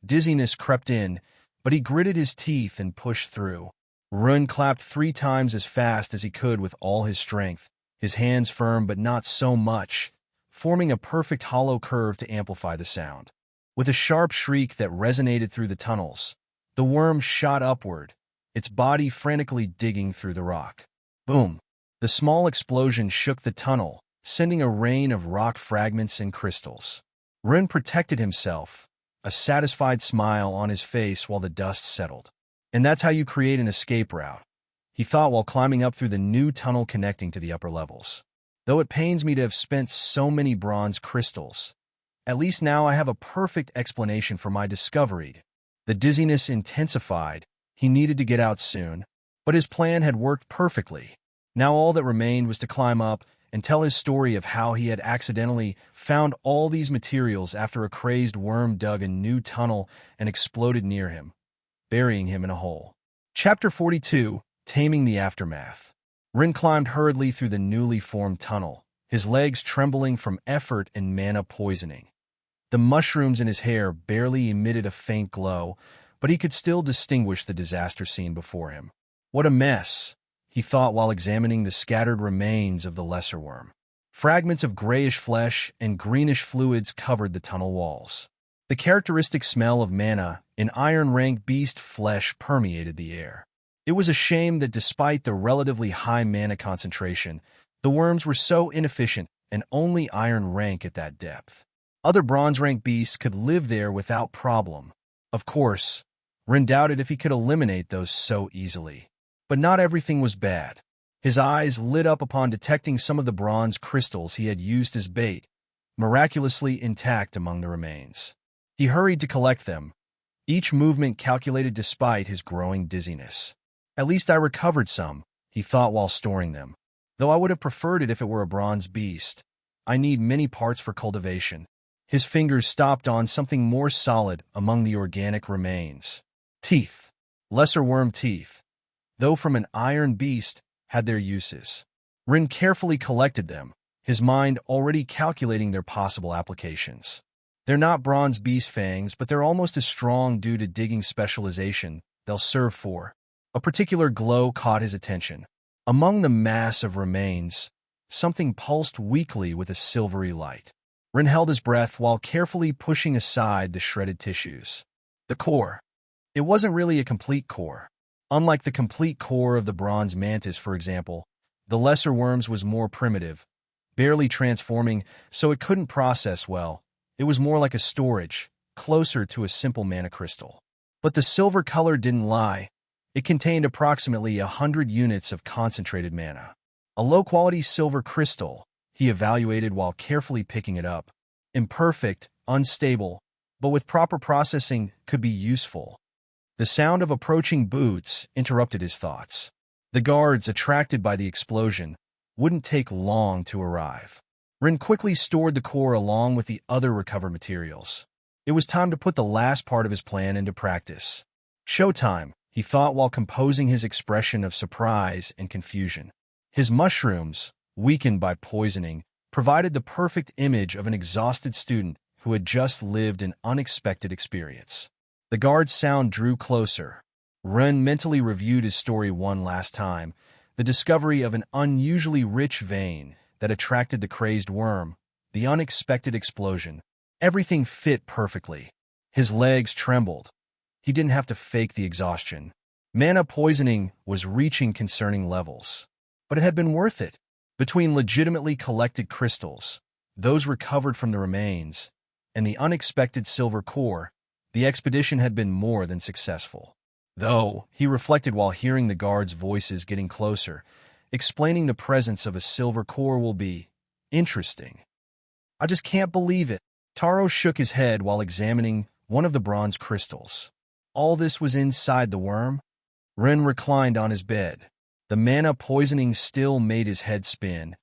Dizziness crept in, but he gritted his teeth and pushed through. Rin clapped 3 times as fast as he could with all his strength, his hands firm but not so much, forming a perfect hollow curve to amplify the sound. With a sharp shriek that resonated through the tunnels, the worm shot upward, its body frantically digging through the rock. Boom! The small explosion shook the tunnel, sending a rain of rock fragments and crystals. Ren protected himself, a satisfied smile on his face while the dust settled. And that's how you create an escape route, he thought while climbing up through the new tunnel connecting to the upper levels. Though it pains me to have spent so many bronze crystals, at least now I have a perfect explanation for my discovery. The dizziness intensified. He needed to get out soon, but his plan had worked perfectly. Now all that remained was to climb up and tell his story of how he had accidentally found all these materials after a crazed worm dug a new tunnel and exploded near him, burying him in a hole. Chapter 42, Taming the Aftermath. Rin climbed hurriedly through the newly formed tunnel, his legs trembling from effort and mana poisoning. The mushrooms in his hair barely emitted a faint glow, but he could still distinguish the disaster scene before him. What a mess, he thought while examining the scattered remains of the lesser worm. Fragments of grayish flesh and greenish fluids covered the tunnel walls. The characteristic smell of mana in iron-rank beast flesh permeated the air. It was a shame that despite the relatively high mana concentration, the worms were so inefficient and only iron rank at that depth. Other bronze-rank beasts could live there without problem. Of course, Rin doubted if he could eliminate those so easily. But not everything was bad. His eyes lit up upon detecting some of the bronze crystals he had used as bait, miraculously intact among the remains. He hurried to collect them, each movement calculated despite his growing dizziness. At least I recovered some, he thought while storing them. Though I would have preferred it if it were a bronze beast. I need many parts for cultivation. His fingers stopped on something more solid among the organic remains. Teeth. Lesser worm teeth, though from an iron beast, had their uses. Rin carefully collected them, his mind already calculating their possible applications. They're not bronze beast fangs, but they're almost as strong due to digging specialization they'll serve for. A particular glow caught his attention. Among the mass of remains, something pulsed weakly with a silvery light. Rin held his breath while carefully pushing aside the shredded tissues. The core. It wasn't really a complete core. Unlike the complete core of the bronze mantis, for example, the lesser worms was more primitive, barely transforming, so it couldn't process well. It was more like a storage, closer to a simple mana crystal. But the silver color didn't lie. It contained approximately 100 units of concentrated mana. A low-quality silver crystal, he evaluated while carefully picking it up. Imperfect, unstable, but with proper processing could be useful. The sound of approaching boots interrupted his thoughts. The guards, attracted by the explosion, wouldn't take long to arrive. Rin quickly stored the core along with the other recovered materials. It was time to put the last part of his plan into practice. Showtime, he thought while composing his expression of surprise and confusion. His mushrooms, weakened by poisoning, provided the perfect image of an exhausted student who had just lived an unexpected experience. The guard's sound drew closer. Ren mentally reviewed his story one last time, the discovery of an unusually rich vein that attracted the crazed worm, the unexpected explosion. Everything fit perfectly. His legs trembled. He didn't have to fake the exhaustion. Mana poisoning was reaching concerning levels. But it had been worth it. Between legitimately collected crystals, those recovered from the remains, and the unexpected silver core, the expedition had been more than successful. Though, he reflected while hearing the guards' voices getting closer, explaining the presence of a silver core will be interesting. I just can't believe it. Taro shook his head while examining one of the bronze crystals. All this was inside the worm? Ren reclined on his bed. The mana poisoning still made his head spin,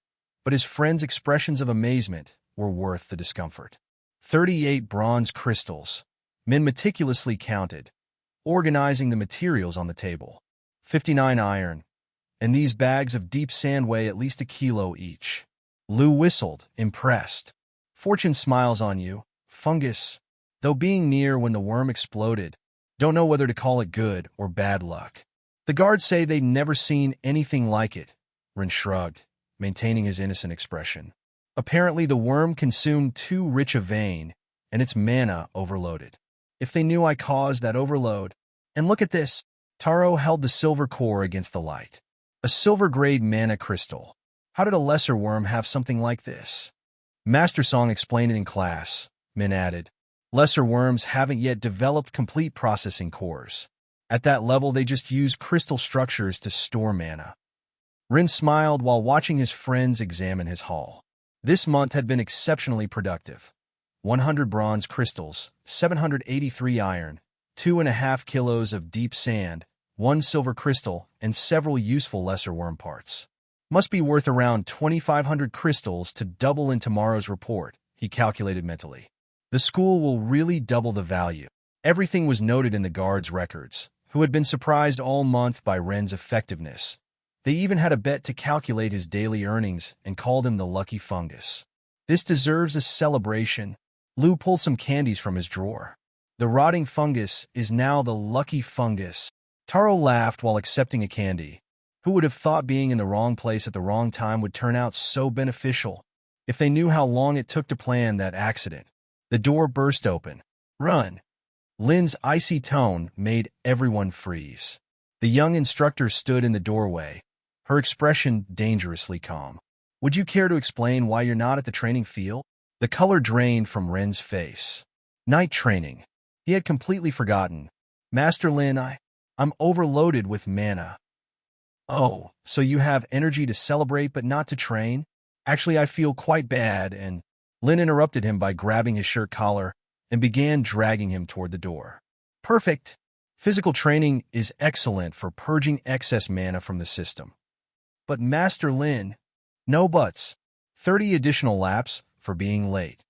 but his friend's expressions of amazement were worth the discomfort. 38 bronze crystals. Min meticulously counted, organizing the materials on the table. 59 iron, and these bags of deep sand weigh at least 1 kilo each. Lu whistled, impressed. Fortune smiles on you, fungus. Though being near when the worm exploded, don't know whether to call it good or bad luck. The guards say they'd never seen anything like it. Rin shrugged, maintaining his innocent expression. Apparently the worm consumed too rich a vein, and its mana overloaded. If they knew I caused that overload. And look at this. Taro held the silver core against the light. A silver-grade mana crystal. How did a lesser worm have something like this? Master Song explained it in class, Min added. Lesser worms haven't yet developed complete processing cores. At that level, they just use crystal structures to store mana. Rin smiled while watching his friends examine his haul. This month had been exceptionally productive. 100 bronze crystals, 783 iron, 2.5 kilos of deep sand, 1 silver crystal, and several useful lesser worm parts. Must be worth around 2,500 crystals to double in tomorrow's report, he calculated mentally. The school will really double the value. Everything was noted in the guards' records, who had been surprised all month by Ren's effectiveness. They even had a bet to calculate his daily earnings and called him the lucky fungus. This deserves a celebration. Lu pulled some candies from his drawer. The rotting fungus is now the lucky fungus. Taro laughed while accepting a candy. Who would have thought being in the wrong place at the wrong time would turn out so beneficial? If they knew how long it took to plan that accident. The door burst open. Run! Lin's icy tone made everyone freeze. The young instructor stood in the doorway, her expression dangerously calm. Would you care to explain why you're not at the training field? The color drained from Ren's face. Night training. He had completely forgotten. Master Lin, I'm overloaded with mana. Oh, so you have energy to celebrate but not to train? Actually, I feel quite bad, and Lin interrupted him by grabbing his shirt collar and began dragging him toward the door. Perfect. Physical training is excellent for purging excess mana from the system. But Master Lin, no buts. 30 additional laps for being late.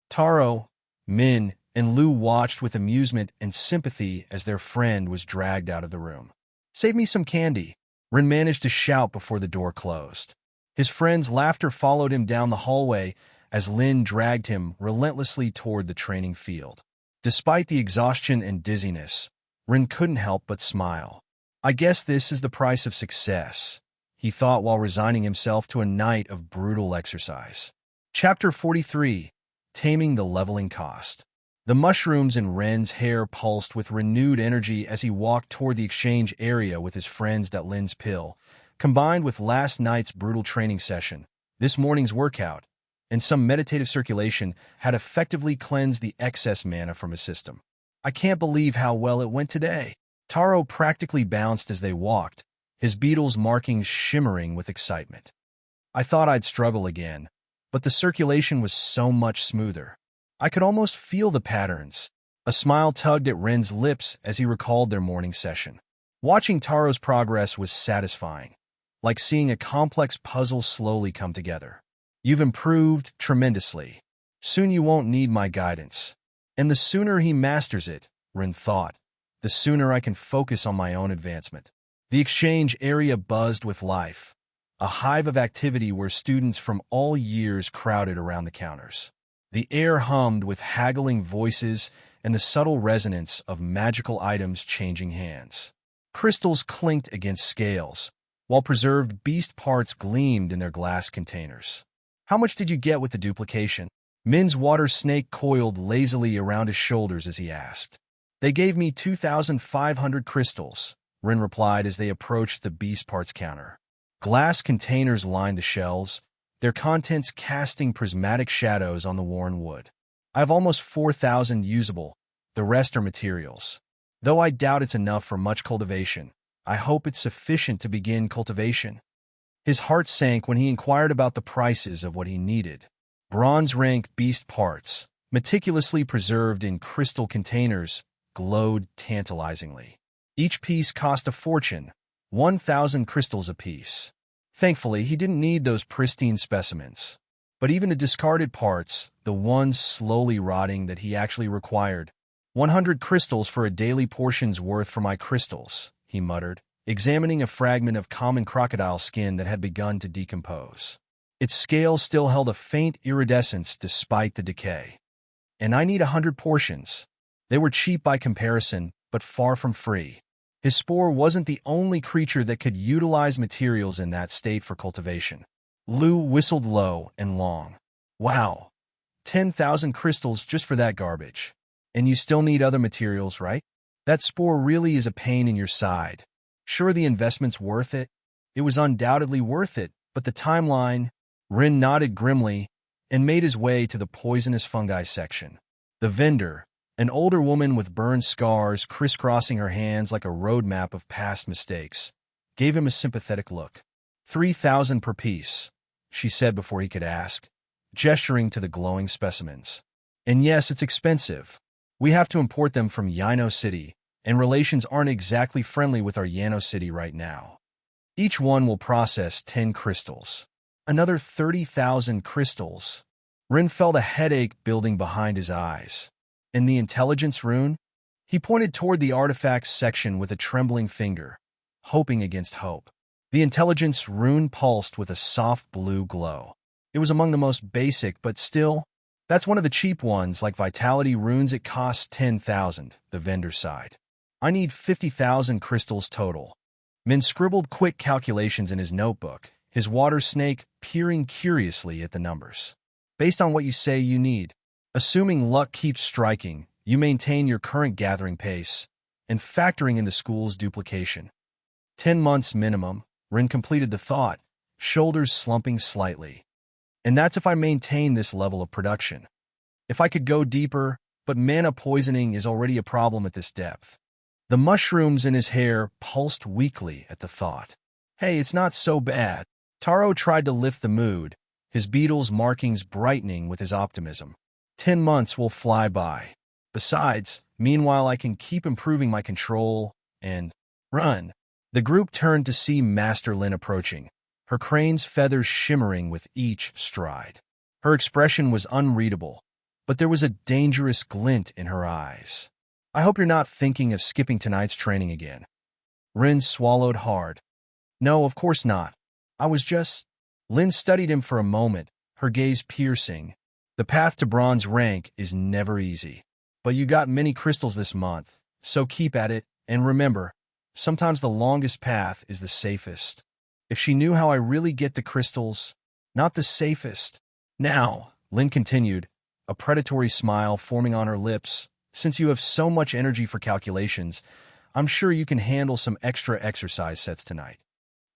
Taro, Min, and Lu watched with amusement and sympathy as their friend was dragged out of the room. Save me some candy, Rin managed to shout before the door closed. His friend's laughter followed him down the hallway as Lin dragged him relentlessly toward the training field. Despite the exhaustion and dizziness, Rin couldn't help but smile. I guess this is the price of success, he thought while resigning himself to a night of brutal exercise. Chapter 43, Taming the Leveling Cost. The mushrooms in Ren's hair pulsed with renewed energy as he walked toward the exchange area with his friends at Lin's pill. Combined with last night's brutal training session, this morning's workout, and some meditative circulation had effectively cleansed the excess mana from his system. I can't believe how well it went today. Taro practically bounced as they walked, his beetle's markings shimmering with excitement. I thought I'd struggle again, but the circulation was so much smoother. I could almost feel the patterns. A smile tugged at Ren's lips as he recalled their morning session. Watching Taro's progress was satisfying, like seeing a complex puzzle slowly come together. You've improved tremendously. Soon you won't need my guidance. And the sooner he masters it, Ren thought, the sooner I can focus on my own advancement. The exchange area buzzed with life, a hive of activity where students from all years crowded around the counters. The air hummed with haggling voices and the subtle resonance of magical items changing hands. Crystals clinked against scales, while preserved beast parts gleamed in their glass containers. How much did you get with the duplication? Min's water snake coiled lazily around his shoulders as he asked. They gave me 2,500 crystals, Rin replied as they approached the beast parts counter. Glass containers lined the shelves, their contents casting prismatic shadows on the worn wood. I have almost 4,000 usable, the rest are materials. Though I doubt it's enough for much cultivation, I hope it's sufficient to begin cultivation. His heart sank when he inquired about the prices of what he needed. Bronze-rank beast parts, meticulously preserved in crystal containers, glowed tantalizingly. Each piece cost a fortune, 1,000 crystals apiece. Thankfully, he didn't need those pristine specimens. But even the discarded parts, the ones slowly rotting that he actually required, 100 crystals for a daily portion's worth for my crystals, he muttered, examining a fragment of common crocodile skin that had begun to decompose. Its scales still held a faint iridescence despite the decay. And I need 100 portions. They were cheap by comparison, but far from free. His spore wasn't the only creature that could utilize materials in that state for cultivation. Lu whistled low and long. Wow, 10,000 crystals just for that garbage. And you still need other materials, right? That spore really is a pain in your side. Sure the investment's worth it? It was undoubtedly worth it, But the timeline, Rin nodded grimly and made his way to the poisonous fungi section. The vendor, an older woman with burned scars crisscrossing her hands like a roadmap of past mistakes, gave him a sympathetic look. 3,000 per piece, she said before he could ask, gesturing to the glowing specimens. And yes, it's expensive. We have to import them from Yino City, and relations aren't exactly friendly with our Yano City right now. Each one will process 10 crystals. Another 30,000 crystals. Rin felt a headache building behind his eyes. And the intelligence rune? He pointed toward the artifacts section with a trembling finger, hoping against hope. The intelligence rune pulsed with a soft blue glow. It was among the most basic, but still, that's one of the cheap ones, like vitality runes. It costs 10,000, the vendor sighed. I need 50,000 crystals total. Min scribbled quick calculations in his notebook, his water snake peering curiously at the numbers. Based on what you say you need, assuming luck keeps striking, you maintain your current gathering pace, and factoring in the school's duplication. 10 months minimum, Rin completed the thought, shoulders slumping slightly. And that's if I maintain this level of production. If I could go deeper, but mana poisoning is already a problem at this depth. The mushrooms in his hair pulsed weakly at the thought. Hey, it's not so bad. Taro tried to lift the mood, his beetle's markings brightening with his optimism. 10 months will fly by. Besides, meanwhile I can keep improving my control and run. The group turned to see Master Lin approaching, her crane's feathers shimmering with each stride. Her expression was unreadable, but there was a dangerous glint in her eyes. I hope you're not thinking of skipping tonight's training again. Rin swallowed hard. No, of course not. I was just... Lin studied him for a moment, her gaze piercing. The path to bronze rank is never easy. But you got many crystals this month, so keep at it, and remember, sometimes the longest path is the safest. If she knew how I really get the crystals, not the safest. Now, Lin continued, a predatory smile forming on her lips, since you have so much energy for calculations, I'm sure you can handle some extra exercise sets tonight.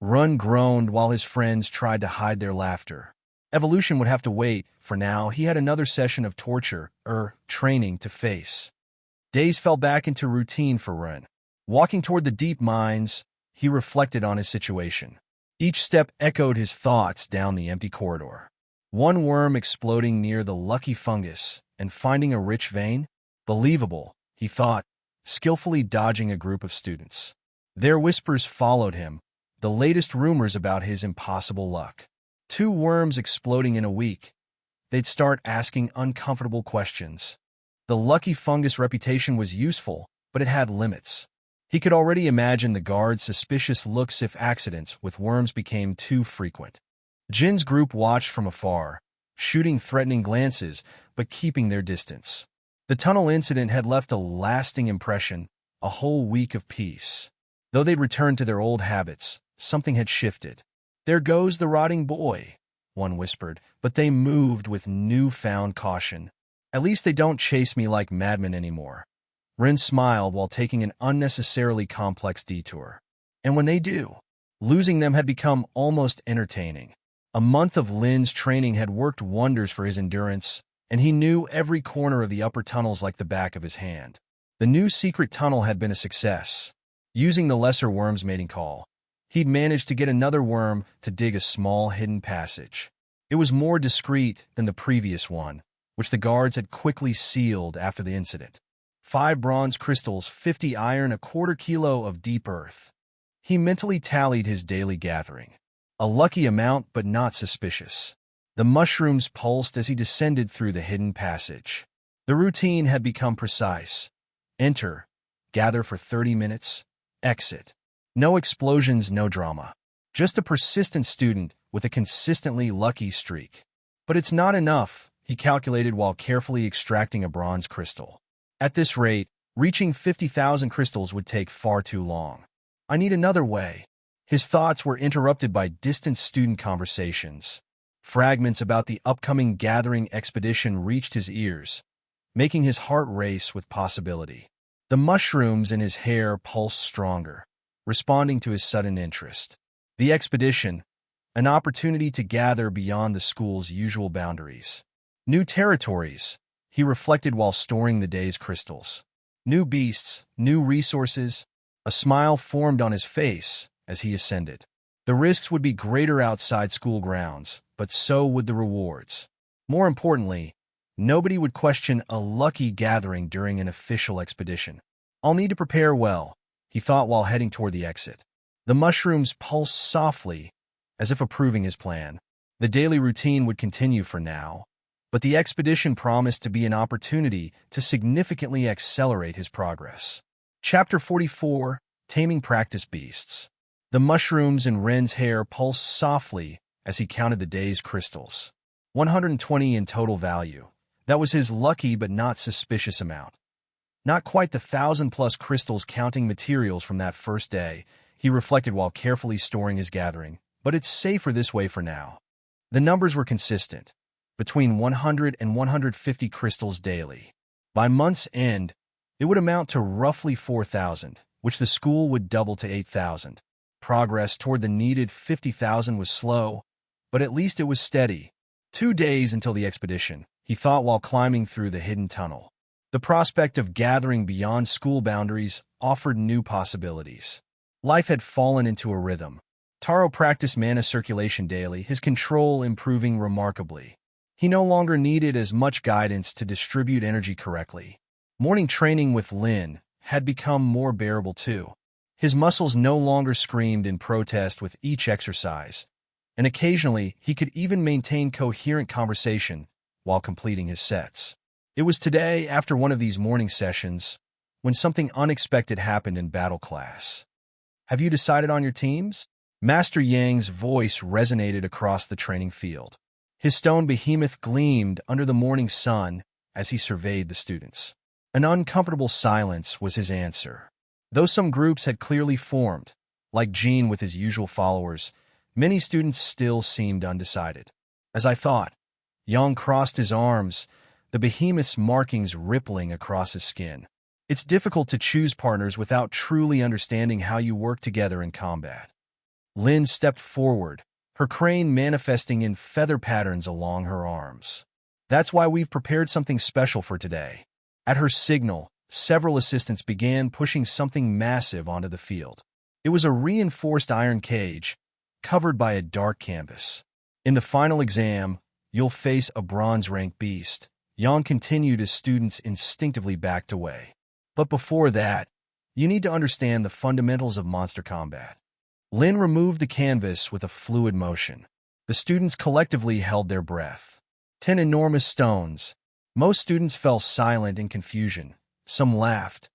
Run groaned while his friends tried to hide their laughter. Evolution would have to wait. For now, he had another session of training to face. Days fell back into routine for Ren. Walking toward the deep mines, he reflected on his situation. Each step echoed his thoughts down the empty corridor. One worm exploding near the lucky fungus and finding a rich vein? Believable, he thought, skillfully dodging a group of students. Their whispers followed him, the latest rumors about his impossible luck. 2 worms exploding in a week. They'd start asking uncomfortable questions. The lucky fungus reputation was useful, but it had limits. He could already imagine the guards' suspicious looks if accidents with worms became too frequent. Jin's group watched from afar, shooting threatening glances, but keeping their distance. The tunnel incident had left a lasting impression, a whole week of peace. Though they'd returned to their old habits, something had shifted. There goes the rotting boy, one whispered, but they moved with newfound caution. At least they don't chase me like madmen anymore. Rin smiled while taking an unnecessarily complex detour. And when they do, losing them had become almost entertaining. A month of Lin's training had worked wonders for his endurance, and he knew every corner of the upper tunnels like the back of his hand. The new secret tunnel had been a success. Using the lesser worm's mating call, he'd managed to get another worm to dig a small hidden passage. It was more discreet than the previous one, which the guards had quickly sealed after the incident. 5 bronze crystals, 50 iron, a quarter kilo of deep earth. He mentally tallied his daily gathering. A lucky amount, but not suspicious. The mushrooms pulsed as he descended through the hidden passage. The routine had become precise. Enter, gather for 30 minutes, exit. No explosions, no drama. Just a persistent student with a consistently lucky streak. But it's not enough, he calculated while carefully extracting a bronze crystal. At this rate, reaching 50,000 crystals would take far too long. I need another way. His thoughts were interrupted by distant student conversations. Fragments about the upcoming gathering expedition reached his ears, making his heart race with possibility. The mushrooms in his hair pulsed stronger, responding to his sudden interest. The expedition, an opportunity to gather beyond the school's usual boundaries. New territories, he reflected while storing the day's crystals. New beasts, new resources. A smile formed on his face as he ascended. The risks would be greater outside school grounds, but so would the rewards. More importantly, nobody would question a lucky gathering during an official expedition. I'll need to prepare well, he thought while heading toward the exit. The mushrooms pulsed softly, as if approving his plan. The daily routine would continue for now, but the expedition promised to be an opportunity to significantly accelerate his progress. Chapter 44, Taming Practice Beasts. The mushrooms in Ren's hair pulsed softly as he counted the day's crystals. 120 in total value. That was his lucky but not suspicious amount. Not quite the 1,000+ crystals counting materials from that first day, he reflected while carefully storing his gathering, but it's safer this way for now. The numbers were consistent, between 100 and 150 crystals daily. By month's end, it would amount to roughly 4,000, which the school would double to 8,000. Progress toward the needed 50,000 was slow, but at least it was steady. 2 days until the expedition, he thought while climbing through the hidden tunnel. The prospect of gathering beyond school boundaries offered new possibilities. Life had fallen into a rhythm. Taro practiced mana circulation daily, his control improving remarkably. He no longer needed as much guidance to distribute energy correctly. Morning training with Lin had become more bearable too. His muscles no longer screamed in protest with each exercise, and occasionally he could even maintain coherent conversation while completing his sets. It was today, after one of these morning sessions, when something unexpected happened in battle class. Have you decided on your teams? Master Yang's voice resonated across the training field. His stone behemoth gleamed under the morning sun as he surveyed the students. An uncomfortable silence was his answer. Though some groups had clearly formed, like Jean with his usual followers, many students still seemed undecided. As I thought, Yang crossed his arms, the behemoth's markings rippling across his skin. It's difficult to choose partners without truly understanding how you work together in combat. Lin stepped forward, her crane manifesting in feather patterns along her arms. That's why we've prepared something special for today. At her signal, several assistants began pushing something massive onto the field. It was a reinforced iron cage, covered by a dark canvas. In the final exam, you'll face a bronze-rank beast. Yang continued as students instinctively backed away. But before that, you need to understand the fundamentals of monster combat. Lin removed the canvas with a fluid motion. The students collectively held their breath. 10 enormous stones. Most students fell silent in confusion. Some laughed,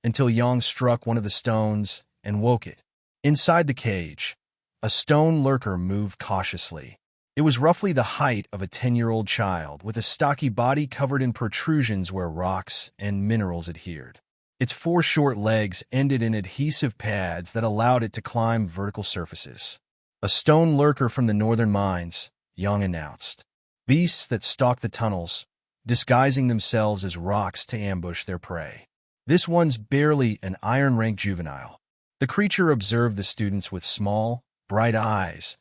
until Yang struck one of the stones and woke it. Inside the cage, a stone lurker moved cautiously. It was roughly the height of a 10-year-old child, with a stocky body covered in protrusions where rocks and minerals adhered. Its 4 short legs ended in adhesive pads that allowed it to climb vertical surfaces. A stone lurker from the northern mines, Yang announced. Beasts that stalk the tunnels, disguising themselves as rocks to ambush their prey. This one's barely an iron-rank juvenile. The creature observed the students with small, bright eyes,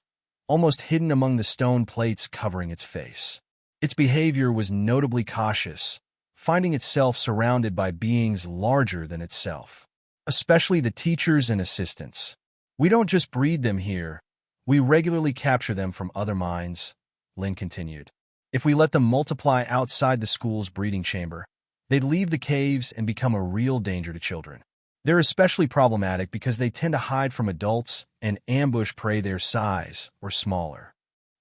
almost hidden among the stone plates covering its face. Its behavior was notably cautious, finding itself surrounded by beings larger than itself, especially the teachers and assistants. We don't just breed them here, we regularly capture them from other mines, Lin continued. If we let them multiply outside the school's breeding chamber, they'd leave the caves and become a real danger to children. They're especially problematic because they tend to hide from adults and ambush prey their size or smaller.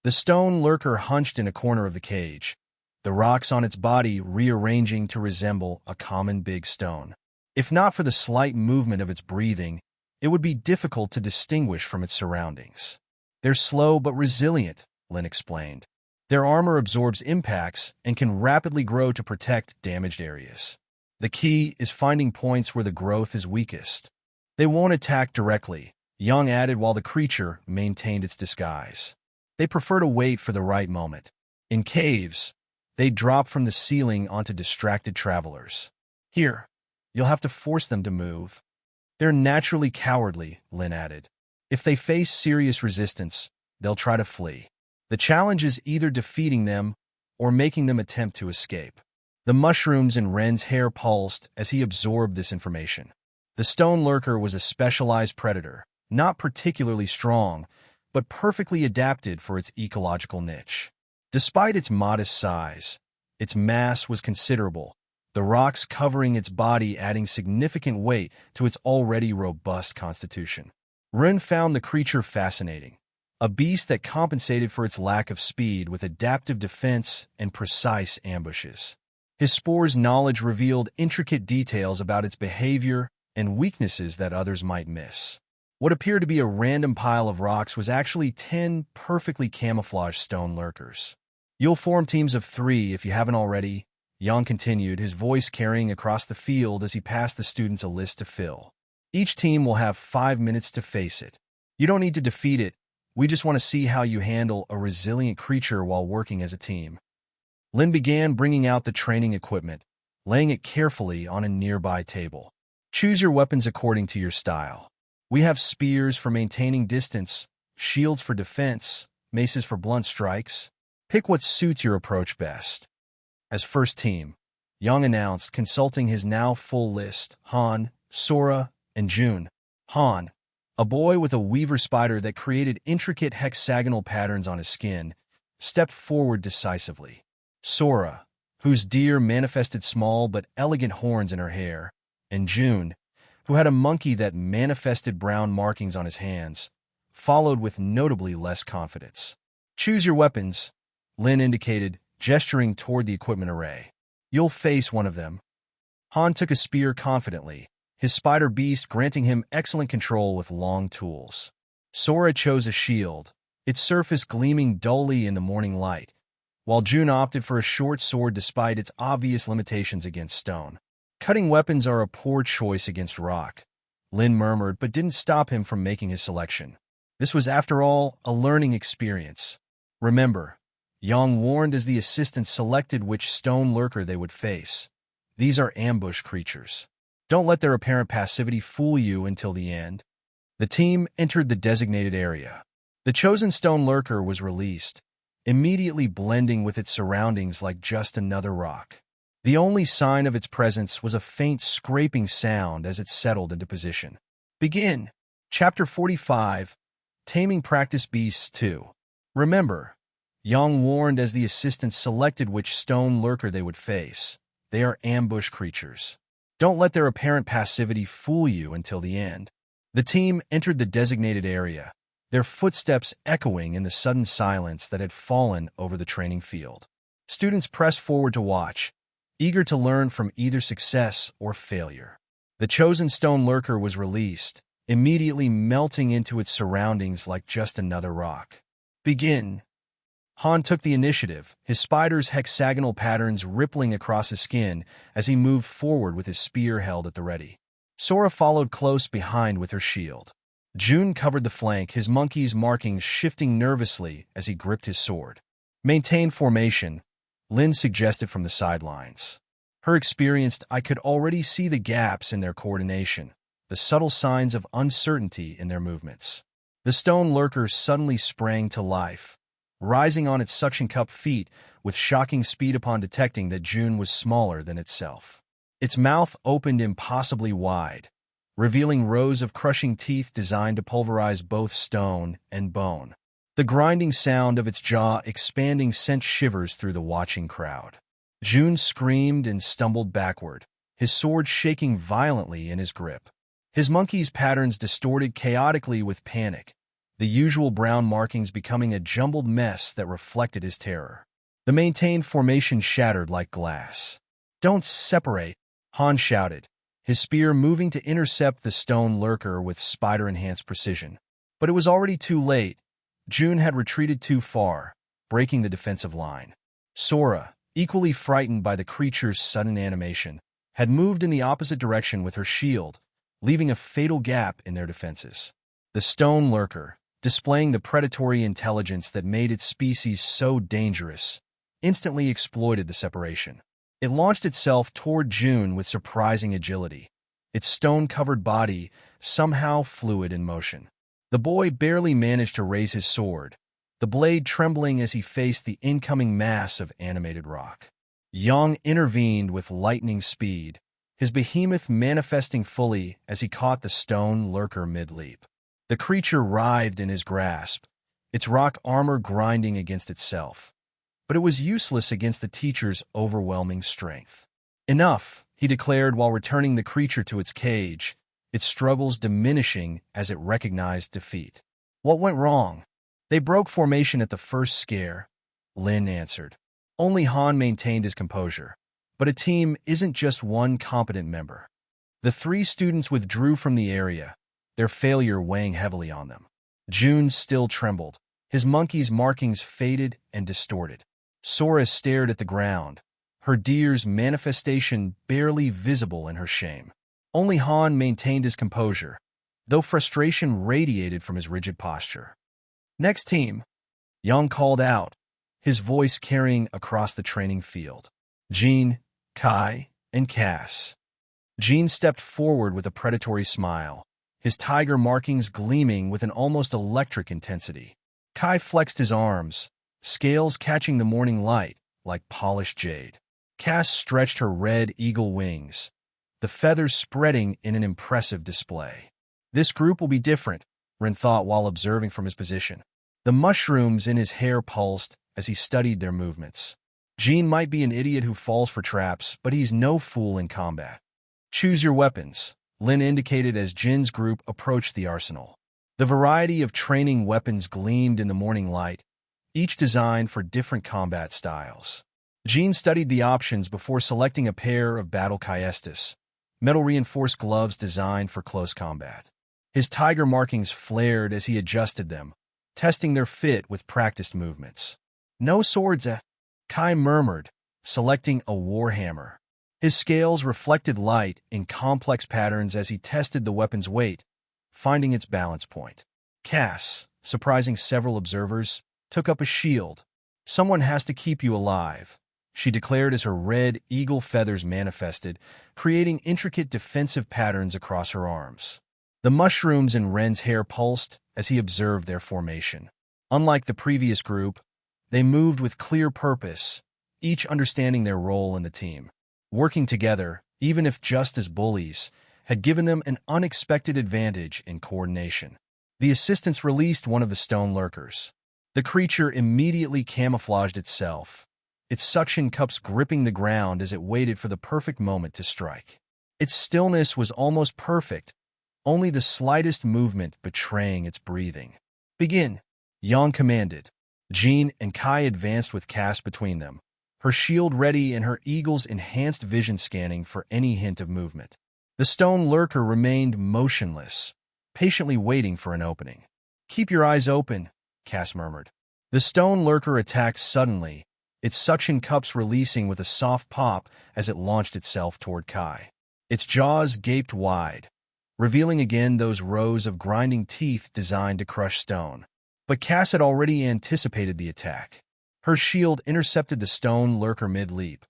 The stone lurker hunched in a corner of the cage, the rocks on its body rearranging to resemble a common big stone. If not for the slight movement of its breathing, it would be difficult to distinguish from its surroundings. They're slow but resilient, Lin explained. Their armor absorbs impacts and can rapidly grow to protect damaged areas. The key is finding points where the growth is weakest. They won't attack directly, Yang added while the creature maintained its disguise. They prefer to wait for the right moment. In caves, they drop from the ceiling onto distracted travelers. Here, you'll have to force them to move. They're naturally cowardly, Lin added. If they face serious resistance, they'll try to flee. The challenge is either defeating them or making them attempt to escape. The mushrooms in Ren's hair pulsed as he absorbed this information. The stone lurker was a specialized predator, not particularly strong, but perfectly adapted for its ecological niche. Despite its modest size, its mass was considerable, the rocks covering its body adding significant weight to its already robust constitution. Ren found the creature fascinating, a beast that compensated for its lack of speed with adaptive defense and precise ambushes. His spore's knowledge revealed intricate details about its behavior and weaknesses that others might miss. What appeared to be a random pile of rocks was actually 10 perfectly camouflaged stone lurkers. You'll form teams of 3 if you haven't already, Yang continued, his voice carrying across the field as he passed the students a list to fill. Each team will have 5 minutes to face it. You don't need to defeat it, we just want to see how you handle a resilient creature while working as a team. Lin began bringing out the training equipment, laying it carefully on a nearby table. Choose your weapons according to your style. We have spears for maintaining distance, shields for defense, maces for blunt strikes. Pick what suits your approach best. As first team, Yang announced, consulting his now full list, Han, Sora, and Jun. Han, a boy with a weaver spider that created intricate hexagonal patterns on his skin, stepped forward decisively. Sora, whose deer manifested small but elegant horns in her hair, and Jun, who had a monkey that manifested brown markings on his hands, followed with notably less confidence. Choose your weapons, Lin indicated, gesturing toward the equipment array. You'll face one of them. Han took a spear confidently, his spider beast granting him excellent control with long tools. Sora chose a shield, its surface gleaming dully in the morning light, while Jun opted for a short sword despite its obvious limitations against stone. Cutting weapons are a poor choice against rock, Lin murmured, but didn't stop him from making his selection. This was, after all, a learning experience. Remember, Yang warned as the assistants selected which stone lurker they would face. These are ambush creatures. Don't let their apparent passivity fool you until the end. The team entered the designated area. The chosen stone lurker was released, immediately blending with its surroundings like just another rock. The only sign of its presence was a faint scraping sound as it settled into position. Begin. Chapter 45, Taming Practice Beasts 2. Remember, Yang warned as the assistants selected which stone lurker they would face. They are ambush creatures. Don't let their apparent passivity fool you until the end. The team entered the designated area, their footsteps echoing in the sudden silence that had fallen over the training field. Students pressed forward to watch, eager to learn from either success or failure. The chosen stone lurker was released, immediately melting into its surroundings like just another rock. Begin. Han took the initiative, his spider's hexagonal patterns rippling across his skin as he moved forward with his spear held at the ready. Sora followed close behind with her shield. Jun covered the flank, his monkey's markings shifting nervously as he gripped his sword. Maintain formation, Lin suggested from the sidelines. Her experienced eye could already see the gaps in their coordination, the subtle signs of uncertainty in their movements. The stone lurker suddenly sprang to life, rising on its suction cup feet with shocking speed upon detecting that Jun was smaller than itself. Its mouth opened impossibly wide, revealing rows of crushing teeth designed to pulverize both stone and bone. The grinding sound of its jaw expanding sent shivers through the watching crowd. Jun screamed and stumbled backward, his sword shaking violently in his grip. His monkey's patterns distorted chaotically with panic, the usual brown markings becoming a jumbled mess that reflected his terror. The maintained formation shattered like glass. "Don't separate," Han shouted, his spear moving to intercept the stone lurker with spider-enhanced precision. But it was already too late. Jun had retreated too far, breaking the defensive line. Sora, equally frightened by the creature's sudden animation, had moved in the opposite direction with her shield, leaving a fatal gap in their defenses. The stone lurker, displaying the predatory intelligence that made its species so dangerous, instantly exploited the separation. It launched itself toward Jun with surprising agility, its stone-covered body somehow fluid in motion. The boy barely managed to raise his sword, the blade trembling as he faced the incoming mass of animated rock. Yang intervened with lightning speed, his behemoth manifesting fully as he caught the stone lurker mid-leap. The creature writhed in his grasp, its rock armor grinding against itself. But it was useless against the teacher's overwhelming strength. Enough, he declared while returning the creature to its cage, its struggles diminishing as it recognized defeat. What went wrong? They broke formation at the first scare, Lin answered. Only Han maintained his composure. But a team isn't just one competent member. The 3 students withdrew from the area, their failure weighing heavily on them. Jun still trembled. His monkey's markings faded and distorted. Sora stared at the ground, her deer's manifestation barely visible in her shame. Only Han maintained his composure, though frustration radiated from his rigid posture. Next team, Yang called out, his voice carrying across the training field. Jean, Kai, and Cass. Jean stepped forward with a predatory smile, his tiger markings gleaming with an almost electric intensity. Kai flexed his arms, scales catching the morning light like polished jade. Cass stretched her red eagle wings, the feathers spreading in an impressive display. This group will be different, Ren thought while observing from his position. The mushrooms in his hair pulsed as he studied their movements. Jean might be an idiot who falls for traps, but he's no fool in combat. Choose your weapons, Lin indicated as Jin's group approached the arsenal. The variety of training weapons gleamed in the morning light, each designed for different combat styles. Jean studied the options before selecting a pair of battle caestus, metal-reinforced gloves designed for close combat. His tiger markings flared as he adjusted them, testing their fit with practiced movements. No swords, Kai murmured, selecting a warhammer. His scales reflected light in complex patterns as he tested the weapon's weight, finding its balance point. Cass, surprising several observers, took up a shield. Someone has to keep you alive, she declared as her red eagle feathers manifested, creating intricate defensive patterns across her arms. The mushrooms in Ren's hair pulsed as he observed their formation. Unlike the previous group, they moved with clear purpose, each understanding their role in the team. Working together, even if just as bullies, had given them an unexpected advantage in coordination. The assistants released one of the stone lurkers. The creature immediately camouflaged itself, its suction cups gripping the ground as it waited for the perfect moment to strike. Its stillness was almost perfect, only the slightest movement betraying its breathing. Begin, Yang commanded. Jean and Kai advanced with Cass between them, her shield ready and her eagle's enhanced vision scanning for any hint of movement. The stone lurker remained motionless, patiently waiting for an opening. Keep your eyes open, Cass murmured. The stone lurker attacked suddenly, its suction cups releasing with a soft pop as it launched itself toward Kai. Its jaws gaped wide, revealing again those rows of grinding teeth designed to crush stone. But Cass had already anticipated the attack. Her shield intercepted the stone lurker mid-leap,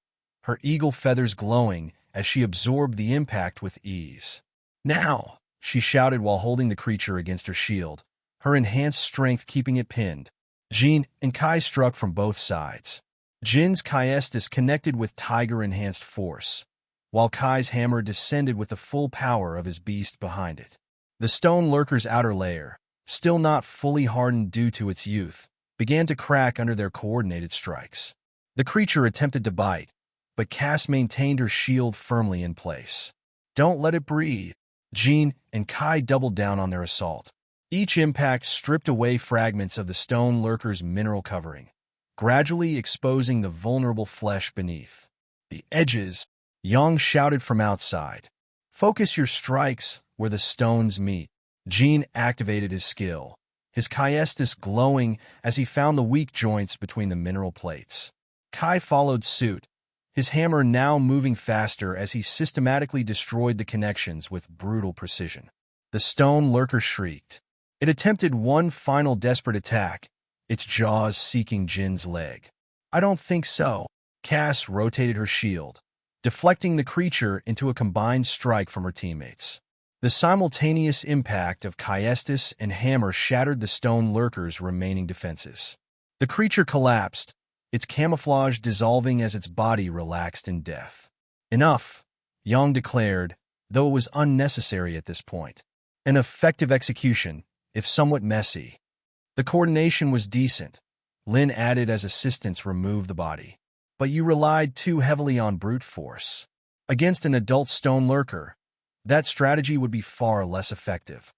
her eagle feathers glowing as she absorbed the impact with ease. Now, she shouted while holding the creature against her shield, her enhanced strength keeping it pinned. Jean and Kai struck from both sides. Jin's caestus connected with tiger-enhanced force, while Kai's hammer descended with the full power of his beast behind it. The stone lurker's outer layer, still not fully hardened due to its youth, began to crack under their coordinated strikes. The creature attempted to bite, but Cass maintained her shield firmly in place. Don't let it breathe. Jean and Kai doubled down on their assault. Each impact stripped away fragments of the stone lurker's mineral covering, gradually exposing the vulnerable flesh beneath. The edges, Yang shouted from outside. Focus your strikes where the stones meet. Jean activated his skill, his caestus glowing as he found the weak joints between the mineral plates. Kai followed suit, his hammer now moving faster as he systematically destroyed the connections with brutal precision. The stone lurker shrieked. It attempted one final desperate attack, its jaws seeking Jin's leg. I don't think so. Cass rotated her shield, deflecting the creature into a combined strike from her teammates. The simultaneous impact of Caestus and hammer shattered the stone lurker's remaining defenses. The creature collapsed, its camouflage dissolving as its body relaxed in death. Enough, Yang declared, though it was unnecessary at this point. An effective execution, if somewhat messy. The coordination was decent. Lin added as assistants removed the body. But you relied too heavily on brute force. Against an adult stone lurker, that strategy would be far less effective.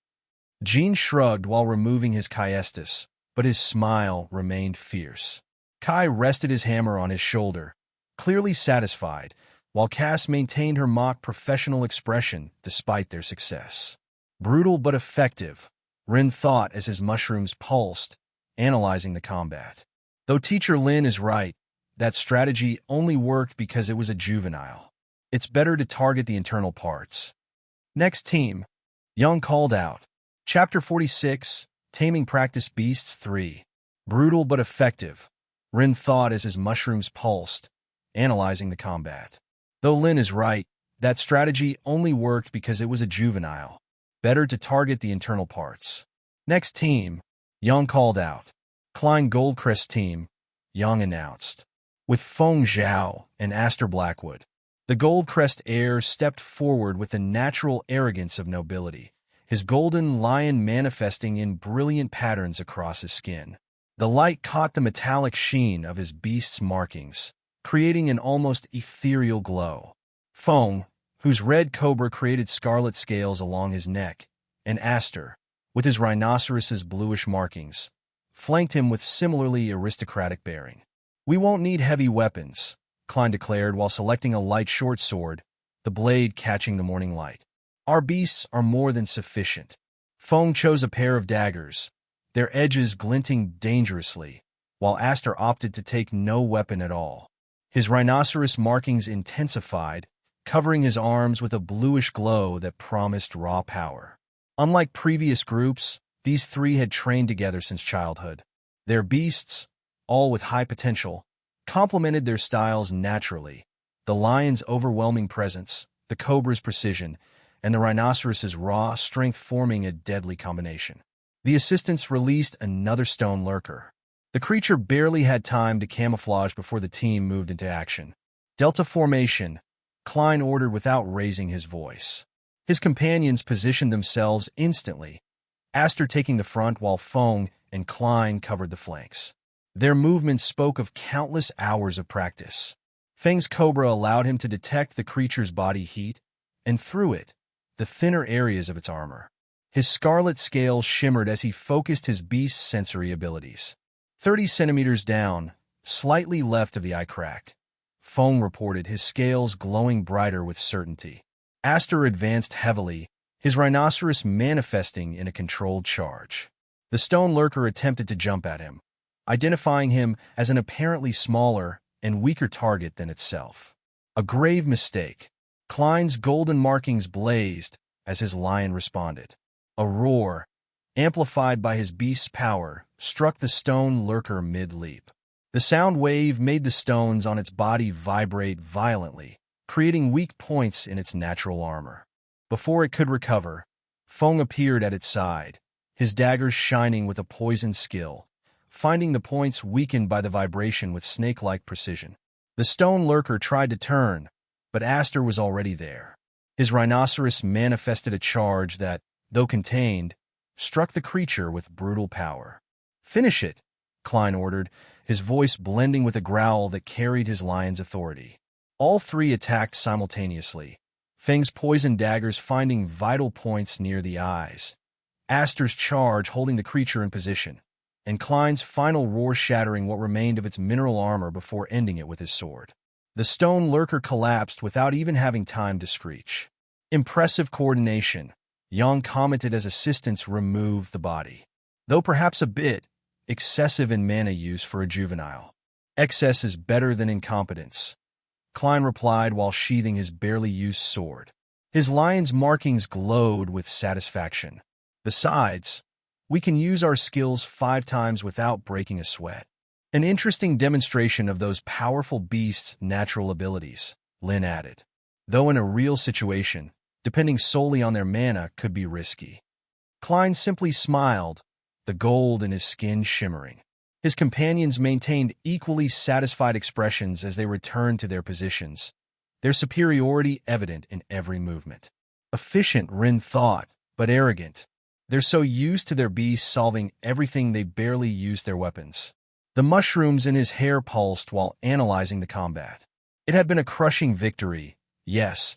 Jean shrugged while removing his Caestus, but his smile remained fierce. Kai rested his hammer on his shoulder, clearly satisfied, while Cass maintained her mock professional expression despite their success. Brutal but effective, Rin thought as his mushrooms pulsed, analyzing the combat. Though Teacher Lin is right, that strategy only worked because it was a juvenile. It's better to target the internal parts. Next team, Young called out. Chapter 46, Taming Practice Beasts 3. Brutal but effective, Rin thought as his mushrooms pulsed, analyzing the combat. Though Lin is right, that strategy only worked because it was a juvenile. Better to target the internal parts. Next team, Yang called out. Klein Goldcrest team, Yang announced. With Feng Zhao and Aster Blackwood. The Goldcrest heir stepped forward with the natural arrogance of nobility, his golden lion manifesting in brilliant patterns across his skin. The light caught the metallic sheen of his beast's markings, creating an almost ethereal glow. Feng, whose red cobra created scarlet scales along his neck, and Aster, with his rhinoceros's bluish markings, flanked him with similarly aristocratic bearing. We won't need heavy weapons, Klein declared while selecting a light short sword, the blade catching the morning light. Our beasts are more than sufficient. Feng chose a pair of daggers, their edges glinting dangerously, while Aster opted to take no weapon at all. His rhinoceros markings intensified, covering his arms with a bluish glow that promised raw power. Unlike previous groups, these three had trained together since childhood. Their beasts, all with high potential, complemented their styles naturally. The lion's overwhelming presence, the cobra's precision, and the rhinoceros's raw strength forming a deadly combination. The assistants released another stone lurker. The creature barely had time to camouflage before the team moved into action. Delta formation, Klein ordered without raising his voice. His companions positioned themselves instantly, Aster taking the front while Feng and Klein covered the flanks. Their movements spoke of countless hours of practice. Feng's cobra allowed him to detect the creature's body heat, and through it, the thinner areas of its armor. His scarlet scales shimmered as he focused his beast's sensory abilities. 30 centimeters down, slightly left of the eye crack, Feng reported, his scales glowing brighter with certainty. Aster advanced heavily, his rhinoceros manifesting in a controlled charge. The stone lurker attempted to jump at him, identifying him as an apparently smaller and weaker target than itself. A grave mistake. Klein's golden markings blazed as his lion responded. A roar, amplified by his beast's power, struck the stone lurker mid-leap. The sound wave made the stones on its body vibrate violently, creating weak points in its natural armor. Before it could recover, Feng appeared at its side, his daggers shining with a poisoned skill, finding the points weakened by the vibration with snake-like precision. The stone lurker tried to turn, but Aster was already there. His rhinoceros manifested a charge that, though contained, struck the creature with brutal power. "Finish it," Klein ordered, his voice blending with a growl that carried his lion's authority. All three attacked simultaneously, Feng's poison daggers finding vital points near the eyes, Aster's charge holding the creature in position, and Klein's final roar shattering what remained of its mineral armor before ending it with his sword. The stone lurker collapsed without even having time to screech. Impressive coordination, Yang commented as assistants removed the body. Though perhaps a bit excessive in mana use for a juvenile. Excess is better than incompetence, Klein replied while sheathing his barely used sword. His lion's markings glowed with satisfaction. Besides, we can use our skills 5 times without breaking a sweat. An interesting demonstration of those powerful beasts' natural abilities, Lin added. Though in a real situation, Depending solely on their mana could be risky. Klein simply smiled, the gold in his skin shimmering. His companions maintained equally satisfied expressions as they returned to their positions, their superiority evident in every movement. Efficient, Rin thought, but arrogant. They're so used to their beasts solving everything they barely use their weapons. The mushrooms in his hair pulsed while analyzing the combat. It had been a crushing victory, yes,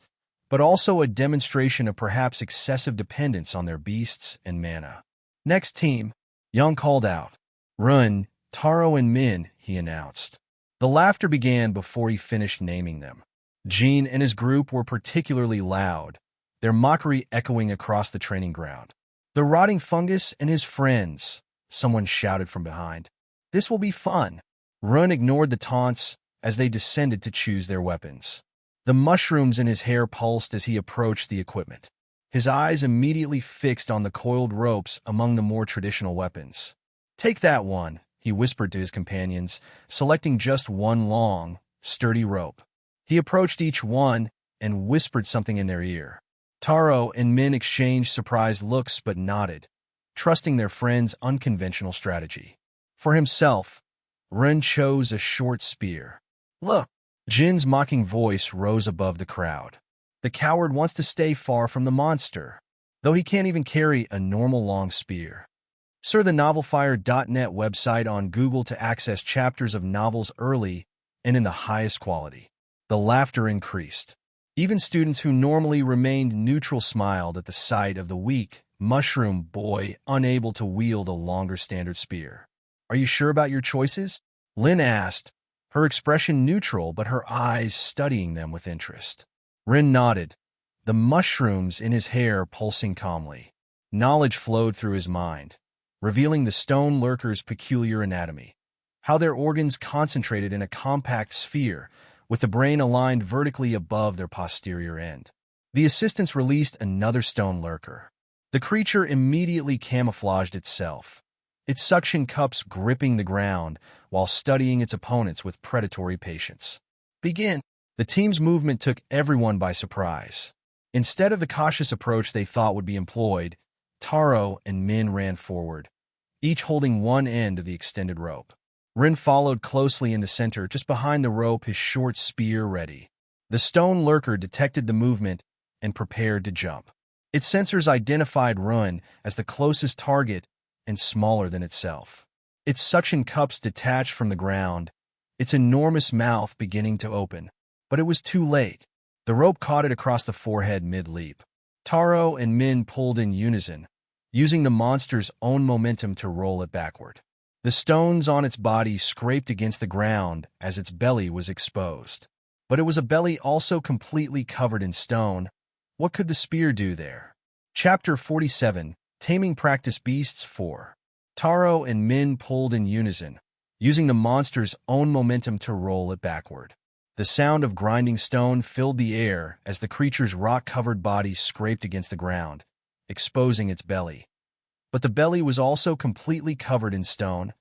but also a demonstration of perhaps excessive dependence on their beasts and mana. Next team, Yang called out. Run, Taro and Min, he announced. The laughter began before he finished naming them. Jean and his group were particularly loud, their mockery echoing across the training ground. The rotting fungus and his friends, someone shouted from behind. This will be fun. Run ignored the taunts as they descended to choose their weapons. The mushrooms in his hair pulsed as he approached the equipment. His eyes immediately fixed on the coiled ropes among the more traditional weapons. Take that one, he whispered to his companions, selecting just one long, sturdy rope. He approached each one and whispered something in their ear. Taro and Min exchanged surprised looks but nodded, trusting their friend's unconventional strategy. For himself, Ren chose a short spear. Look! Jin's mocking voice rose above the crowd. The coward wants to stay far from the monster, though he can't even carry a normal long spear. Search the novelfire.net website on Google to access chapters of novels early and in the highest quality. The laughter increased. Even students who normally remained neutral smiled at the sight of the weak, mushroom boy unable to wield a longer standard spear. Are you sure about your choices? Lin asked, her expression neutral but her eyes studying them with interest. Rin nodded, the mushrooms in his hair pulsing calmly. Knowledge flowed through his mind, revealing the stone lurker's peculiar anatomy, how their organs concentrated in a compact sphere, with the brain aligned vertically above their posterior end. The assistants released another stone lurker. The creature immediately camouflaged itself, its suction cups gripping the ground while studying its opponents with predatory patience. Begin! The team's movement took everyone by surprise. Instead of the cautious approach they thought would be employed, Taro and Min ran forward, each holding one end of the extended rope. Rin followed closely in the center, just behind the rope, his short spear ready. The stone lurker detected the movement and prepared to jump. Its sensors identified Rin as the closest target and smaller than itself. Its suction cups detached from the ground, its enormous mouth beginning to open. But it was too late. The rope caught it across the forehead mid-leap. Taro and Min pulled in unison, using the monster's own momentum to roll it backward. The stones on its body scraped against the ground as its belly was exposed. But it was a belly also completely covered in stone. What could the spear do there? Chapter 47, Taming Practice Beasts 4. Taro and Min pulled in unison, using the monster's own momentum to roll it backward. The sound of grinding stone filled the air as the creature's rock-covered body scraped against the ground, exposing its belly. But the belly was also completely covered in stone.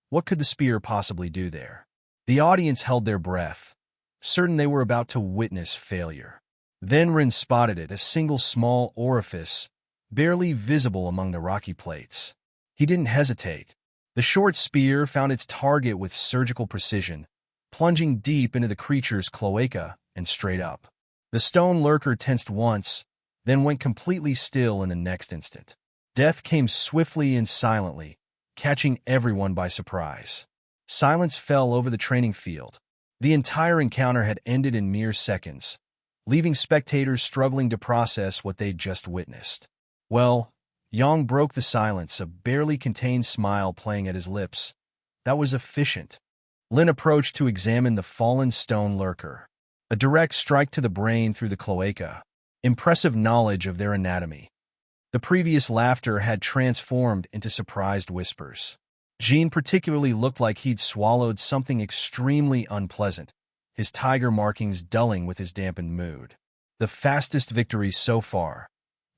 What could the spear possibly do there? The audience held their breath, certain they were about to witness failure. Then Rin spotted it, a single small orifice, barely visible among the rocky plates. He didn't hesitate. The short spear found its target with surgical precision, plunging deep into the creature's cloaca and straight up. The stone lurker tensed once, then went completely still in the next instant. Death came swiftly and silently, catching everyone by surprise. Silence fell over the training field. The entire encounter had ended in mere seconds, leaving spectators struggling to process what they'd just witnessed. Well, Yang broke the silence, a barely contained smile playing at his lips. That was efficient. Lin approached to examine the fallen stone lurker. A direct strike to the brain through the cloaca. Impressive knowledge of their anatomy. The previous laughter had transformed into surprised whispers. Jean particularly looked like he'd swallowed something extremely unpleasant, his tiger markings dulling with his dampened mood. The fastest victory so far,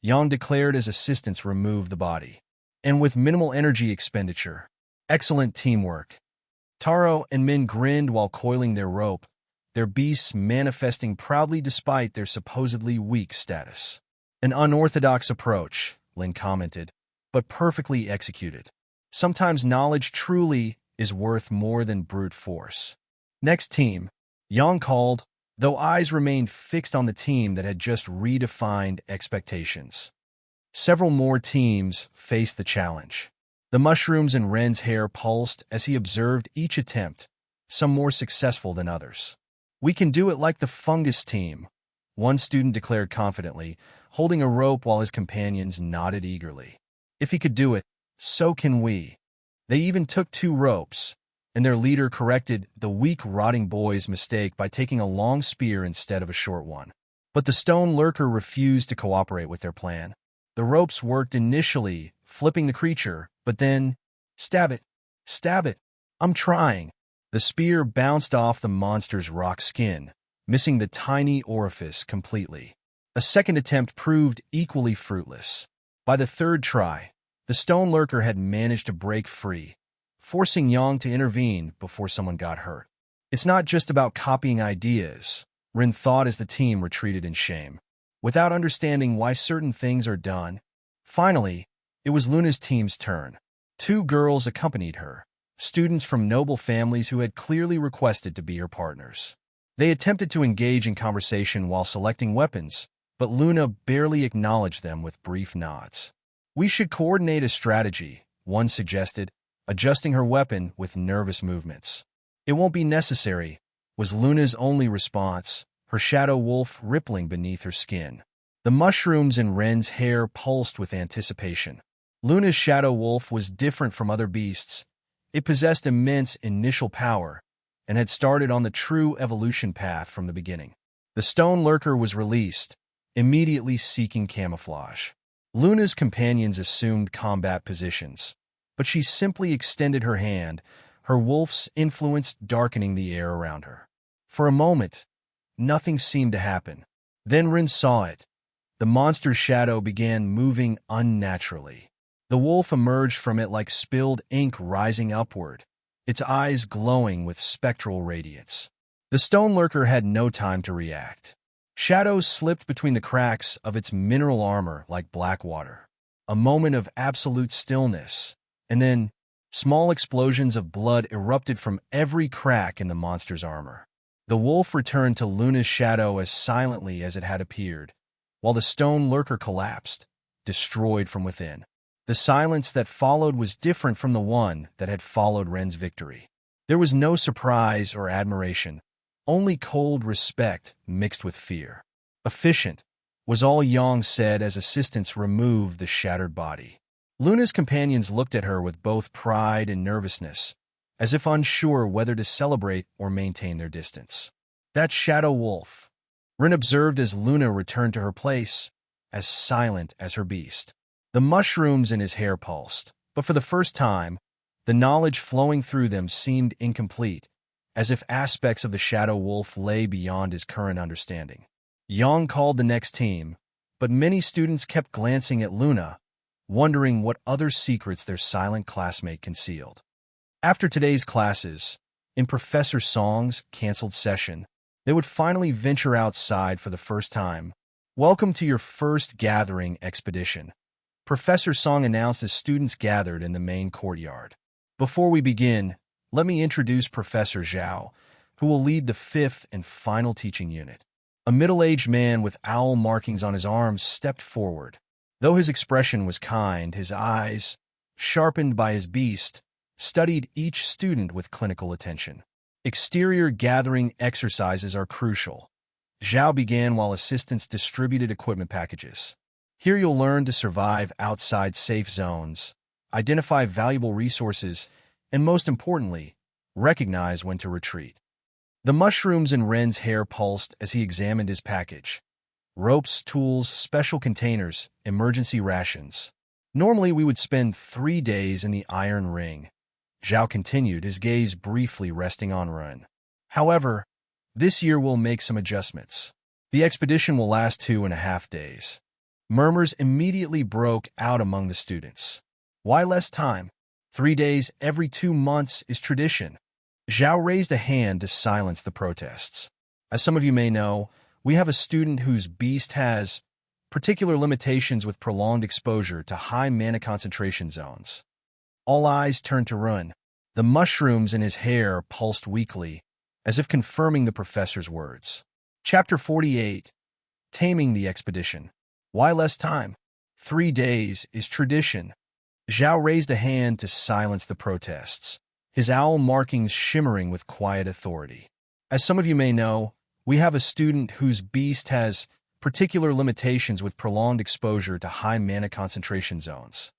Yang declared as assistants removed the body. And with minimal energy expenditure. Excellent teamwork. Taro and Min grinned while coiling their rope, their beasts manifesting proudly despite their supposedly weak status. An unorthodox approach, Lin commented, but perfectly executed. Sometimes knowledge truly is worth more than brute force. Next team, Yang called, though eyes remained fixed on the team that had just redefined expectations. Several more teams faced the challenge. The mushrooms in Ren's hair pulsed as he observed each attempt, some more successful than others. "We can do it like the fungus team," one student declared confidently, holding a rope while his companions nodded eagerly. "If he could do it, so can we." They even took 2 ropes, and their leader corrected the weak, rotting boy's mistake by taking a long spear instead of a short one. But the stone lurker refused to cooperate with their plan. The ropes worked initially, flipping the creature, but then, "Stab it! Stab it! I'm trying!" The spear bounced off the monster's rock skin, missing the tiny orifice completely. A second attempt proved equally fruitless. By the third try, the stone lurker had managed to break free, forcing Yang to intervene before someone got hurt. It's not just about copying ideas, Rin thought as the team retreated in shame, without understanding why certain things are done. Finally, it was Luna's team's turn. 2 girls accompanied her, students from noble families who had clearly requested to be her partners. They attempted to engage in conversation while selecting weapons, but Luna barely acknowledged them with brief nods. "We should coordinate a strategy," one suggested, adjusting her weapon with nervous movements. "It won't be necessary," was Luna's only response, her shadow wolf rippling beneath her skin. The mushrooms in Ren's hair pulsed with anticipation. Luna's shadow wolf was different from other beasts. It possessed immense initial power and had started on the true evolution path from the beginning. The stone lurker was released, immediately seeking camouflage. Luna's companions assumed combat positions, but she simply extended her hand, her wolf's influence darkening the air around her. For a moment, nothing seemed to happen. Then Rin saw it. The monster's shadow began moving unnaturally. The wolf emerged from it like spilled ink rising upward, its eyes glowing with spectral radiance. The stone lurker had no time to react. Shadows slipped between the cracks of its mineral armor like black water. A moment of absolute stillness, and then small explosions of blood erupted from every crack in the monster's armor. The wolf returned to Luna's shadow as silently as it had appeared, while the stone lurker collapsed, destroyed from within. The silence that followed was different from the one that had followed Ren's victory. There was no surprise or admiration, only cold respect mixed with fear. "Efficient," was all Yang said as assistants removed the shattered body. Luna's companions looked at her with both pride and nervousness, as if unsure whether to celebrate or maintain their distance. "That shadow wolf," Rin observed as Luna returned to her place, as silent as her beast. The mushrooms in his hair pulsed, but for the first time, the knowledge flowing through them seemed incomplete, as if aspects of the shadow wolf lay beyond his current understanding. Yang called the next team, but many students kept glancing at Luna, wondering what other secrets their silent classmate concealed. After today's classes, in Professor Song's canceled session, they would finally venture outside for the first time. "Welcome to your first gathering expedition," Professor Song announced as students gathered in the main courtyard. "Before we begin, let me introduce Professor Zhao, who will lead the 5th and final teaching unit." A middle-aged man with owl markings on his arms stepped forward. Though his expression was kind, his eyes, sharpened by his beast, studied each student with clinical attention. "Exterior gathering exercises are crucial," Zhao began while assistants distributed equipment packages. "Here you'll learn to survive outside safe zones, identify valuable resources, and most importantly, recognize when to retreat." The mushrooms in Ren's hair pulsed as he examined his package. Ropes, tools, special containers, emergency rations. "Normally we would spend 3 days in the Iron Ring," Zhao continued, his gaze briefly resting on Ren. "However, this year we'll make some adjustments. The expedition will last 2.5 days. Murmurs immediately broke out among the students. "Why less time? 3 days every 2 months is tradition." Zhao raised a hand to silence the protests. "As some of you may know, we have a student whose beast has particular limitations with prolonged exposure to high mana concentration zones. All eyes turned to Run. The mushrooms in his hair pulsed weakly, as if confirming the professor's words. Chapter 48. Taming the Expedition. Why less time? 3 days is tradition. Zhao raised a hand to silence the protests, his owl markings shimmering with quiet authority. As some of you may know, we have a student whose beast has particular limitations with prolonged exposure to high mana concentration zones.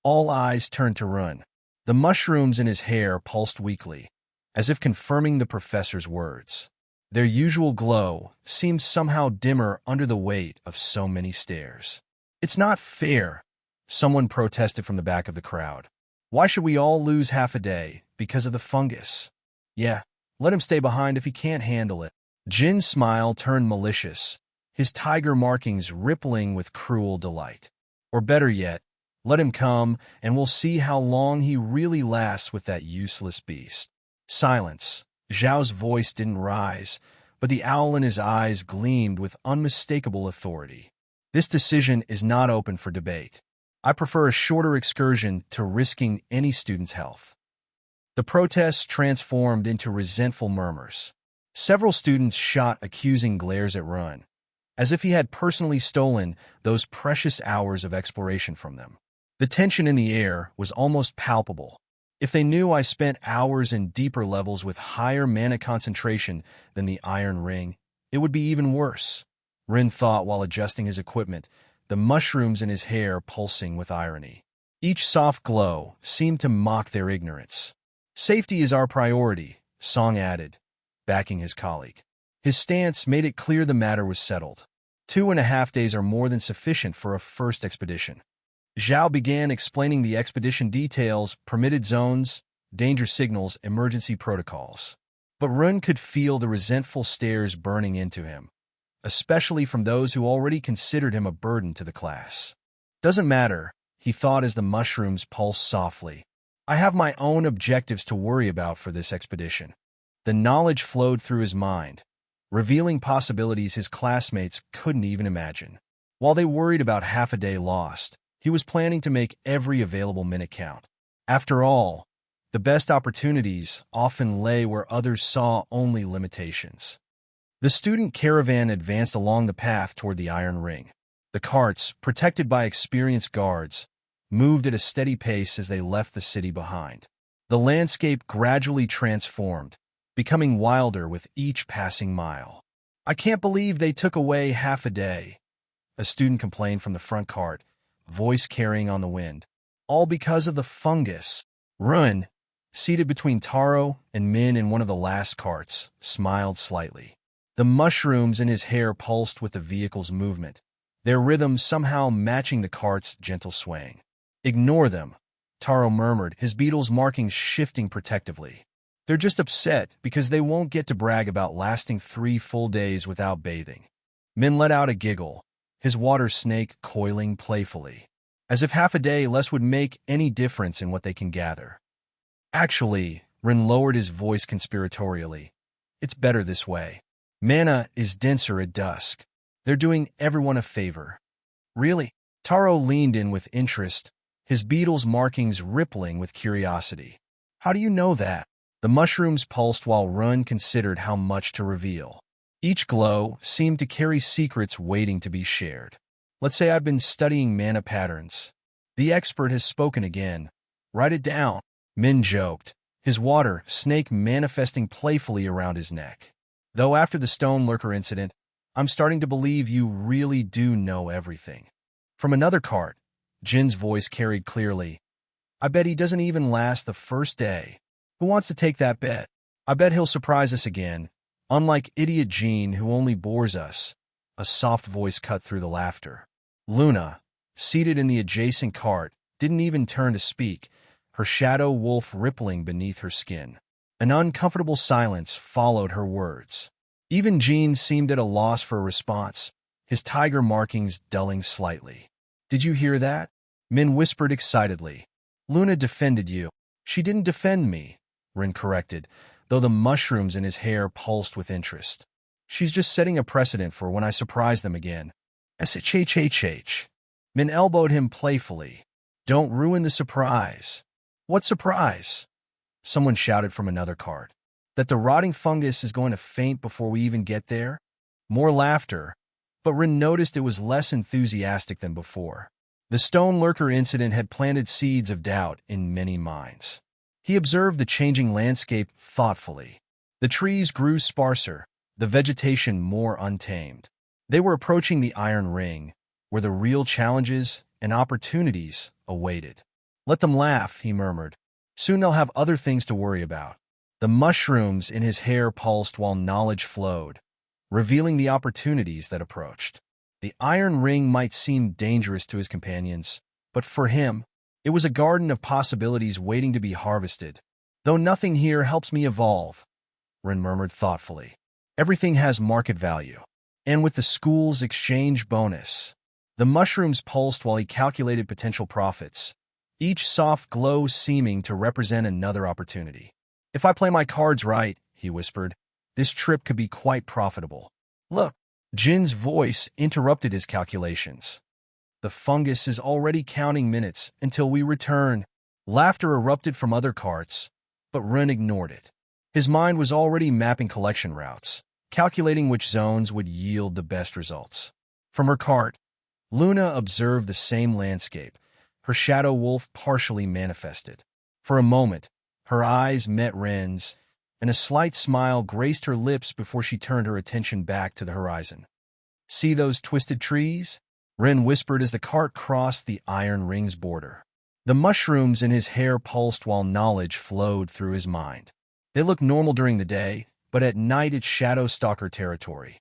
All eyes turned to Run. The mushrooms in his hair pulsed weakly, as if confirming the professor's words. Their usual glow seemed somehow dimmer under the weight of so many stares. "It's not fair," someone protested from the back of the crowd. "Why should we all lose half a day because of the fungus?" "Yeah, let him stay behind if he can't handle it." Jin's smile turned malicious, his tiger markings rippling with cruel delight. "Or better yet, let him come, and we'll see how long he really lasts with that useless beast." Silence. Zhao's voice didn't rise, but the owl in his eyes gleamed with unmistakable authority. "This decision is not open for debate. I prefer a shorter excursion to risking any student's health." The protests transformed into resentful murmurs. Several students shot accusing glares at Run, as if he had personally stolen those precious hours of exploration from them. The tension in the air was almost palpable. If they knew I spent hours in deeper levels with higher mana concentration than the Iron Ring, it would be even worse, Rin thought while adjusting his equipment, the mushrooms in his hair pulsing with irony. Each soft glow seemed to mock their ignorance. "Safety is our priority," Song added, backing his colleague. His stance made it clear the matter was settled. 2.5 days are more than sufficient for a first expedition. Zhao began explaining the expedition details, permitted zones, danger signals, emergency protocols. But Run could feel the resentful stares burning into him, especially from those who already considered him a burden to the class. "Doesn't matter," he thought as the mushrooms pulsed softly. "I have my own objectives to worry about for this expedition." The knowledge flowed through his mind, revealing possibilities his classmates couldn't even imagine. While they worried about half a day lost, he was planning to make every available minute count. After all, the best opportunities often lay where others saw only limitations. The student caravan advanced along the path toward the Iron Ring. The carts, protected by experienced guards, moved at a steady pace as they left the city behind. The landscape gradually transformed, becoming wilder with each passing mile. "I can't believe they took away half a day," a student complained from the front cart, voice carrying on the wind. "All because of the fungus." Run, seated between Taro and Min in one of the last carts, smiled slightly. The mushrooms in his hair pulsed with the vehicle's movement, their rhythm somehow matching the cart's gentle swaying. "Ignore them," Taro murmured, his beetle's markings shifting protectively. "They're just upset because they won't get to brag about lasting 3 full days without bathing." Min let out a giggle, his water snake coiling playfully, as if half a day less would make any difference in what they can gather. "Actually," Rin lowered his voice conspiratorially, "it's better this way. Mana is denser at dusk. They're doing everyone a favor." "Really?" Taro leaned in with interest, his beetle's markings rippling with curiosity. "How do you know that?" The mushrooms pulsed while Run considered how much to reveal. Each glow seemed to carry secrets waiting to be shared. "Let's say I've been studying mana patterns." The expert has spoken again. "Write it down," Min joked, his water snake manifesting playfully around his neck. "Though after the Stone Lurker incident, I'm starting to believe you really do know everything." From another cart, Jin's voice carried clearly. "I bet he doesn't even last the first day. Who wants to take that bet? I bet he'll surprise us again, unlike idiot Jean who only bores us." A soft voice cut through the laughter. Luna, seated in the adjacent cart, didn't even turn to speak, her shadow wolf rippling beneath her skin. An uncomfortable silence followed her words. Even Jean seemed at a loss for a response, his tiger markings dulling slightly. "Did you hear that?" Min whispered excitedly. "Luna defended you." "She didn't defend me," Rin corrected, though the mushrooms in his hair pulsed with interest. "She's just setting a precedent for when I surprise them again." SHHHH. Min elbowed him playfully. Don't ruin the surprise. What surprise? Someone shouted from another cart. That the rotting fungus is going to faint before we even get there? More laughter, but Rin noticed it was less enthusiastic than before. The stone lurker incident had planted seeds of doubt in many minds. He observed the changing landscape thoughtfully. The trees grew sparser, the vegetation more untamed. They were approaching the Iron Ring, where the real challenges and opportunities awaited. Let them laugh, he murmured. Soon they'll have other things to worry about. The mushrooms in his hair pulsed while knowledge flowed, revealing the opportunities that approached. The Iron Ring might seem dangerous to his companions, but for him, it was a garden of possibilities waiting to be harvested. Though nothing here helps me evolve, Rin murmured thoughtfully. Everything has market value. And with the school's exchange bonus, the mushrooms pulsed while he calculated potential profits, each soft glow seeming to represent another opportunity. If I play my cards right, he whispered, this trip could be quite profitable. Look, Jin's voice interrupted his calculations. The fungus is already counting minutes until we return. Laughter erupted from other carts, but Rin ignored it. His mind was already mapping collection routes, calculating which zones would yield the best results. From her cart, Luna observed the same landscape, her shadow wolf partially manifested. For a moment, her eyes met Rin's, and a slight smile graced her lips before she turned her attention back to the horizon. See those twisted trees? Rin whispered as the cart crossed the Iron Ring's border. The mushrooms in his hair pulsed while knowledge flowed through his mind. They look normal during the day, but at night it's Shadow Stalker territory.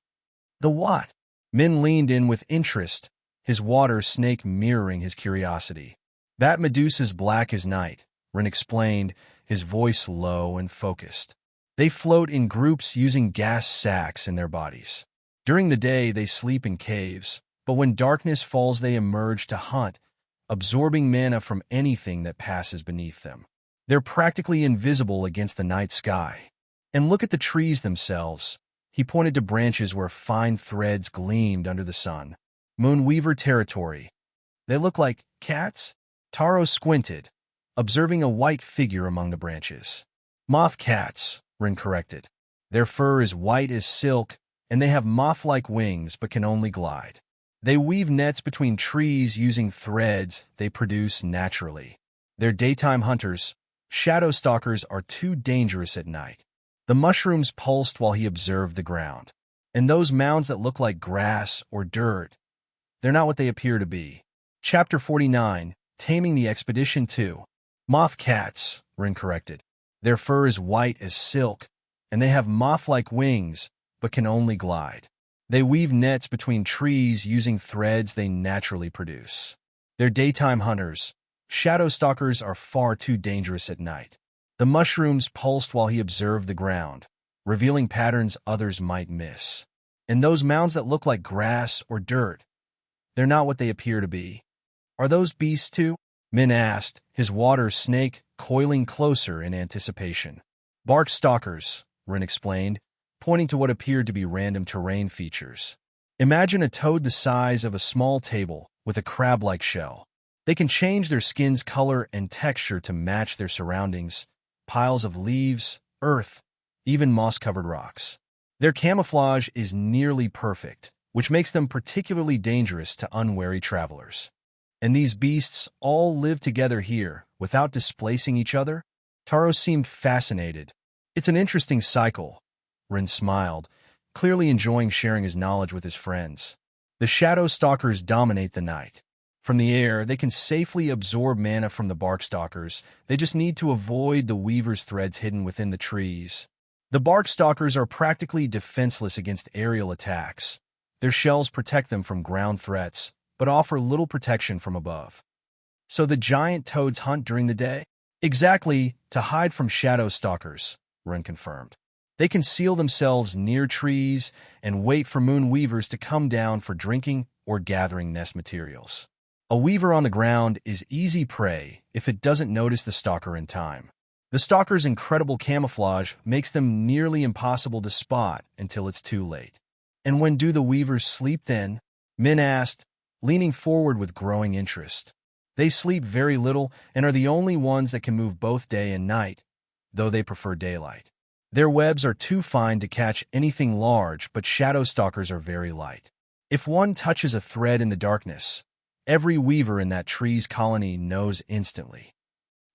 The what? Min leaned in with interest, his water snake mirroring his curiosity. Bat Medusa's black as night, Rin explained, his voice low and focused. They float in groups using gas sacs in their bodies. During the day, they sleep in caves, but when darkness falls, they emerge to hunt, absorbing mana from anything that passes beneath them. They're practically invisible against the night sky. And look at the trees themselves. He pointed to branches where fine threads gleamed under the sun. Moonweaver territory. They look like cats? Taro squinted, observing a white figure among the branches. Moth cats, Rin corrected. Their fur is white as silk, and they have moth-like wings but can only glide. They weave nets between trees using threads they produce naturally. They're daytime hunters. Shadow stalkers are too dangerous at night. The mushrooms pulsed while he observed the ground. And those mounds that look like grass or dirt, they're not what they appear to be. Chapter 49, Taming the Expedition 2. Moth cats, Rin corrected. Their fur is white as silk, and they have moth-like wings, but can only glide. They weave nets between trees using threads they naturally produce. They're daytime hunters. Shadow stalkers are far too dangerous at night. The mushrooms pulsed while he observed the ground, revealing patterns others might miss. And those mounds that look like grass or dirt, they're not what they appear to be. Are those beasts too? Min asked, his water snake coiling closer in anticipation. Bark stalkers, Rin explained, pointing to what appeared to be random terrain features. Imagine a toad the size of a small table with a crab-like shell. They can change their skin's color and texture to match their surroundings, piles of leaves, earth, even moss-covered rocks. Their camouflage is nearly perfect, which makes them particularly dangerous to unwary travelers. And these beasts all live together here, without displacing each other? Taro seemed fascinated. It's an interesting cycle. Rin smiled, clearly enjoying sharing his knowledge with his friends. The shadow stalkers dominate the night. From the air, they can safely absorb mana from the bark stalkers. They just need to avoid the weaver's threads hidden within the trees. The bark stalkers are practically defenseless against aerial attacks. Their shells protect them from ground threats, but offer little protection from above. So the giant toads hunt during the day? Exactly, to hide from shadow stalkers, Rin confirmed. They conceal themselves near trees and wait for moon weavers to come down for drinking or gathering nest materials. A weaver on the ground is easy prey if it doesn't notice the stalker in time. The stalker's incredible camouflage makes them nearly impossible to spot until it's too late. And when do the weavers sleep then? Min asked, leaning forward with growing interest. They sleep very little and are the only ones that can move both day and night, though they prefer daylight. Their webs are too fine to catch anything large, but shadow stalkers are very light. If one touches a thread in the darkness, every weaver in that tree's colony knows instantly.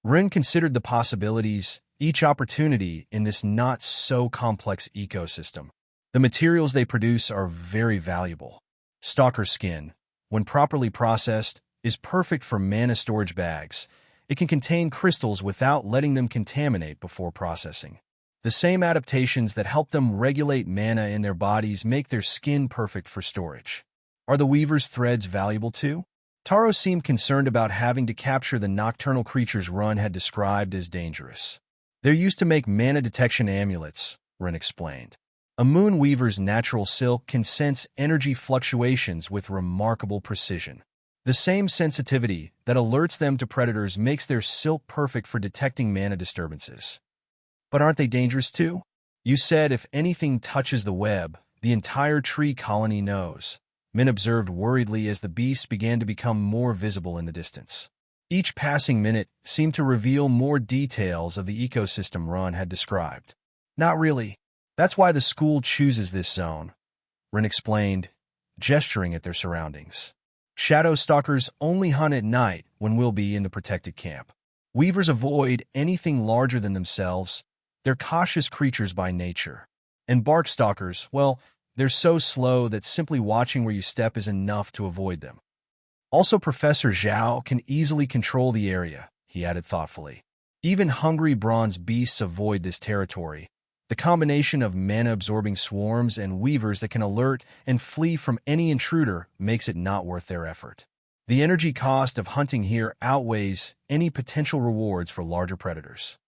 Rin considered the possibilities, each opportunity in this not-so-complex ecosystem. The materials they produce are very valuable. Stalker skin, when properly processed, is perfect for mana storage bags. It can contain crystals without letting them contaminate before processing. The same adaptations that help them regulate mana in their bodies make their skin perfect for storage. Are the weaver's threads valuable too? Taro seemed concerned about having to capture the nocturnal creatures Run had described as dangerous. They're used to make mana detection amulets, Ren explained. A moon weaver's natural silk can sense energy fluctuations with remarkable precision. The same sensitivity that alerts them to predators makes their silk perfect for detecting mana disturbances. But aren't they dangerous too? You said if anything touches the web, the entire tree colony knows. Min observed worriedly as the beasts began to become more visible in the distance. Each passing minute seemed to reveal more details of the ecosystem Ron had described. Not really. That's why the school chooses this zone, Rin explained, gesturing at their surroundings. Shadow stalkers only hunt at night when we'll be in the protected camp. Weavers avoid anything larger than themselves. They're cautious creatures by nature. And bark stalkers, well, they're so slow that simply watching where you step is enough to avoid them. Also, Professor Zhao can easily control the area, he added thoughtfully. Even hungry bronze beasts avoid this territory. The combination of mana-absorbing swarms and weavers that can alert and flee from any intruder makes it not worth their effort. The energy cost of hunting here outweighs any potential rewards for larger predators.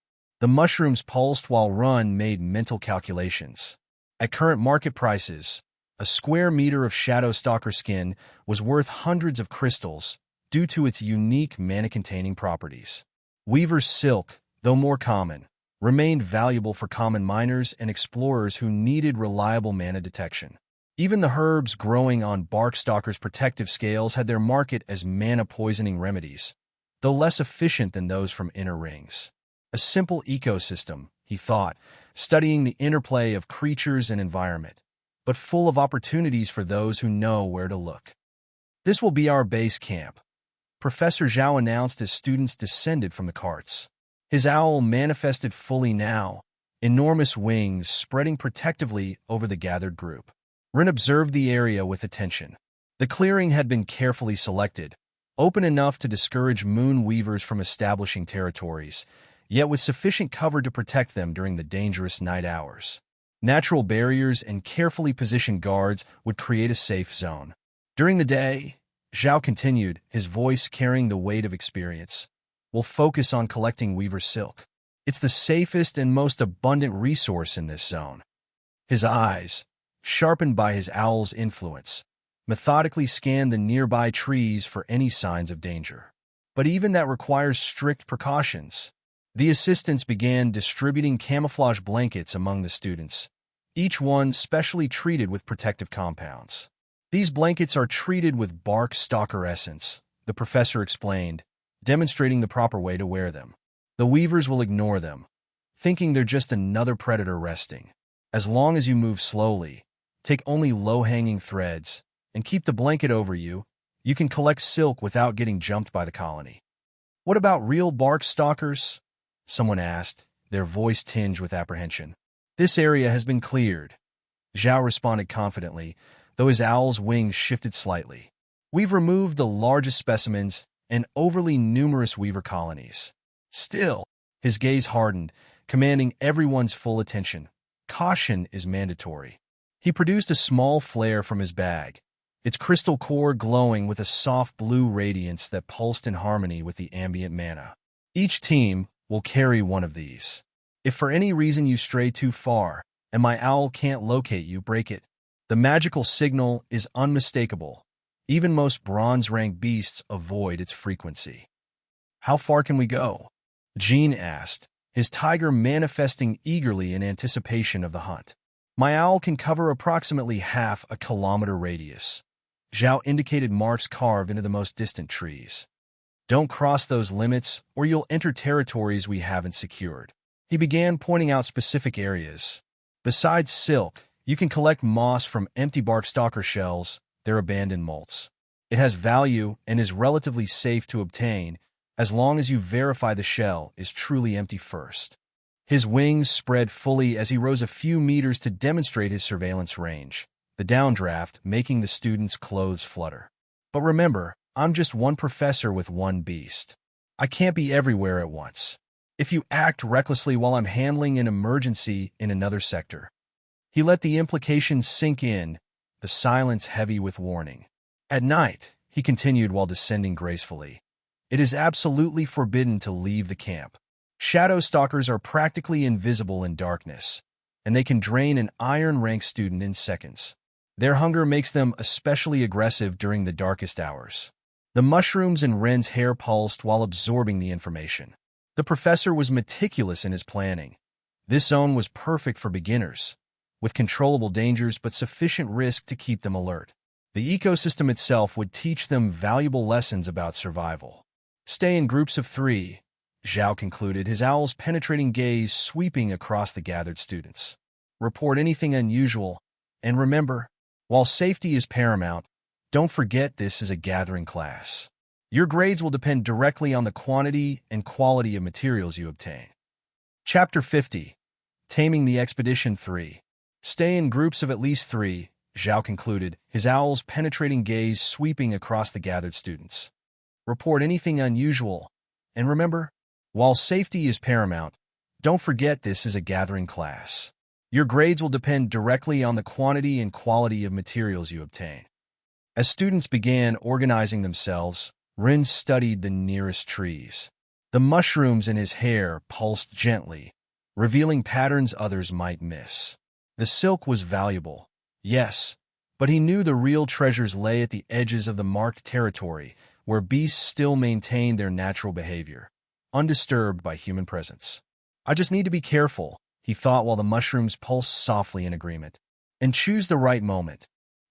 The mushrooms pulsed while Run made mental calculations. At current market prices, a square meter of shadow stalker skin was worth hundreds of crystals due to its unique mana-containing properties. Weaver's silk, though more common, remained valuable for common miners and explorers who needed reliable mana detection. Even the herbs growing on bark stalkers' protective scales had their market as mana-poisoning remedies, though less efficient than those from inner rings. A simple ecosystem, he thought, studying the interplay of creatures and environment, but full of opportunities for those who know where to look. This will be our base camp, Professor Zhao announced as students descended from the carts. His owl manifested fully now, enormous wings spreading protectively over the gathered group. Rin observed the area with attention. The clearing had been carefully selected, open enough to discourage moon weavers from establishing territories, yet with sufficient cover to protect them during the dangerous night hours. Natural barriers and carefully positioned guards would create a safe zone. During the day, Zhao continued, his voice carrying the weight of experience. We'll focus on collecting weaver silk. It's the safest and most abundant resource in this zone. His eyes, sharpened by his owl's influence, methodically scanned the nearby trees for any signs of danger. But even that requires strict precautions. The assistants began distributing camouflage blankets among the students, each one specially treated with protective compounds. These blankets are treated with bark stalker essence, the professor explained, demonstrating the proper way to wear them. The weavers will ignore them, thinking they're just another predator resting. As long as you move slowly, take only low-hanging threads, and keep the blanket over you, you can collect silk without getting jumped by the colony. What about real bark stalkers? Someone asked, their voice tinged with apprehension. This area has been cleared, Zhao responded confidently, though his owl's wings shifted slightly. We've removed the largest specimens and overly numerous weaver colonies. Still, his gaze hardened, commanding everyone's full attention. Caution is mandatory. He produced a small flare from his bag, its crystal core glowing with a soft blue radiance that pulsed in harmony with the ambient mana. Each team will carry one of these. If for any reason you stray too far, and my owl can't locate you, break it. The magical signal is unmistakable. Even most bronze-rank beasts avoid its frequency. How far can we go? Jean asked, his tiger manifesting eagerly in anticipation of the hunt. My owl can cover approximately half a kilometer radius, Zhao indicated marks carved into the most distant trees. Don't cross those limits, or you'll enter territories we haven't secured. He began pointing out specific areas. Besides silk, you can collect moss from empty bark stalker shells, they're abandoned molts. It has value and is relatively safe to obtain, as long as you verify the shell is truly empty first. His wings spread fully as he rose a few meters to demonstrate his surveillance range, the downdraft making the students' clothes flutter. But remember, I'm just one professor with one beast. I can't be everywhere at once. If you act recklessly while I'm handling an emergency in another sector. He let the implications sink in, the silence heavy with warning. At night, he continued while descending gracefully. It is absolutely forbidden to leave the camp. Shadow stalkers are practically invisible in darkness, and they can drain an iron rank student in seconds. Their hunger makes them especially aggressive during the darkest hours. The mushrooms in Ren's hair pulsed while absorbing the information. The professor was meticulous in his planning. This zone was perfect for beginners, with controllable dangers but sufficient risk to keep them alert. The ecosystem itself would teach them valuable lessons about survival. Stay in groups of 3, Zhao concluded, his owl's penetrating gaze sweeping across the gathered students. Report anything unusual, and remember, while safety is paramount, don't forget this is a gathering class. Your grades will depend directly on the quantity and quality of materials you obtain. Chapter 50. Taming the Expedition 3. Stay in groups of at least 3, Zhao concluded, his owl's penetrating gaze sweeping across the gathered students. Report anything unusual, and remember, while safety is paramount, don't forget this is a gathering class. Your grades will depend directly on the quantity and quality of materials you obtain. As students began organizing themselves, Rin studied the nearest trees. The mushrooms in his hair pulsed gently, revealing patterns others might miss. The silk was valuable, yes, but he knew the real treasures lay at the edges of the marked territory, where beasts still maintained their natural behavior, undisturbed by human presence. I just need to be careful, he thought while the mushrooms pulsed softly in agreement, and choose the right moment.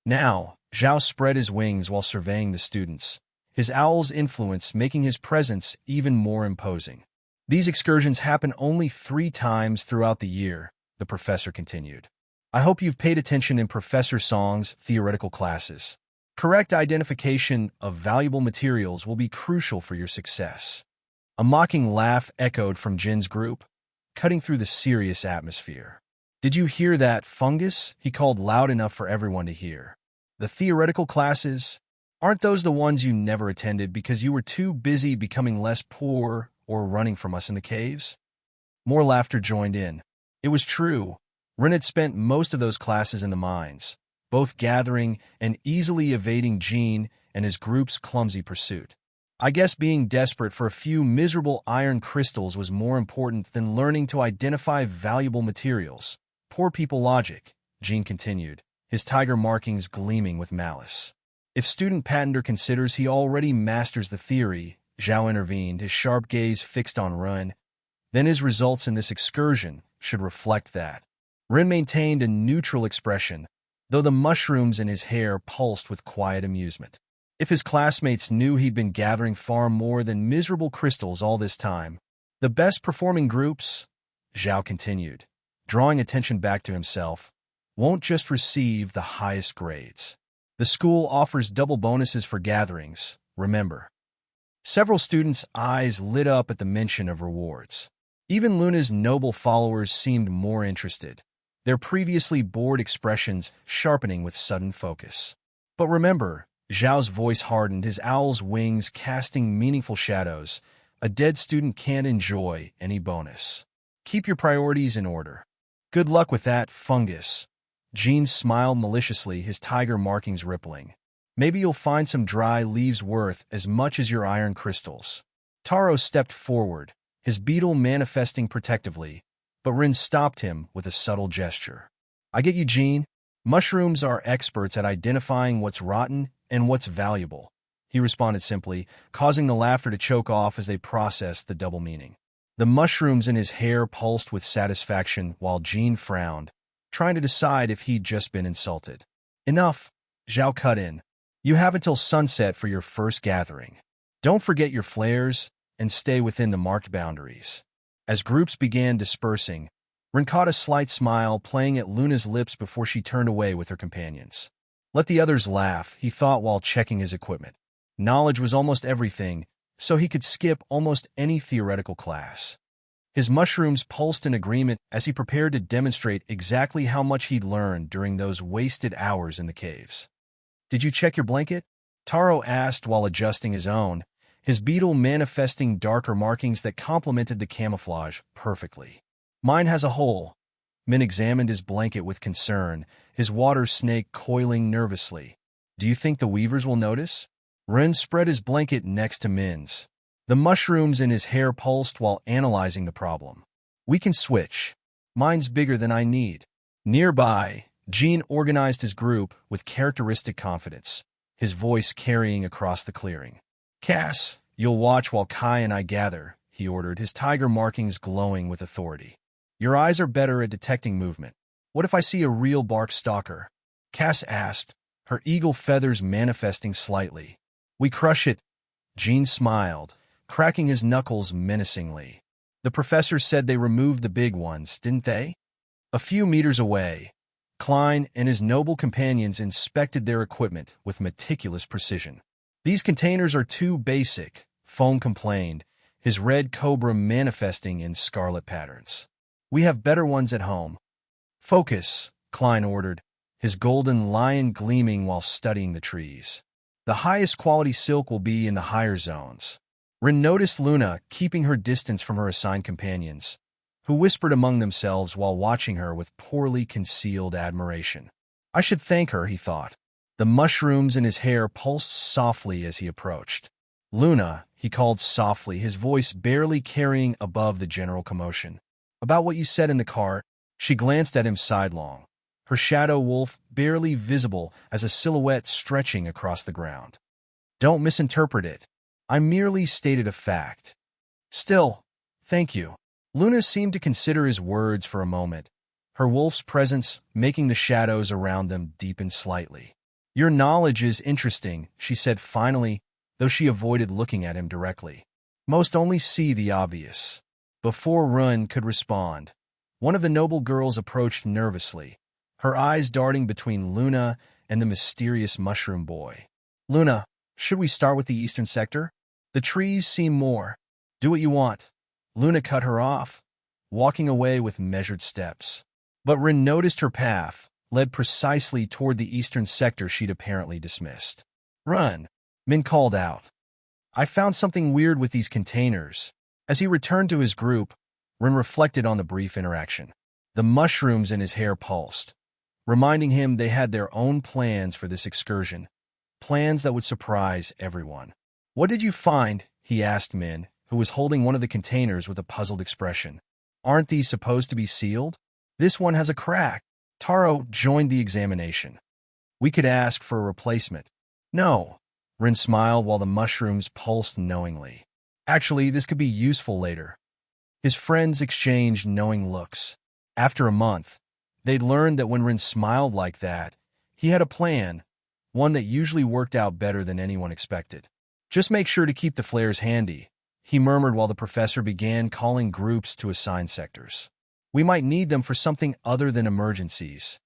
Now, Zhao spread his wings while surveying the students, his owl's influence making his presence even more imposing. These excursions happen only 3 times throughout the year, the professor continued. I hope you've paid attention in Professor Song's theoretical classes. Correct identification of valuable materials will be crucial for your success. A mocking laugh echoed from Jin's group, cutting through the serious atmosphere. Did you hear that, fungus? He called loud enough for everyone to hear. The theoretical classes, aren't those the ones you never attended because you were too busy becoming less poor or running from us in the caves? More laughter joined in. It was true. Rin had spent most of those classes in the mines, both gathering and easily evading Jean and his group's clumsy pursuit. I guess being desperate for a few miserable iron crystals was more important than learning to identify valuable materials. Poor people logic, Jean continued, his tiger markings gleaming with malice. If student Patender considers he already masters the theory, Zhao intervened, his sharp gaze fixed on Rin, then his results in this excursion should reflect that. Rin maintained a neutral expression, though the mushrooms in his hair pulsed with quiet amusement. If his classmates knew he'd been gathering far more than miserable crystals all this time, the best performing groups, Zhao continued, drawing attention back to himself, won't just receive the highest grades. The school offers double bonuses for gatherings, remember. Several students' eyes lit up at the mention of rewards. Even Luna's noble followers seemed more interested, their previously bored expressions sharpening with sudden focus. But remember, Zhao's voice hardened, his owl's wings casting meaningful shadows. A dead student can't enjoy any bonus. Keep your priorities in order. Good luck with that, fungus. Jean smiled maliciously, his tiger markings rippling. Maybe you'll find some dry leaves worth as much as your iron crystals. Taro stepped forward, his beetle manifesting protectively, but Rin stopped him with a subtle gesture. I get you, Jean. Mushrooms are experts at identifying what's rotten and what's valuable, he responded simply, causing the laughter to choke off as they processed the double meaning. The mushrooms in his hair pulsed with satisfaction while Jean frowned, trying to decide if he'd just been insulted. Enough, Zhao cut in. You have until sunset for your first gathering. Don't forget your flares and stay within the marked boundaries. As groups began dispersing, Rin caught a slight smile playing at Luna's lips before she turned away with her companions. Let the others laugh, he thought while checking his equipment. Knowledge was almost everything, so he could skip almost any theoretical class. His mushrooms pulsed in agreement as he prepared to demonstrate exactly how much he'd learned during those wasted hours in the caves. Did you check your blanket? Taro asked while adjusting his own, his beetle manifesting darker markings that complemented the camouflage perfectly. Mine has a hole. Min examined his blanket with concern, his water snake coiling nervously. Do you think the weavers will notice? Rin spread his blanket next to Min's. The mushrooms in his hair pulsed while analyzing the problem. We can switch. Mine's bigger than I need. Nearby, Jean organized his group with characteristic confidence, his voice carrying across the clearing. Cass, you'll watch while Kai and I gather, he ordered, his tiger markings glowing with authority. Your eyes are better at detecting movement. What if I see a real bark stalker? Cass asked, her eagle feathers manifesting slightly. We crush it. Jean smiled, cracking his knuckles menacingly. The professor said they removed the big ones, didn't they? A few meters away, Klein and his noble companions inspected their equipment with meticulous precision. These containers are too basic, Foam complained, his red cobra manifesting in scarlet patterns. We have better ones at home. Focus, Klein ordered, his golden lion gleaming while studying the trees. The highest quality silk will be in the higher zones. Rin noticed Luna keeping her distance from her assigned companions, who whispered among themselves while watching her with poorly concealed admiration. I should thank her, he thought. The mushrooms in his hair pulsed softly as he approached. Luna, he called softly, his voice barely carrying above the general commotion. About what you said in the car, she glanced at him sidelong, her shadow wolf barely visible as a silhouette stretching across the ground. Don't misinterpret it. I merely stated a fact. Still, thank you. Luna seemed to consider his words for a moment, her wolf's presence making the shadows around them deepen slightly. Your knowledge is interesting, she said finally, though she avoided looking at him directly. Most only see the obvious. Before Run could respond, one of the noble girls approached nervously, her eyes darting between Luna and the mysterious mushroom boy. Luna, should we start with the eastern sector? The trees seem more. Do what you want. Luna cut her off, walking away with measured steps. But Rin noticed her path led precisely toward the eastern sector she'd apparently dismissed. Run, Min called out. I found something weird with these containers. As he returned to his group, Rin reflected on the brief interaction. The mushrooms in his hair pulsed, reminding him they had their own plans for this excursion, plans that would surprise everyone. What did you find? He asked Min, who was holding one of the containers with a puzzled expression. Aren't these supposed to be sealed? This one has a crack. Taro joined the examination. We could ask for a replacement. No. Rin smiled while the mushrooms pulsed knowingly. Actually, this could be useful later. His friends exchanged knowing looks. After a month, they'd learned that when Rin smiled like that, he had a plan, one that usually worked out better than anyone expected. Just make sure to keep the flares handy, he murmured while the professor began calling groups to assigned sectors. We might need them for something other than emergencies.